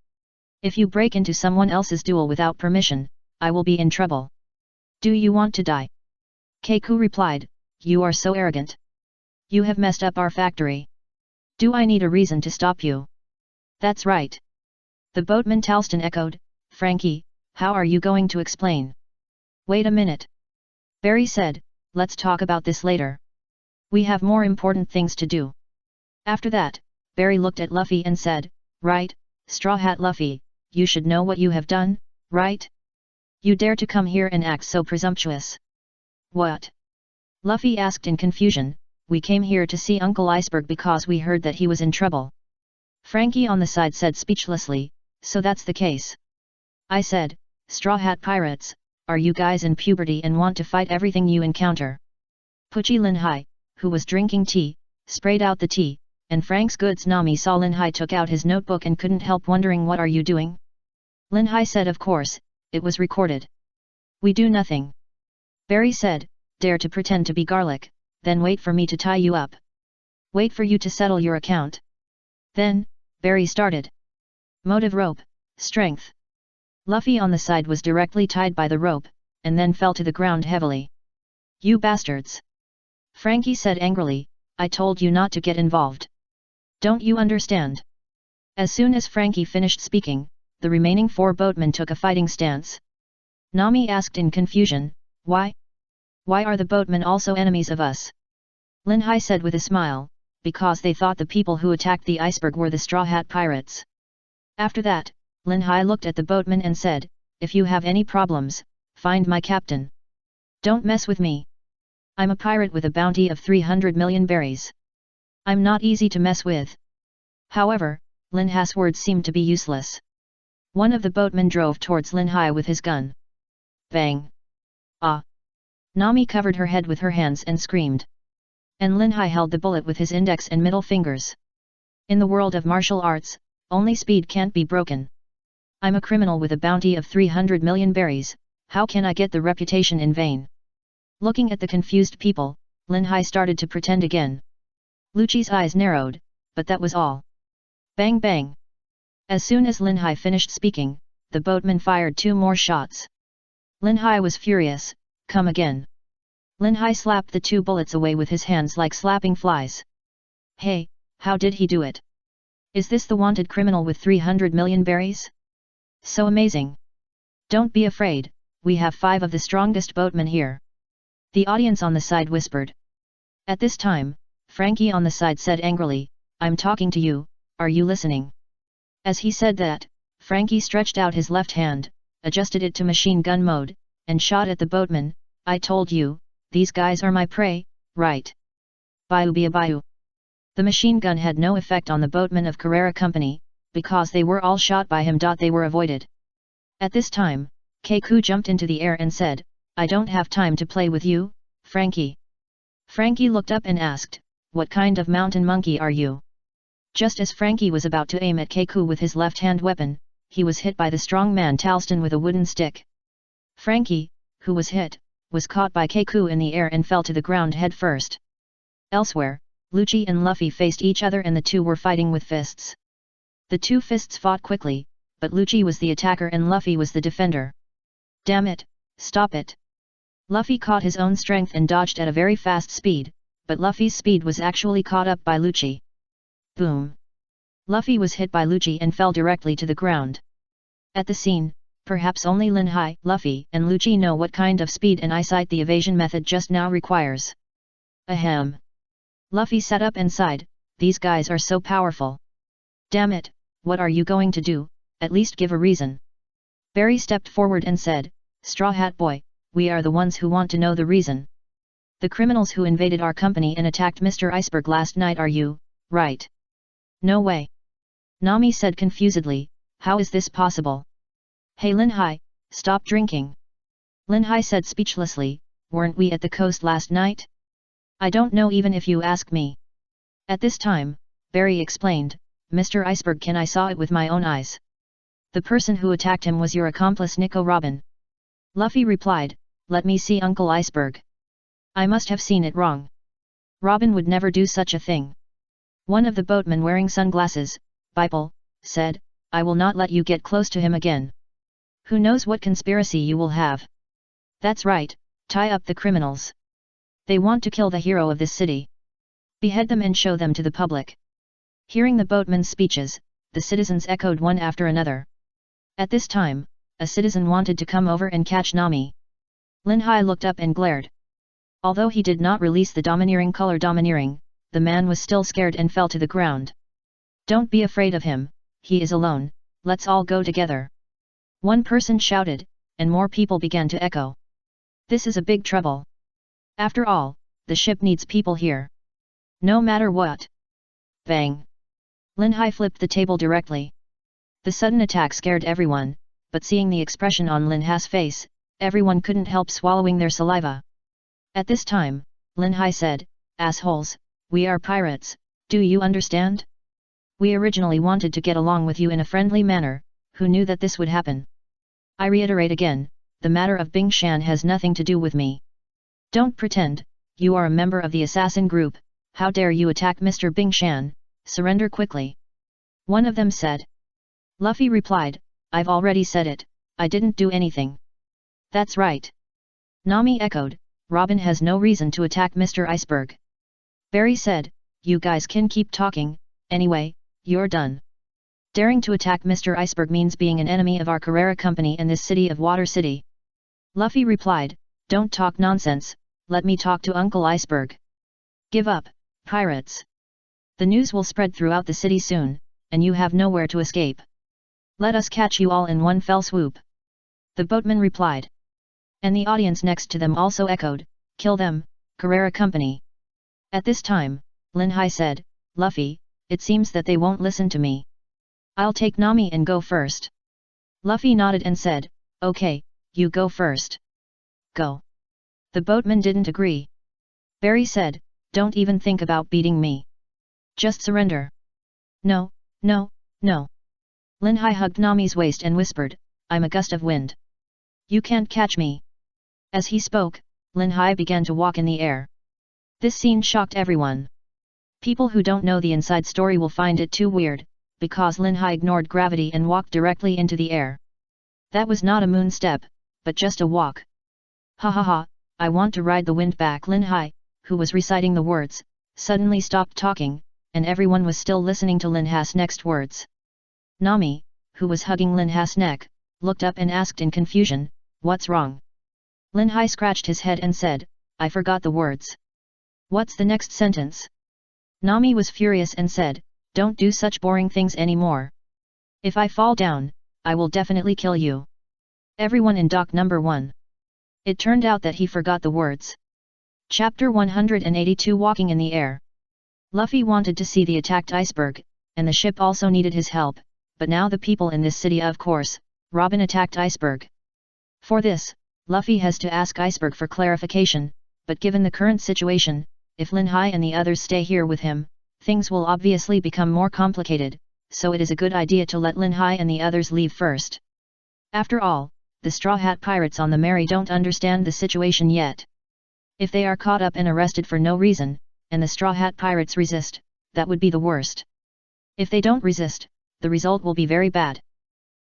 If you break into someone else's duel without permission, I will be in trouble. Do you want to die? Keiku replied, you are so arrogant. You have messed up our factory. Do I need a reason to stop you? That's right. The boatman Talston echoed, Frankie, how are you going to explain? Wait a minute. Barry said, let's talk about this later. We have more important things to do. After that, Barry looked at Luffy and said, right, Straw Hat Luffy, you should know what you have done, right? You dare to come here and act so presumptuous. What? Luffy asked in confusion, we came here to see Uncle Iceberg because we heard that he was in trouble. Frankie on the side said speechlessly, so that's the case. I said, Straw Hat Pirates, are you guys in puberty and want to fight everything you encounter? Pucci Lin Hai, who was drinking tea, sprayed out the tea, and Frank's goods Nami saw Lin Hai took out his notebook and couldn't help wondering what are you doing? Lin Hai said of course, it was recorded. We do nothing. Barry said, dare to pretend to be garlic, then wait for me to tie you up. Wait for you to settle your account. Then, Barry started. Motive rope, strength. Luffy on the side was directly tied by the rope, and then fell to the ground heavily. You bastards! Frankie said angrily, I told you not to get involved. Don't you understand? As soon as Frankie finished speaking, the remaining 4 boatmen took a fighting stance. Nami asked in confusion, why? Why are the boatmen also enemies of us? Lin Hai said with a smile, because they thought the people who attacked the iceberg were the Straw Hat Pirates. After that, Lin Hai looked at the boatmen and said, if you have any problems, find my captain. Don't mess with me. I'm a pirate with a bounty of 300 million berries. I'm not easy to mess with. However, Lin Hai's words seemed to be useless. One of the boatmen drove towards Lin Hai with his gun. Bang! Ah! Nami covered her head with her hands and screamed. And Linhai held the bullet with his index and middle fingers. In the world of martial arts, only speed can't be broken. I'm a criminal with a bounty of 300 million berries, how can I get the reputation in vain? Looking at the confused people, Linhai started to pretend again. Lucci's eyes narrowed, but that was all. Bang bang! As soon as Linhai finished speaking, the boatman fired 2 more shots. Linhai was furious, come again. Linhai slapped the 2 bullets away with his hands like slapping flies. Hey, how did he do it? Is this the wanted criminal with 300 million berries? So amazing! Don't be afraid, we have 5 of the strongest boatmen here. The audience on the side whispered. At this time, Frankie on the side said angrily, I'm talking to you, are you listening? As he said that, Frankie stretched out his left hand, adjusted it to machine gun mode, and shot at the boatman. I told you, these guys are my prey, right? Bayou. The machine gun had no effect on the boatmen of Carrera Company, because they were all shot by him. They were avoided. At this time, Keiku jumped into the air and said, I don't have time to play with you, Frankie. Frankie looked up and asked, what kind of mountain monkey are you? Just as Frankie was about to aim at Keiku with his left-hand weapon, he was hit by the strong man Talston with a wooden stick. Frankie, who was hit, was caught by Keiku in the air and fell to the ground head first. Elsewhere, Lucci and Luffy faced each other and the two were fighting with fists. The 2 fists fought quickly, but Lucci was the attacker and Luffy was the defender. Damn it, stop it! Luffy caught his own strength and dodged at a very fast speed, but Luffy's speed was actually caught up by Lucci. Boom! Luffy was hit by Lucci and fell directly to the ground. At the scene, perhaps only Linhai, Luffy and Lucci know what kind of speed and eyesight the evasion method just now requires. Ahem! Luffy sat up and sighed, these guys are so powerful. Damn it, what are you going to do, at least give a reason. Barry stepped forward and said, Straw Hat Boy, we are the ones who want to know the reason. The criminals who invaded our company and attacked Mr. Iceberg last night are you, right? No way. Nami said confusedly, how is this possible? Hey Linhai, stop drinking. Linhai said speechlessly, weren't we at the coast last night? I don't know even if you ask me. At this time, Barry explained, Mr. Iceberg I saw it with my own eyes. The person who attacked him was your accomplice Nico Robin. Luffy replied, let me see Uncle Iceberg. I must have seen it wrong. Robin would never do such a thing. One of the boatmen wearing sunglasses, Bipel, said, I will not let you get close to him again. Who knows what conspiracy you will have. That's right, tie up the criminals. They want to kill the hero of this city. Behead them and show them to the public. Hearing the boatmen's speeches, the citizens echoed one after another. At this time, a citizen wanted to come over and catch Nami. Linhai looked up and glared. Although he did not release the domineering color domineering, the man was still scared and fell to the ground. Don't be afraid of him, he is alone, let's all go together. One person shouted, and more people began to echo. This is a big trouble. After all, the ship needs people here. No matter what. Bang! Linhai flipped the table directly. The sudden attack scared everyone, but seeing the expression on Linhai's face, everyone couldn't help swallowing their saliva. At this time, Linhai said, assholes, we are pirates, do you understand? We originally wanted to get along with you in a friendly manner, who knew that this would happen? I reiterate again, the matter of Bing Shan has nothing to do with me. Don't pretend, you are a member of the assassin group, how dare you attack Mr. Bing Shan, surrender quickly. One of them said. Luffy replied, I've already said it, I didn't do anything. That's right. Nami echoed, Robin has no reason to attack Mr. Iceberg. Barry said, you guys can keep talking, anyway, you're done. Daring to attack Mr. Iceberg means being an enemy of our Carrera Company and this city of Water City. Luffy replied, don't talk nonsense, let me talk to Uncle Iceberg. Give up, pirates. The news will spread throughout the city soon, and you have nowhere to escape. Let us catch you all in one fell swoop. The boatman replied. And the audience next to them also echoed, kill them, Carrera Company. At this time, Linhai said, Luffy, it seems that they won't listen to me. I'll take Nami and go first. Luffy nodded and said, okay, you go first. go. The boatman didn't agree. Barry said, don't even think about beating me. Just surrender. No, no, no. Lin Hai hugged Nami's waist and whispered, I'm a gust of wind. You can't catch me. As he spoke, Lin Hai began to walk in the air. This scene shocked everyone. People who don't know the inside story will find it too weird, because Lin Hai ignored gravity and walked directly into the air. That was not a moon step, but just a walk. Ha ha ha, I want to ride the wind back. Lin Hai, who was reciting the words, suddenly stopped talking, and everyone was still listening to Lin Hai's next words. Nami, who was hugging Lin Hai's neck, looked up and asked in confusion, what's wrong? Lin Hai scratched his head and said, I forgot the words. What's the next sentence? Nami was furious and said, don't do such boring things anymore. If I fall down, I will definitely kill you. Everyone in dock number 1. It turned out that he forgot the words. Chapter 182 Walking in the Air. Luffy wanted to see the attacked iceberg, and the ship also needed his help, but now the people in this city, of course, Robin attacked iceberg. For this, Luffy has to ask iceberg for clarification, but given the current situation, if Lin Hai and the others stay here with him, things will obviously become more complicated, so it is a good idea to let Lin Hai and the others leave first. After all, the Straw Hat Pirates on the Mary don't understand the situation yet. If they are caught up and arrested for no reason, and the Straw Hat Pirates resist, that would be the worst. If they don't resist, the result will be very bad.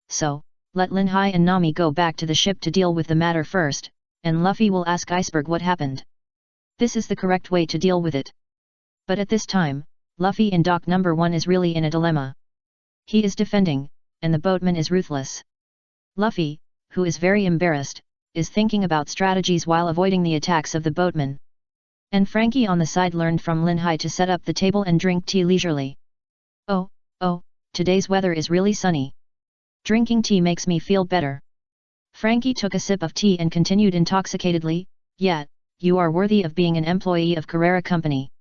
So, let Lin Hai and Nami go back to the ship to deal with the matter first, and Luffy will ask iceberg what happened. This is the correct way to deal with it. But at this time, Luffy in dock number 1 is really in a dilemma. He is defending, and the boatman is ruthless. Luffy, who is very embarrassed, is thinking about strategies while avoiding the attacks of the boatman. And Frankie on the side learned from Lin Hai to set up the table and drink tea leisurely. Oh, today's weather is really sunny. Drinking tea makes me feel better. Frankie took a sip of tea and continued intoxicatedly, yeah, you are worthy of being an employee of Carrera Company.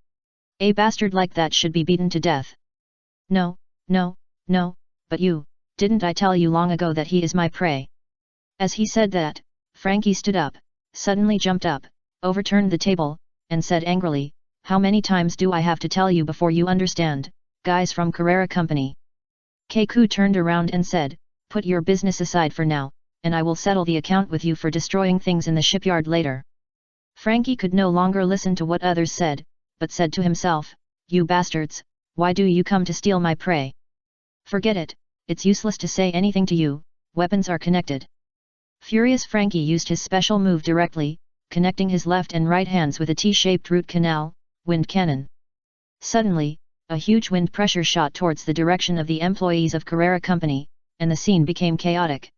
A bastard like that should be beaten to death. No, but didn't I tell you long ago that he is my prey? As he said that, Frankie stood up, suddenly jumped up, overturned the table, and said angrily, how many times do I have to tell you before you understand, guys from Carrera Company? Keiku turned around and said, put your business aside for now, and I will settle the account with you for destroying things in the shipyard later. Frankie could no longer listen to what others said, but said to himself, you bastards, why do you come to steal my prey? Forget it, it's useless to say anything to you, weapons are connected. Furious Frankie used his special move directly, connecting his left and right hands with a T-shaped root canal, wind cannon. Suddenly, a huge wind pressure shot towards the direction of the employees of Carrera Company, and the scene became chaotic.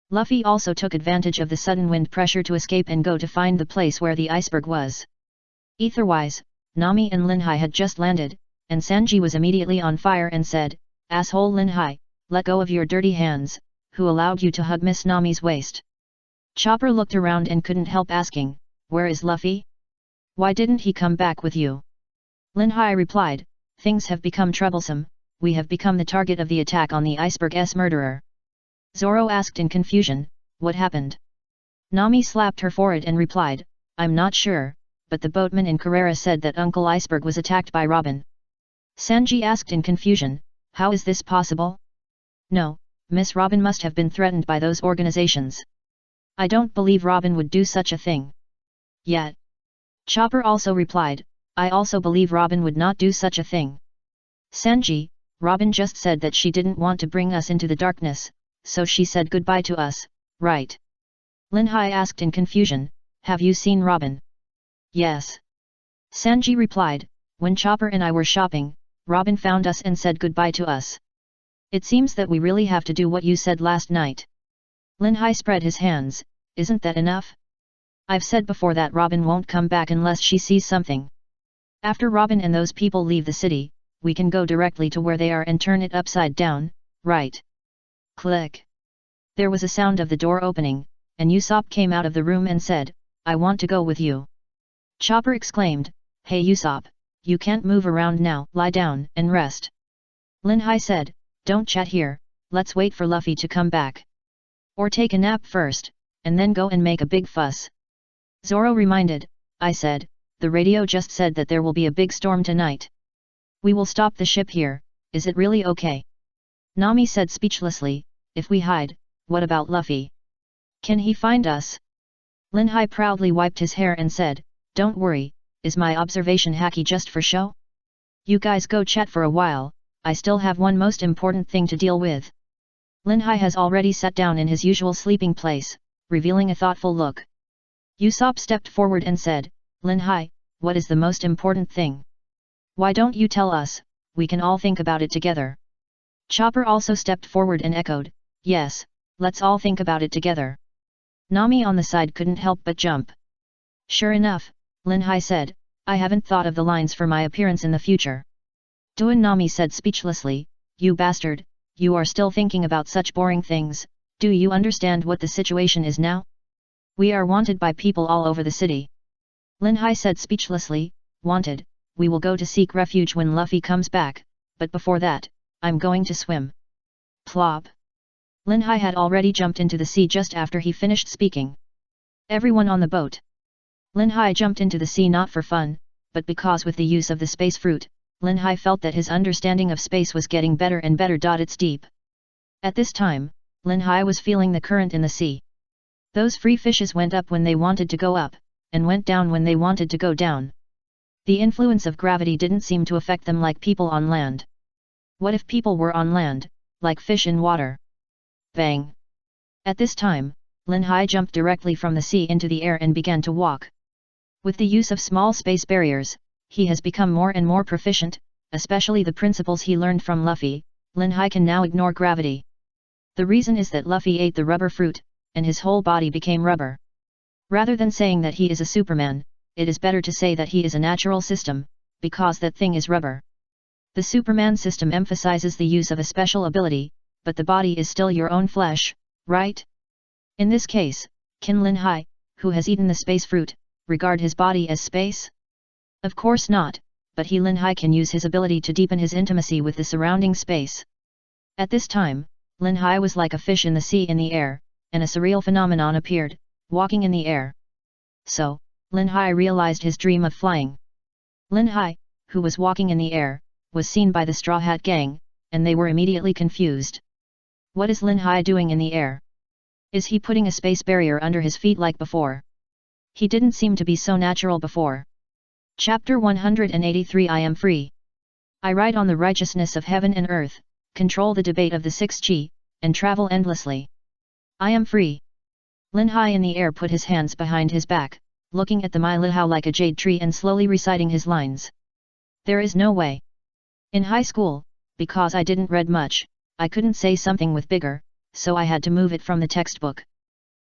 Luffy also took advantage of the sudden wind pressure to escape and go to find the place where the iceberg was. Etherwise, Nami and Lin Hai had just landed, and Sanji was immediately on fire and said, asshole Lin Hai, let go of your dirty hands, who allowed you to hug Miss Nami's waist? Chopper looked around and couldn't help asking, where is Luffy? Why didn't he come back with you? Lin Hai replied, things have become troublesome, we have become the target of the attack on the iceberg's murderer. Zoro asked in confusion, what happened? Nami slapped her forehead and replied, I'm not sure, but the boatman in Carrera said that Uncle Iceberg was attacked by Robin. Sanji asked in confusion, how is this possible? No, Miss Robin must have been threatened by those organizations. I don't believe Robin would do such a thing. Yet. Chopper also replied, I also believe Robin would not do such a thing. Sanji, Robin just said that she didn't want to bring us into the darkness, so she said goodbye to us, right? Lin Hai asked in confusion, have you seen Robin? Yes. Sanji replied, when Chopper and I were shopping, Robin found us and said goodbye to us. It seems that we really have to do what you said last night. Lin Hai spread his hands, isn't that enough? I've said before that Robin won't come back unless she sees something. After Robin and those people leave the city, we can go directly to where they are and turn it upside down, right? Click. There was a sound of the door opening, and Usopp came out of the room and said, I want to go with you. Chopper exclaimed, hey Usopp, you can't move around now, lie down and rest. Lin Hai said, don't chat here, let's wait for Luffy to come back. Or take a nap first, and then go and make a big fuss. Zoro reminded. I said, the radio just said that there will be a big storm tonight. We will stop the ship here, is it really okay? Nami said speechlessly, if we hide, what about Luffy? Can he find us? Linhai proudly wiped his hair and said, don't worry, is my observation hacky just for show? You guys go chat for a while, I still have one most important thing to deal with. Linhai has already sat down in his usual sleeping place, revealing a thoughtful look. Usopp stepped forward and said, Linhai, what is the most important thing? Why don't you tell us, we can all think about it together. Chopper also stepped forward and echoed, yes, let's all think about it together. Nami on the side couldn't help but jump. Sure enough, Linhai said, I haven't thought of the lines for my appearance in the future. Duan Nami said speechlessly, you bastard, you are still thinking about such boring things, do you understand what the situation is now? We are wanted by people all over the city. Linhai said speechlessly, wanted, we will go to seek refuge when Luffy comes back, but before that, I'm going to swim. Plop. Linhai had already jumped into the sea just after he finished speaking. Everyone on the boat. Linhai jumped into the sea not for fun, but because with the use of the space fruit, Linhai felt that his understanding of space was getting better and better. It's deep. At this time, Linhai was feeling the current in the sea. Those free fishes went up when they wanted to go up, and went down when they wanted to go down. The influence of gravity didn't seem to affect them like people on land. What if people were on land, like fish in water? Bang! At this time, Linhai jumped directly from the sea into the air and began to walk. With the use of small space barriers, he has become more and more proficient, especially the principles he learned from Luffy. Linhai can now ignore gravity. The reason is that Luffy ate the rubber fruit, and his whole body became rubber. Rather than saying that he is a Superman, it is better to say that he is a natural system, because that thing is rubber. The Superman system emphasizes the use of a special ability, but the body is still your own flesh, right? In this case, can Linhai, who has eaten the space fruit, regard his body as space? Of course not, but Linhai can use his ability to deepen his intimacy with the surrounding space. At this time, Linhai was like a fish in the sea in the air, and a surreal phenomenon appeared, walking in the air. So, Linhai realized his dream of flying. Linhai, who was walking in the air, was seen by the Straw Hat Gang, and they were immediately confused. What is Linhai doing in the air? Is he putting a space barrier under his feet like before? He didn't seem to be so natural before. Chapter 183 I am free. I ride on the righteousness of heaven and earth, control the debate of the 6 chi, and travel endlessly. I am free. Linhai in the air put his hands behind his back, looking at the Mai Lihao like a jade tree and slowly reciting his lines. There is no way. In high school, because I didn't read much, I couldn't say something with vigor, so I had to move it from the textbook.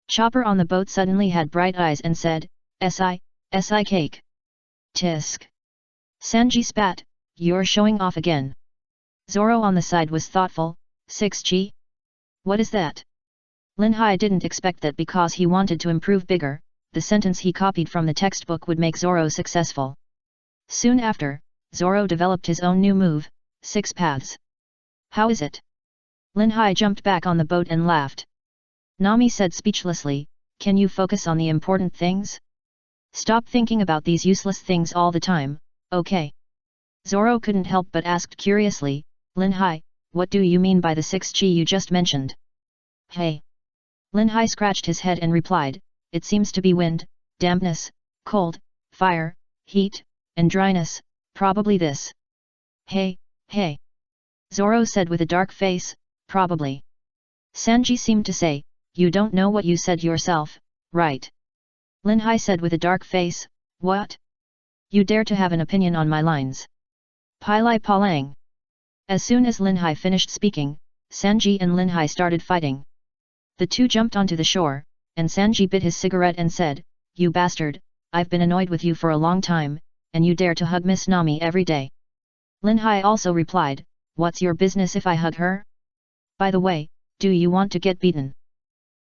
Chopper on the boat suddenly had bright eyes and said, "Si cake." Tisk. Sanji spat, "You're showing off again." Zoro on the side was thoughtful, 6 chi? What is that? Linhai didn't expect that because he wanted to improve bigger, the sentence he copied from the textbook would make Zoro successful. Soon after, Zoro developed his own new move, 6 paths. How is it? Linhai jumped back on the boat and laughed. Nami said speechlessly, "Can you focus on the important things? Stop thinking about these useless things all the time, okay?" Zoro couldn't help but asked curiously, "Linhai, what do you mean by the 6 chi you just mentioned?" "Hey." Linhai scratched his head and replied, "It seems to be wind, dampness, cold, fire, heat, and dryness, probably this." Hey. Zoro said with a dark face, "Probably." Sanji seemed to say, "You don't know what you said yourself, right?" Linhai said with a dark face, "What? You dare to have an opinion on my lines?" Pilai Palang. As soon as Linhai finished speaking, Sanji and Linhai started fighting. The two jumped onto the shore, and Sanji bit his cigarette and said, "You bastard, I've been annoyed with you for a long time, and you dare to hug Miss Nami every day." Linhai also replied, "What's your business if I hug her? By the way, do you want to get beaten?"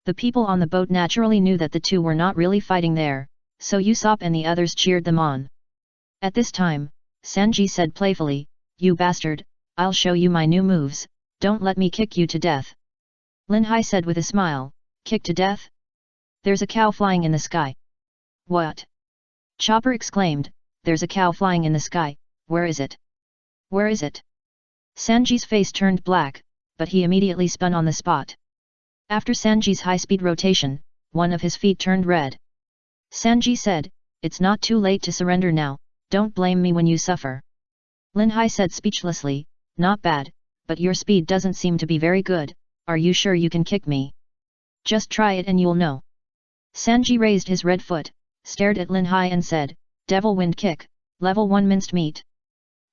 The people on the boat naturally knew that the two were not really fighting there, so Usopp and the others cheered them on. At this time, Sanji said playfully, "You bastard, I'll show you my new moves, don't let me kick you to death." Linhai said with a smile, "Kick to death? There's a cow flying in the sky." What? Chopper exclaimed, there's a cow flying in the sky, where is it? Where is it? Sanji's face turned black, but he immediately spun on the spot. After Sanji's high-speed rotation, one of his feet turned red. Sanji said, it's not too late to surrender now, don't blame me when you suffer. Lin Hai said speechlessly, not bad, but your speed doesn't seem to be very good, are you sure you can kick me? Just try it and you'll know. Sanji raised his red foot, stared at Lin Hai and said, Devil Wind Kick, level 1 minced meat.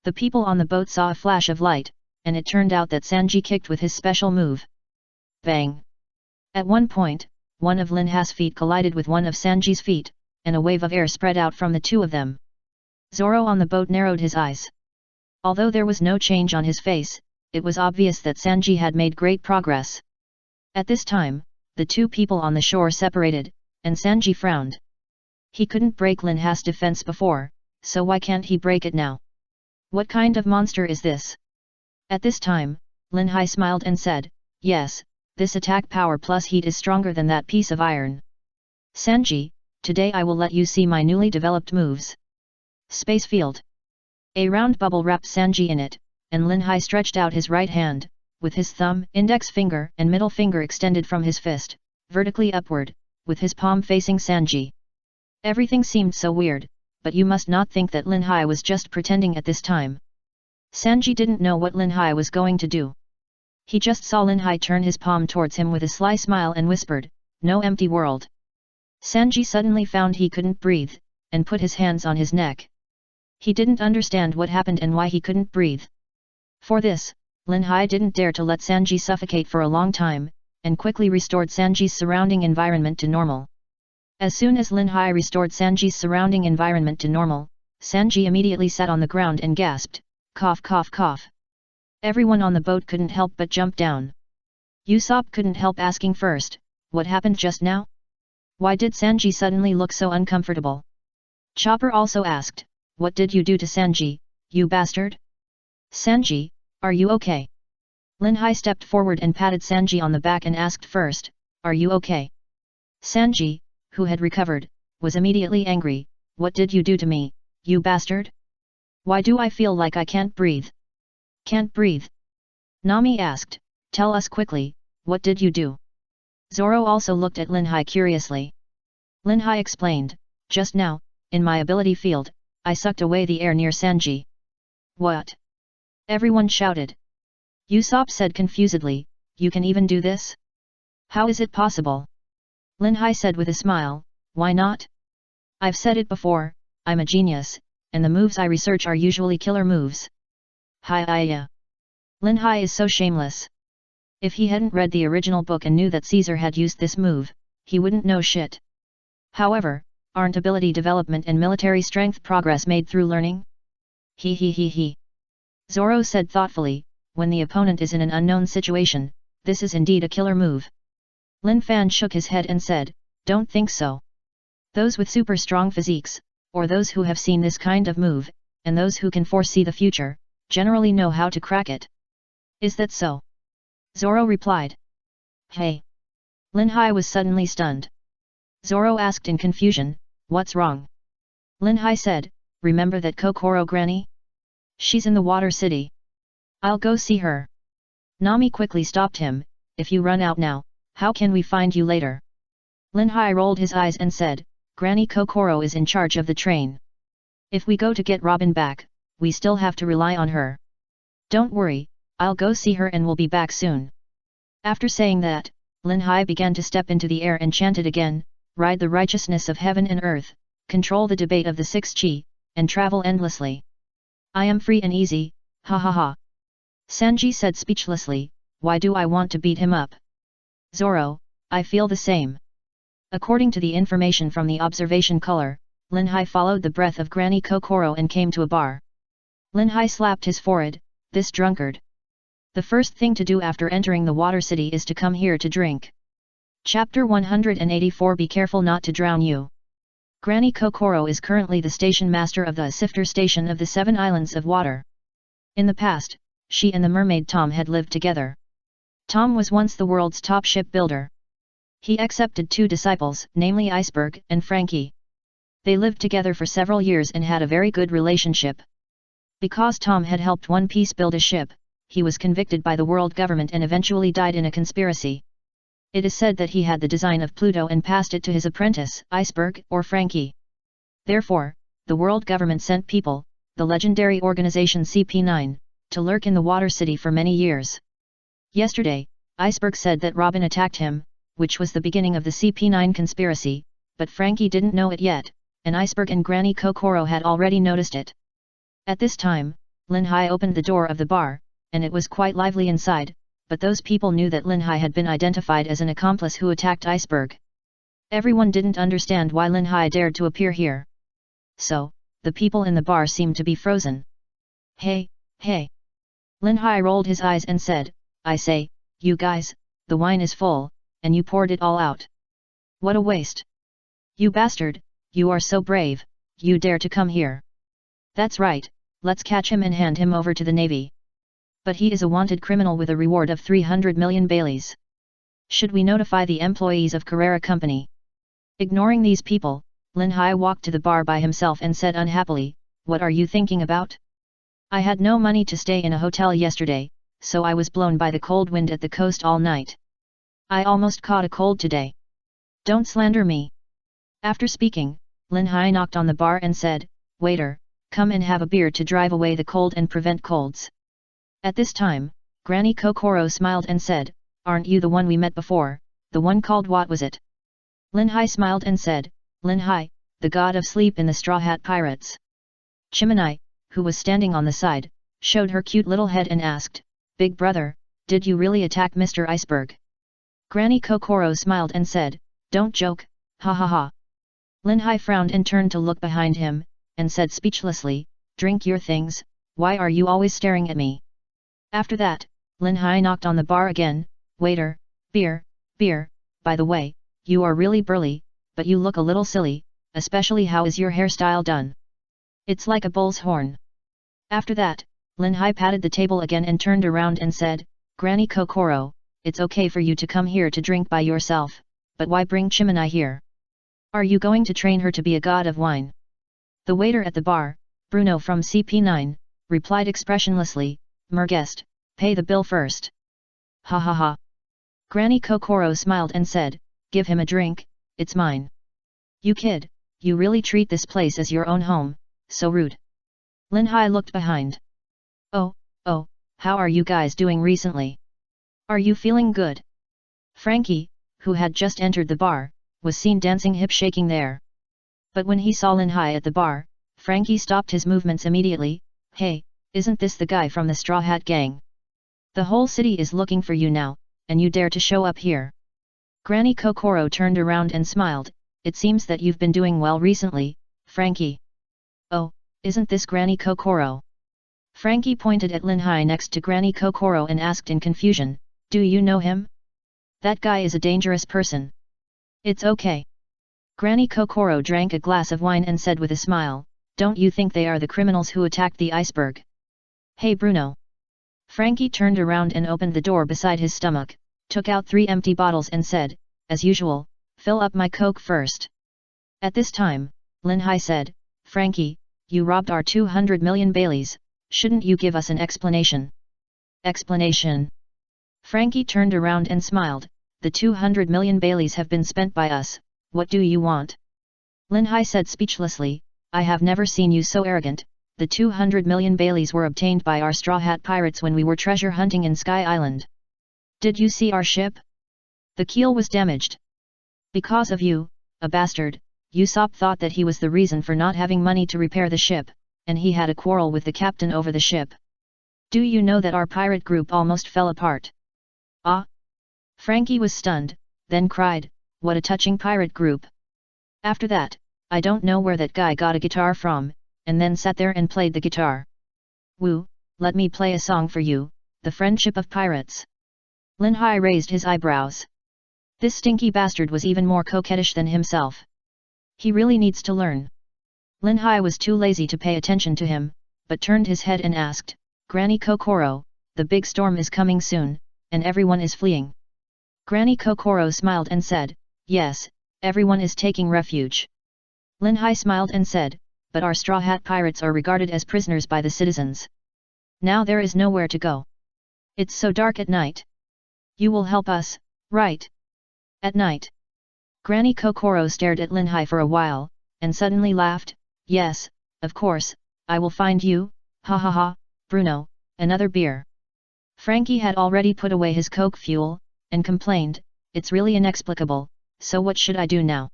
The people on the boat saw a flash of light, and it turned out that Sanji kicked with his special move. Bang! At one point, one of Lin Hai's feet collided with one of Sanji's feet, and a wave of air spread out from the two of them. Zoro on the boat narrowed his eyes. Although there was no change on his face, it was obvious that Sanji had made great progress. At this time, the two people on the shore separated, and Sanji frowned. He couldn't break Lin Hai's defense before, so why can't he break it now? What kind of monster is this? At this time, Lin Hai smiled and said, yes, this attack power plus heat is stronger than that piece of iron. Sanji, today I will let you see my newly developed moves. Space Field. A round bubble wrapped Sanji in it, and Lin Hai stretched out his right hand, with his thumb, index finger and middle finger extended from his fist, vertically upward, with his palm facing Sanji. Everything seemed so weird, but you must not think that Lin Hai was just pretending at this time. Sanji didn't know what Lin Hai was going to do. He just saw Lin Hai turn his palm towards him with a sly smile and whispered, no empty world. Sanji suddenly found he couldn't breathe, and put his hands on his neck. He didn't understand what happened and why he couldn't breathe. For this, Lin Hai didn't dare to let Sanji suffocate for a long time, and quickly restored Sanji's surrounding environment to normal. As soon as Lin Hai restored Sanji's surrounding environment to normal, Sanji immediately sat on the ground and gasped, cough cough cough. Everyone on the boat couldn't help but jump down. Usopp couldn't help asking first, what happened just now? Why did Sanji suddenly look so uncomfortable? Chopper also asked, what did you do to Sanji, you bastard? Sanji, are you okay? Lin Hai stepped forward and patted Sanji on the back and asked first, are you okay? Sanji, who had recovered, was immediately angry, what did you do to me, you bastard? Why do I feel like I can't breathe? Can't breathe? Nami asked, tell us quickly, what did you do? Zoro also looked at Lin Hai curiously. Lin Hai explained, just now, in my ability field, I sucked away the air near Sanji. What? Everyone shouted. Usopp said confusedly, you can even do this? How is it possible? Lin Hai said with a smile, why not? I've said it before, I'm a genius, and the moves I research are usually killer moves. Hi-ya. Lin Hai is so shameless. If he hadn't read the original book and knew that Caesar had used this move, he wouldn't know shit. However, aren't ability development and military strength progress made through learning? He. Zoro said thoughtfully, when the opponent is in an unknown situation, this is indeed a killer move. Lin Fan shook his head and said, don't think so. Those with super strong physiques, or those who have seen this kind of move, and those who can foresee the future, generally know how to crack it. Is that so? Zoro replied. Hey! Lin Hai was suddenly stunned. Zoro asked in confusion, what's wrong? Lin Hai said, remember that Kokoro granny? She's in the water city. I'll go see her. Nami quickly stopped him, if you run out now, how can we find you later? Lin Hai rolled his eyes and said, Granny Kokoro is in charge of the train. If we go to get Robin back, we still have to rely on her. Don't worry, I'll go see her and we'll be back soon. After saying that, Lin Hai began to step into the air and chanted again, ride the righteousness of heaven and earth, control the debate of the six chi, and travel endlessly. I am free and easy, ha ha ha. Sanji said speechlessly, why do I want to beat him up? Zoro, I feel the same. According to the information from the observation color, Lin Hai followed the breath of Granny Kokoro and came to a bar. Lin Hai slapped his forehead, this drunkard. The first thing to do after entering the water city is to come here to drink. Chapter 184 Be careful not to drown you. Granny Kokoro is currently the station master of the Sifter Station of the Seven Islands of Water. In the past, she and the mermaid Tom had lived together. Tom was once the world's top shipbuilder. He accepted two disciples, namely Iceberg and Frankie. They lived together for several years and had a very good relationship. Because Tom had helped One Piece build a ship, he was convicted by the world government and eventually died in a conspiracy. It is said that he had the design of Pluto and passed it to his apprentice, Iceberg, or Frankie. Therefore, the world government sent people, the legendary organization CP9, to lurk in the Water City for many years. Yesterday, Iceberg said that Robin attacked him, which was the beginning of the CP9 conspiracy, but Frankie didn't know it yet, and Iceberg and Granny Kokoro had already noticed it. At this time, Lin Hai opened the door of the bar, and it was quite lively inside, but those people knew that Lin Hai had been identified as an accomplice who attacked Iceberg. Everyone didn't understand why Lin Hai dared to appear here. So, the people in the bar seemed to be frozen. Hey, hey! Lin Hai rolled his eyes and said, I say, you guys, the wine is full, and you poured it all out. What a waste! You bastard, you are so brave, you dare to come here. That's right, let's catch him and hand him over to the Navy. But he is a wanted criminal with a reward of 300 million Baileys. Should we notify the employees of Carrera Company? Ignoring these people, Lin Hai walked to the bar by himself and said unhappily, what are you thinking about? I had no money to stay in a hotel yesterday, so I was blown by the cold wind at the coast all night. I almost caught a cold today. Don't slander me. After speaking, Lin Hai knocked on the bar and said, waiter, come and have a beer to drive away the cold and prevent colds. At this time, Granny Kokoro smiled and said, aren't you the one we met before, the one called what was it? Lin Hai smiled and said, Lin Hai, the god of sleep in the Straw Hat Pirates. Chimney, who was standing on the side, showed her cute little head and asked, Big brother, did you really attack Mr. Iceberg? Granny Kokoro smiled and said, don't joke, ha ha ha. Lin Hai frowned and turned to look behind him, and said speechlessly, drink your things, why are you always staring at me? After that, Lin Hai knocked on the bar again, waiter, beer, beer, by the way, you are really burly, but you look a little silly, especially how is your hairstyle done? It's like a bull's horn. After that, Lin Hai patted the table again and turned around and said, Granny Kokoro, it's okay for you to come here to drink by yourself, but why bring Chimney here? Are you going to train her to be a god of wine? The waiter at the bar, Bruno from CP9, replied expressionlessly, Merguest, pay the bill first. Ha ha ha. Granny Kokoro smiled and said, give him a drink, it's mine. You kid, you really treat this place as your own home, so rude. Lin Hai looked behind. Oh, how are you guys doing recently? Are you feeling good? Frankie, who had just entered the bar, was seen dancing hip-shaking there. But when he saw Lin Hai at the bar, Frankie stopped his movements immediately. Hey, isn't this the guy from the Straw Hat Gang? The whole city is looking for you now, and you dare to show up here. Granny Kokoro turned around and smiled, it seems that you've been doing well recently, Frankie. Oh, isn't this Granny Kokoro? Frankie pointed at Lin Hai next to Granny Kokoro and asked in confusion, do you know him? That guy is a dangerous person. It's okay. Granny Kokoro drank a glass of wine and said with a smile, don't you think they are the criminals who attacked the iceberg? Hey Bruno. Frankie turned around and opened the door beside his stomach, took out 3 empty bottles and said, as usual, fill up my Coke first. At this time, Lin Hai said, Frankie, you robbed our 200 million Baileys, shouldn't you give us an explanation? Explanation? Frankie turned around and smiled, the 200 million Baileys have been spent by us, what do you want? Lin Hai said speechlessly, I have never seen you so arrogant, the 200 million Baileys were obtained by our Straw Hat Pirates when we were treasure hunting in Sky Island. Did you see our ship? The keel was damaged. Because of you, a bastard, Usopp thought that he was the reason for not having money to repair the ship, and he had a quarrel with the captain over the ship. Do you know that our pirate group almost fell apart? Ah! Frankie was stunned, then cried, what a touching pirate group. After that, I don't know where that guy got a guitar from, and then sat there and played the guitar. Woo, let me play a song for you, The Friendship of Pirates. Lin Hai raised his eyebrows. This stinky bastard was even more coquettish than himself. He really needs to learn. Lin Hai was too lazy to pay attention to him, but turned his head and asked, Granny Kokoro, the big storm is coming soon, and everyone is fleeing. Granny Kokoro smiled and said, yes, everyone is taking refuge. Lin Hai smiled and said, but our Straw Hat Pirates are regarded as prisoners by the citizens. Now there is nowhere to go. It's so dark at night. You will help us, right? At night. Granny Kokoro stared at Lin Hai for a while, and suddenly laughed, yes, of course, I will find you, ha ha ha, Bruno, another beer. Frankie had already put away his coke fuel, and complained, it's really inexplicable, so what should I do now?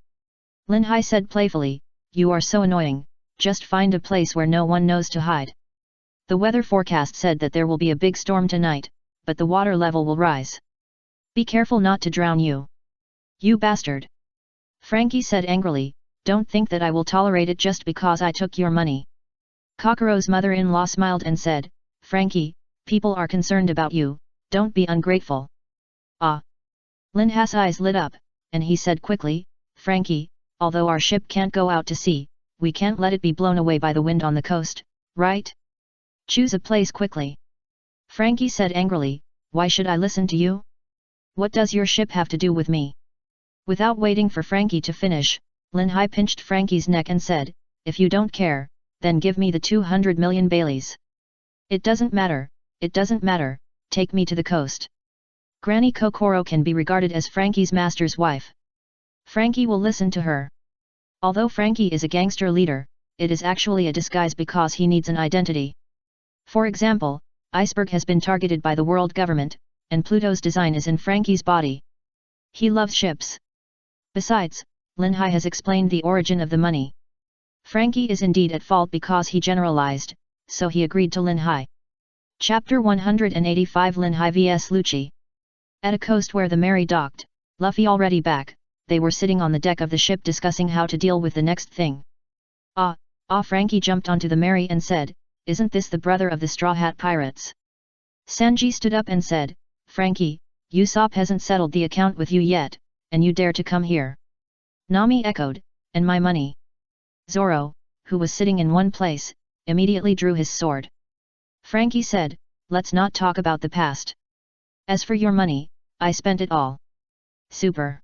Lin Hai said playfully, you are so annoying, just find a place where no one knows to hide. The weather forecast said that there will be a big storm tonight, but the water level will rise. Be careful not to drown you. You bastard. Frankie said angrily, don't think that I will tolerate it just because I took your money. Kokoro's mother-in-law smiled and said, Frankie, people are concerned about you, don't be ungrateful. Ah. Lin Hai's eyes lit up, and he said quickly, Frankie, although our ship can't go out to sea, we can't let it be blown away by the wind on the coast, right? Choose a place quickly. Frankie said angrily, why should I listen to you? What does your ship have to do with me? Without waiting for Frankie to finish, Lin Hai pinched Frankie's neck and said, if you don't care, then give me the 200 million Baileys. It doesn't matter, take me to the coast. Granny Kokoro can be regarded as Frankie's master's wife. Frankie will listen to her. Although Frankie is a gangster leader, it is actually a disguise because he needs an identity. For example, Iceberg has been targeted by the world government, and Pluto's design is in Frankie's body. He loves ships. Besides, Lin Hai has explained the origin of the money. Frankie is indeed at fault because he generalized, so he agreed to Lin Hai. Chapter 185 Lin Hai vs Lucci. At a coast where the Mary docked, Luffy already back, they were sitting on the deck of the ship discussing how to deal with the next thing. Frankie jumped onto the Mary and said, isn't this the brother of the Straw Hat Pirates? Sanji stood up and said, Frankie, Usopp hasn't settled the account with you yet, and you dare to come here. Nami echoed, and my money. Zoro, who was sitting in one place, immediately drew his sword. Frankie said, let's not talk about the past. As for your money, I spent it all. Super.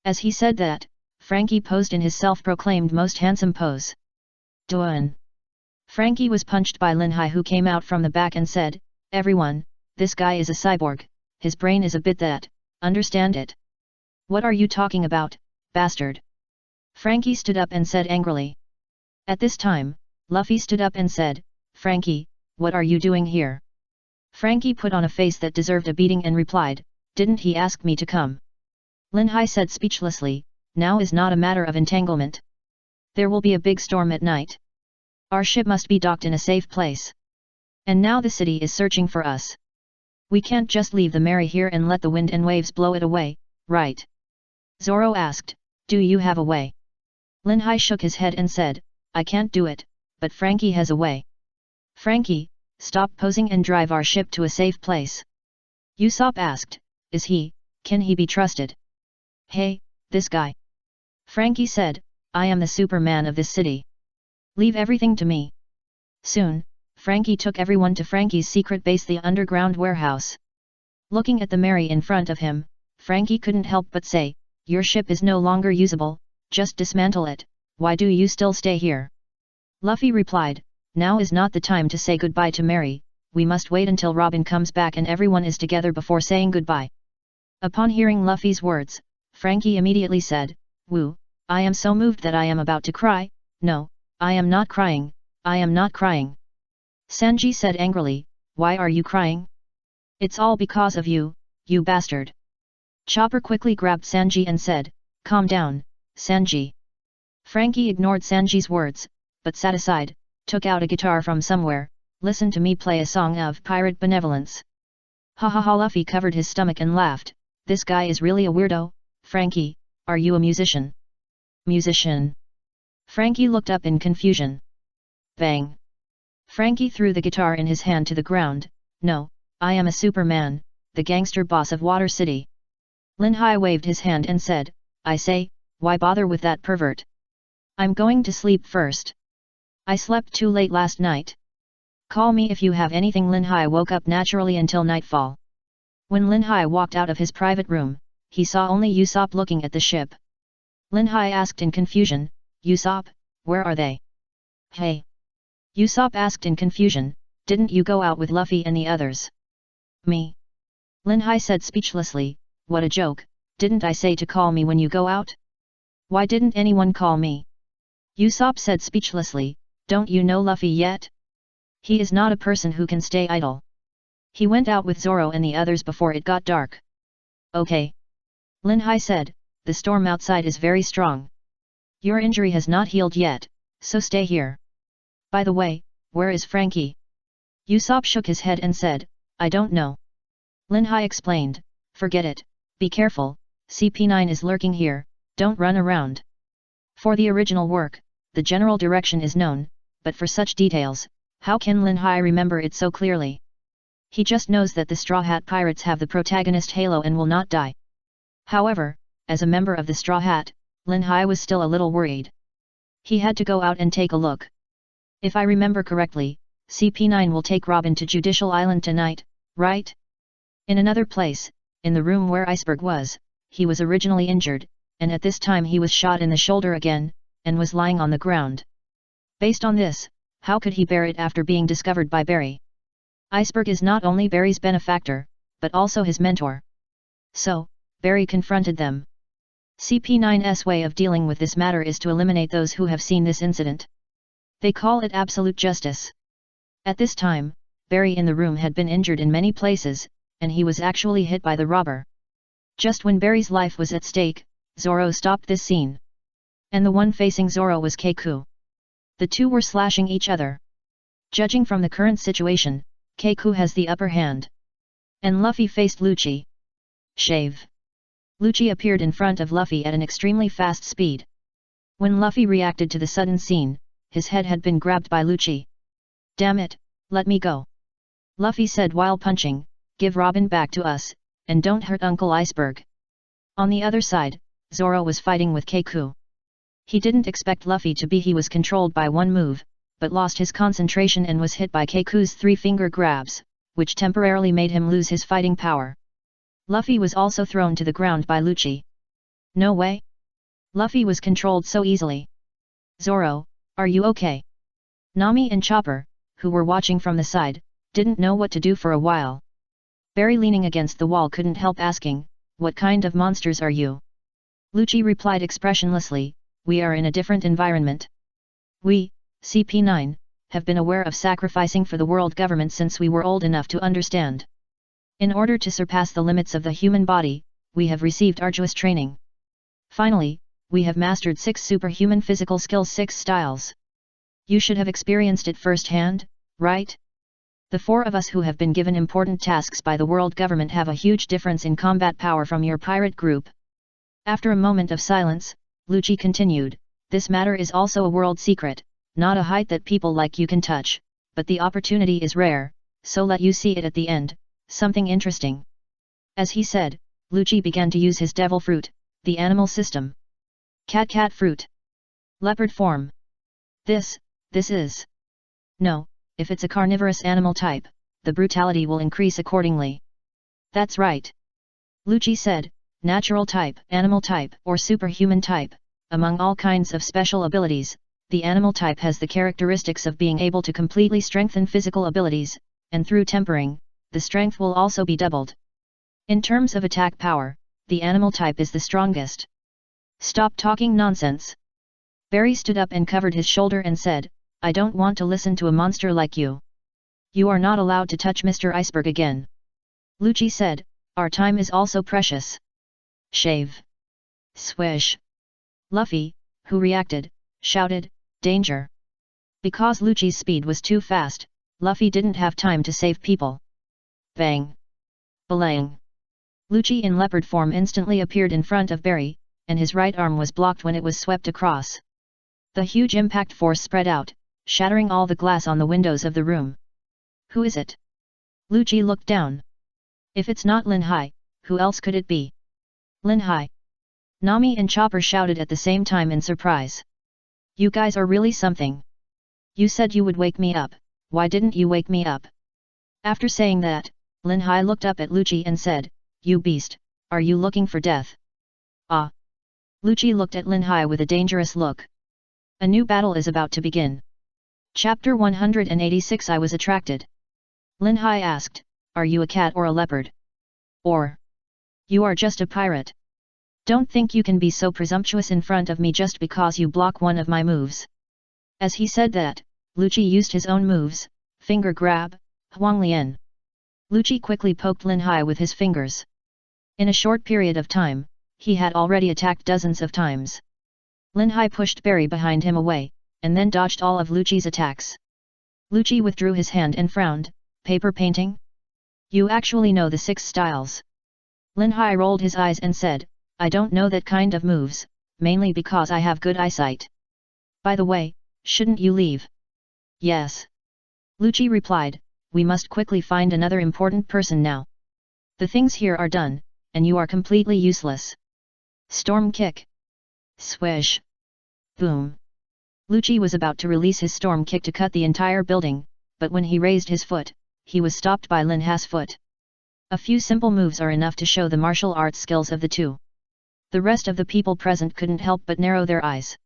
As he said that, Frankie posed in his self-proclaimed most handsome pose. Duan. Frankie was punched by Lin Hai, who came out from the back and said, everyone, this guy is a cyborg, his brain is a bit that, understand it. What are you talking about, bastard? Frankie stood up and said angrily. At this time, Luffy stood up and said, Frankie, what are you doing here? Frankie put on a face that deserved a beating and replied, didn't he ask me to come? Lin Hai said speechlessly, now is not a matter of entanglement. There will be a big storm at night. Our ship must be docked in a safe place. And now the city is searching for us. We can't just leave the Mary here and let the wind and waves blow it away, right? Zoro asked, do you have a way? Lin Hai shook his head and said, I can't do it, but Frankie has a way. Frankie, stop posing and drive our ship to a safe place. Usopp asked, can he be trusted? Hey, this guy. Frankie said, I am the Superman of this city. Leave everything to me. Soon, Frankie took everyone to Frankie's secret base, the underground warehouse. Looking at the Mary in front of him, Frankie couldn't help but say, your ship is no longer usable, just dismantle it, why do you still stay here? Luffy replied, now is not the time to say goodbye to Mary, we must wait until Robin comes back and everyone is together before saying goodbye. Upon hearing Luffy's words, Frankie immediately said, woo, I am so moved that I am about to cry. No, I am not crying, I am not crying. Sanji said angrily, why are you crying? It's all because of you, you bastard. Chopper quickly grabbed Sanji and said, calm down, Sanji. Frankie ignored Sanji's words, but sat aside, took out a guitar from somewhere, listen to me play a song of pirate benevolence. Ha ha ha. Luffy covered his stomach and laughed, this guy is really a weirdo. Frankie, are you a musician? Musician. Frankie looked up in confusion. Bang. Frankie threw the guitar in his hand to the ground, no, I am a Superman, the gangster boss of Water City. Lin Hai waved his hand and said, I say, why bother with that pervert? I'm going to sleep first. I slept too late last night. Call me if you have anything. Lin Hai woke up naturally until nightfall. When Lin Hai walked out of his private room, he saw only Usopp looking at the ship. Lin Hai asked in confusion, Usopp, where are they? Hey! Usopp asked in confusion, didn't you go out with Luffy and the others? Me? Lin Hai said speechlessly, what a joke, didn't I say to call me when you go out? Why didn't anyone call me? Usopp said speechlessly, don't you know Luffy yet? He is not a person who can stay idle. He went out with Zoro and the others before it got dark. Okay. Lin Hai said, the storm outside is very strong. Your injury has not healed yet, so stay here. By the way, where is Frankie? Usopp shook his head and said, I don't know. Lin Hai explained, forget it, be careful, CP9 is lurking here, don't run around. For the original work, the general direction is known, but for such details, how can Lin Hai remember it so clearly? He just knows that the Straw Hat Pirates have the protagonist halo and will not die. However, as a member of the Straw Hat, Lin Hai was still a little worried. He had to go out and take a look. If I remember correctly, CP9 will take Robin to Judicial Island tonight, right? In another place, in the room where Iceberg was, he was originally injured, and at this time he was shot in the shoulder again, and was lying on the ground. Based on this, how could he bear it after being discovered by Barry? Iceberg is not only Barry's benefactor, but also his mentor. So, Barry confronted them. CP9's way of dealing with this matter is to eliminate those who have seen this incident. They call it absolute justice. At this time, Barry in the room had been injured in many places, and he was actually hit by the robber. Just when Barry's life was at stake, Zoro stopped this scene. And the one facing Zoro was Keiku. The two were slashing each other. Judging from the current situation, Keiku has the upper hand. And Luffy faced Lucci. Shave. Lucci appeared in front of Luffy at an extremely fast speed. When Luffy reacted to the sudden scene, his head had been grabbed by Lucci. Damn it, let me go. Luffy said while punching, give Robin back to us, and don't hurt Uncle Iceberg. On the other side, Zoro was fighting with Keiku. He didn't expect Luffy to be he was controlled by one move, but lost his concentration and was hit by Keiku's three-finger grabs, which temporarily made him lose his fighting power. Luffy was also thrown to the ground by Lucci. No way. Luffy was controlled so easily. Zoro, are you okay? Nami and Chopper, who were watching from the side, didn't know what to do for a while. Barry leaning against the wall couldn't help asking, what kind of monsters are you? Lucci replied expressionlessly, we are in a different environment. We, CP9, have been aware of sacrificing for the world government since we were old enough to understand. In order to surpass the limits of the human body, we have received arduous training. Finally, we have mastered 6 superhuman physical skills, 6 styles. You should have experienced it firsthand, right? The 4 of us who have been given important tasks by the world government have a huge difference in combat power from your pirate group. After a moment of silence, Lucci continued, this matter is also a world secret, not a height that people like you can touch, but the opportunity is rare, so let you see it at the end, something interesting. As he said, Lucci began to use his devil fruit, the animal system. Cat fruit. Leopard form. This is. No, if it's a carnivorous animal type, the brutality will increase accordingly. That's right. Lucci said, natural type, animal type, or superhuman type, among all kinds of special abilities, the animal type has the characteristics of being able to completely strengthen physical abilities, and through tempering, the strength will also be doubled. In terms of attack power, the animal type is the strongest. Stop talking nonsense. Barry stood up and covered his shoulder and said, I don't want to listen to a monster like you. You are not allowed to touch Mr. Iceberg again. Lucci said, our time is also precious. Shave. Swish. Luffy, who reacted, shouted, danger. Because Lucci's speed was too fast, Luffy didn't have time to save people. Bang. Belang. Lucci in leopard form instantly appeared in front of Barry, and his right arm was blocked when it was swept across. The huge impact force spread out, shattering all the glass on the windows of the room. Who is it? Lucci looked down. If it's not Lin Hai, who else could it be? Lin Hai. Nami and Chopper shouted at the same time in surprise. You guys are really something. You said you would wake me up, why didn't you wake me up? After saying that, Lin Hai looked up at Lucci and said, you beast, are you looking for death? Ah. Lucci looked at Lin Hai with a dangerous look. A new battle is about to begin. Chapter 186 I was attracted. Lin Hai asked, are you a cat or a leopard? Or you are just a pirate? Don't think you can be so presumptuous in front of me just because you block one of my moves. As he said that, Lucci used his own moves, finger grab, Huang Lian. Lucci quickly poked Lin Hai with his fingers. In a short period of time, he had already attacked dozens of times. Lin Hai pushed Barry behind him away, and then dodged all of Lucci's attacks. Lucci withdrew his hand and frowned, paper painting? You actually know the 6 styles. Lin Hai rolled his eyes and said, I don't know that kind of moves, mainly because I have good eyesight. By the way, shouldn't you leave? Yes. Lucci replied, we must quickly find another important person now. The things here are done, and you are completely useless. Storm kick. Swish. Boom. Lucci was about to release his storm kick to cut the entire building, but when he raised his foot, he was stopped by Lin Hai's foot. A few simple moves are enough to show the martial arts skills of the two. The rest of the people present couldn't help but narrow their eyes.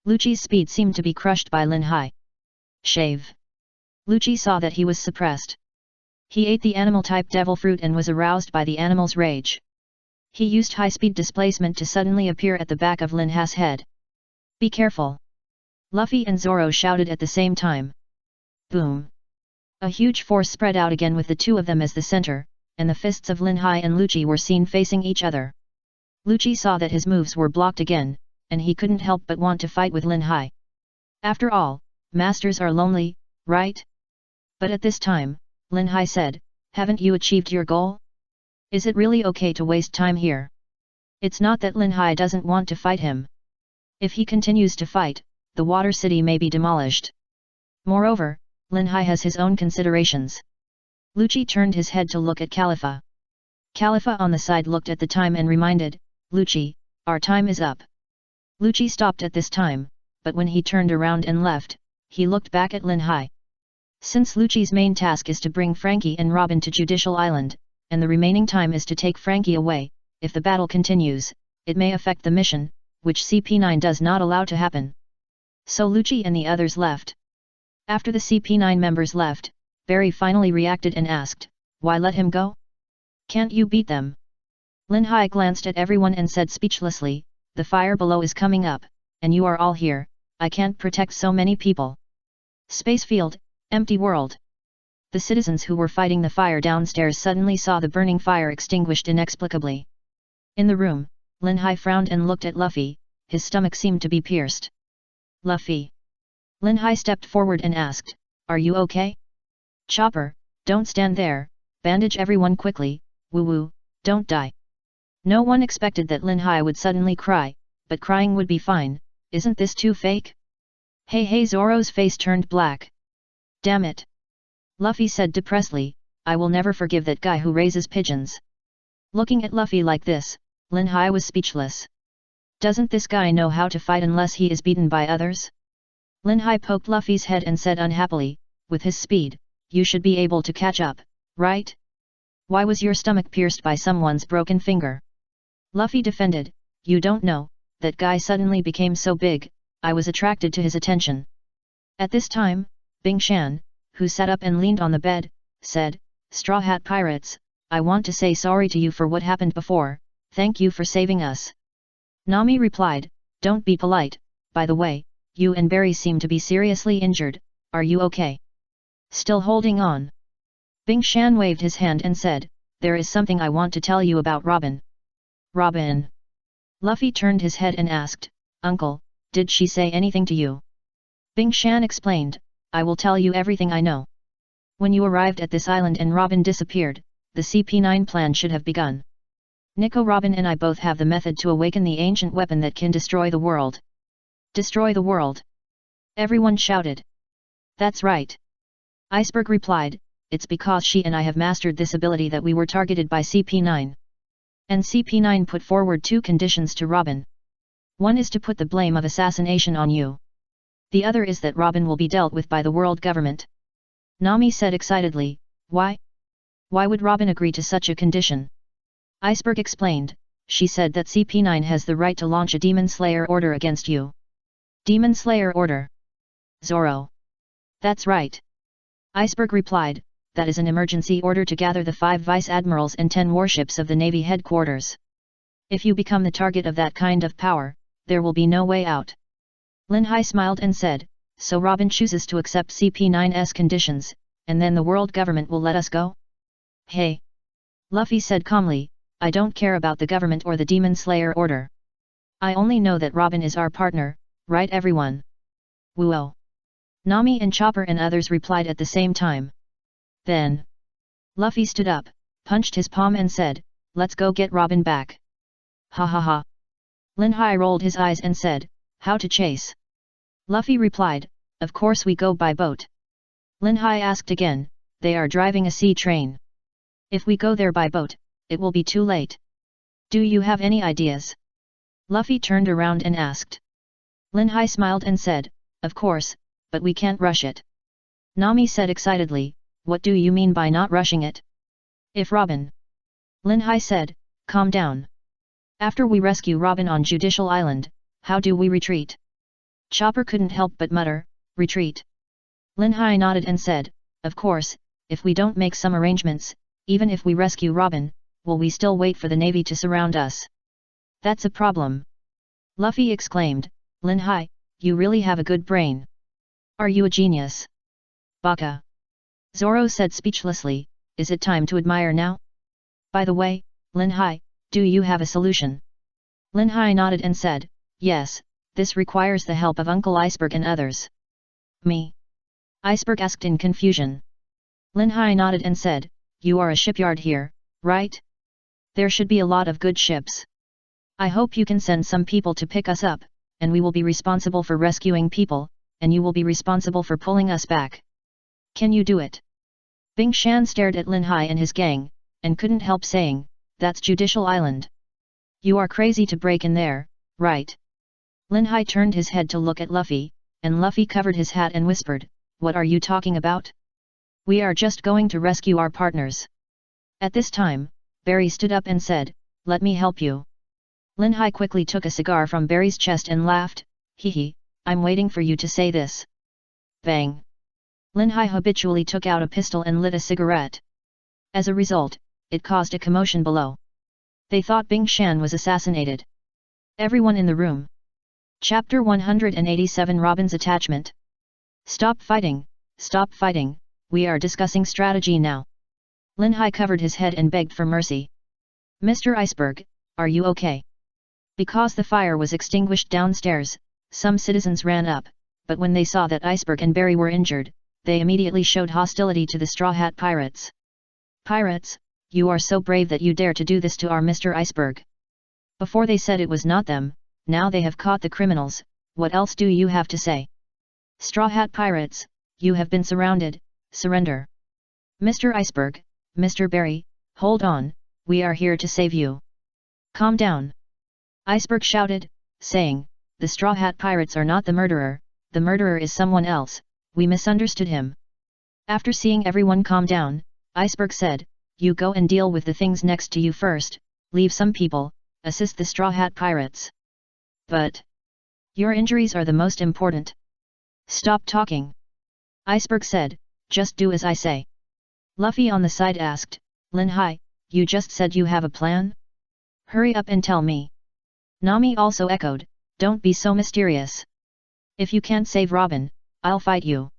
Lucci's speed seemed to be crushed by Lin Hai. Shave. Lucci saw that he was suppressed. He ate the animal-type devil fruit and was aroused by the animal's rage. He used high-speed displacement to suddenly appear at the back of Lin Hai's head. Be careful! Luffy and Zoro shouted at the same time. Boom! A huge force spread out again with the two of them as the center, and the fists of Lin Hai and Lucci were seen facing each other. Lucci saw that his moves were blocked again, and he couldn't help but want to fight with Lin Hai. After all, masters are lonely, right? But at this time, Lin Hai said, haven't you achieved your goal? Is it really okay to waste time here? It's not that Lin Hai doesn't want to fight him. If he continues to fight, the water city may be demolished. Moreover, Lin Hai has his own considerations. Lucci turned his head to look at Khalifa. Khalifa on the side looked at the time and reminded, Lucci, our time is up. Lucci stopped at this time, but when he turned around and left, he looked back at Lin Hai. Since Lucci's main task is to bring Frankie and Robin to Judicial Island, and the remaining time is to take Frankie away, if the battle continues, it may affect the mission, which CP9 does not allow to happen. So Lucci and the others left. After the CP9 members left, Barry finally reacted and asked, why let him go? Can't you beat them? Lin Hai glanced at everyone and said speechlessly, the fire below is coming up, and you are all here, I can't protect so many people. Space field, empty world. The citizens who were fighting the fire downstairs suddenly saw the burning fire extinguished inexplicably. In the room, Lin Hai frowned and looked at Luffy, his stomach seemed to be pierced. Luffy. Lin Hai stepped forward and asked, are you okay? Chopper, don't stand there, bandage everyone quickly, woo-woo, don't die. No one expected that Lin Hai would suddenly cry, but crying would be fine, isn't this too fake? Hey Zoro's face turned black. Damn it! Luffy said depressedly, I will never forgive that guy who raises pigeons. Looking at Luffy like this, Lin Hai was speechless. Doesn't this guy know how to fight unless he is beaten by others? Lin Hai poked Luffy's head and said unhappily, with his speed, you should be able to catch up, right? Why was your stomach pierced by someone's broken finger? Luffy defended, you don't know, that guy suddenly became so big, I was attracted to his attention. At this time, Bing Shan, who sat up and leaned on the bed, said, Straw Hat Pirates, I want to say sorry to you for what happened before, thank you for saving us. Nami replied, don't be polite, by the way, you and Barry seem to be seriously injured, are you okay? Still holding on. Bing Shan waved his hand and said, there is something I want to tell you about Robin. Robin. Luffy turned his head and asked, Uncle, did she say anything to you? Bing Shan explained, I will tell you everything I know. When you arrived at this island and Robin disappeared, the CP9 plan should have begun. Nico Robin and I both have the method to awaken the ancient weapon that can destroy the world. Destroy the world. Everyone shouted. That's right. Iceberg replied, it's because she and I have mastered this ability that we were targeted by CP9. And CP9 put forward 2 conditions to Robin. One is to put the blame of assassination on you. The other is that Robin will be dealt with by the world government. Nami said excitedly, why? Why would Robin agree to such a condition? Iceberg explained, she said that CP9 has the right to launch a Demon Slayer order against you. Demon Slayer order. Zoro. That's right. Iceberg replied, that is an emergency order to gather the 5 vice admirals and 10 warships of the Navy headquarters. If you become the target of that kind of power, there will be no way out. Lin Hai smiled and said, so Robin chooses to accept CP9's conditions, and then the world government will let us go? Hey! Luffy said calmly, I don't care about the government or the Demon Slayer order. I only know that Robin is our partner, right everyone? Woo-oh! Nami and Chopper and others replied at the same time. Then, Luffy stood up, punched his palm and said, let's go get Robin back. Ha ha ha. Lin Hai rolled his eyes and said, how to chase? Luffy replied, of course we go by boat. Lin Hai asked again, they are driving a sea train. If we go there by boat, it will be too late. Do you have any ideas? Luffy turned around and asked. Lin Hai smiled and said, of course, but we can't rush it. Nami said excitedly, what do you mean by not rushing it? If Robin. Lin Hai said, calm down. After we rescue Robin on Judicial Island, how do we retreat? Chopper couldn't help but mutter, retreat. Lin Hai nodded and said, of course, if we don't make some arrangements, even if we rescue Robin, will we still wait for the Navy to surround us? That's a problem. Luffy exclaimed, Lin Hai, you really have a good brain. Are you a genius? Baka. Zoro said speechlessly, is it time to admire now? By the way, Lin Hai, do you have a solution? Lin Hai nodded and said, yes, this requires the help of Uncle Iceberg and others. Me? Iceberg asked in confusion. Lin Hai nodded and said, you are a shipyard here, right? There should be a lot of good ships. I hope you can send some people to pick us up, and we will be responsible for rescuing people, and you will be responsible for pulling us back. Can you do it? Bing Shan stared at Lin Hai and his gang, and couldn't help saying, that's Judicial Island. You are crazy to break in there, right? Lin Hai turned his head to look at Luffy, and Luffy covered his hat and whispered, what are you talking about? We are just going to rescue our partners. At this time, Barry stood up and said, let me help you. Lin Hai quickly took a cigar from Barry's chest and laughed, hee hee, I'm waiting for you to say this. Bang! Lin Hai habitually took out a pistol and lit a cigarette. As a result, it caused a commotion below. They thought Bing Shan was assassinated. Everyone in the room. Chapter 187 Robin's Attachment. Stop fighting, we are discussing strategy now. Lin Hai covered his head and begged for mercy. Mr. Iceberg, are you okay? Because the fire was extinguished downstairs, some citizens ran up, but when they saw that Iceberg and Barry were injured, they immediately showed hostility to the Straw Hat Pirates. Pirates, you are so brave that you dare to do this to our Mr. Iceberg. Before they said it was not them, now they have caught the criminals, what else do you have to say? Straw Hat Pirates, you have been surrounded, surrender. Mr. Iceberg, Mr. Barry, hold on, we are here to save you. Calm down. Iceberg shouted, saying, the Straw Hat Pirates are not the murderer is someone else, we misunderstood him. After seeing everyone calm down, Iceberg said, you go and deal with the things next to you first, leave some people, assist the Straw Hat Pirates. But your injuries are the most important. Stop talking. Iceberg said, just do as I say. Luffy on the side asked, Lin Hai, you just said you have a plan? Hurry up and tell me. Nami also echoed, don't be so mysterious. If you can't save Robin, I'll fight you.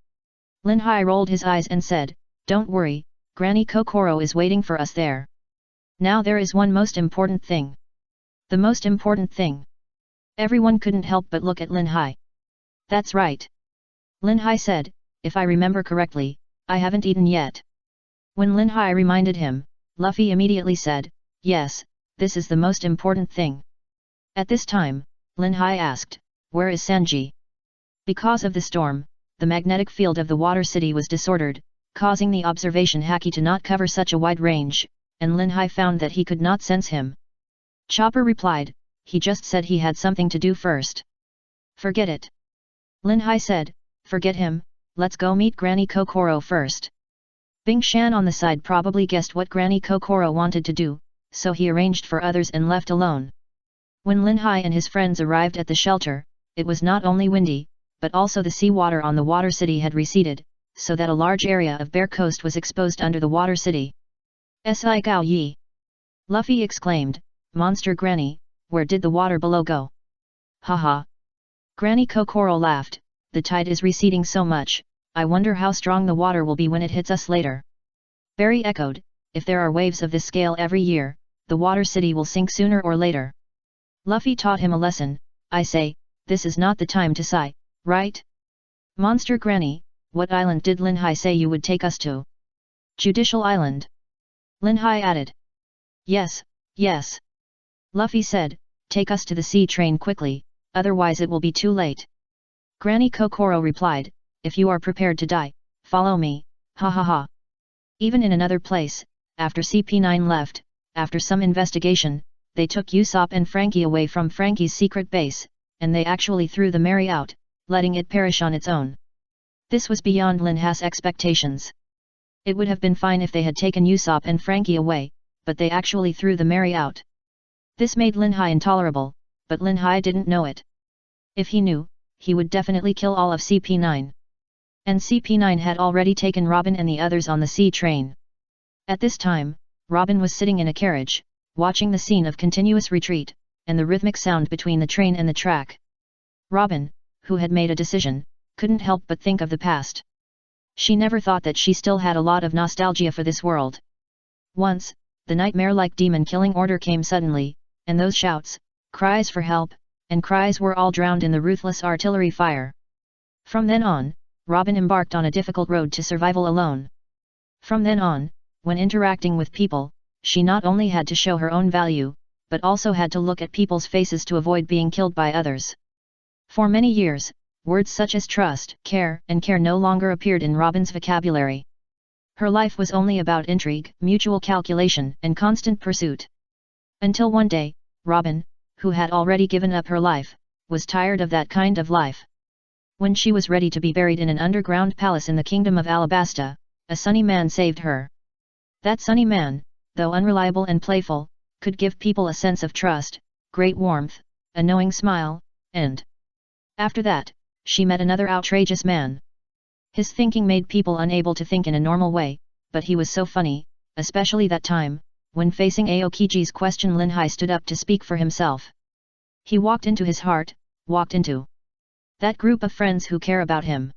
Lin Hai rolled his eyes and said, don't worry, Granny Kokoro is waiting for us there. Now there is one most important thing. The most important thing. Everyone couldn't help but look at Lin Hai. That's right. Lin Hai said, if I remember correctly, I haven't eaten yet. When Lin Hai reminded him, Luffy immediately said, yes, this is the most important thing. At this time, Lin Hai asked, where is Sanji? Because of the storm, the magnetic field of the water city was disordered, causing the observation haki to not cover such a wide range, and Lin Hai found that he could not sense him. Chopper replied, he just said he had something to do first. Forget it. Lin Hai said, forget him, let's go meet Granny Kokoro first. Bing Shan on the side probably guessed what Granny Kokoro wanted to do, so he arranged for others and left alone. When Lin Hai and his friends arrived at the shelter, it was not only windy, but also the sea water on the water city had receded, so that a large area of bare coast was exposed under the water city. "Si Gao Yi!" Luffy exclaimed, "Monster Granny, where did the water below go?" "Haha!" Granny Kokoro laughed, "The tide is receding so much, I wonder how strong the water will be when it hits us later." Barry echoed, "If there are waves of this scale every year, the water city will sink sooner or later." Luffy taught him a lesson, "I say, this is not the time to sigh, right? Monster Granny, what island did Lin Hai say you would take us to?" "Judicial Island." Lin Hai added. "Yes, yes." Luffy said, "Take us to the sea train quickly, otherwise it will be too late." Granny Kokoro replied, "If you are prepared to die, follow me, ha ha ha." Even in another place, after CP9 left, after some investigation, they took Usopp and Frankie away from Frankie's secret base, and they actually threw the Mary out, letting it perish on its own. This was beyond Lin Hai's expectations. It would have been fine if they had taken Usopp and Frankie away, but they actually threw the Mary out. This made Lin Hai intolerable, but Lin Hai didn't know it. If he knew, he would definitely kill all of CP9. And CP9 had already taken Robin and the others on the sea train. At this time, Robin was sitting in a carriage, watching the scene of continuous retreat, and the rhythmic sound between the train and the track. Robin, who had made a decision, couldn't help but think of the past. She never thought that she still had a lot of nostalgia for this world. Once, the nightmare-like demon-killing order came suddenly, and those shouts, cries for help, and cries were all drowned in the ruthless artillery fire. From then on, Robin embarked on a difficult road to survival alone. From then on, when interacting with people, she not only had to show her own value, but also had to look at people's faces to avoid being killed by others. For many years, words such as trust, care, and care no longer appeared in Robin's vocabulary. Her life was only about intrigue, mutual calculation, and constant pursuit. Until one day, Robin, who had already given up her life, was tired of that kind of life. When she was ready to be buried in an underground palace in the kingdom of Alabasta, a sunny man saved her. That sunny man, though unreliable and playful, could give people a sense of trust, great warmth, a knowing smile, and after that, she met another outrageous man. His thinking made people unable to think in a normal way, but he was so funny, especially that time, when facing Aokiji's question Lin Hai stood up to speak for himself. He walked into his heart, walked into that group of friends who care about him.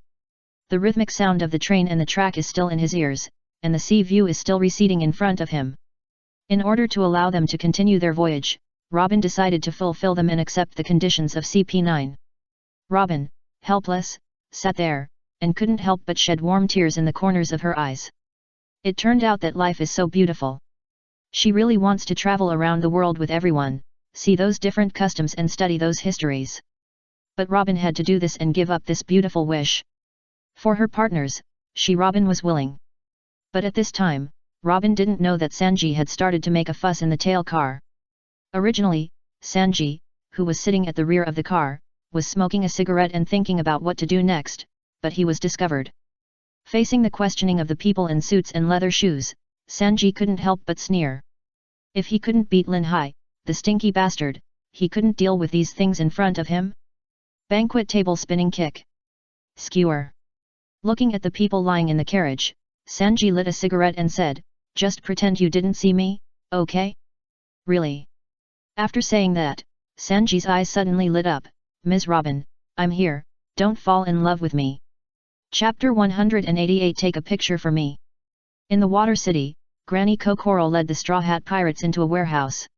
The rhythmic sound of the train and the track is still in his ears, and the sea view is still receding in front of him. In order to allow them to continue their voyage, Robin decided to fulfill them and accept the conditions of CP9. Robin, helpless, sat there, and couldn't help but shed warm tears in the corners of her eyes. It turned out that life is so beautiful. She really wants to travel around the world with everyone, see those different customs and study those histories. But Robin had to do this and give up this beautiful wish. For her partners, Robin was willing. But at this time, Robin didn't know that Sanji had started to make a fuss in the tail car. Originally, Sanji, who was sitting at the rear of the car, was smoking a cigarette and thinking about what to do next, but he was discovered. Facing the questioning of the people in suits and leather shoes, Sanji couldn't help but sneer. If he couldn't beat Lin Hai, the stinky bastard, he couldn't deal with these things in front of him. Banquet table spinning kick. Skewer. Looking at the people lying in the carriage, Sanji lit a cigarette and said, "Just pretend you didn't see me, okay?" "Really?" After saying that, Sanji's eyes suddenly lit up. "Ms. Robin, I'm here, don't fall in love with me." Chapter 188 Take a picture for me. In the Water City, Granny Kokoro led the Straw Hat Pirates into a warehouse.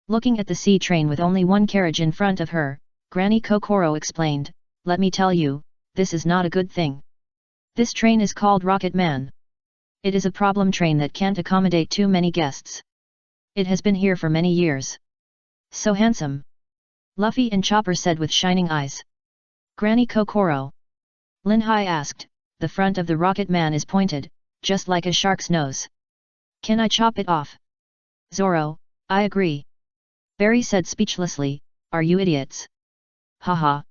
Looking at the sea train with only one carriage in front of her, Granny Kokoro explained, "Let me tell you, this is not a good thing. This train is called Rocket Man. It is a problem train that can't accommodate too many guests. It has been here for many years." "So handsome," Luffy and Chopper said with shining eyes. "Granny Kokoro?" Lin Hai asked, "The front of the Rocket Man is pointed, just like a shark's nose. Can I chop it off?" "Zoro, I agree." Barry said speechlessly, "Are you idiots?" "Haha."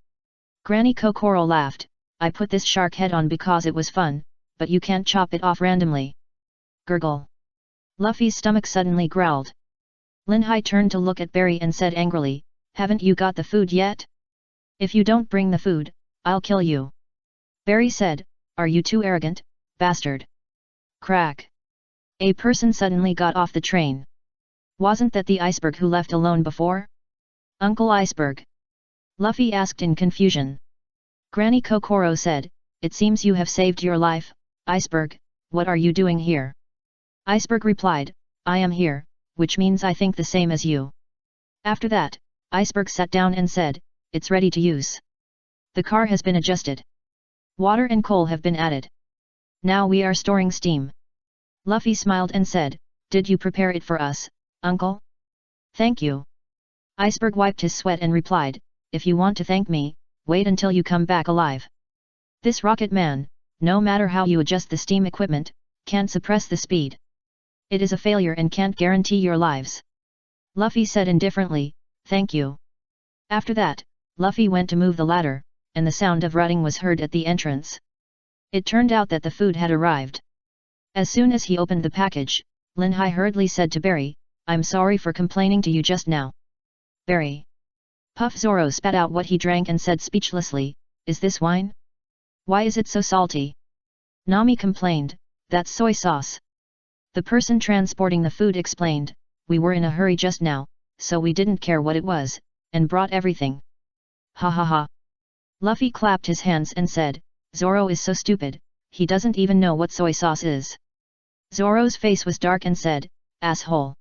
Granny Kokoro laughed, "I put this shark head on because it was fun, but you can't chop it off randomly." Gurgle. Luffy's stomach suddenly growled. Lin Hai turned to look at Barry and said angrily, "Haven't you got the food yet? If you don't bring the food, I'll kill you. Barry said, are you too arrogant, bastard? Crack. A person suddenly got off the train. Wasn't that the iceberg who left alone before? Uncle Iceberg? Luffy asked in confusion. Granny Kokoro said, it seems you have saved your life, Iceberg, what are you doing here? Iceberg replied, I am here, which means I think the same as you. After that, Iceberg sat down and said, it's ready to use. The car has been adjusted. Water and coal have been added. Now we are storing steam. Luffy smiled and said, did you prepare it for us, uncle? Thank you. Iceberg wiped his sweat and replied, if you want to thank me, wait until you come back alive. This rocket man, no matter how you adjust the steam equipment, can't suppress the speed. It is a failure and can't guarantee your lives. Luffy said indifferently, thank you. After that, Luffy went to move the ladder, and the sound of rutting was heard at the entrance. It turned out that the food had arrived. As soon as he opened the package, Lin Hai hurriedly said to Barry, I'm sorry for complaining to you just now. Barry. Puff Zoro spat out what he drank and said speechlessly, is this wine? Why is it so salty? Nami complained, that's soy sauce. The person transporting the food explained, we were in a hurry just now, so we didn't care what it was, and brought everything. Ha ha ha. Luffy clapped his hands and said, Zoro is so stupid, he doesn't even know what soy sauce is. Zoro's face was dark and said, asshole.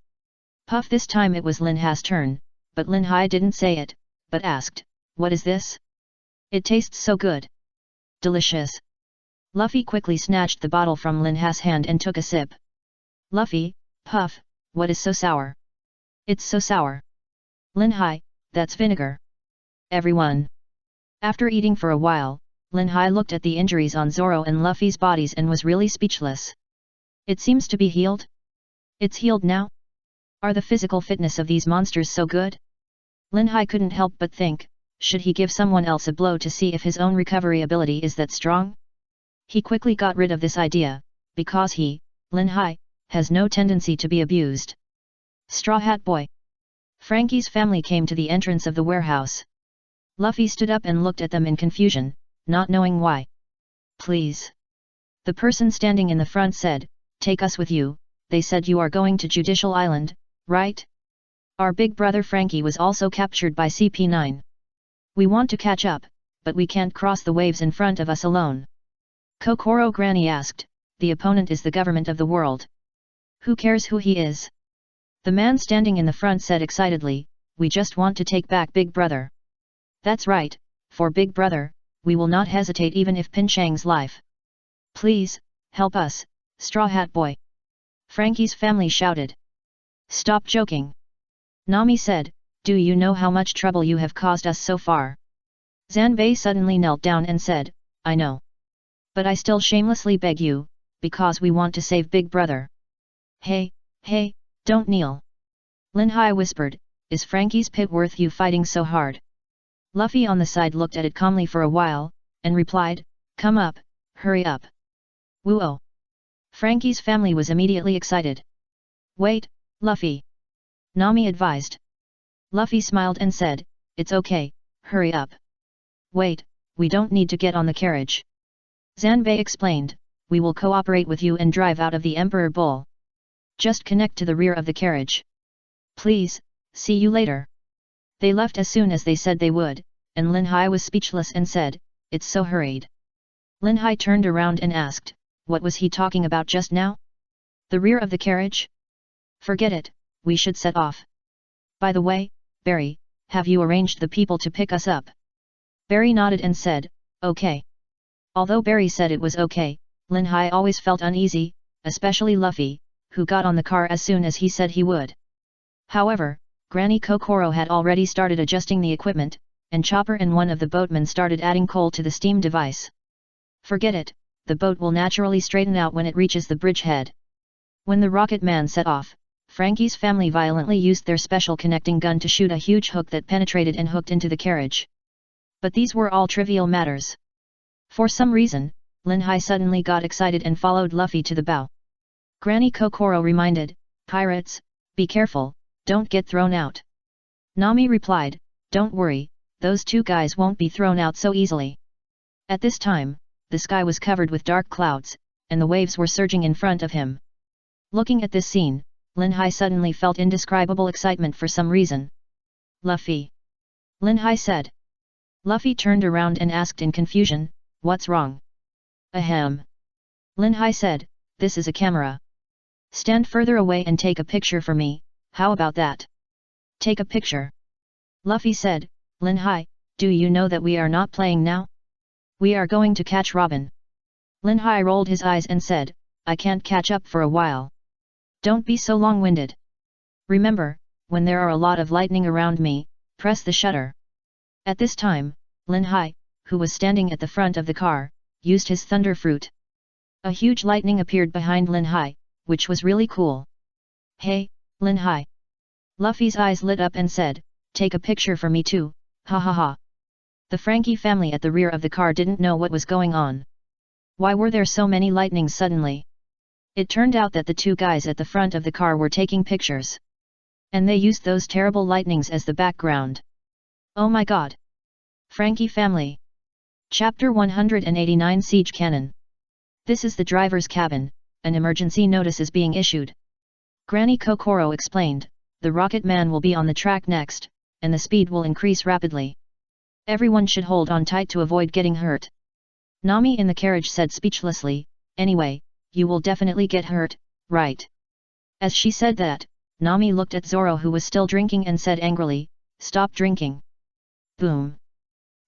Puff, this time it was Lin Hai's turn, but Lin Hai didn't say it, but asked, what is this? It tastes so good. Delicious. Luffy quickly snatched the bottle from Lin Hai's hand and took a sip. Luffy, Puff, what is so sour? It's so sour. Lin Hai, that's vinegar. Everyone. After eating for a while, Lin Hai looked at the injuries on Zoro and Luffy's bodies and was really speechless. It seems to be healed? It's healed now? Are the physical fitness of these monsters so good? Lin Hai couldn't help but think, should he give someone else a blow to see if his own recovery ability is that strong? He quickly got rid of this idea, because he, Lin Hai, has no tendency to be abused. Straw Hat Boy. Frankie's family came to the entrance of the warehouse. Luffy stood up and looked at them in confusion, not knowing why. Please. The person standing in the front said, take us with you, they said you are going to Judicial Island, right? Our big brother Frankie was also captured by CP9. We want to catch up, but we can't cross the waves in front of us alone. Kokoro Granny asked, the opponent is the government of the world. Who cares who he is? The man standing in the front said excitedly, we just want to take back Big Brother. That's right, for Big Brother, we will not hesitate even if Pinchang's life. Please, help us, Straw Hat Boy. Frankie's family shouted. Stop joking. Nami said, do you know how much trouble you have caused us so far? Zanbei suddenly knelt down and said, I know. But I still shamelessly beg you, because we want to save Big Brother. Hey, don't kneel. Lin Hai whispered, is Frankie's pit worth you fighting so hard? Luffy on the side looked at it calmly for a while, and replied, come up, hurry up. Woo-oh. Frankie's family was immediately excited. Wait, Luffy. Nami advised. Luffy smiled and said, it's okay, hurry up. Wait, we don't need to get on the carriage. Zanbei explained, we will cooperate with you and drive out of the Emperor Bull. Just connect to the rear of the carriage. Please, see you later. They left as soon as they said they would, and Lin Hai was speechless and said, it's so hurried. Lin Hai turned around and asked, what was he talking about just now? The rear of the carriage? Forget it, we should set off. By the way, Barry, have you arranged the people to pick us up? Barry nodded and said, okay. Although Barry said it was okay, Lin Hai always felt uneasy, especially Luffy, who got on the car as soon as he said he would. However, Granny Kokoro had already started adjusting the equipment, and Chopper and one of the boatmen started adding coal to the steam device. Forget it, the boat will naturally straighten out when it reaches the bridgehead. When the rocket man set off, Frankie's family violently used their special connecting gun to shoot a huge hook that penetrated and hooked into the carriage. But these were all trivial matters. For some reason, Lin Hai suddenly got excited and followed Luffy to the bow. Granny Kokoro reminded, pirates, be careful, don't get thrown out. Nami replied, don't worry, those two guys won't be thrown out so easily. At this time, the sky was covered with dark clouds, and the waves were surging in front of him. Looking at this scene, Lin Hai suddenly felt indescribable excitement for some reason. Luffy. Lin Hai said. Luffy turned around and asked in confusion, what's wrong? Ahem. Lin Hai said, this is a camera. Stand further away and take a picture for me, how about that? Take a picture. Luffy said, Lin Hai, do you know that we are not playing now? We are going to catch Robin. Lin Hai rolled his eyes and said, I can't catch up for a while. Don't be so long-winded. Remember, when there are a lot of lightning around me, press the shutter. At this time, Lin Hai, who was standing at the front of the car, used his thunder fruit. A huge lightning appeared behind Lin Hai, which was really cool. Hey, Lin Hai. Luffy's eyes lit up and said, take a picture for me too, ha ha ha. The Frankie family at the rear of the car didn't know what was going on. Why were there so many lightnings suddenly? It turned out that the two guys at the front of the car were taking pictures. And they used those terrible lightnings as the background. Oh my god! Frankie family. Chapter 189 Siege Cannon. This is the driver's cabin, an emergency notice is being issued. Granny Kokoro explained, the Rocket Man will be on the track next, and the speed will increase rapidly. Everyone should hold on tight to avoid getting hurt. Nami in the carriage said speechlessly, anyway, you will definitely get hurt, right? As she said that, Nami looked at Zoro who was still drinking and said angrily, stop drinking. Boom.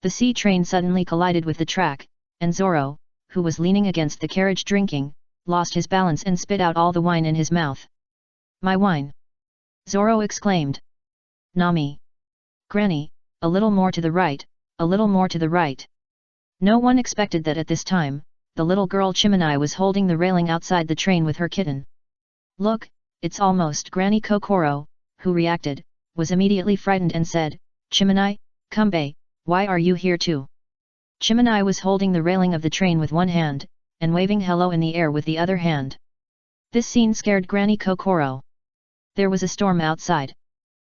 The sea train suddenly collided with the track, and Zoro, who was leaning against the carriage drinking, lost his balance and spit out all the wine in his mouth. My wine! Zoro exclaimed. Nami. Granny, a little more to the right, a little more to the right. No one expected that at this time, the little girl Chimanai was holding the railing outside the train with her kitten. Look, it's almost Granny Kokoro, who reacted, was immediately frightened and said, Chimanai, come bae, why are you here too? Chimanai was holding the railing of the train with one hand, and waving hello in the air with the other hand. This scene scared Granny Kokoro. There was a storm outside.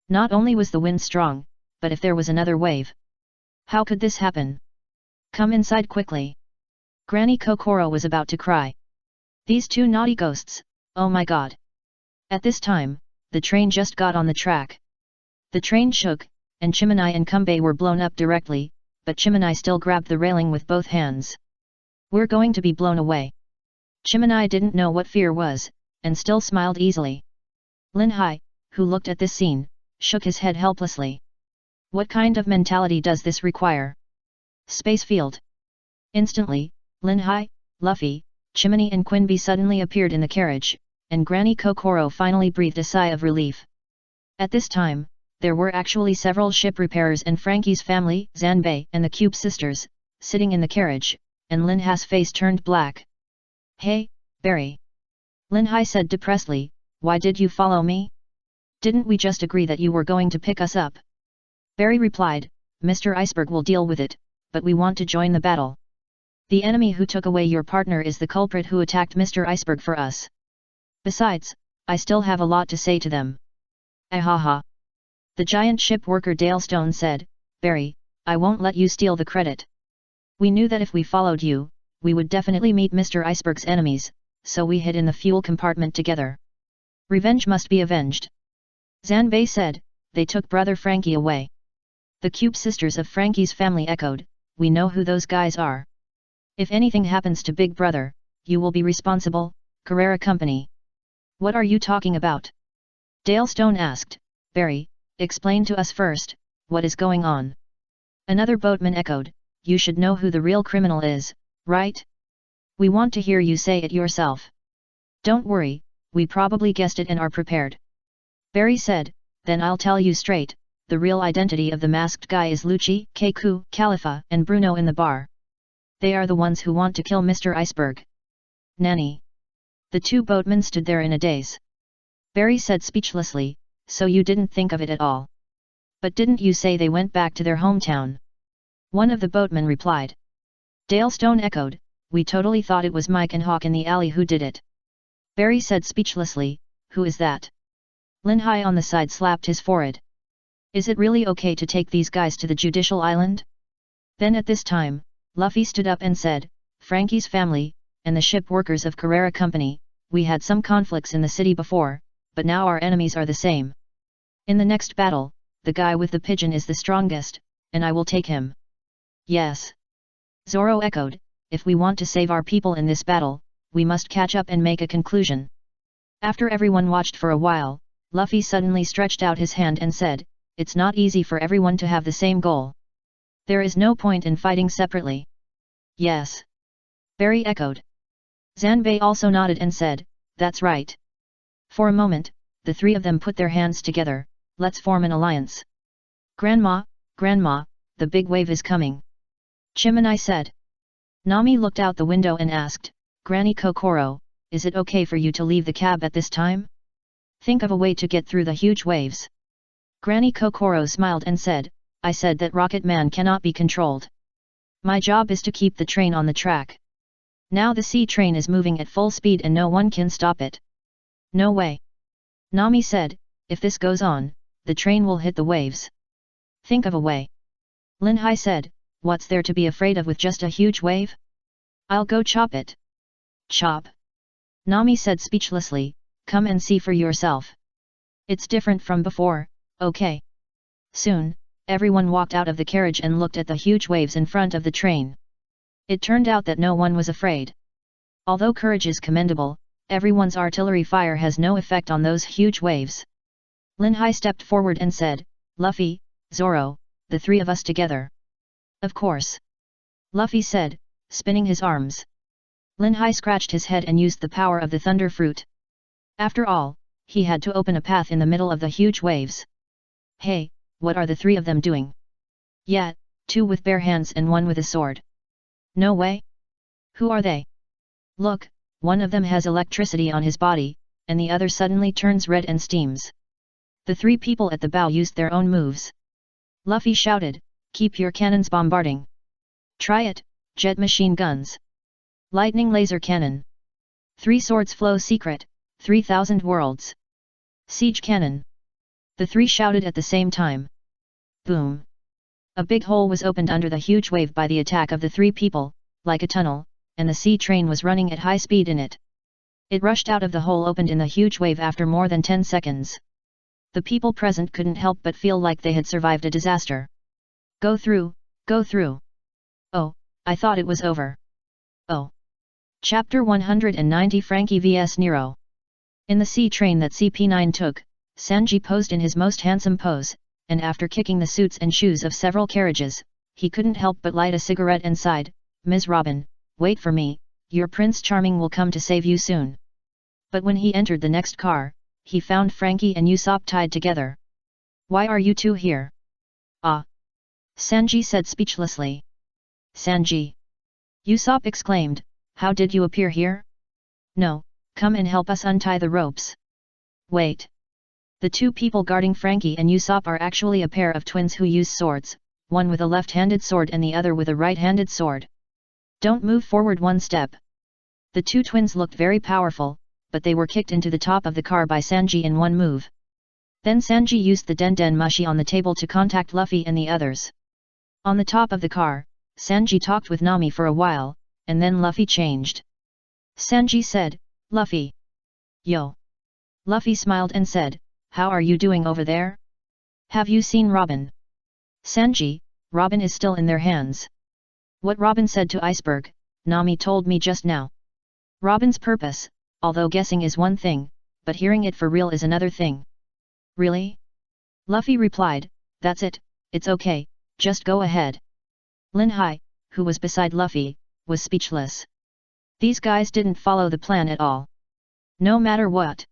Not only was the wind strong, but if there was another wave. How could this happen? Come inside quickly. Granny Kokoro was about to cry. These two naughty ghosts, oh my god. At this time, the train just got on the track. The train shook, and Chimanai and Kumbei were blown up directly, but Chimanai still grabbed the railing with both hands. We're going to be blown away. Chimanai didn't know what fear was, and still smiled easily. Lin Hai, who looked at this scene, shook his head helplessly. What kind of mentality does this require? Space field. Instantly, Lin Hai, Luffy, Chimney and Quinby suddenly appeared in the carriage, and Granny Kokoro finally breathed a sigh of relief. At this time, there were actually several ship repairers and Frankie's family, Zanbei and the Cube sisters, sitting in the carriage, and Lin Hai's face turned black. Hey, Barry. Lin Hai said depressedly, why did you follow me? Didn't we just agree that you were going to pick us up? Barry replied, Mr. Iceberg will deal with it, but we want to join the battle. The enemy who took away your partner is the culprit who attacked Mr. Iceberg for us. Besides, I still have a lot to say to them. Ahaha. The giant ship worker Dalestone said, Barry, I won't let you steal the credit. We knew that if we followed you, we would definitely meet Mr. Iceberg's enemies, so we hid in the fuel compartment together. Revenge must be avenged. Zanbei said, they took brother Frankie away. The Cube sisters of Frankie's family echoed, we know who those guys are. If anything happens to Big Brother, you will be responsible, Carrera Company. What are you talking about? Dalestone asked, Barry, explain to us first, what is going on? Another boatman echoed, you should know who the real criminal is, right? We want to hear you say it yourself. Don't worry, we probably guessed it and are prepared. Barry said, then I'll tell you straight, the real identity of the masked guy is Lucci, Keiku, Khalifa and Bruno in the bar. They are the ones who want to kill Mr. Iceberg. Nanny. The two boatmen stood there in a daze. Barry said speechlessly, so you didn't think of it at all. But didn't you say they went back to their hometown? One of the boatmen replied. Dalestone echoed, we totally thought it was Mike and Hawk in the alley who did it. Barry said speechlessly, who is that? Lin Hai on the side slapped his forehead. Is it really okay to take these guys to the judicial island? Then at this time, Luffy stood up and said, Frankie's family, and the ship workers of Carrera Company, we had some conflicts in the city before, but now our enemies are the same. In the next battle, the guy with the pigeon is the strongest, and I will take him. Yes. Zoro echoed, if we want to save our people in this battle, we must catch up and make a conclusion. After everyone watched for a while, Luffy suddenly stretched out his hand and said, it's not easy for everyone to have the same goal. There is no point in fighting separately. Yes. Barry echoed. Zanbei also nodded and said, that's right. For a moment, the three of them put their hands together, let's form an alliance. Grandma, the big wave is coming. Chimney said. Nami looked out the window and asked, Granny Kokoro, is it okay for you to leave the cab at this time? Think of a way to get through the huge waves. Granny Kokoro smiled and said, I said that Rocket Man cannot be controlled. My job is to keep the train on the track. Now the sea train is moving at full speed and no one can stop it. No way. Nami said, if this goes on, the train will hit the waves. Think of a way. Lin Hai said, what's there to be afraid of with just a huge wave? I'll go chop it. Chop. Nami said speechlessly, come and see for yourself. It's different from before, okay. Soon, everyone walked out of the carriage and looked at the huge waves in front of the train. It turned out that no one was afraid. Although courage is commendable, everyone's artillery fire has no effect on those huge waves. Lin Hai stepped forward and said, Luffy, Zoro, the three of us together. Of course. Luffy said, spinning his arms. Lin Hai scratched his head and used the power of the thunder fruit. After all, he had to open a path in the middle of the huge waves. Hey, what are the three of them doing? Yeah, two with bare hands and one with a sword. No way. Who are they? Look, one of them has electricity on his body, and the other suddenly turns red and steams. The three people at the bow used their own moves. Luffy shouted, keep your cannons bombarding. Try it, jet machine guns. Lightning laser cannon. 3 swords flow secret, 3000 worlds. Siege cannon. The three shouted at the same time. Boom. A big hole was opened under the huge wave by the attack of the three people, like a tunnel, and the sea train was running at high speed in it. It rushed out of the hole opened in the huge wave after more than 10 seconds. The people present couldn't help but feel like they had survived a disaster. Go through, go through. Oh, I thought it was over. Oh. Chapter 190 Frankie vs Nero. In the sea train that CP9 took, Sanji posed in his most handsome pose, and after kicking the suits and shoes of several carriages, he couldn't help but light a cigarette and sighed, Ms. Robin, wait for me, your Prince Charming will come to save you soon. But when he entered the next car, he found Frankie and Usopp tied together. Why are you two here? Ah! Sanji said speechlessly. Sanji! Usopp exclaimed, how did you appear here? No, come and help us untie the ropes. Wait. The two people guarding Frankie and Usopp are actually a pair of twins who use swords, one with a left-handed sword and the other with a right-handed sword. Don't move forward one step. The two twins looked very powerful, but they were kicked into the top of the car by Sanji in one move. Then Sanji used the Den Mushi on the table to contact Luffy and the others. On the top of the car, Sanji talked with Nami for a while, and then Luffy changed. Sanji said, Luffy. Yo. Luffy smiled and said, how are you doing over there? Have you seen Robin? Sanji, Robin is still in their hands. What Robin said to Iceberg, Nami told me just now. Robin's purpose, although guessing is one thing, but hearing it for real is another thing. Really? Luffy replied, that's it, it's okay, just go ahead. Lin Hai, who was beside Luffy, was speechless. These guys didn't follow the plan at all. No matter what.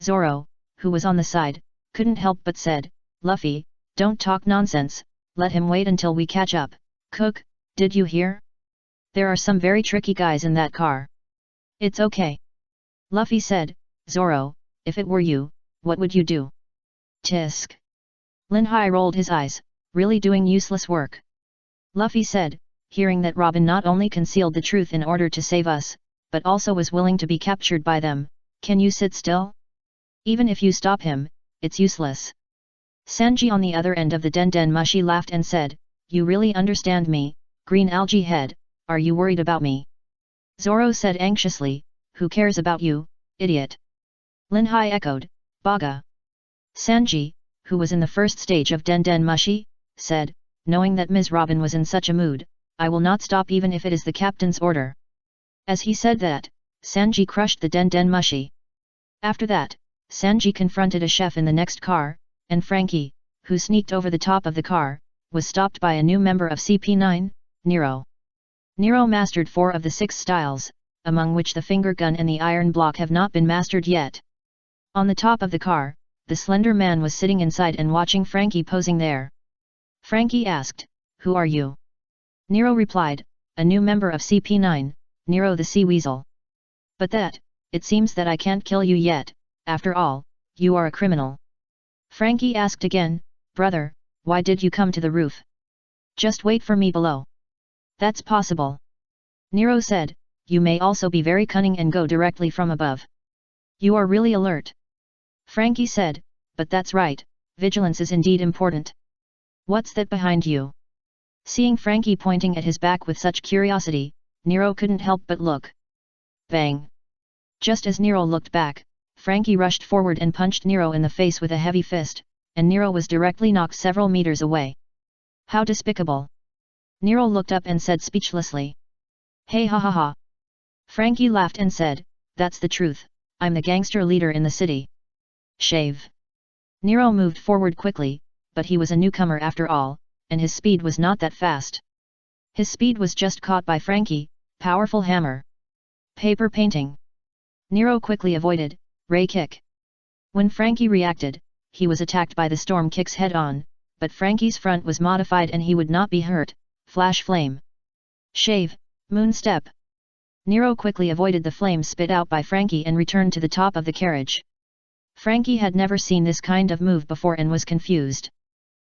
Zoro, who was on the side, couldn't help but said, Luffy, don't talk nonsense, let him wait until we catch up. Cook, did you hear? There are some very tricky guys in that car. It's okay. Luffy said, Zoro, if it were you, what would you do? Tisk. Lin Hai rolled his eyes, really doing useless work. Luffy said, hearing that Robin not only concealed the truth in order to save us, but also was willing to be captured by them, can you sit still? Even if you stop him, it's useless. Sanji on the other end of the den mushi laughed and said, "You really understand me, green algae head, are you worried about me?" Zoro said anxiously, "Who cares about you, idiot?" Linhai echoed, "Baga." Sanji, who was in the first stage of den mushi, said, knowing that Ms. Robin was in such a mood, "I will not stop even if it is the captain's order." As he said that, Sanji crushed the den mushi. After that, Sanji confronted a chef in the next car, and Frankie, who sneaked over the top of the car, was stopped by a new member of CP9, Nero. Nero mastered 4 of the 6 styles, among which the finger gun and the iron block have not been mastered yet. On the top of the car, the slender man was sitting inside and watching Frankie posing there. Frankie asked, "Who are you?" Nero replied, "A new member of CP9, Nero the Sea Weasel." "But that, it seems that I can't kill you yet, after all, you are a criminal." Frankie asked again, "Brother, why did you come to the roof? Just wait for me below." "That's possible." Nero said, "You may also be very cunning and go directly from above. You are really alert." Frankie said, "But that's right, vigilance is indeed important." "What's that behind you?" Seeing Frankie pointing at his back with such curiosity, Nero couldn't help but look. Bang! Just as Nero looked back, Frankie rushed forward and punched Nero in the face with a heavy fist, and Nero was directly knocked several meters away. "How despicable!" Nero looked up and said speechlessly. "Hey ha ha ha!" Frankie laughed and said, "That's the truth, I'm the gangster leader in the city." Shave! Nero moved forward quickly, but he was a newcomer after all, and his speed was not that fast. His speed was just caught by Frankie, powerful hammer. Paper painting. Nero quickly avoided, ray kick. When Frankie reacted, he was attacked by the storm kicks head-on, but Frankie's front was modified and he would not be hurt, flash flame. Shave, moon step. Nero quickly avoided the flames spit out by Frankie and returned to the top of the carriage. Frankie had never seen this kind of move before and was confused.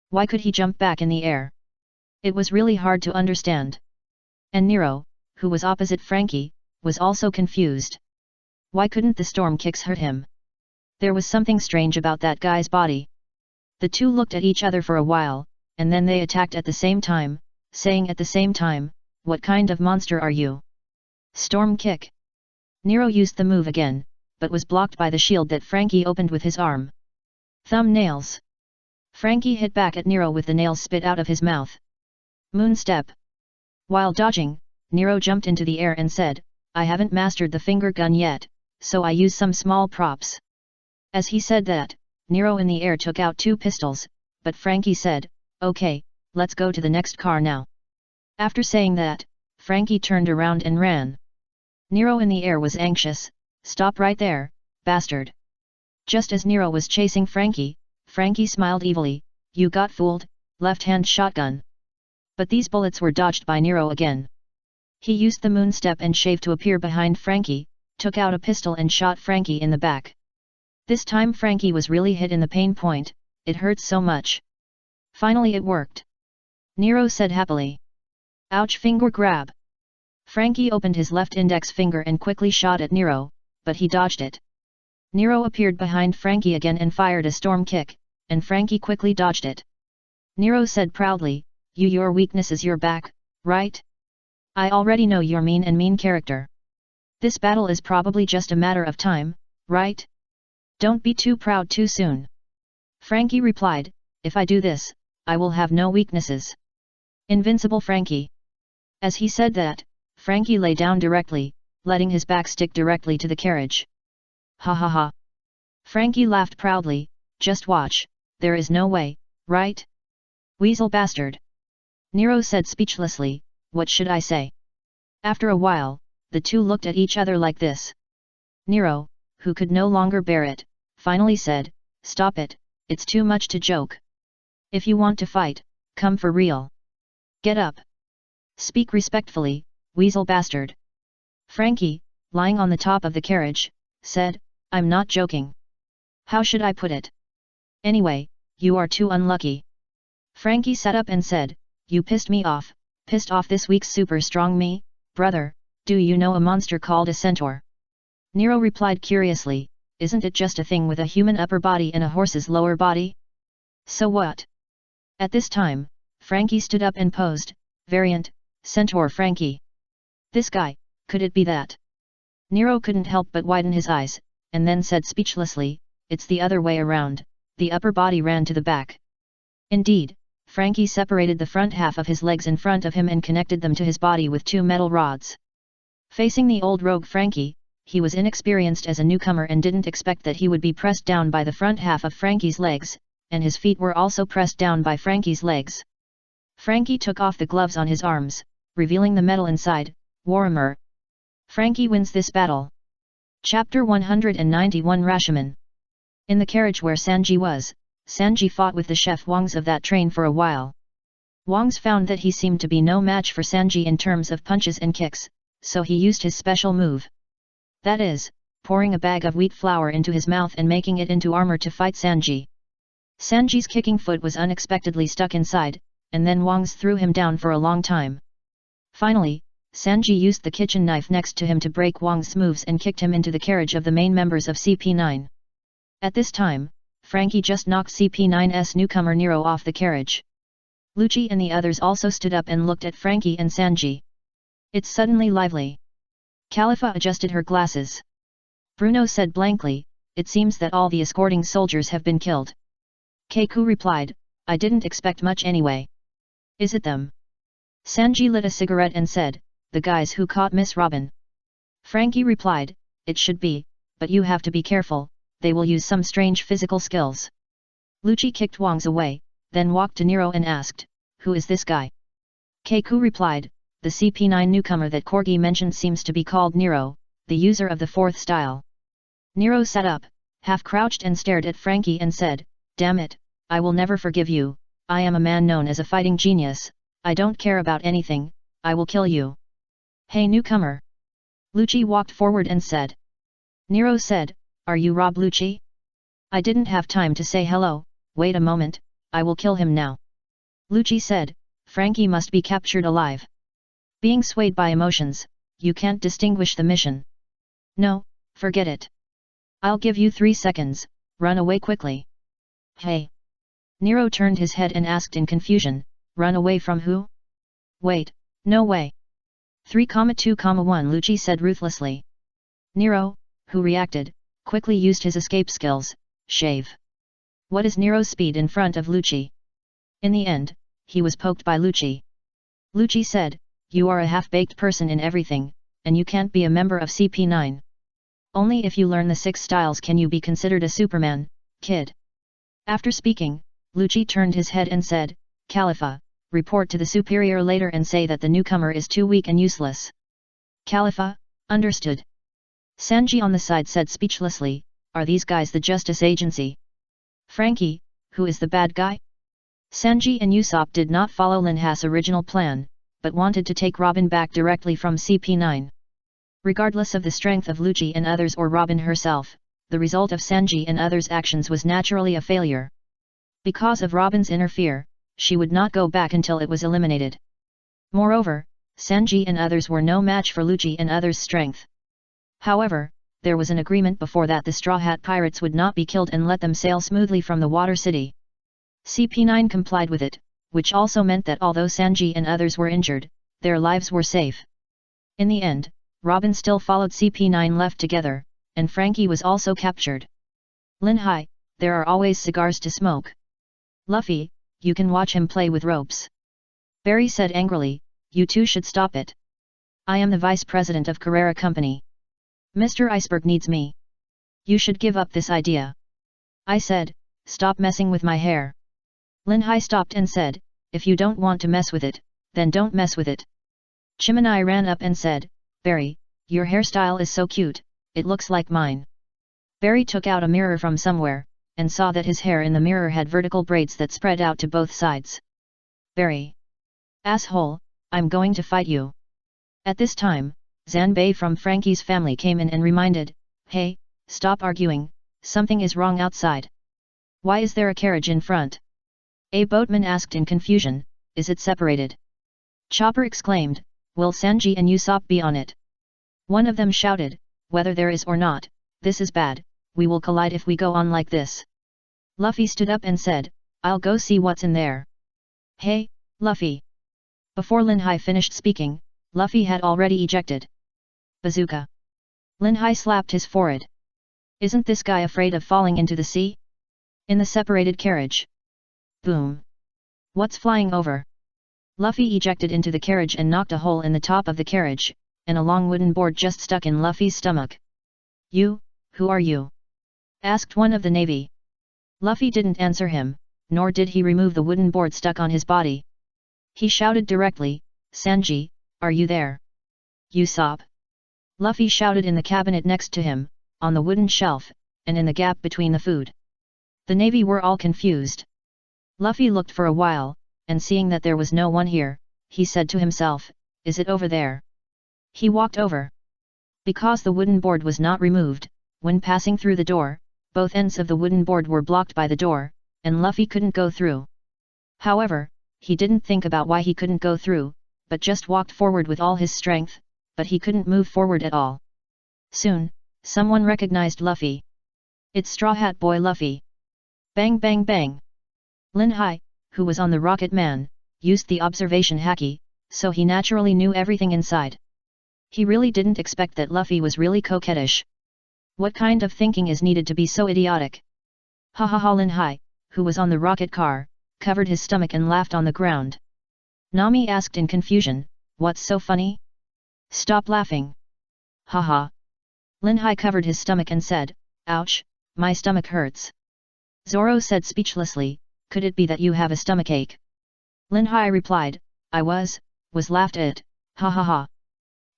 Why could he jump back in the air? It was really hard to understand. And Nero, who was opposite Frankie, was also confused. Why couldn't the storm kicks hurt him? There was something strange about that guy's body. The two looked at each other for a while, and then they attacked at the same time, saying at the same time, "What kind of monster are you?" Storm kick. Nero used the move again, but was blocked by the shield that Frankie opened with his arm. Thumbnails. Frankie hit back at Nero with the nails spit out of his mouth. Moon step. While dodging, Nero jumped into the air and said, "I haven't mastered the finger gun yet, so I use some small props." As he said that, Nero in the air took out 2 pistols, but Frankie said, "Okay, let's go to the next car now." After saying that, Frankie turned around and ran. Nero in the air was anxious, "Stop right there, bastard." Just as Nero was chasing Frankie, Frankie smiled evilly, "You got fooled, left-hand shotgun." But these bullets were dodged by Nero again. He used the moon step and shave to appear behind Frankie, took out a pistol and shot Frankie in the back. This time Frankie was really hit in the pain point, it hurt so much. Finally it worked. Nero said happily. Ouch, finger grab. Frankie opened his left index finger and quickly shot at Nero, but he dodged it. Nero appeared behind Frankie again and fired a storm kick, and Frankie quickly dodged it. Nero said proudly, Your weakness is your back, right? I already know your mean character. This battle is probably just a matter of time, right? Don't be too proud too soon." Frankie replied, "If I do this, I will have no weaknesses. Invincible Frankie." As he said that, Frankie lay down directly, letting his back stick directly to the carriage. Ha ha ha. Frankie laughed proudly, "Just watch, there is no way, right? Weasel bastard." Nero said speechlessly, "What should I say?" After a while, the two looked at each other like this. Nero, who could no longer bear it, finally said, "Stop it, it's too much to joke. If you want to fight, come for real. Get up. Speak respectfully, weasel bastard." Frankie, lying on the top of the carriage, said, "I'm not joking. How should I put it? Anyway, you are too unlucky." Frankie sat up and said, "You pissed off this week's super strong me, brother. Do you know a monster called a centaur?" Nero replied curiously, "Isn't it just a thing with a human upper body and a horse's lower body?" So what? At this time, Frankie stood up and posed, variant, Centaur Frankie. This guy, could it be that? Nero couldn't help but widen his eyes, and then said speechlessly, it's the other way around, the upper body ran to the back. Indeed, Frankie separated the front half of his legs in front of him and connected them to his body with two metal rods. Facing the old rogue Frankie, he was inexperienced as a newcomer and didn't expect that he would be pressed down by the front half of Frankie's legs, and his feet were also pressed down by Frankie's legs. Frankie took off the gloves on his arms, revealing the metal inside. Warhammer. Frankie wins this battle. Chapter 191 Rashomon. In the carriage where Sanji was, Sanji fought with the chef Wangs of that train for a while. Wangs found that he seemed to be no match for Sanji in terms of punches and kicks, so he used his special move. That is, pouring a bag of wheat flour into his mouth and making it into armor to fight Sanji. Sanji's kicking foot was unexpectedly stuck inside, and then Wangs threw him down for a long time. Finally, Sanji used the kitchen knife next to him to break Wang's moves and kicked him into the carriage of the main members of CP9. At this time, Frankie just knocked CP9's newcomer Nero off the carriage. Lucci and the others also stood up and looked at Frankie and Sanji. It's suddenly lively. Khalifa adjusted her glasses. Bruno said blankly, it seems that all the escorting soldiers have been killed. Keiko replied, I didn't expect much anyway. Is it them? Sanji lit a cigarette and said, the guys who caught Miss Robin. Frankie replied, it should be, but you have to be careful, they will use some strange physical skills. Lucci kicked Wangs away, then walked to Nero and asked, who is this guy? Keiko replied, the CP9 newcomer that Corgi mentioned seems to be called Nero, the user of the fourth style. Nero sat up, half-crouched and stared at Frankie and said, damn it, I will never forgive you, I am a man known as a fighting genius, I don't care about anything, I will kill you. Hey newcomer! Lucci walked forward and said. Nero said, are you Rob Lucci? I didn't have time to say hello, wait a moment, I will kill him now. Lucci said, Frankie must be captured alive. Being swayed by emotions, you can't distinguish the mission. No, forget it. I'll give you 3 seconds, run away quickly. Hey! Nero turned his head and asked in confusion, run away from who? Wait, no way. 3,2,1 Lucci said ruthlessly. Nero, who reacted, quickly used his escape skills, shave. What is Nero's speed in front of Lucci? In the end, he was poked by Lucci. Lucci said, you are a half-baked person in everything, and you can't be a member of CP9. Only if you learn the 6 styles can you be considered a Superman, kid. After speaking, Lucci turned his head and said, Khalifa, report to the superior later and say that the newcomer is too weak and useless. Khalifa, understood. Sanji on the side said speechlessly, are these guys the justice agency? Frankie, who is the bad guy? Sanji and Usopp did not follow Linha's original plan, but wanted to take Robin back directly from CP9. Regardless of the strength of Lucci and others or Robin herself, the result of Sanji and others' actions was naturally a failure. Because of Robin's inner fear, she would not go back until it was eliminated. Moreover, Sanji and others were no match for Lucci and others' strength. However, there was an agreement before that the Straw Hat Pirates would not be killed and let them sail smoothly from the Water City. CP9 complied with it, which also meant that although Sanji and others were injured, their lives were safe. In the end, Robin still followed CP9 left together, and Frankie was also captured. Linhai, there are always cigars to smoke. Luffy, you can watch him play with ropes. Barry said angrily, you two should stop it. I am the vice president of Carrera Company. Mr. Iceberg needs me. You should give up this idea. I said, stop messing with my hair. Linhai stopped and said, if you don't want to mess with it, then don't mess with it. Chimanai ran up and said, Barry, your hairstyle is so cute, it looks like mine. Barry took out a mirror from somewhere, and saw that his hair in the mirror had vertical braids that spread out to both sides. Barry! Asshole, I'm going to fight you. At this time, Zanbei from Frankie's family came in and reminded, hey, stop arguing, something is wrong outside. Why is there a carriage in front? A boatman asked in confusion, is it separated? Chopper exclaimed, will Sanji and Usopp be on it? One of them shouted, whether there is or not, this is bad, we will collide if we go on like this. Luffy stood up and said, I'll go see what's in there. Hey, Luffy! Before Lin Hai finished speaking, Luffy had already ejected. Bazooka! Lin Hai slapped his forehead. Isn't this guy afraid of falling into the sea? In the separated carriage. Boom! What's flying over? Luffy ejected into the carriage and knocked a hole in the top of the carriage, and a long wooden board just stuck in Luffy's stomach. You, who are you? Asked one of the navy. Luffy didn't answer him, nor did he remove the wooden board stuck on his body. He shouted directly, Sanji, are you there? Usopp. Luffy shouted in the cabinet next to him, on the wooden shelf, and in the gap between the food. The navy were all confused. Luffy looked for a while, and seeing that there was no one here, he said to himself, is it over there? He walked over. Because the wooden board was not removed, when passing through the door, both ends of the wooden board were blocked by the door, and Luffy couldn't go through. However, he didn't think about why he couldn't go through, but just walked forward with all his strength, but he couldn't move forward at all. Soon, someone recognized Luffy. It's Straw Hat Boy Luffy. Bang bang bang. Lin Hai, who was on the Rocket Man, used the observation haki, so he naturally knew everything inside. He really didn't expect that Luffy was really coquettish. What kind of thinking is needed to be so idiotic? Ha ha ha. Lin Hai, who was on the rocket car, covered his stomach and laughed on the ground. Nami asked in confusion, what's so funny? Stop laughing. Ha ha. Lin Hai covered his stomach and said, ouch, my stomach hurts. Zoro said speechlessly, could it be that you have a stomachache? Lin Hai replied, I was laughed at, ha ha ha.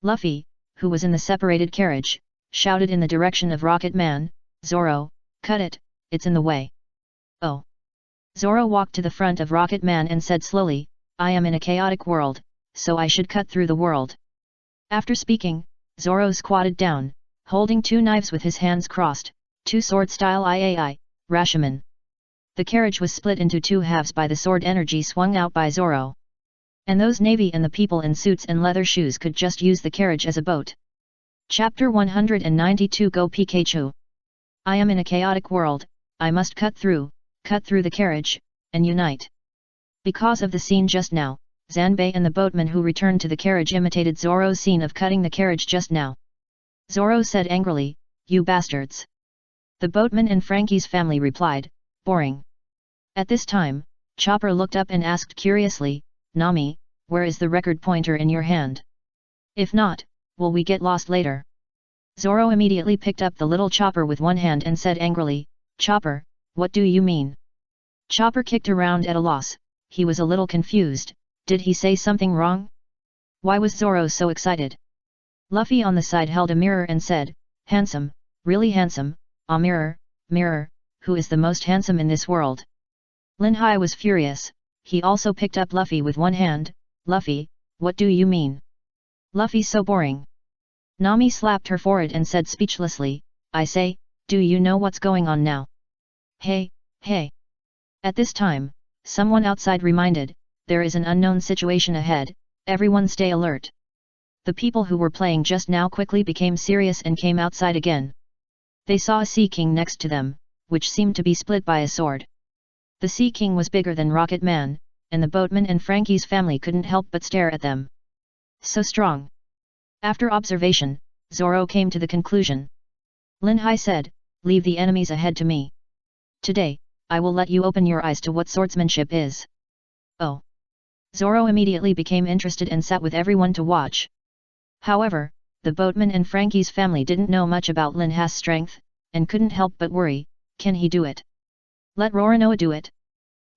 Luffy, who was in the separated carriage, shouted in the direction of Rocket Man, Zoro, cut it, it's in the way. Oh. Zoro walked to the front of Rocket Man and said slowly, I am in a chaotic world, so I should cut through the world. After speaking, Zoro squatted down, holding two knives with his hands crossed, two sword style iai, Rashomon. The carriage was split into two halves by the sword energy swung out by Zoro. And those navy and the people in suits and leather shoes could just use the carriage as a boat. Chapter 192 Go Pikachu! I am in a chaotic world, I must cut through the carriage, and unite. Because of the scene just now, Zanbei and the boatman who returned to the carriage imitated Zoro's scene of cutting the carriage just now. Zoro said angrily, you bastards! The boatman and Frankie's family replied, boring. At this time, Chopper looked up and asked curiously, Nami, where is the record pointer in your hand? If not, will we get lost later? Zoro immediately picked up the little Chopper with one hand and said angrily, Chopper, what do you mean? Chopper kicked around at a loss, he was a little confused, did he say something wrong? Why was Zoro so excited? Luffy on the side held a mirror and said, handsome, really handsome, ah mirror, mirror, who is the most handsome in this world? Lin Hai was furious, he also picked up Luffy with one hand, Luffy, what do you mean? Luffy so boring. Nami slapped her forehead and said speechlessly, I say, do you know what's going on now? Hey, hey! At this time, someone outside reminded, there is an unknown situation ahead, everyone stay alert. The people who were playing just now quickly became serious and came outside again. They saw a Sea King next to them, which seemed to be split by a sword. The Sea King was bigger than Rocket Man, and the boatman and Frankie's family couldn't help but stare at them. So strong. After observation, Zoro came to the conclusion. Lin Hai said, leave the enemies ahead to me. Today, I will let you open your eyes to what swordsmanship is. Oh. Zoro immediately became interested and sat with everyone to watch. However, the boatman and Frankie's family didn't know much about Lin Hai's strength, and couldn't help but worry, can he do it? Let Roronoa do it.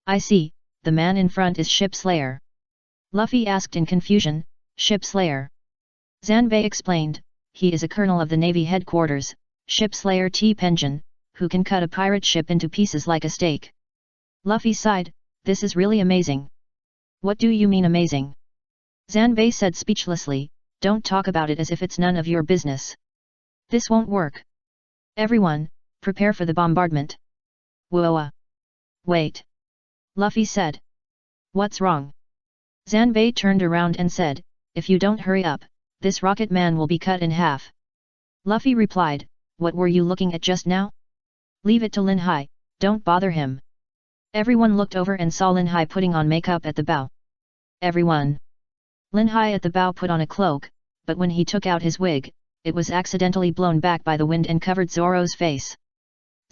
I see, the man in front is Ship Slayer. Luffy asked in confusion, Ship Slayer. Zanbei explained, he is a colonel of the Navy headquarters, Ship Slayer T. Penjin, who can cut a pirate ship into pieces like a steak. Luffy sighed, this is really amazing. What do you mean amazing? Zanbei said speechlessly, don't talk about it as if it's none of your business. This won't work. Everyone, prepare for the bombardment. Whoa! Wait. Luffy said. What's wrong? Zanbei turned around and said, if you don't hurry up, this Rocket Man will be cut in half. Luffy replied, what were you looking at just now? Leave it to Lin Hai, don't bother him. Everyone looked over and saw Lin Hai putting on makeup at the bow. Everyone. Lin Hai at the bow put on a cloak, but when he took out his wig, it was accidentally blown back by the wind and covered Zoro's face.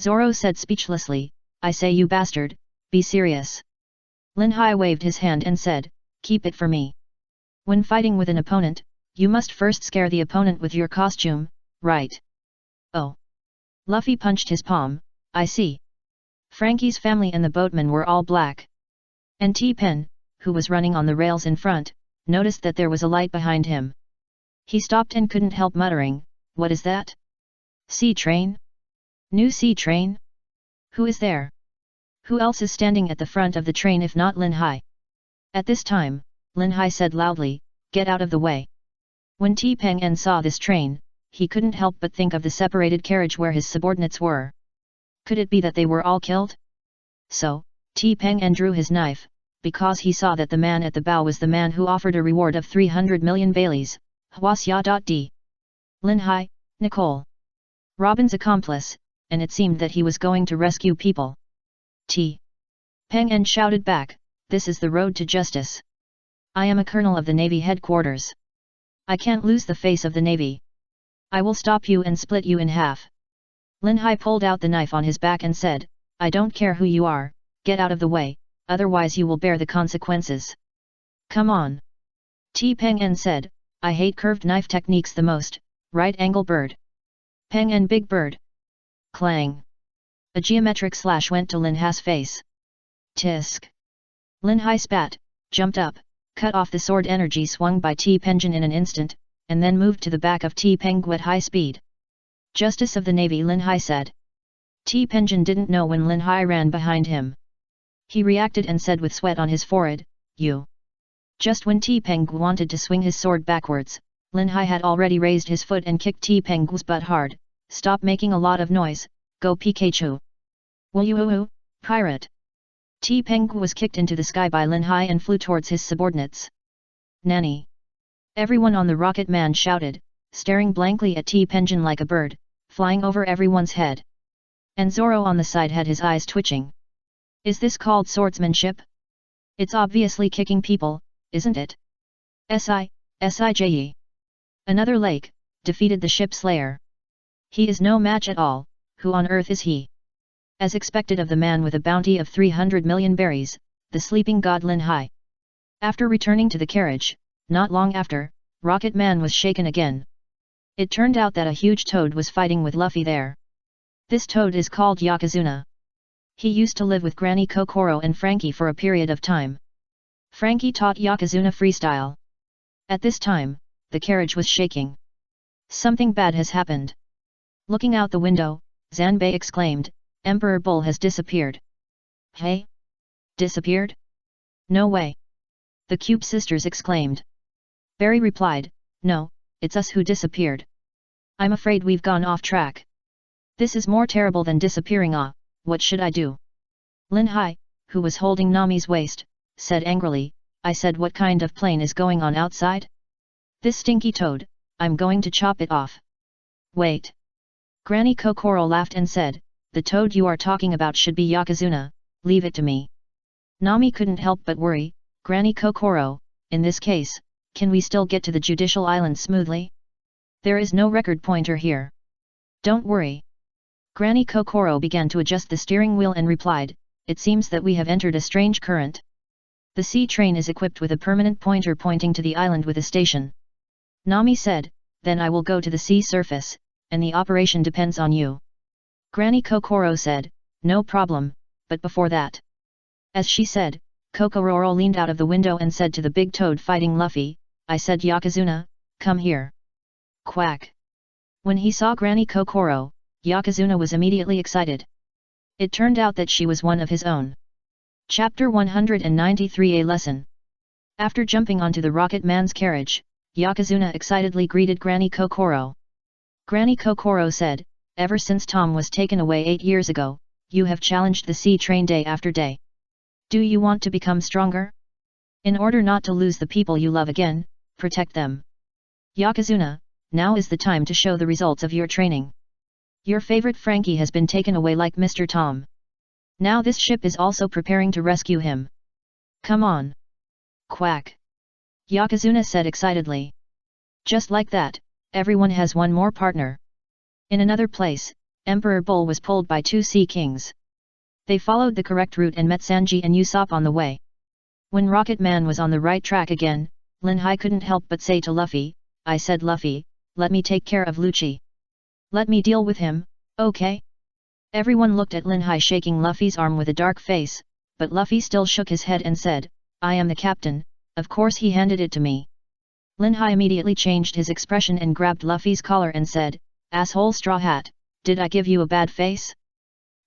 Zoro said speechlessly, "I say you bastard, be serious." Lin Hai waved his hand and said, "Keep it for me. When fighting with an opponent, you must first scare the opponent with your costume, right?" "Oh." Luffy punched his palm, "I see." Frankie's family and the boatmen were all black. And T-Pen, who was running on the rails in front, noticed that there was a light behind him. He stopped and couldn't help muttering, "What is that? Sea train? New sea train? Who is there? Who else is standing at the front of the train if not Lin Hai?" At this time, Lin Hai said loudly, "Get out of the way." When T-Peng En saw this train, he couldn't help but think of the separated carriage where his subordinates were. Could it be that they were all killed? So, T-Peng En drew his knife, because he saw that the man at the bow was the man who offered a reward of 300 million baileys, Hwasya.d. Lin Hai, Nicole. Robin's accomplice, and it seemed that he was going to rescue people. T-Peng En shouted back, "This is the road to justice. I am a colonel of the Navy headquarters. I can't lose the face of the Navy. I will stop you and split you in half." Lin Hai pulled out the knife on his back and said, "I don't care who you are, get out of the way, otherwise you will bear the consequences." "Come on." T-Peng En said, "I hate curved knife techniques the most, right angle bird. Peng En big bird." Clang. A geometric slash went to Lin Hai's face. Tisk. Lin Hai spat, jumped up, cut off the sword energy swung by T-Pengen in an instant, and then moved to the back of T-Peng at high speed. "Justice of the Navy," Lin Hai said. T-Pengen didn't know when Lin Hai ran behind him. He reacted and said with sweat on his forehead, "You." Just when T-Peng wanted to swing his sword backwards, Lin Hai had already raised his foot and kicked T-Peng's butt hard. "Stop making a lot of noise, go Pikachu. Will you pirate?" T-Peng was kicked into the sky by Lin Hai and flew towards his subordinates. "Nanny!" Everyone on the Rocket Man shouted, staring blankly at T-Pengen like a bird, flying over everyone's head. And Zoro on the side had his eyes twitching. "Is this called swordsmanship? It's obviously kicking people, isn't it?" Sije. Another lake, defeated the ship slayer. "He is no match at all, who on earth is he?" As expected of the man with a bounty of 300 million berries, the sleeping god Lin Hai. After returning to the carriage, not long after, Rocket Man was shaken again. It turned out that a huge toad was fighting with Luffy there. This toad is called Yokozuna. He used to live with Granny Kokoro and Frankie for a period of time. Frankie taught Yokozuna freestyle. At this time, the carriage was shaking. "Something bad has happened." Looking out the window, Zanbei exclaimed, "Emperor Bull has disappeared." "Hey? Disappeared? No way!" The Cube sisters exclaimed. Barry replied, "No, it's us who disappeared. I'm afraid we've gone off track. This is more terrible than disappearing. What should I do?" Lin Hai, who was holding Nami's waist, said angrily, "I said what kind of plane is going on outside? This stinky toad, I'm going to chop it off." "Wait." Granny Kokoro laughed and said, "The toad you are talking about should be Yokozuna, leave it to me." Nami couldn't help but worry, "Granny Kokoro, in this case, can we still get to the Judicial Island smoothly? There is no record pointer here." "Don't worry." Granny Kokoro began to adjust the steering wheel and replied, "It seems that we have entered a strange current. The sea train is equipped with a permanent pointer pointing to the island with a station." Nami said, "Then I will go to the sea surface, and the operation depends on you." Granny Kokoro said, "No problem, but before that." As she said, Kokoro leaned out of the window and said to the big toad fighting Luffy, "I said Yokozuna, come here." Quack. When he saw Granny Kokoro, Yokozuna was immediately excited. It turned out that she was one of his own. Chapter 193, A Lesson. After jumping onto the Rocket Man's carriage, Yokozuna excitedly greeted Granny Kokoro. Granny Kokoro said, "Ever since Tom was taken away 8 years ago, you have challenged the sea train day after day. Do you want to become stronger? In order not to lose the people you love again, protect them. Yokozuna, now is the time to show the results of your training. Your favorite Frankie has been taken away like Mr. Tom. Now this ship is also preparing to rescue him. Come on. Quack. Yokozuna said excitedly. Just like that, everyone has one more partner. In another place, Emperor Bull was pulled by two sea kings. They followed the correct route and met Sanji and Usopp on the way. When Rocket Man was on the right track again, Lin Hai couldn't help but say to Luffy, I said Luffy, let me take care of Lucci. Let me deal with him, okay? Everyone looked at Lin Hai shaking Luffy's arm with a dark face, but Luffy still shook his head and said, I am the captain, of course he handed it to me. Lin Hai immediately changed his expression and grabbed Luffy's collar and said, asshole Straw Hat, did I give you a bad face?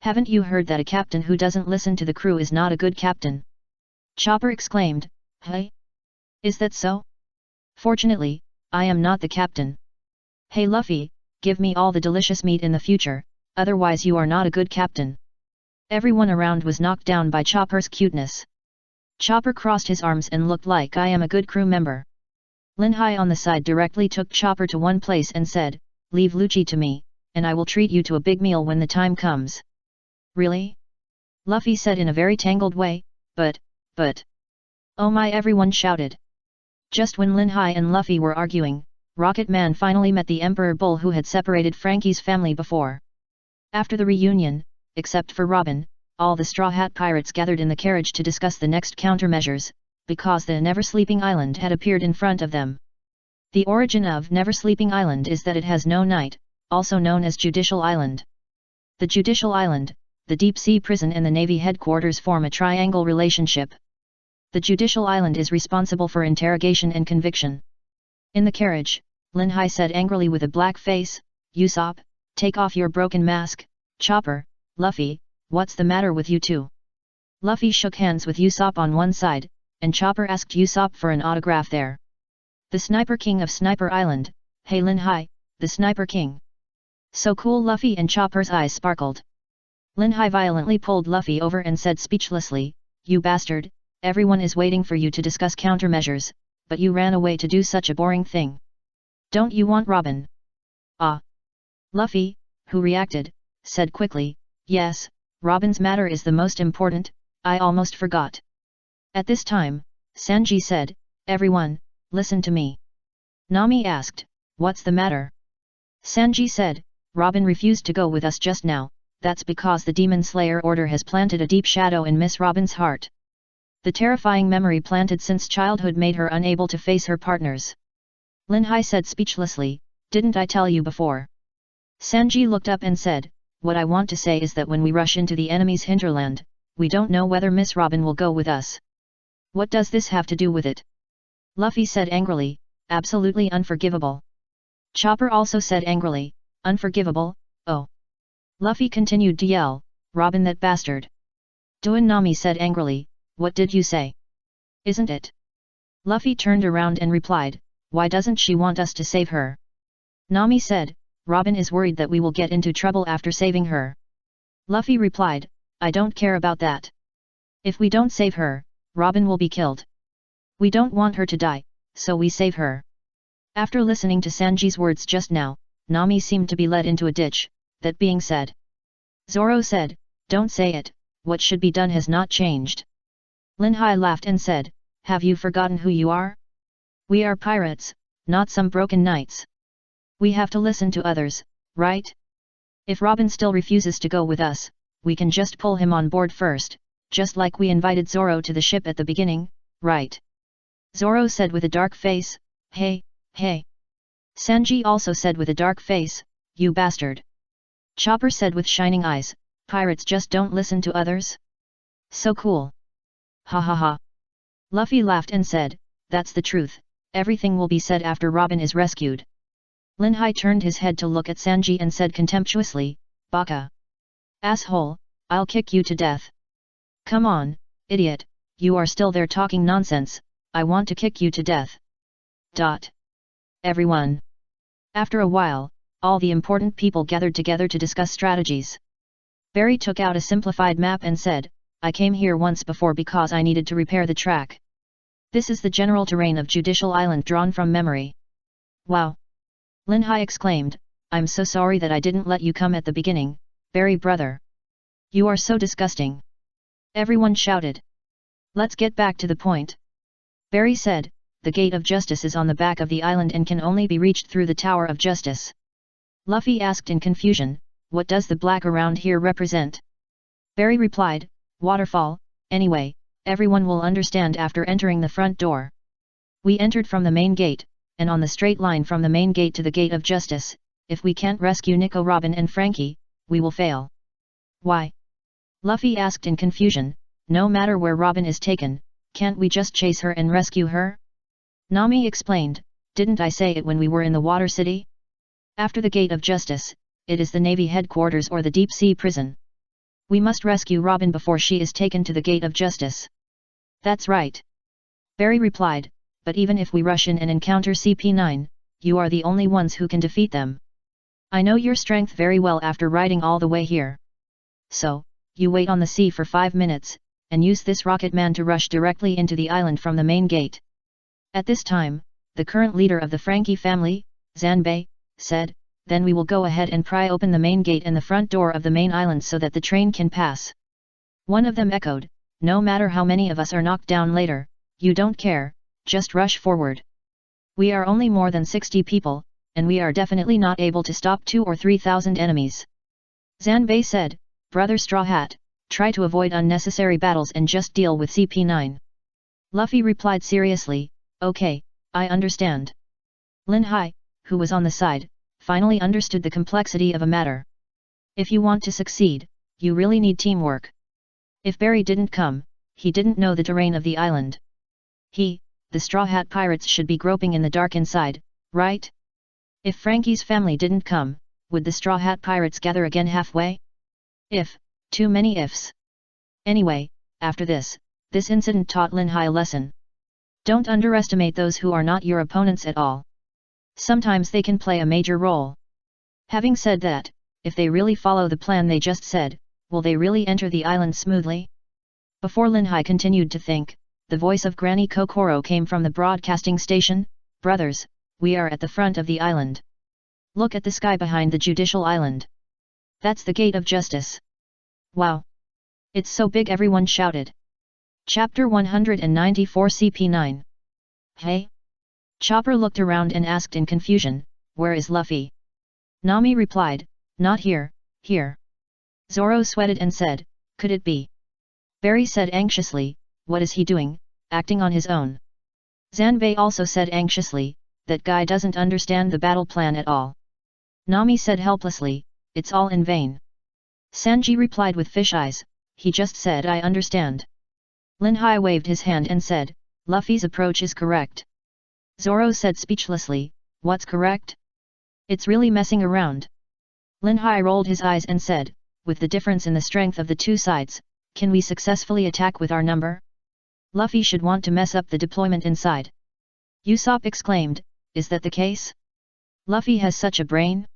Haven't you heard that a captain who doesn't listen to the crew is not a good captain? Chopper exclaimed, hey? Is that so? Fortunately, I am not the captain. Hey Luffy, give me all the delicious meat in the future, otherwise you are not a good captain. Everyone around was knocked down by Chopper's cuteness. Chopper crossed his arms and looked like I am a good crew member. Lin Hai on the side directly took Chopper to one place and said, leave Lucci to me, and I will treat you to a big meal when the time comes. Really? Luffy said in a very tangled way, but... Oh my, everyone shouted. Just when Lin Hai and Luffy were arguing, Rocket Man finally met the Emperor Bull who had separated Frankie's family before. After the reunion, except for Robin, all the Straw Hat pirates gathered in the carriage to discuss the next countermeasures, because the Never Sleeping Island had appeared in front of them. The origin of Never Sleeping Island is that it has no night, also known as Judicial Island. The Judicial Island, the deep-sea prison and the Navy headquarters form a triangle relationship. The Judicial Island is responsible for interrogation and conviction. In the carriage, Lin Hai said angrily with a black face, Usopp, take off your broken mask, Chopper, Luffy, what's the matter with you two? Luffy shook hands with Usopp on one side, and Chopper asked Usopp for an autograph there. The Sniper King of Sniper Island, hey Lin Hai, the Sniper King. So cool. Luffy and Chopper's eyes sparkled. Lin Hai violently pulled Luffy over and said speechlessly, you bastard, everyone is waiting for you to discuss countermeasures, but you ran away to do such a boring thing. Don't you want Robin? Ah. Luffy, who reacted, said quickly, yes, Robin's matter is the most important, I almost forgot. At this time, Sanji said, everyone, listen to me. Nami asked, what's the matter? Sanji said, Robin refused to go with us just now, that's because the Demon Slayer order has planted a deep shadow in Miss Robin's heart. The terrifying memory planted since childhood made her unable to face her partners. Lin Hai said speechlessly, didn't I tell you before? Sanji looked up and said, what I want to say is that when we rush into the enemy's hinterland, we don't know whether Miss Robin will go with us. What does this have to do with it? Luffy said angrily, absolutely unforgivable. Chopper also said angrily, unforgivable, oh. Luffy continued to yell, Robin that bastard. Doan Nami said angrily, what did you say? Isn't it? Luffy turned around and replied, why doesn't she want us to save her? Nami said, Robin is worried that we will get into trouble after saving her. Luffy replied, I don't care about that. If we don't save her, Robin will be killed. We don't want her to die, so we save her. After listening to Sanji's words just now, Nami seemed to be led into a ditch. That being said, Zoro said, don't say it, what should be done has not changed. Lin Hai laughed and said, have you forgotten who you are? We are pirates, not some broken knights. We have to listen to others, right? If Robin still refuses to go with us, we can just pull him on board first, just like we invited Zoro to the ship at the beginning, right? Zoro said with a dark face, hey. Sanji also said with a dark face, you bastard. Chopper said with shining eyes, pirates just don't listen to others? So cool. Ha ha ha. Luffy laughed and said, that's the truth, everything will be said after Robin is rescued. Lin Hai turned his head to look at Sanji and said contemptuously, baka. Asshole, I'll kick you to death. Come on, idiot, you are still there talking nonsense, I want to kick you to death. Everyone. After a while, all the important people gathered together to discuss strategies. Barry took out a simplified map and said, I came here once before because I needed to repair the track. This is the general terrain of Judicial Island drawn from memory. Wow! Lin Hai exclaimed, I'm so sorry that I didn't let you come at the beginning, Barry brother. You are so disgusting. Everyone shouted. Let's get back to the point. Barry said, the Gate of Justice is on the back of the island and can only be reached through the Tower of Justice. Luffy asked in confusion, what does the black around here represent? Barry replied, waterfall. Anyway, everyone will understand after entering the front door. We entered from the main gate, and on the straight line from the main gate to the Gate of Justice, if we can't rescue Nico, Robin and Frankie, we will fail. Why? Luffy asked in confusion, no matter where Robin is taken, can't we just chase her and rescue her? Nami explained, didn't I say it when we were in the Water City? After the Gate of Justice, it is the Navy headquarters or the deep sea prison. We must rescue Robin before she is taken to the Gate of Justice. That's right. Barry replied, but even if we rush in and encounter CP9, you are the only ones who can defeat them. I know your strength very well after riding all the way here. So, you wait on the sea for 5 minutes, and use this rocket man to rush directly into the island from the main gate. At this time, the current leader of the Frankie family, Zanbei, said, then we will go ahead and pry open the main gate and the front door of the main island so that the train can pass. One of them echoed, no matter how many of us are knocked down later, you don't care, just rush forward. We are only more than 60 people, and we are definitely not able to stop 2,000 or 3,000 enemies. Zanbei said, Brother Straw Hat, try to avoid unnecessary battles and just deal with CP9. Luffy replied seriously, okay, I understand. Lin Hai, who was on the side, finally understood the complexity of a matter. If you want to succeed, you really need teamwork. If Barry didn't come, he didn't know the terrain of the island. The Straw Hat Pirates should be groping in the dark inside, right? If Frankie's family didn't come, would the Straw Hat Pirates gather again halfway? If, too many ifs. Anyway, after this incident taught Lin Hai a lesson. Don't underestimate those who are not your opponents at all. Sometimes they can play a major role. Having said that, if they really follow the plan they just said, will they really enter the island smoothly? Before Lin Hai continued to think, the voice of Granny Kokoro came from the broadcasting station, brothers, we are at the front of the island. Look at the sky behind the Judicial Island. That's the Gate of Justice. Wow! It's so big, everyone shouted. Chapter 194 CP9. Hey? Chopper looked around and asked in confusion, where is Luffy? Nami replied, not here, here. Zoro sweated and said, could it be? Barry said anxiously, what is he doing, acting on his own? Zanbei also said anxiously, that guy doesn't understand the battle plan at all. Nami said helplessly, it's all in vain. Sanji replied with fish eyes, he just said I understand. Lin Hai waved his hand and said, Luffy's approach is correct. Zoro said speechlessly, what's correct? It's really messing around. Lin Hai rolled his eyes and said, with the difference in the strength of the two sides, can we successfully attack with our number? Luffy should want to mess up the deployment inside. Usopp exclaimed, is that the case? Luffy has such a brain?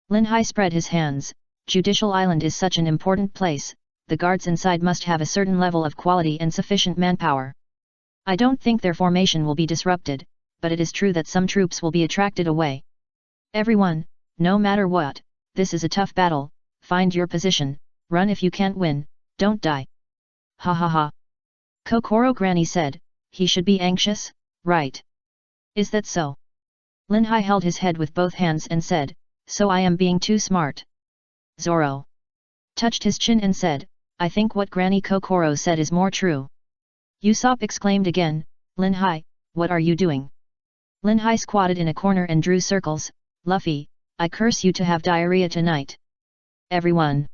Lin Hai spread his hands, Judicial Island is such an important place, the guards inside must have a certain level of quality and sufficient manpower. I don't think their formation will be disrupted, but it is true that some troops will be attracted away. Everyone, no matter what, this is a tough battle, find your position, run if you can't win, don't die. Ha ha ha. Kokoro Granny said, he should be anxious, right? Is that so? Lin Hai held his head with both hands and said, so I am being too smart. Zoro touched his chin and said, I think what Granny Kokoro said is more true. Usopp exclaimed again, Lin Hai, what are you doing? Lin Hai squatted in a corner and drew circles, Luffy, I curse you to have diarrhea tonight. Everyone.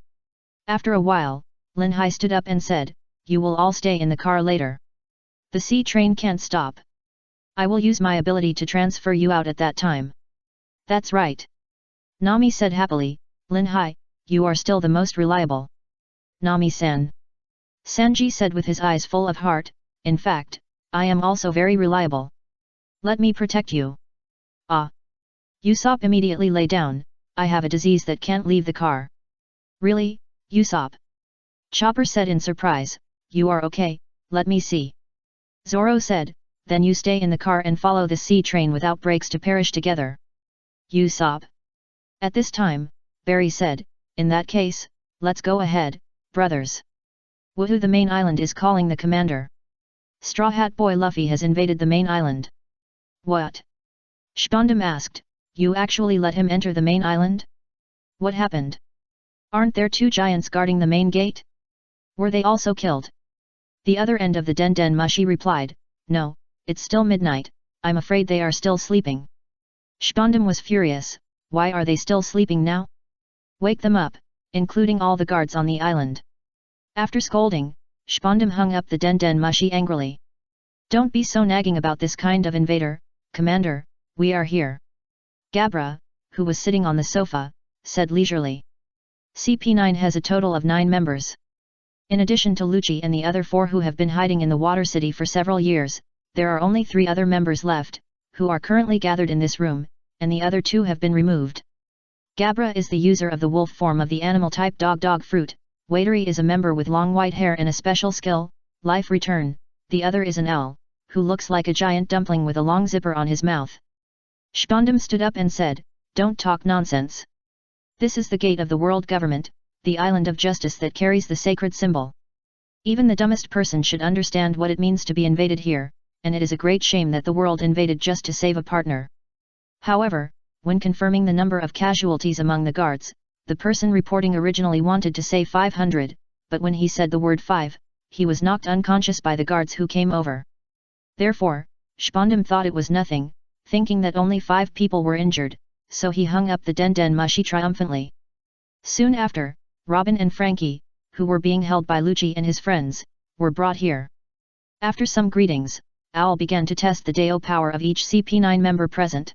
After a while, Lin Hai stood up and said, you will all stay in the car later. The sea train can't stop. I will use my ability to transfer you out at that time. That's right. Nami said happily, Lin Hai, you are still the most reliable. Nami-san. Sanji said with his eyes full of heart, in fact, I am also very reliable. Let me protect you. Ah. Usopp immediately lay down, I have a disease that can't leave the car. Really, Usopp? Chopper said in surprise, you are okay, let me see. Zoro said, then you stay in the car and follow the sea train without brakes to perish together. Usopp. At this time, Barry said, in that case, let's go ahead, brothers. Woohoo, the main island is calling the commander. Straw Hat Boy Luffy has invaded the main island. What? Spondum asked, you actually let him enter the main island? What happened? Aren't there 2 giants guarding the main gate? Were they also killed? The other end of the Den Den Mushi replied, no, it's still midnight, I'm afraid they are still sleeping. Spondum was furious, why are they still sleeping now? Wake them up, including all the guards on the island. After scolding, Spondum hung up the Den Den Mushi angrily. Don't be so nagging about this kind of invader, Commander, we are here. Gabra, who was sitting on the sofa, said leisurely. CP9 has a total of 9 members. In addition to Lucci and the other 4 who have been hiding in the Water City for several years, there are only 3 other members left, who are currently gathered in this room, and the other 2 have been removed. Gabra is the user of the wolf form of the animal type dog fruit, Waitery is a member with long white hair and a special skill, life return, the other is an owl, who looks like a giant dumpling with a long zipper on his mouth. Spondum stood up and said, don't talk nonsense. This is the gate of the world government, the island of justice that carries the sacred symbol. Even the dumbest person should understand what it means to be invaded here, and it is a great shame that the world invaded just to save a partner. However, when confirming the number of casualties among the guards, the person reporting originally wanted to say 500, but when he said the word 5, he was knocked unconscious by the guards who came over. Therefore, Spondum thought it was nothing, thinking that only 5 people were injured, so he hung up the Den Den Mushi triumphantly. Soon after, Robin and Frankie, who were being held by Lucci and his friends, were brought here. After some greetings, Owl began to test the Deo power of each CP9 member present.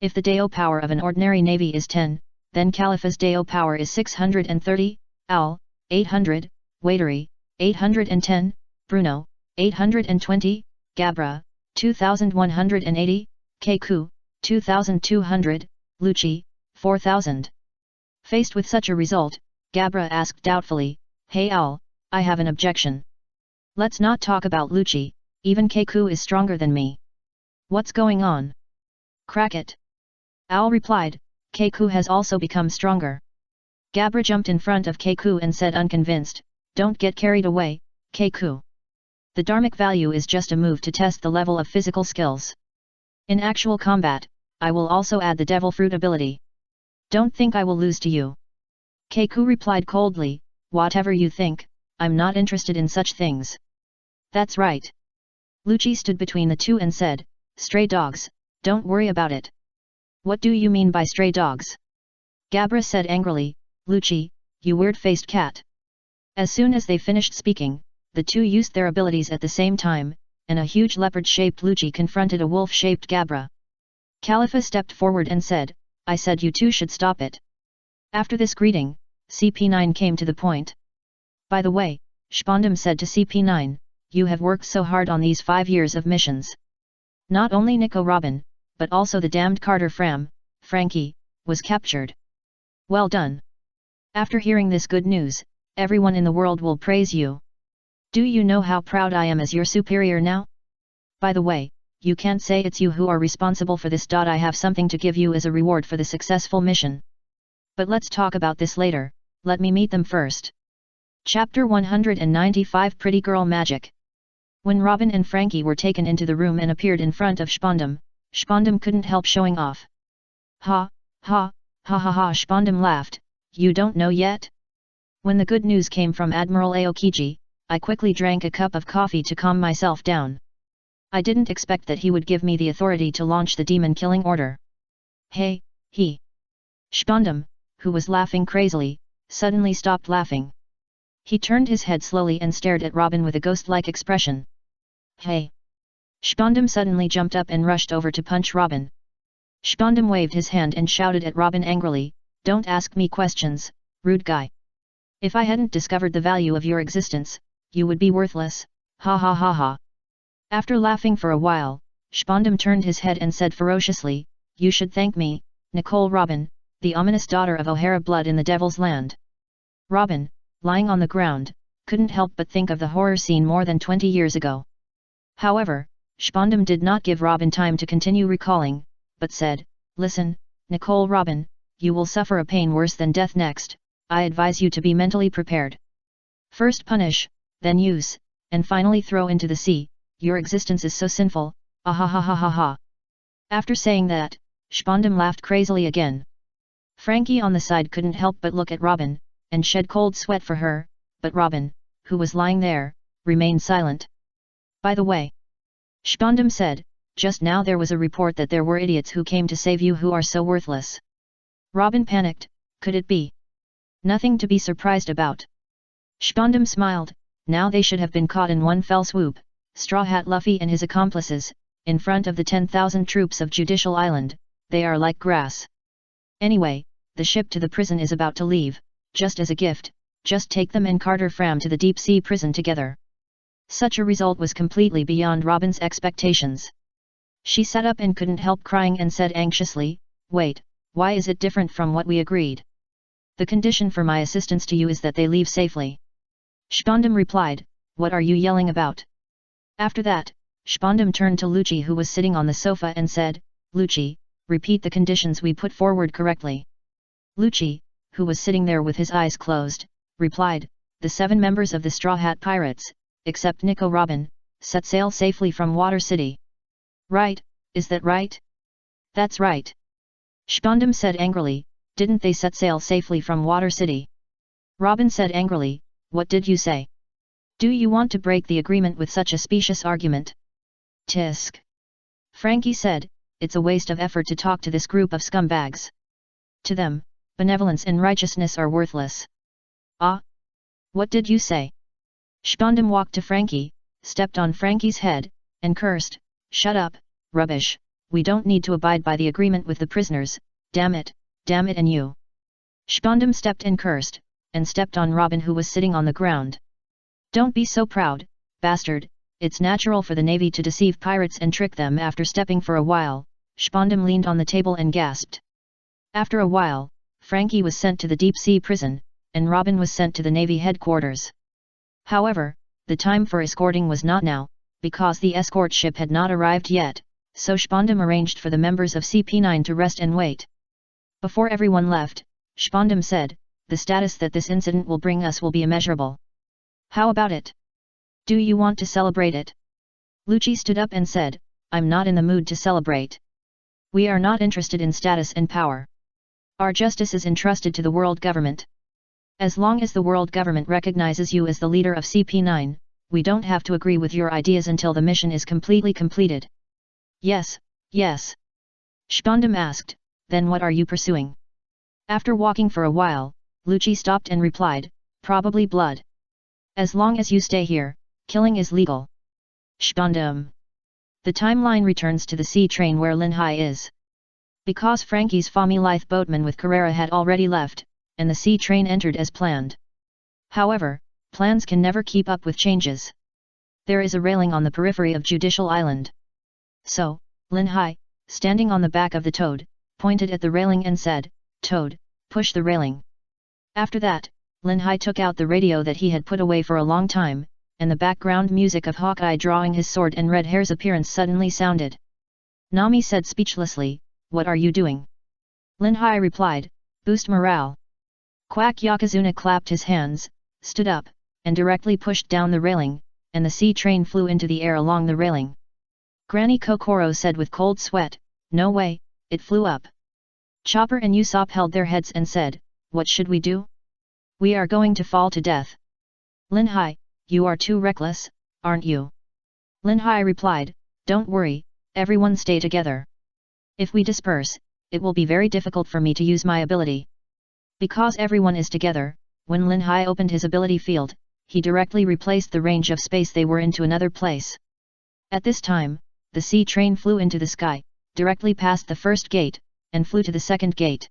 If the Deo power of an ordinary navy is 10, then Calipha's Deo power is 630, Owl, 800, Waitery, 810, Bruno, 820, Gabra, 2180, Keiku, 2200, Lucci, 4000. Faced with such a result, Gabra asked doubtfully, hey Owl, I have an objection. Let's not talk about Lucci, even Keiku is stronger than me. What's going on? Crack it. Owl replied, Keiku has also become stronger. Gabra jumped in front of Keiku and said unconvinced, don't get carried away, Keiku. The dharmic value is just a move to test the level of physical skills. In actual combat, I will also add the devil fruit ability. Don't think I will lose to you. Keiku replied coldly, whatever you think, I'm not interested in such things. That's right. Lucci stood between the 2 and said, stray dogs, don't worry about it. What do you mean by stray dogs? Gabra said angrily, Lucci, you weird-faced cat. As soon as they finished speaking, the 2 used their abilities at the same time, and a huge leopard-shaped Lucci confronted a wolf-shaped Gabra. Calipha stepped forward and said, I said you 2 should stop it. After this greeting, CP9 came to the point. By the way, Spondum said to CP9, you have worked so hard on these 5 years of missions. Not only Nico Robin, but also the damned Carter Frankie, was captured. Well done. After hearing this good news, everyone in the world will praise you. Do you know how proud I am as your superior now? By the way, you can't say it's you who are responsible for this. I have something to give you as a reward for the successful mission. But let's talk about this later, let me meet them first. Chapter 195 Pretty Girl Magic. When Robin and Frankie were taken into the room and appeared in front of Spondum, Spondum couldn't help showing off. Ha, ha, ha ha ha, Spondum laughed, you don't know yet? When the good news came from Admiral Aokiji, I quickly drank a cup of coffee to calm myself down. I didn't expect that he would give me the authority to launch the demon-killing order. Hey, he. Spondum, who was laughing crazily, suddenly stopped laughing. He turned his head slowly and stared at Robin with a ghost-like expression. Hey! Spondum suddenly jumped up and rushed over to punch Robin. Spondum waved his hand and shouted at Robin angrily, don't ask me questions, rude guy. If I hadn't discovered the value of your existence, you would be worthless, ha ha ha ha. After laughing for a while, Spondum turned his head and said ferociously, you should thank me, Nicole Robin, the ominous daughter of O'Hara blood in the Devil's Land. Robin, lying on the ground, couldn't help but think of the horror scene more than 20 years ago. However, Spondum did not give Robin time to continue recalling, but said, listen, Nicole Robin, you will suffer a pain worse than death next, I advise you to be mentally prepared. First punish, then use, and finally throw into the sea, your existence is so sinful, ah ha ha ha ha ha. After saying that, Spondam laughed crazily again. Frankie on the side couldn't help but look at Robin, and shed cold sweat for her, but Robin, who was lying there, remained silent. By the way, Spondam said, just now there was a report that there were idiots who came to save you who are so worthless. Robin panicked, could it be? Nothing to be surprised about. Spondam smiled, now they should have been caught in one fell swoop, Straw Hat Luffy and his accomplices, in front of the 10,000 troops of Judicial Island, they are like grass. Anyway, the ship to the prison is about to leave, just as a gift, just take them and Carter Fram to the deep sea prison together. Such a result was completely beyond Robin's expectations. She sat up and couldn't help crying and said anxiously, wait, why is it different from what we agreed? The condition for my assistance to you is that they leave safely. Spondam replied, what are you yelling about? After that, Spondam turned to Lucci who was sitting on the sofa and said, Lucci, repeat the conditions we put forward correctly. Lucci, who was sitting there with his eyes closed, replied, the 7 members of the Straw Hat Pirates, except Nico Robin, set sail safely from Water City. Right, is that right? That's right. Spondam said angrily, didn't they set sail safely from Water City? Robin said angrily, what did you say? Do you want to break the agreement with such a specious argument? Tisk. Frankie said, it's a waste of effort to talk to this group of scumbags. To them, benevolence and righteousness are worthless. Ah? What did you say? Spondam walked to Frankie, stepped on Frankie's head, and cursed, shut up, rubbish, we don't need to abide by the agreement with the prisoners, damn it, and you. Spondam stepped and cursed, and stepped on Robin who was sitting on the ground. Don't be so proud, bastard, it's natural for the Navy to deceive pirates and trick them. After stepping for a while, Spondam leaned on the table and gasped. After a while, Frankie was sent to the deep sea prison, and Robin was sent to the Navy headquarters. However, the time for escorting was not now, because the escort ship had not arrived yet, so Spondam arranged for the members of CP9 to rest and wait. Before everyone left, Spondam said, the status that this incident will bring us will be immeasurable. How about it? Do you want to celebrate it? Lucci stood up and said, I'm not in the mood to celebrate. We are not interested in status and power. Our justice is entrusted to the world government. As long as the world government recognizes you as the leader of CP9, we don't have to agree with your ideas until the mission is completely completed. Yes, yes. Spondam asked, then what are you pursuing? After walking for a while, Lucci stopped and replied, probably blood. As long as you stay here, killing is legal. Spondam. The timeline returns to the sea train where Lin Hai is. Because Frankie's Fami Lithe boatman with Carrera had already left, and the sea train entered as planned. However, plans can never keep up with changes. There is a railing on the periphery of Judicial Island. So, Lin Hai, standing on the back of the Toad, pointed at the railing and said, Toad, push the railing. After that, Lin Hai took out the radio that he had put away for a long time, and the background music of Hawkeye drawing his sword and Red Hair's appearance suddenly sounded. Nami said speechlessly, what are you doing? Lin Hai replied, boost morale. Quack Yokozuna clapped his hands, stood up, and directly pushed down the railing, and the sea train flew into the air along the railing. Granny Kokoro said with cold sweat, no way, it flew up. Chopper and Usopp held their heads and said, what should we do? We are going to fall to death. Lin Hai, you are too reckless, aren't you? Lin Hai replied, don't worry, everyone stay together. If we disperse, it will be very difficult for me to use my ability. Because everyone is together, when Lin Hai opened his ability field, he directly replaced the range of space they were into another place. At this time, the sea train flew into the sky, directly past the first gate, and flew to the second gate.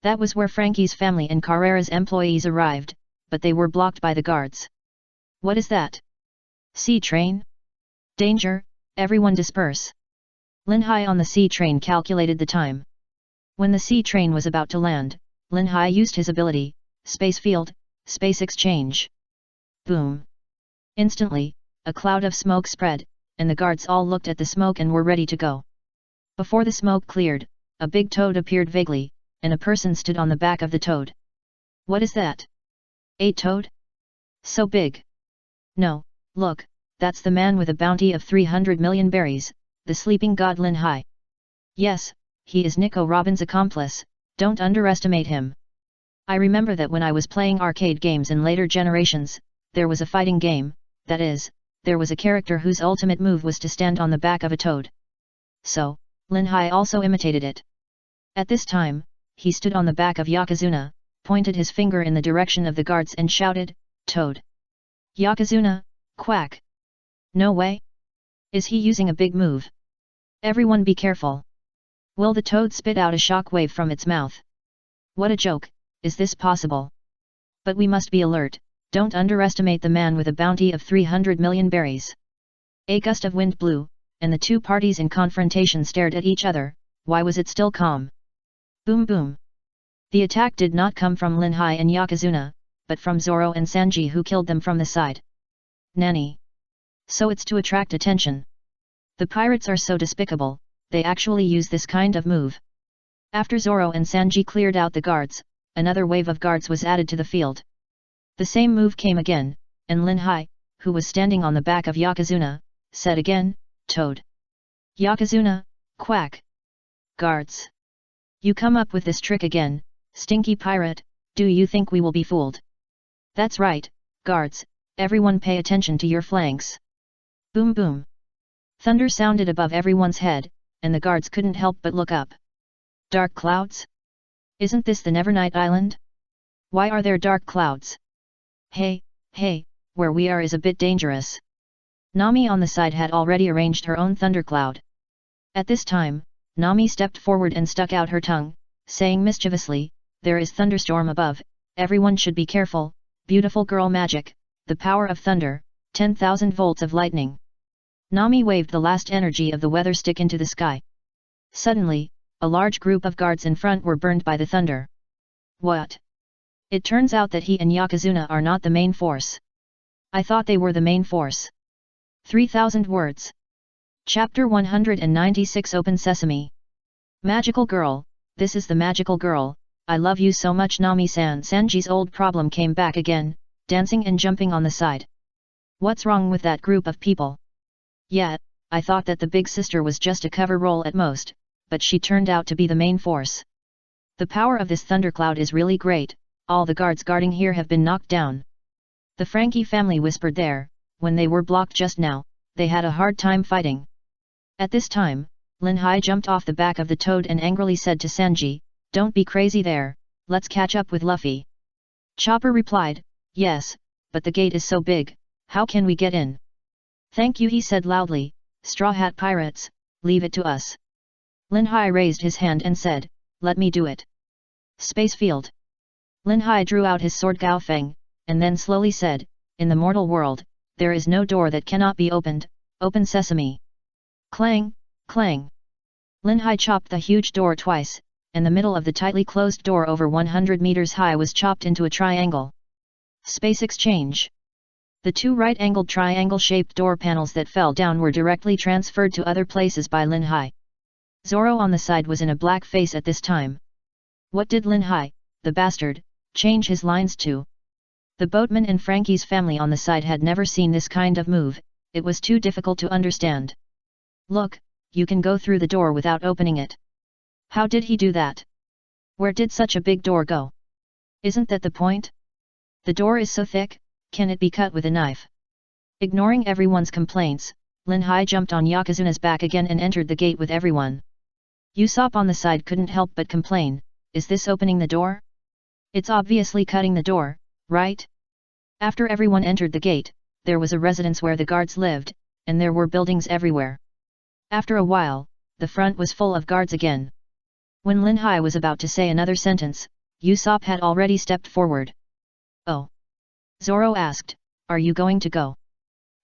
That was where Frankie's family and Carrera's employees arrived, but they were blocked by the guards. What is that? Sea train? Danger, everyone disperse. Lin Hai on the sea train calculated the time. When the sea train was about to land, Lin Hai used his ability, Space Field, Space Exchange. Boom! Instantly, a cloud of smoke spread, and the guards all looked at the smoke and were ready to go. Before the smoke cleared, a big toad appeared vaguely, and a person stood on the back of the toad. What is that? A toad? So big. No, look, that's the man with a bounty of 300 million berries, the sleeping god Lin Hai. Yes, he is Nico Robin's accomplice, don't underestimate him. I remember that when I was playing arcade games in later generations, there was a fighting game, that is, there was a character whose ultimate move was to stand on the back of a toad. So, Lin Hai also imitated it. At this time, he stood on the back of Yokozuna, pointed his finger in the direction of the guards and shouted, "Toad! Yokozuna, quack! No way! Is he using a big move? Everyone be careful! Will the toad spit out a shock wave from its mouth? What a joke, is this possible? But we must be alert, don't underestimate the man with a bounty of 300 million berries." A gust of wind blew, and the two parties in confrontation stared at each other. Why was it still calm? Boom boom! The attack did not come from Lin Hai and Yokozuna, but from Zoro and Sanji, who killed them from the side. Nanny! So it's to attract attention. The pirates are so despicable, they actually use this kind of move. After Zoro and Sanji cleared out the guards, another wave of guards was added to the field. The same move came again, and Lin Hai, who was standing on the back of Yokozuna, said again, "Toad! Yokozuna, quack! Guards! You come up with this trick again, stinky pirate, do you think we will be fooled? That's right, guards, everyone pay attention to your flanks." Boom boom! Thunder sounded above everyone's head, and the guards couldn't help but look up. Dark clouds? Isn't this the Nevernight Island? Why are there dark clouds? Hey, where we are is a bit dangerous. Nami on the side had already arranged her own thundercloud. At this time, Nami stepped forward and stuck out her tongue, saying mischievously, "There is thunderstorm above, everyone should be careful, beautiful girl magic, the power of thunder, 10,000 volts of lightning." Nami waved the last energy of the weather stick into the sky. Suddenly, a large group of guards in front were burned by the thunder. What? It turns out that he and Yokozuna are not the main force. I thought they were the main force. 3,000 words. Chapter 196 Open Sesame. Magical girl, this is the magical girl, I love you so much. Nami-san. Sanji's old problem came back again, dancing and jumping on the side. What's wrong with that group of people? Yeah, I thought that the big sister was just a cover role at most, but she turned out to be the main force. The power of this thundercloud is really great, all the guards guarding here have been knocked down. The Frankie family whispered there, when they were blocked just now, they had a hard time fighting. At this time, Lin Hai jumped off the back of the toad and angrily said to Sanji, "Don't be crazy there, let's catch up with Luffy." Chopper replied, "Yes, but the gate is so big, how can we get in?" "Thank you," he said loudly, "Straw Hat Pirates, leave it to us." Lin Hai raised his hand and said, "Let me do it." Space Field. Lin Hai drew out his sword Gao Feng, and then slowly said, "In the mortal world, there is no door that cannot be opened, open sesame." Clang, clang. Lin Hai chopped the huge door twice, and the middle of the tightly closed door over 100 meters high was chopped into a triangle. Space exchange. The two right-angled triangle-shaped door panels that fell down were directly transferred to other places by Lin Hai. Zoro on the side was in a black face at this time. What did Lin Hai, the bastard, change his lines to? The boatman and Frankie's family on the side had never seen this kind of move, it was too difficult to understand. "Look, you can go through the door without opening it. How did he do that? Where did such a big door go? Isn't that the point? The door is so thick, can it be cut with a knife?" Ignoring everyone's complaints, Lin Hai jumped on Yokozuna's back again and entered the gate with everyone. Usopp on the side couldn't help but complain, "Is this opening the door? It's obviously cutting the door, right?" After everyone entered the gate, there was a residence where the guards lived, and there were buildings everywhere. After a while, the front was full of guards again. When Lin Hai was about to say another sentence, Usopp had already stepped forward. "Oh?" Zoro asked, "Are you going to go?"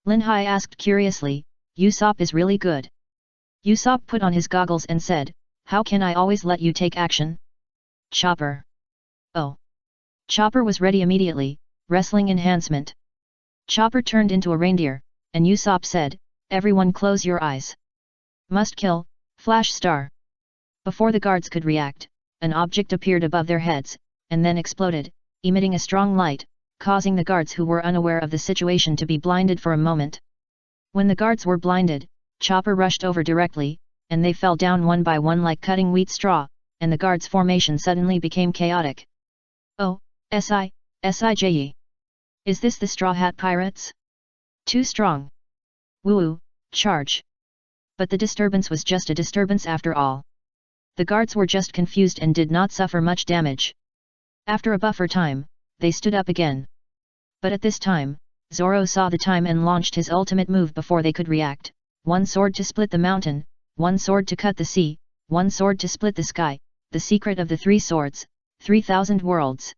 Lin Hai asked curiously, "Usopp is really good." Usopp put on his goggles and said, "How can I always let you take action?" Chopper. "Oh." Chopper was ready immediately, wrestling enhancement. Chopper turned into a reindeer, and Usopp said, "Everyone close your eyes. Must kill, Flash Star." Before the guards could react, an object appeared above their heads, and then exploded, emitting a strong light, causing the guards who were unaware of the situation to be blinded for a moment. When the guards were blinded, Chopper rushed over directly, and they fell down one by one like cutting wheat straw, and the guards' formation suddenly became chaotic. Oh, SIJE. Is this the Straw Hat Pirates? Too strong. Woo, charge. But the disturbance was just a disturbance after all. The guards were just confused and did not suffer much damage. After a buffer time, they stood up again. But at this time, Zoro saw the time and launched his ultimate move before they could react. One sword to split the mountain, one sword to cut the sea, one sword to split the sky, the secret of the 3 swords, 3,000 worlds.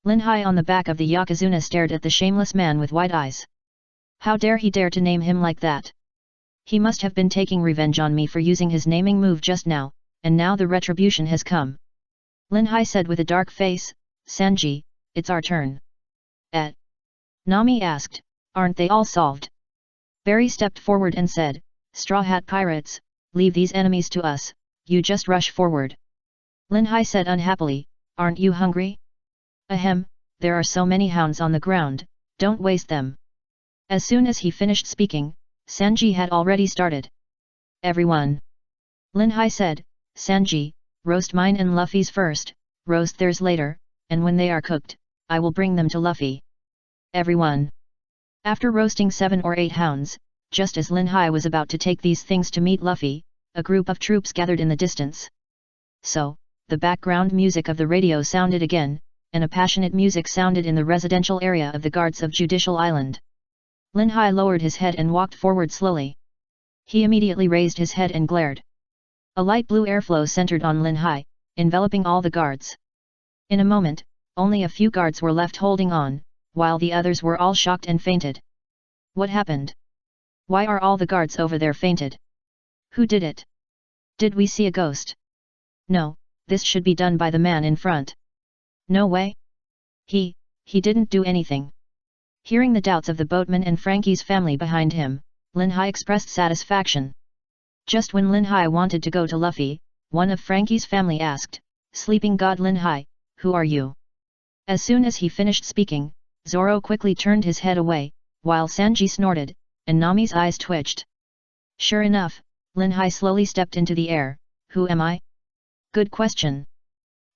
Linhai on the back of the Yokozuna stared at the shameless man with wide eyes. How dare he dare to name him like that? He must have been taking revenge on me for using his naming move just now, and now the retribution has come. Linhai said with a dark face, Sanji, it's our turn. Nami asked, aren't they all solved? Barry stepped forward and said, Straw Hat Pirates, leave these enemies to us, you just rush forward. Linhai said unhappily, aren't you hungry? Ahem, there are so many hounds on the ground, don't waste them. As soon as he finished speaking, Sanji had already started. Everyone. Linhai said, Sanji, roast mine and Luffy's first, roast theirs later, and when they are cooked, I will bring them to Luffy. Everyone. After roasting 7 or 8 hounds, just as Linhai was about to take these things to meet Luffy, a group of troops gathered in the distance. So, the background music of the radio sounded again, and a passionate music sounded in the residential area of the guards of Judicial Island. Linhai lowered his head and walked forward slowly. He immediately raised his head and glared. A light blue airflow centered on Linhai, enveloping all the guards. In a moment, only a few guards were left holding on, while the others were all shocked and fainted. What happened? Why are all the guards over there fainted? Who did it? Did we see a ghost? No, this should be done by the man in front. No way. He didn't do anything. Hearing the doubts of the boatman and Frankie's family behind him, Linhai expressed satisfaction. Just when Linhai wanted to go to Luffy, one of Frankie's family asked, Sleeping God Linhai, who are you? As soon as he finished speaking, Zoro quickly turned his head away, while Sanji snorted, and Nami's eyes twitched. Sure enough, Linhai slowly stepped into the air. Who am I? Good question.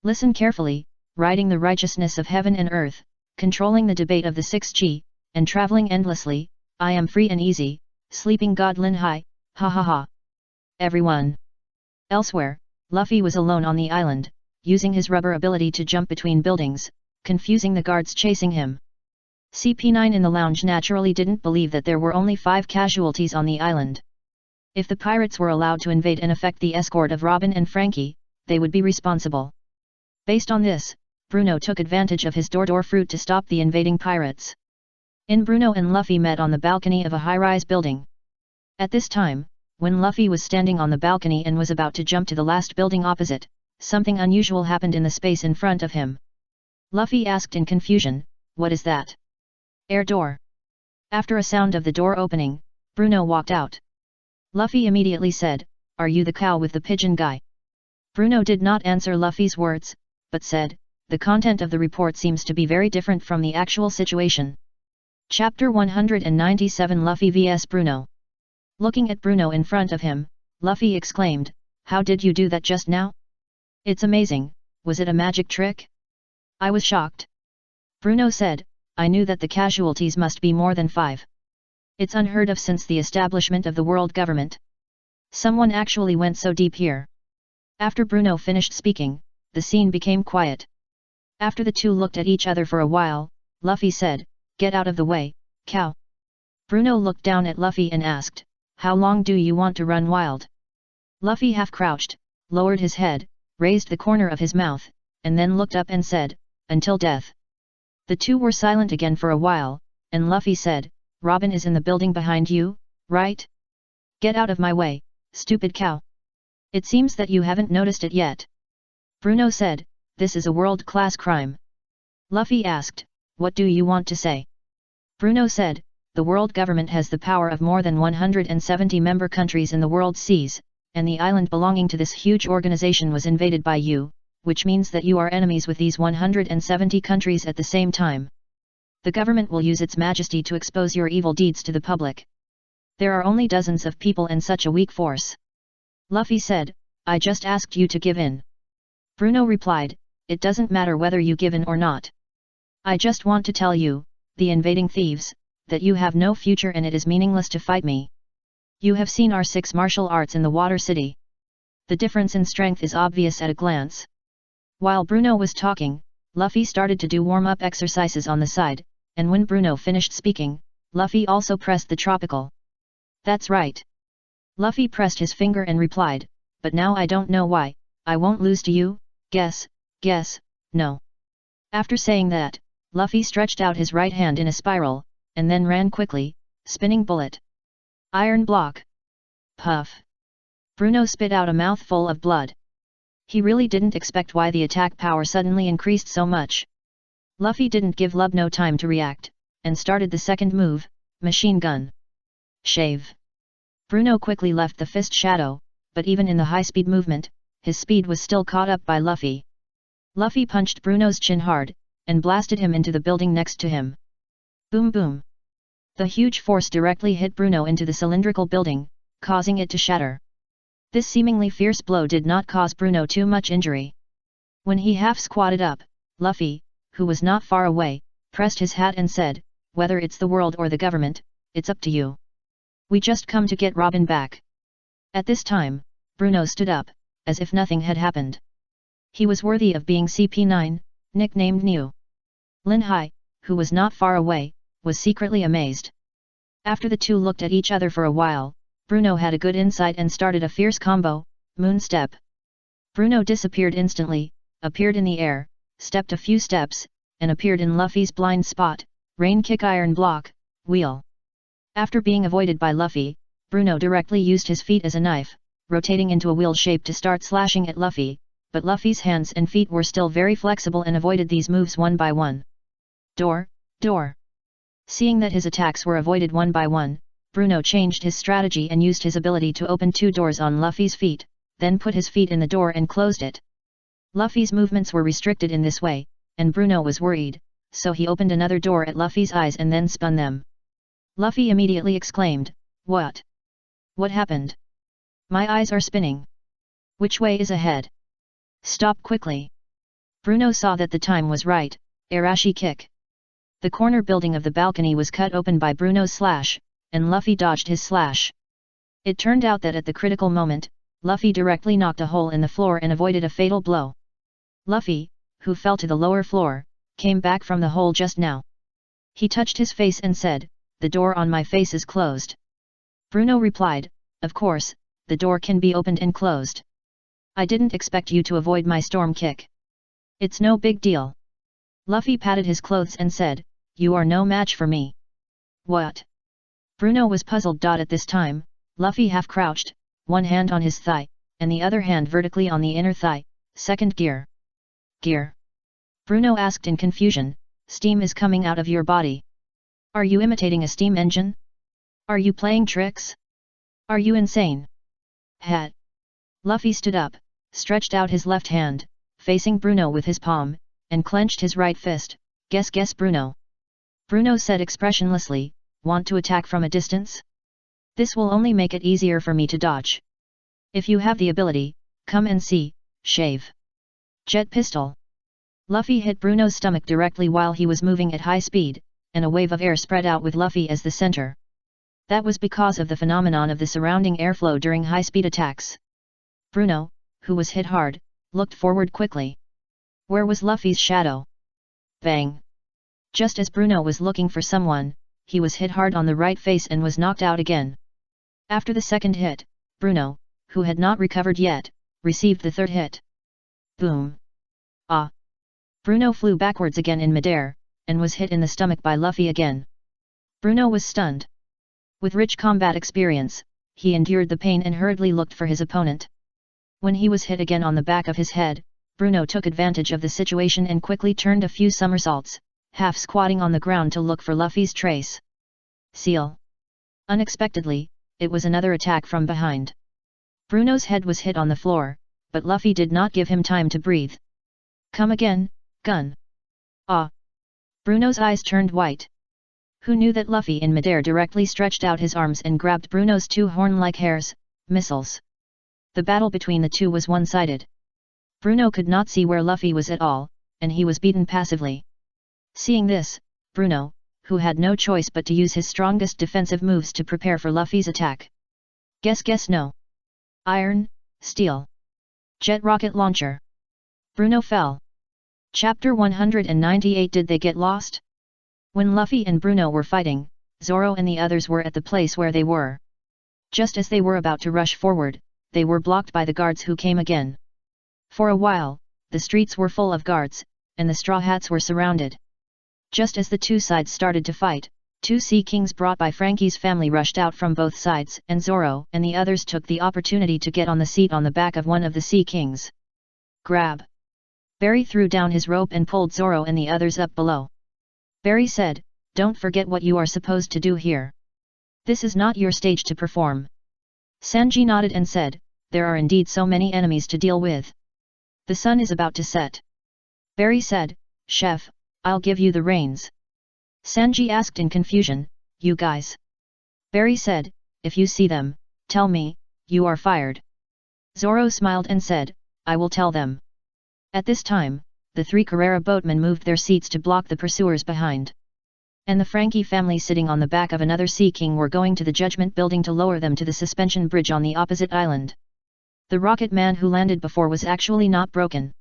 Listen carefully, riding the righteousness of heaven and earth, controlling the debate of the 6G, and traveling endlessly, I am free and easy, sleeping God Linhai, ha ha ha. Everyone. Elsewhere, Luffy was alone on the island, using his rubber ability to jump between buildings, confusing the guards chasing him. CP9 in the lounge naturally didn't believe that there were only 5 casualties on the island. If the pirates were allowed to invade and affect the escort of Robin and Frankie, they would be responsible. Based on this, Bruno took advantage of his door fruit to stop the invading pirates. Bruno and Luffy met on the balcony of a high-rise building. At this time, when Luffy was standing on the balcony and was about to jump to the last building opposite, something unusual happened in the space in front of him. Luffy asked in confusion, what is that? Air door. After a sound of the door opening, Bruno walked out. Luffy immediately said, are you the cow with the pigeon guy? Bruno did not answer Luffy's words, but said, the content of the report seems to be very different from the actual situation. Chapter 197 Luffy vs Bruno. Looking at Bruno in front of him, Luffy exclaimed, how did you do that just now? It's amazing, was it a magic trick? I was shocked. Bruno said, I knew that the casualties must be more than 5. It's unheard of since the establishment of the world government. Someone actually went so deep here. After Bruno finished speaking, the scene became quiet. After the two looked at each other for a while, Luffy said, get out of the way, cow. Bruno looked down at Luffy and asked, how long do you want to run wild? Luffy half crouched, lowered his head, raised the corner of his mouth, and then looked up and said, until death. The two were silent again for a while, and Luffy said, Robin is in the building behind you, right? Get out of my way, stupid cow. It seems that you haven't noticed it yet. Bruno said, this is a world-class crime. Luffy asked, what do you want to say? Bruno said, the world government has the power of more than 170 member countries in the world seas, and the island belonging to this huge organization was invaded by you, which means that you are enemies with these 170 countries at the same time. The government will use its majesty to expose your evil deeds to the public. There are only dozens of people and such a weak force. Luffy said, I just asked you to give in. Bruno replied, it doesn't matter whether you give in or not. I just want to tell you, the invading thieves, that you have no future and it is meaningless to fight me. You have seen our 6 martial arts in the Water City. The difference in strength is obvious at a glance. While Bruno was talking, Luffy started to do warm-up exercises on the side, and when Bruno finished speaking, Luffy also pressed the tropical. That's right. Luffy pressed his finger and replied, but now I don't know why, I won't lose to you, guess, no. After saying that, Luffy stretched out his right hand in a spiral, and then ran quickly, spinning bullet. Iron block. Puff. Bruno spit out a mouthful of blood. He really didn't expect why the attack power suddenly increased so much. Luffy didn't give Lubno time to react, and started the second move, machine gun. Shave. Bruno quickly left the fist shadow, but even in the high-speed movement, his speed was still caught up by Luffy. Luffy punched Bruno's chin hard, and blasted him into the building next to him. Boom boom. The huge force directly hit Bruno into the cylindrical building, causing it to shatter. This seemingly fierce blow did not cause Bruno too much injury. When he half squatted up, Luffy, who was not far away, pressed his hat and said, whether it's the world or the government, it's up to you. We just come to get Robin back. At this time, Bruno stood up, as if nothing had happened. He was worthy of being CP9, nicknamed New. Lin Hai, who was not far away, was secretly amazed. After the two looked at each other for a while, Bruno had a good insight and started a fierce combo, Moon Step. Bruno disappeared instantly, appeared in the air, stepped a few steps, and appeared in Luffy's blind spot, Rain Kick Iron Block, Wheel. After being avoided by Luffy, Bruno directly used his feet as a knife, rotating into a wheel shape to start slashing at Luffy, but Luffy's hands and feet were still very flexible and avoided these moves one by one. Door. Seeing that his attacks were avoided one by one, Bruno changed his strategy and used his ability to open 2 doors on Luffy's feet, then put his feet in the door and closed it. Luffy's movements were restricted in this way, and Bruno was worried, so he opened another door at Luffy's eyes and then spun them. Luffy immediately exclaimed, What? What happened? My eyes are spinning. Which way is ahead? Stop quickly. Bruno saw that the time was right, Arashi kick. The corner building of the balcony was cut open by Bruno's slash, and Luffy dodged his slash. It turned out that at the critical moment, Luffy directly knocked a hole in the floor and avoided a fatal blow. Luffy, who fell to the lower floor, came back from the hole just now. He touched his face and said, the door on my face is closed. Bruno replied, of course, the door can be opened and closed. I didn't expect you to avoid my storm kick. It's no big deal. Luffy patted his clothes and said, you are no match for me. What? Bruno was puzzled. At this time, Luffy half crouched, one hand on his thigh, and the other hand vertically on the inner thigh, second gear. Gear? Bruno asked in confusion, steam is coming out of your body. Are you imitating a steam engine? Are you playing tricks? Are you insane? Hat. Luffy stood up, stretched out his left hand, facing Bruno with his palm, and clenched his right fist. Guess Bruno. Bruno said expressionlessly, want to attack from a distance? This will only make it easier for me to dodge. If you have the ability, come and see, shave. Jet pistol. Luffy hit Bruno's stomach directly while he was moving at high speed, and a wave of air spread out with Luffy as the center. That was because of the phenomenon of the surrounding airflow during high-speed attacks. Bruno, who was hit hard, looked forward quickly. Where was Luffy's shadow? Bang! Just as Bruno was looking for someone, he was hit hard on the right face and was knocked out again. After the second hit, Bruno, who had not recovered yet, received the third hit. Boom! Ah! Bruno flew backwards again in midair, and was hit in the stomach by Luffy again. Bruno was stunned. With rich combat experience, he endured the pain and hurriedly looked for his opponent. When he was hit again on the back of his head, Bruno took advantage of the situation and quickly turned a few somersaults, half squatting on the ground to look for Luffy's trace. Seal. Unexpectedly, it was another attack from behind. Bruno's head was hit on the floor, but Luffy did not give him time to breathe. Come again, gun. Ah! Bruno's eyes turned white. Who knew that Luffy in midair directly stretched out his arms and grabbed Bruno's two horn-like hairs, missiles. The battle between the two was one-sided. Bruno could not see where Luffy was at all, and he was beaten passively. Seeing this, Bruno, who had no choice but to use his strongest defensive moves to prepare for Luffy's attack. Guess no. Iron, steel. Jet rocket launcher. Bruno fell. Chapter 198. Did they get lost? When Luffy and Bruno were fighting, Zoro and the others were at the place where they were. Just as they were about to rush forward, they were blocked by the guards who came again. For a while, the streets were full of guards, and the Straw Hats were surrounded. Just as the two sides started to fight, two Sea Kings brought by Franky's family rushed out from both sides, and Zoro and the others took the opportunity to get on the seat on the back of one of the Sea Kings. Grab! Barry threw down his rope and pulled Zoro and the others up below. Barry said, "Don't forget what you are supposed to do here. This is not your stage to perform." Sanji nodded and said, "There are indeed so many enemies to deal with. The sun is about to set." Barry said, "Chef, I'll give you the reins." Sanji asked in confusion, "You guys?" Barry said, "If you see them, tell me, you are fired." Zoro smiled and said, "I will tell them." At this time, the three Carrera boatmen moved their seats to block the pursuers behind. And the Franky family sitting on the back of another Sea King were going to the Judgment Building to lower them to the suspension bridge on the opposite island. The Rocket Man who landed before was actually not broken.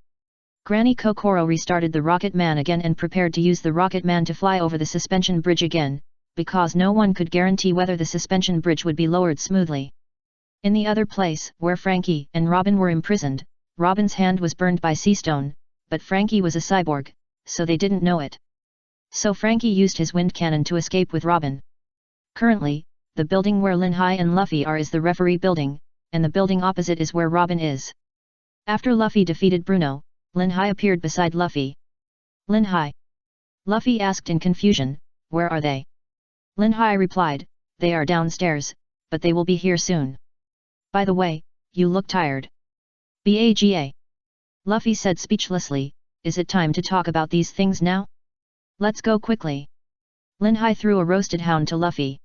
Granny Kokoro restarted the Rocket Man again and prepared to use the Rocket Man to fly over the suspension bridge again, because no one could guarantee whether the suspension bridge would be lowered smoothly. In the other place, where Franky and Robin were imprisoned, Robin's hand was burned by sea stone, but Franky was a cyborg, so they didn't know it. So Franky used his wind cannon to escape with Robin. Currently, the building where Linhai and Luffy are is the referee building, and the building opposite is where Robin is. After Luffy defeated Bruno, Linhai appeared beside Luffy. "Linhai?" Luffy asked in confusion, "Where are they?" Linhai replied, "They are downstairs, but they will be here soon. By the way, you look tired." "Baga." Luffy said speechlessly, "Is it time to talk about these things now? Let's go quickly." Linhai threw a roasted hound to Luffy.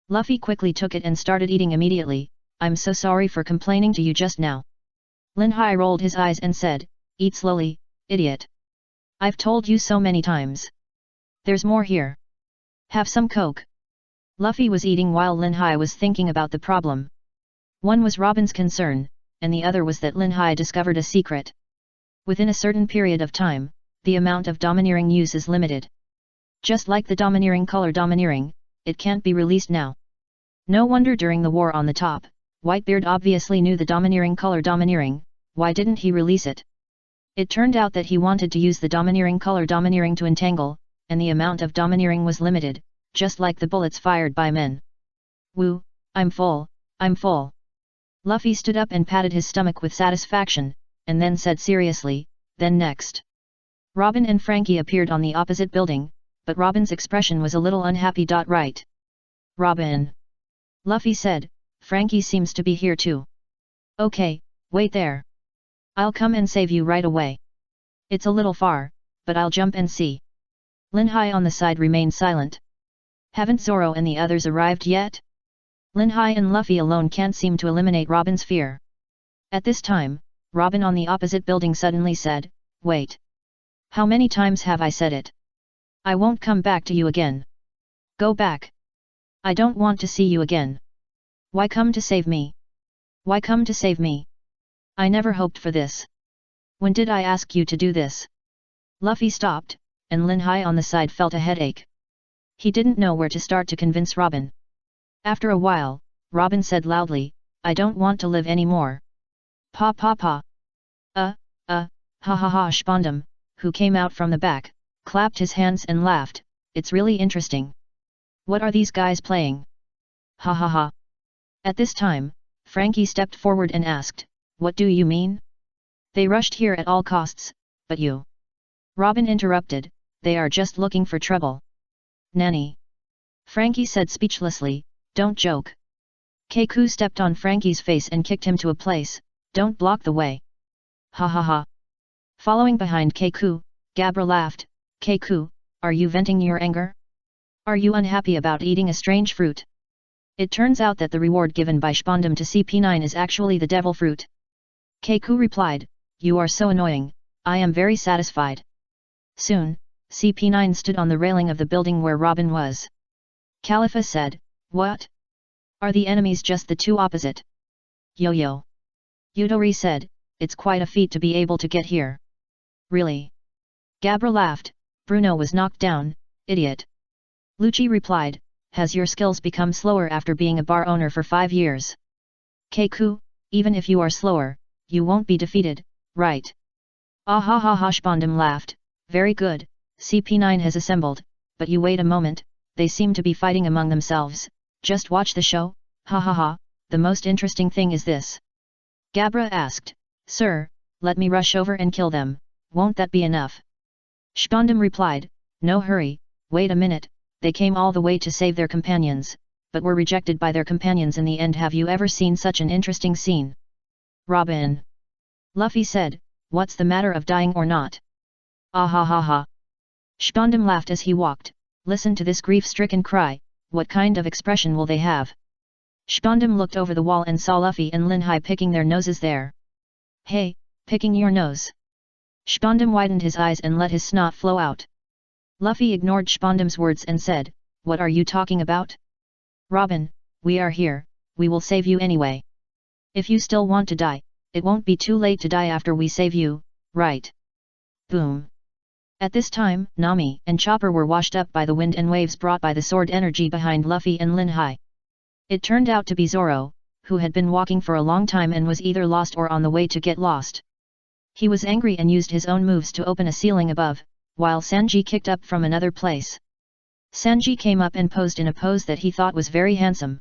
Luffy quickly took it and started eating immediately. "I'm so sorry for complaining to you just now." Linhai rolled his eyes and said, "Eat slowly, idiot. I've told you so many times. There's more here. Have some Coke." Luffy was eating while Linhai was thinking about the problem. One was Robin's concern, and the other was that Linhai discovered a secret. Within a certain period of time, the amount of domineering use is limited. Just like the domineering color domineering, it can't be released now. No wonder during the war on the top, Whitebeard obviously knew the domineering color domineering. Why didn't he release it? It turned out that he wanted to use the domineering color domineering to entangle, and the amount of domineering was limited, just like the bullets fired by men. "Woo, I'm full, I'm full." Luffy stood up and patted his stomach with satisfaction, and then said seriously, "Then next." Robin and Franky appeared on the opposite building, but Robin's expression was a little unhappy. "Right. Robin," Luffy said, "Franky seems to be here too." "Okay, wait there. I'll come and save you right away. It's a little far, but I'll jump and see." Linhai on the side remained silent. "Haven't Zoro and the others arrived yet?" Linhai and Luffy alone can't seem to eliminate Robin's fear. At this time, Robin on the opposite building suddenly said, "Wait. How many times have I said it? I won't come back to you again. Go back. I don't want to see you again. Why come to save me? Why come to save me? I never hoped for this. When did I ask you to do this?" Luffy stopped, and Linhai on the side felt a headache. He didn't know where to start to convince Robin. After a while, Robin said loudly, "I don't want to live anymore." "Pa pa pa." Ha ha ha. Spondum, who came out from the back, clapped his hands and laughed, "It's really interesting. What are these guys playing? Ha ha ha." At this time, Franky stepped forward and asked, "What do you mean? They rushed here at all costs, but you?" Robin interrupted, "They are just looking for trouble." "Nanny?" Franky said speechlessly, "Don't joke." Keiku stepped on Franky's face and kicked him to a place, "Don't block the way." Ha ha ha. Following behind Keiku, Gabra laughed, "Keiku, Are you venting your anger? Are you unhappy about eating a strange fruit? It turns out that the reward given by Spondum to CP9 is actually the devil fruit. Keku replied, "You are so annoying, I am very satisfied." Soon, CP9 stood on the railing of the building where Robin was. Khalifa said, "What? Are the enemies just the two opposite?" "Yo-yo." Yudori said, "It's quite a feat to be able to get here." "Really?" Gabra laughed, "Bruno was knocked down, idiot." Lucci replied, "Has your skills become slower after being a bar owner for 5 years?" Keku, "Even if you are slower, you won't be defeated, right?" Ah ha ha ha. Spondum laughed, "Very good, CP9 has assembled, but you wait a moment, they seem to be fighting among themselves, just watch the show, ha ha ha, the most interesting thing is this." Gabra asked, "Sir, let me rush over and kill them, won't that be enough?" Spondum replied, "No hurry, wait a minute, they came all the way to save their companions, but were rejected by their companions in the end. Have you ever seen such an interesting scene?" Robin. Luffy said, "What's the matter of dying or not?" Ah ha ha ha. Spondum laughed as he walked, "Listen to this grief-stricken cry, what kind of expression will they have?" Spondum looked over the wall and saw Luffy and Linhai picking their noses there. "Hey, picking your nose?" Spondum widened his eyes and let his snot flow out. Luffy ignored Spondum's words and said, "What are you talking about?" "Robin, we are here, we will save you anyway. If you still want to die, it won't be too late to die after we save you, right?" Boom. At this time, Nami and Chopper were washed up by the wind and waves brought by the sword energy behind Luffy and Linhai. It turned out to be Zoro, who had been walking for a long time and was either lost or on the way to get lost. He was angry and used his own moves to open a ceiling above, while Sanji kicked up from another place. Sanji came up and posed in a pose that he thought was very handsome.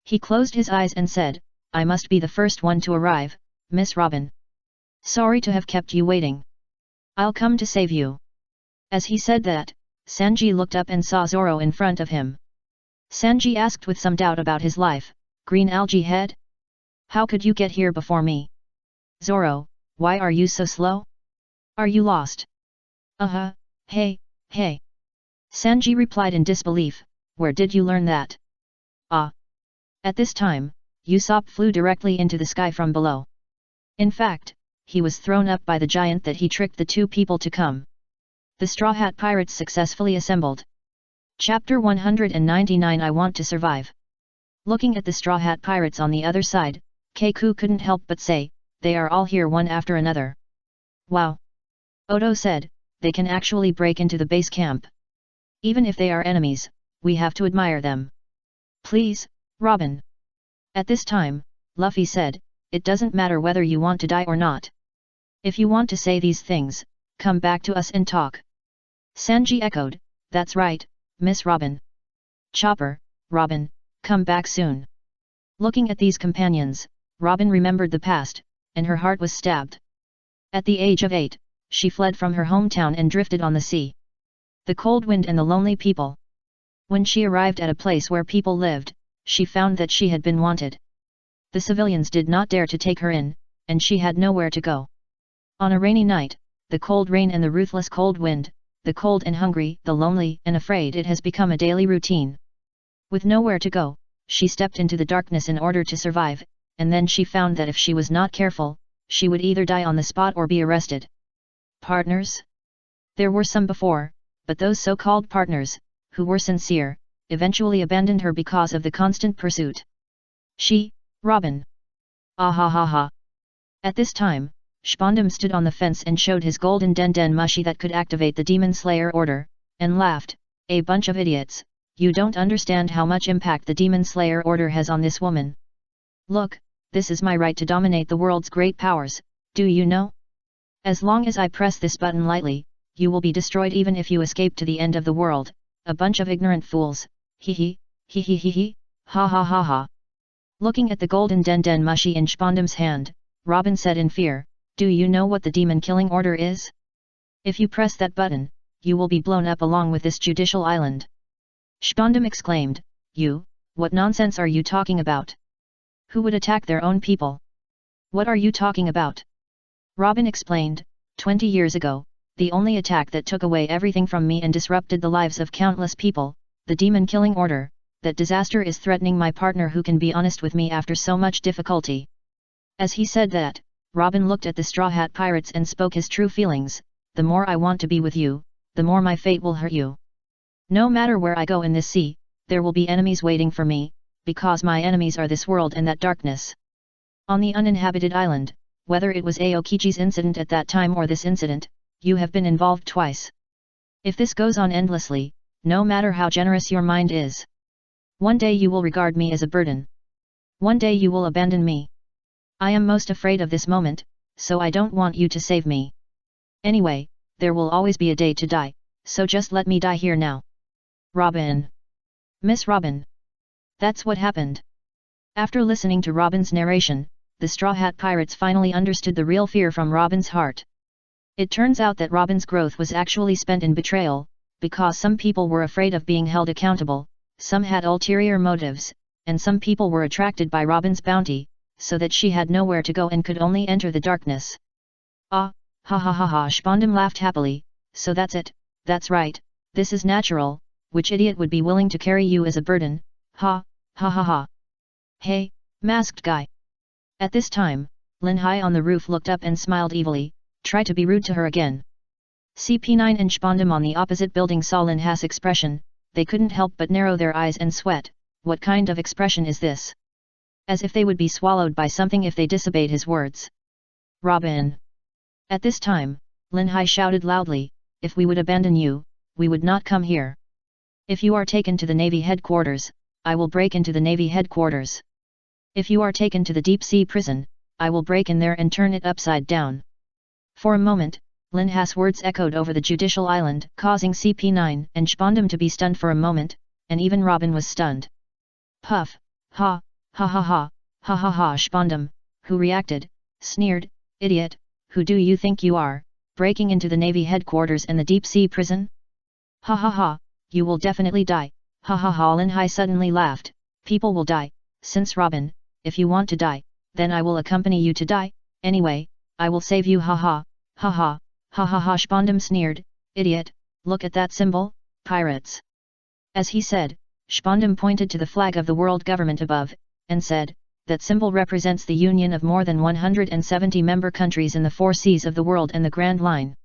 He closed his eyes and said, "I must be the first one to arrive, Miss Robin. Sorry to have kept you waiting. I'll come to save you." As he said that, Sanji looked up and saw Zoro in front of him. Sanji asked with some doubt about his life, "Green algae head? How could you get here before me?" "Zoro, why are you so slow? Are you lost?" Hey, hey." Sanji replied in disbelief, "Where did you learn that?" "Ah." At this time, Usopp flew directly into the sky from below. In fact, he was thrown up by the giant that he tricked the two people to come. The Straw Hat Pirates successfully assembled. Chapter 199. I Want to Survive. Looking at the Straw Hat Pirates on the other side, Keku couldn't help but say, "They are all here one after another." "Wow!" Odo said, "They can actually break into the base camp. Even if they are enemies, we have to admire them." "Please, Robin." At this time, Luffy said, "It doesn't matter whether you want to die or not. If you want to say these things, come back to us and talk." Sanji echoed, "That's right, Miss Robin. Chopper, Robin, come back soon." Looking at these companions, Robin remembered the past, and her heart was stabbed. At the age of 8, she fled from her hometown and drifted on the sea. The cold wind and the lonely people. When she arrived at a place where people lived, she found that she had been wanted. The civilians did not dare to take her in, and she had nowhere to go. On a rainy night, the cold rain and the ruthless cold wind, the cold and hungry, the lonely and afraid, it has become a daily routine. With nowhere to go, she stepped into the darkness in order to survive, and then she found that if she was not careful, she would either die on the spot or be arrested. Partners? There were some before, but those so-called partners, who were sincere, eventually abandoned her because of the constant pursuit. Robin. Ah ha ha ha. At this time, Spondum stood on the fence and showed his golden den mushi that could activate the Demon Slayer order, and laughed, "A bunch of idiots, you don't understand how much impact the Demon Slayer order has on this woman. Look, this is my right to dominate the world's great powers, do you know? As long as I press this button lightly, you will be destroyed even if you escape to the end of the world, a bunch of ignorant fools, hee hee, ha ha ha ha." Looking at the golden den mushi in Spondum's hand, Robin said in fear, "Do you know what the demon killing order is? If you press that button, you will be blown up along with this judicial island." Spondum exclaimed, What nonsense are you talking about? Who would attack their own people? What are you talking about?" Robin explained, 20 years ago, the only attack that took away everything from me and disrupted the lives of countless people, the demon-killing order, that disaster is threatening my partner who can be honest with me after so much difficulty. As he said that, Robin looked at the Straw Hat Pirates and spoke his true feelings, the more I want to be with you, the more my fate will hurt you. No matter where I go in this sea, there will be enemies waiting for me, because my enemies are this world and that darkness. On the uninhabited island, whether it was Aokichi's incident at that time or this incident, you have been involved twice. If this goes on endlessly, no matter how generous your mind is, one day you will regard me as a burden. One day you will abandon me. I am most afraid of this moment, so I don't want you to save me. Anyway, there will always be a day to die, so just let me die here now. Robin. Miss Robin. That's what happened. After listening to Robin's narration, the Straw Hat Pirates finally understood the real fear from Robin's heart. It turns out that Robin's growth was actually spent in betrayal, because some people were afraid of being held accountable, some had ulterior motives, and some people were attracted by Robin's bounty, so that she had nowhere to go and could only enter the darkness. Ah, ha ha ha ha, Spondum laughed happily, so that's it, that's right, this is natural, which idiot would be willing to carry you as a burden, ha, ha ha ha. Hey, masked guy. At this time, Lin Hai on the roof looked up and smiled evilly, tried to be rude to her again. CP9 and Spondum on the opposite building saw Lin Hai's expression, they couldn't help but narrow their eyes and sweat. What kind of expression is this? As if they would be swallowed by something if they disobeyed his words. Robin. At this time, Lin Hai shouted loudly, if we would abandon you, we would not come here. If you are taken to the Navy headquarters, I will break into the Navy headquarters. If you are taken to the deep sea prison, I will break in there and turn it upside down. For a moment, Lin Hai's words echoed over the judicial island, causing CP9 and Spondum to be stunned for a moment, and even Robin was stunned. Puff, ha, ha ha ha, ha ha ha. Spondum, who reacted, sneered, idiot, who do you think you are, breaking into the Navy headquarters and the deep sea prison? Ha ha ha, you will definitely die, ha ha ha. Lin Hai suddenly laughed, people will die, since Robin, if you want to die, then I will accompany you to die, anyway, I will save you, ha ha, ha ha, ha ha ha. Spondum sneered, idiot, look at that symbol, pirates. As he said, Spondum pointed to the flag of the world government above, and said, that symbol represents the union of more than 170 member countries in the 4 seas of the world and the Grand Line.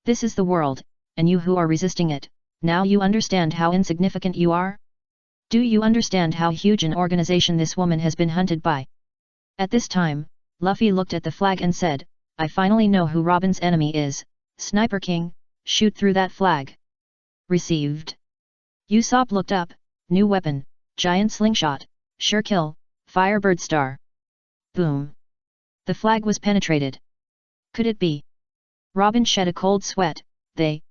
This is the world, and you who are resisting it, now you understand how insignificant you are? Do you understand how huge an organization this woman has been hunted by? At this time, Luffy looked at the flag and said, I finally know who Robin's enemy is, Sniper King, shoot through that flag. Received. Usopp looked up, new weapon, giant slingshot, sure kill, Firebird Star. Boom. The flag was penetrated. Could it be? Robin shed a cold sweat, they.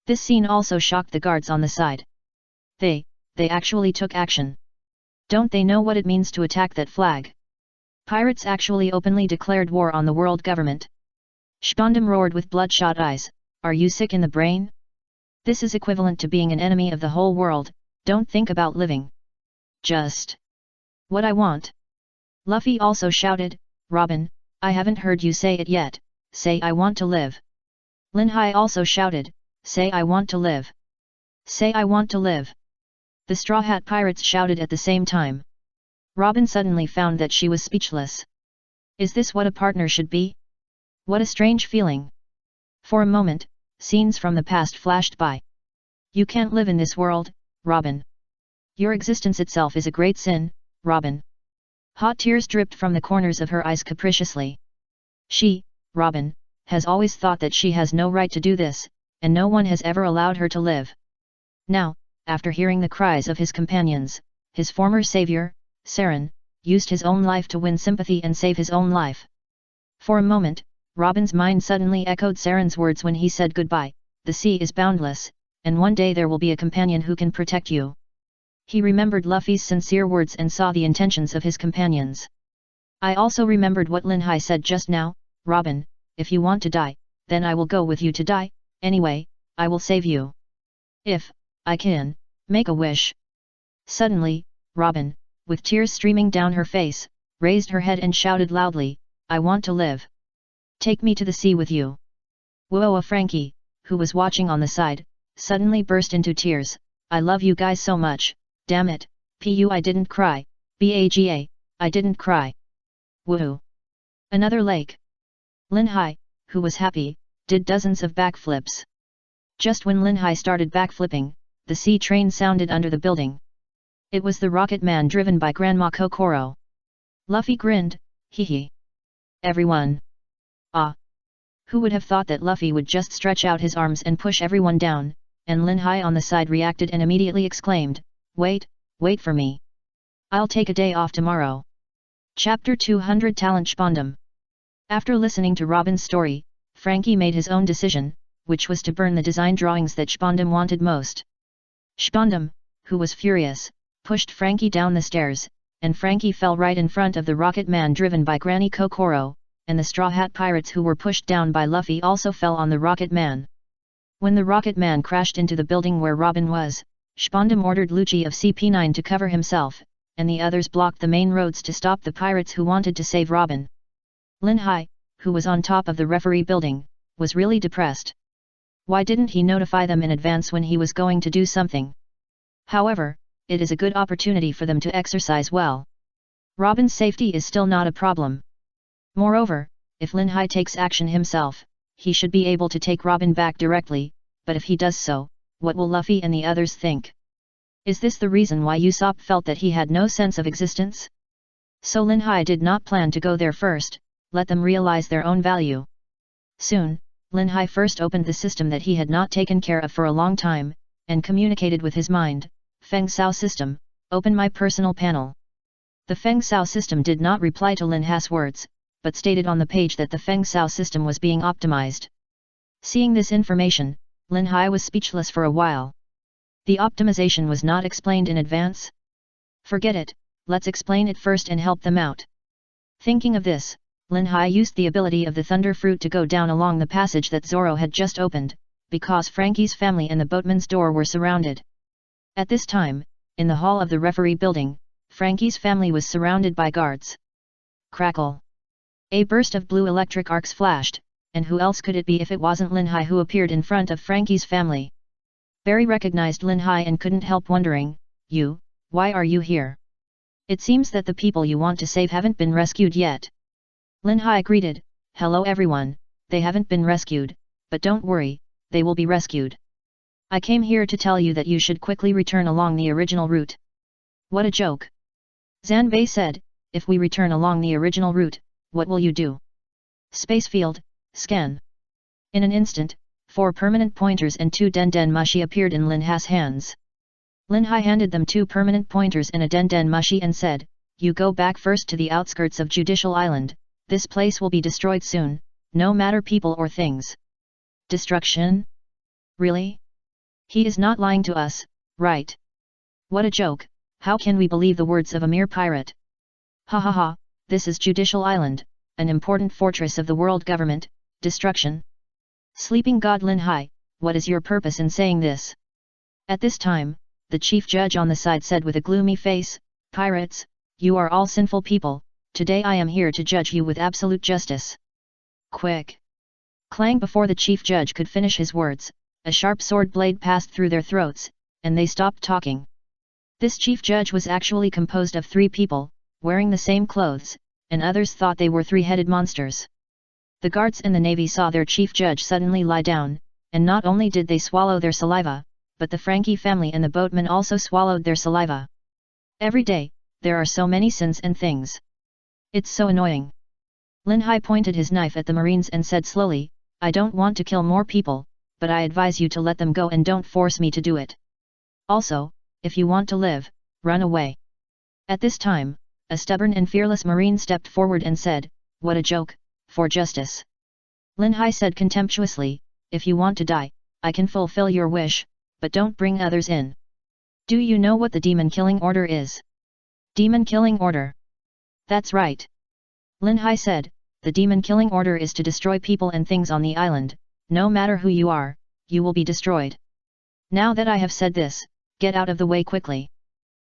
This scene also shocked the guards on the side. They actually took action. Don't they know what it means to attack that flag? Pirates actually openly declared war on the world government. Spondum roared with bloodshot eyes, are you sick in the brain? This is equivalent to being an enemy of the whole world, don't think about living. Just what I want. Luffy also shouted, Robin, I haven't heard you say it yet, say I want to live. Lin Hai also shouted, say I want to live. Say I want to live. The Straw Hat Pirates shouted at the same time. Robin suddenly found that she was speechless. Is this what a partner should be? What a strange feeling. For a moment, scenes from the past flashed by. You can't live in this world, Robin. Your existence itself is a great sin, Robin. Hot tears dripped from the corners of her eyes capriciously. She, Robin, has always thought that she has no right to do this, and no one has ever allowed her to live. Now, after hearing the cries of his companions, his former savior, Saren, used his own life to win sympathy and save his own life. For a moment, Robin's mind suddenly echoed Saren's words when he said goodbye, the sea is boundless, and one day there will be a companion who can protect you. He remembered Luffy's sincere words and saw the intentions of his companions. I also remembered what Lin Hai said just now, Robin, if you want to die, then I will go with you to die, anyway, I will save you. If I can make a wish. Suddenly, Robin, with tears streaming down her face, raised her head and shouted loudly, I want to live. Take me to the sea with you. Whoa! Frankie, who was watching on the side, suddenly burst into tears. I love you guys so much, damn it, I didn't cry, BAGA, I didn't cry. Woohoo! Another lake. Lin Hai, who was happy, did dozens of backflips. Just when Lin Hai started backflipping, the sea train sounded under the building. It was the Rocket Man driven by Grandma Kokoro. Luffy grinned, hee hee. Everyone. Ah! Who would have thought that Luffy would just stretch out his arms and push everyone down, and Lin Hai on the side reacted and immediately exclaimed, wait for me. I'll take a day off tomorrow. Chapter 200 Talent Spondum. After listening to Robin's story, Frankie made his own decision, which was to burn the design drawings that Spondum wanted most. Spondum, who was furious, pushed Frankie down the stairs, and Frankie fell right in front of the Rocket Man driven by Granny Kokoro, and the Straw Hat Pirates who were pushed down by Luffy also fell on the Rocket Man. When the Rocket Man crashed into the building where Robin was, Spondum ordered Lucci of CP9 to cover himself, and the others blocked the main roads to stop the pirates who wanted to save Robin. Lin Hai, who was on top of the referee building, was really depressed. Why didn't he notify them in advance when he was going to do something? However, it is a good opportunity for them to exercise well. Robin's safety is still not a problem. Moreover, if Lin Hai takes action himself, he should be able to take Robin back directly, but if he does so, what will Luffy and the others think? Is this the reason why Usopp felt that he had no sense of existence? So Lin Hai did not plan to go there first, let them realize their own value. Soon, Lin Hai first opened the system that he had not taken care of for a long time, and communicated with his mind, Feng Sao system, open my personal panel. The Feng Sao system did not reply to Lin Hai's words, but stated on the page that the Feng Sao system was being optimized. Seeing this information, Lin Hai was speechless for a while. The optimization was not explained in advance? Forget it, let's explain it first and help them out. Thinking of this, Lin Hai used the ability of the Thunder Fruit to go down along the passage that Zoro had just opened, because Frankie's family and the boatman's door were surrounded. At this time, in the hall of the referee building, Frankie's family was surrounded by guards. Crackle! A burst of blue electric arcs flashed, and who else could it be if it wasn't Lin Hai who appeared in front of Frankie's family? Barry recognized Lin Hai and couldn't help wondering, why are you here? It seems that the people you want to save haven't been rescued yet. Lin Hai greeted, hello everyone, they haven't been rescued, but don't worry, they will be rescued. I came here to tell you that you should quickly return along the original route. What a joke! Zanbei said, if we return along the original route, what will you do? Space field, scan. In an instant, 4 permanent pointers and 2 Den Mushi appeared in Lin Hai's hands. Lin Hai handed them 2 permanent pointers and a Den Mushi and said, you go back first to the outskirts of Judicial Island, this place will be destroyed soon, no matter people or things. Destruction? Really? He is not lying to us, right? What a joke, how can we believe the words of a mere pirate? Ha ha ha, this is Judicial Island, an important fortress of the world government, destruction. Sleeping God Lin Hai, what is your purpose in saying this? At this time, the chief judge on the side said with a gloomy face, pirates, you are all sinful people, today I am here to judge you with absolute justice. Quick! Clang! Before the chief judge could finish his words, a sharp sword blade passed through their throats, and they stopped talking. This chief judge was actually composed of 3 people, wearing the same clothes, and others thought they were 3-headed monsters. The guards and the navy saw their chief judge suddenly lie down, and not only did they swallow their saliva, but the Frankie family and the boatmen also swallowed their saliva. Every day, there are so many sins and things. It's so annoying. Lin Hai pointed his knife at the Marines and said slowly, I don't want to kill more people, but I advise you to let them go and don't force me to do it. Also, if you want to live, run away. At this time, a stubborn and fearless Marine stepped forward and said, what a joke, for justice. Lin Hai said contemptuously, if you want to die, I can fulfill your wish, but don't bring others in. Do you know what the demon killing order is? Demon killing order. That's right. Lin Hai said, the demon killing order is to destroy people and things on the island, no matter who you are, you will be destroyed. Now that I have said this, get out of the way quickly.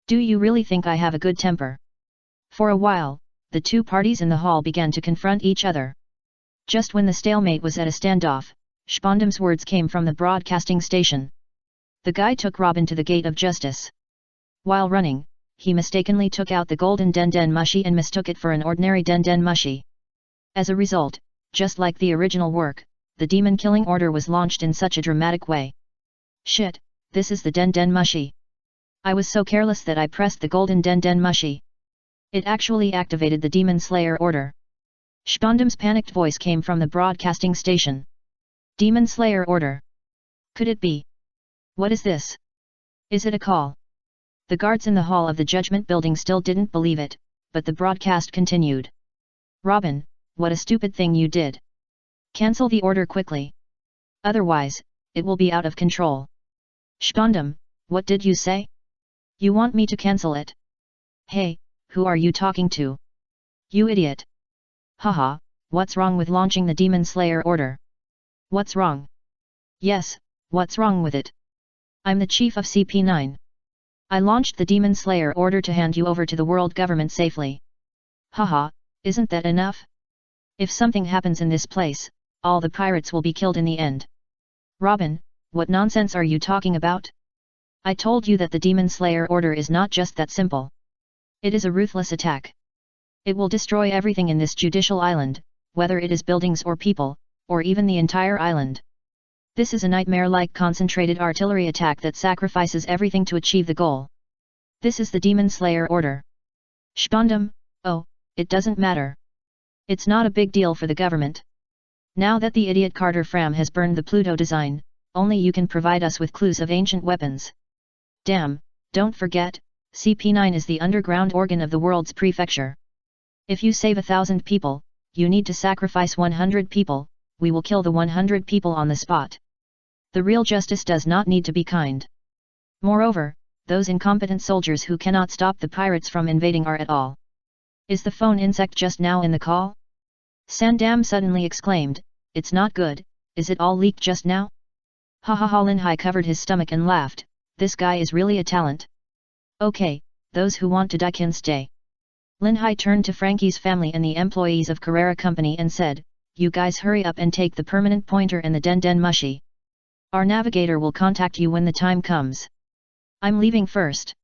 Do you really think I have a good temper? For a while, the 2 parties in the hall began to confront each other. Just when the stalemate was at a standoff, Spondam's words came from the broadcasting station. The guy took Robin to the gate of justice. While running, he mistakenly took out the golden den mushi and mistook it for an ordinary den mushi. As a result, just like the original work, the demon killing order was launched in such a dramatic way. Shit, this is the den mushi. I was so careless that I pressed the golden den mushi. It actually activated the demon slayer order. Spondam's panicked voice came from the broadcasting station. Demon slayer order. Could it be? What is this? Is it a call? The guards in the hall of the judgment building still didn't believe it, but the broadcast continued. Robin, what a stupid thing you did. Cancel the order quickly. Otherwise, it will be out of control. Spondam, what did you say? You want me to cancel it? Hey, who are you talking to? You idiot. Haha, what's wrong with launching the Demon Slayer order? What's wrong? Yes, what's wrong with it? I'm the chief of CP9. I launched the Demon Slayer order to hand you over to the world government safely. Haha, isn't that enough? If something happens in this place, all the pirates will be killed in the end. Robin, what nonsense are you talking about? I told you that the Demon Slayer order is not just that simple. It is a ruthless attack. It will destroy everything in this judicial island, whether it is buildings or people, or even the entire island. This is a nightmare-like concentrated artillery attack that sacrifices everything to achieve the goal. This is the Demon Slayer order. Spondam, oh, it doesn't matter. It's not a big deal for the government. Now that the idiot Carter Fram has burned the Pluto design, only you can provide us with clues of ancient weapons. Damn, don't forget, CP9 is the underground organ of the world's prefecture. If you save 1,000 people, you need to sacrifice 100 people, we will kill the 100 people on the spot. The real justice does not need to be kind. Moreover, those incompetent soldiers who cannot stop the pirates from invading are at all. Is the phone insect just now in the call? Sandam suddenly exclaimed, it's not good, is it all leaked just now? Ha ha ha. Lin Hai covered his stomach and laughed, this guy is really a talent. Okay, those who want to die can stay. Lin Hai turned to Frankie's family and the employees of Carrera Company and said, you guys hurry up and take the permanent pointer and the den mushi. Our navigator will contact you when the time comes. I'm leaving first.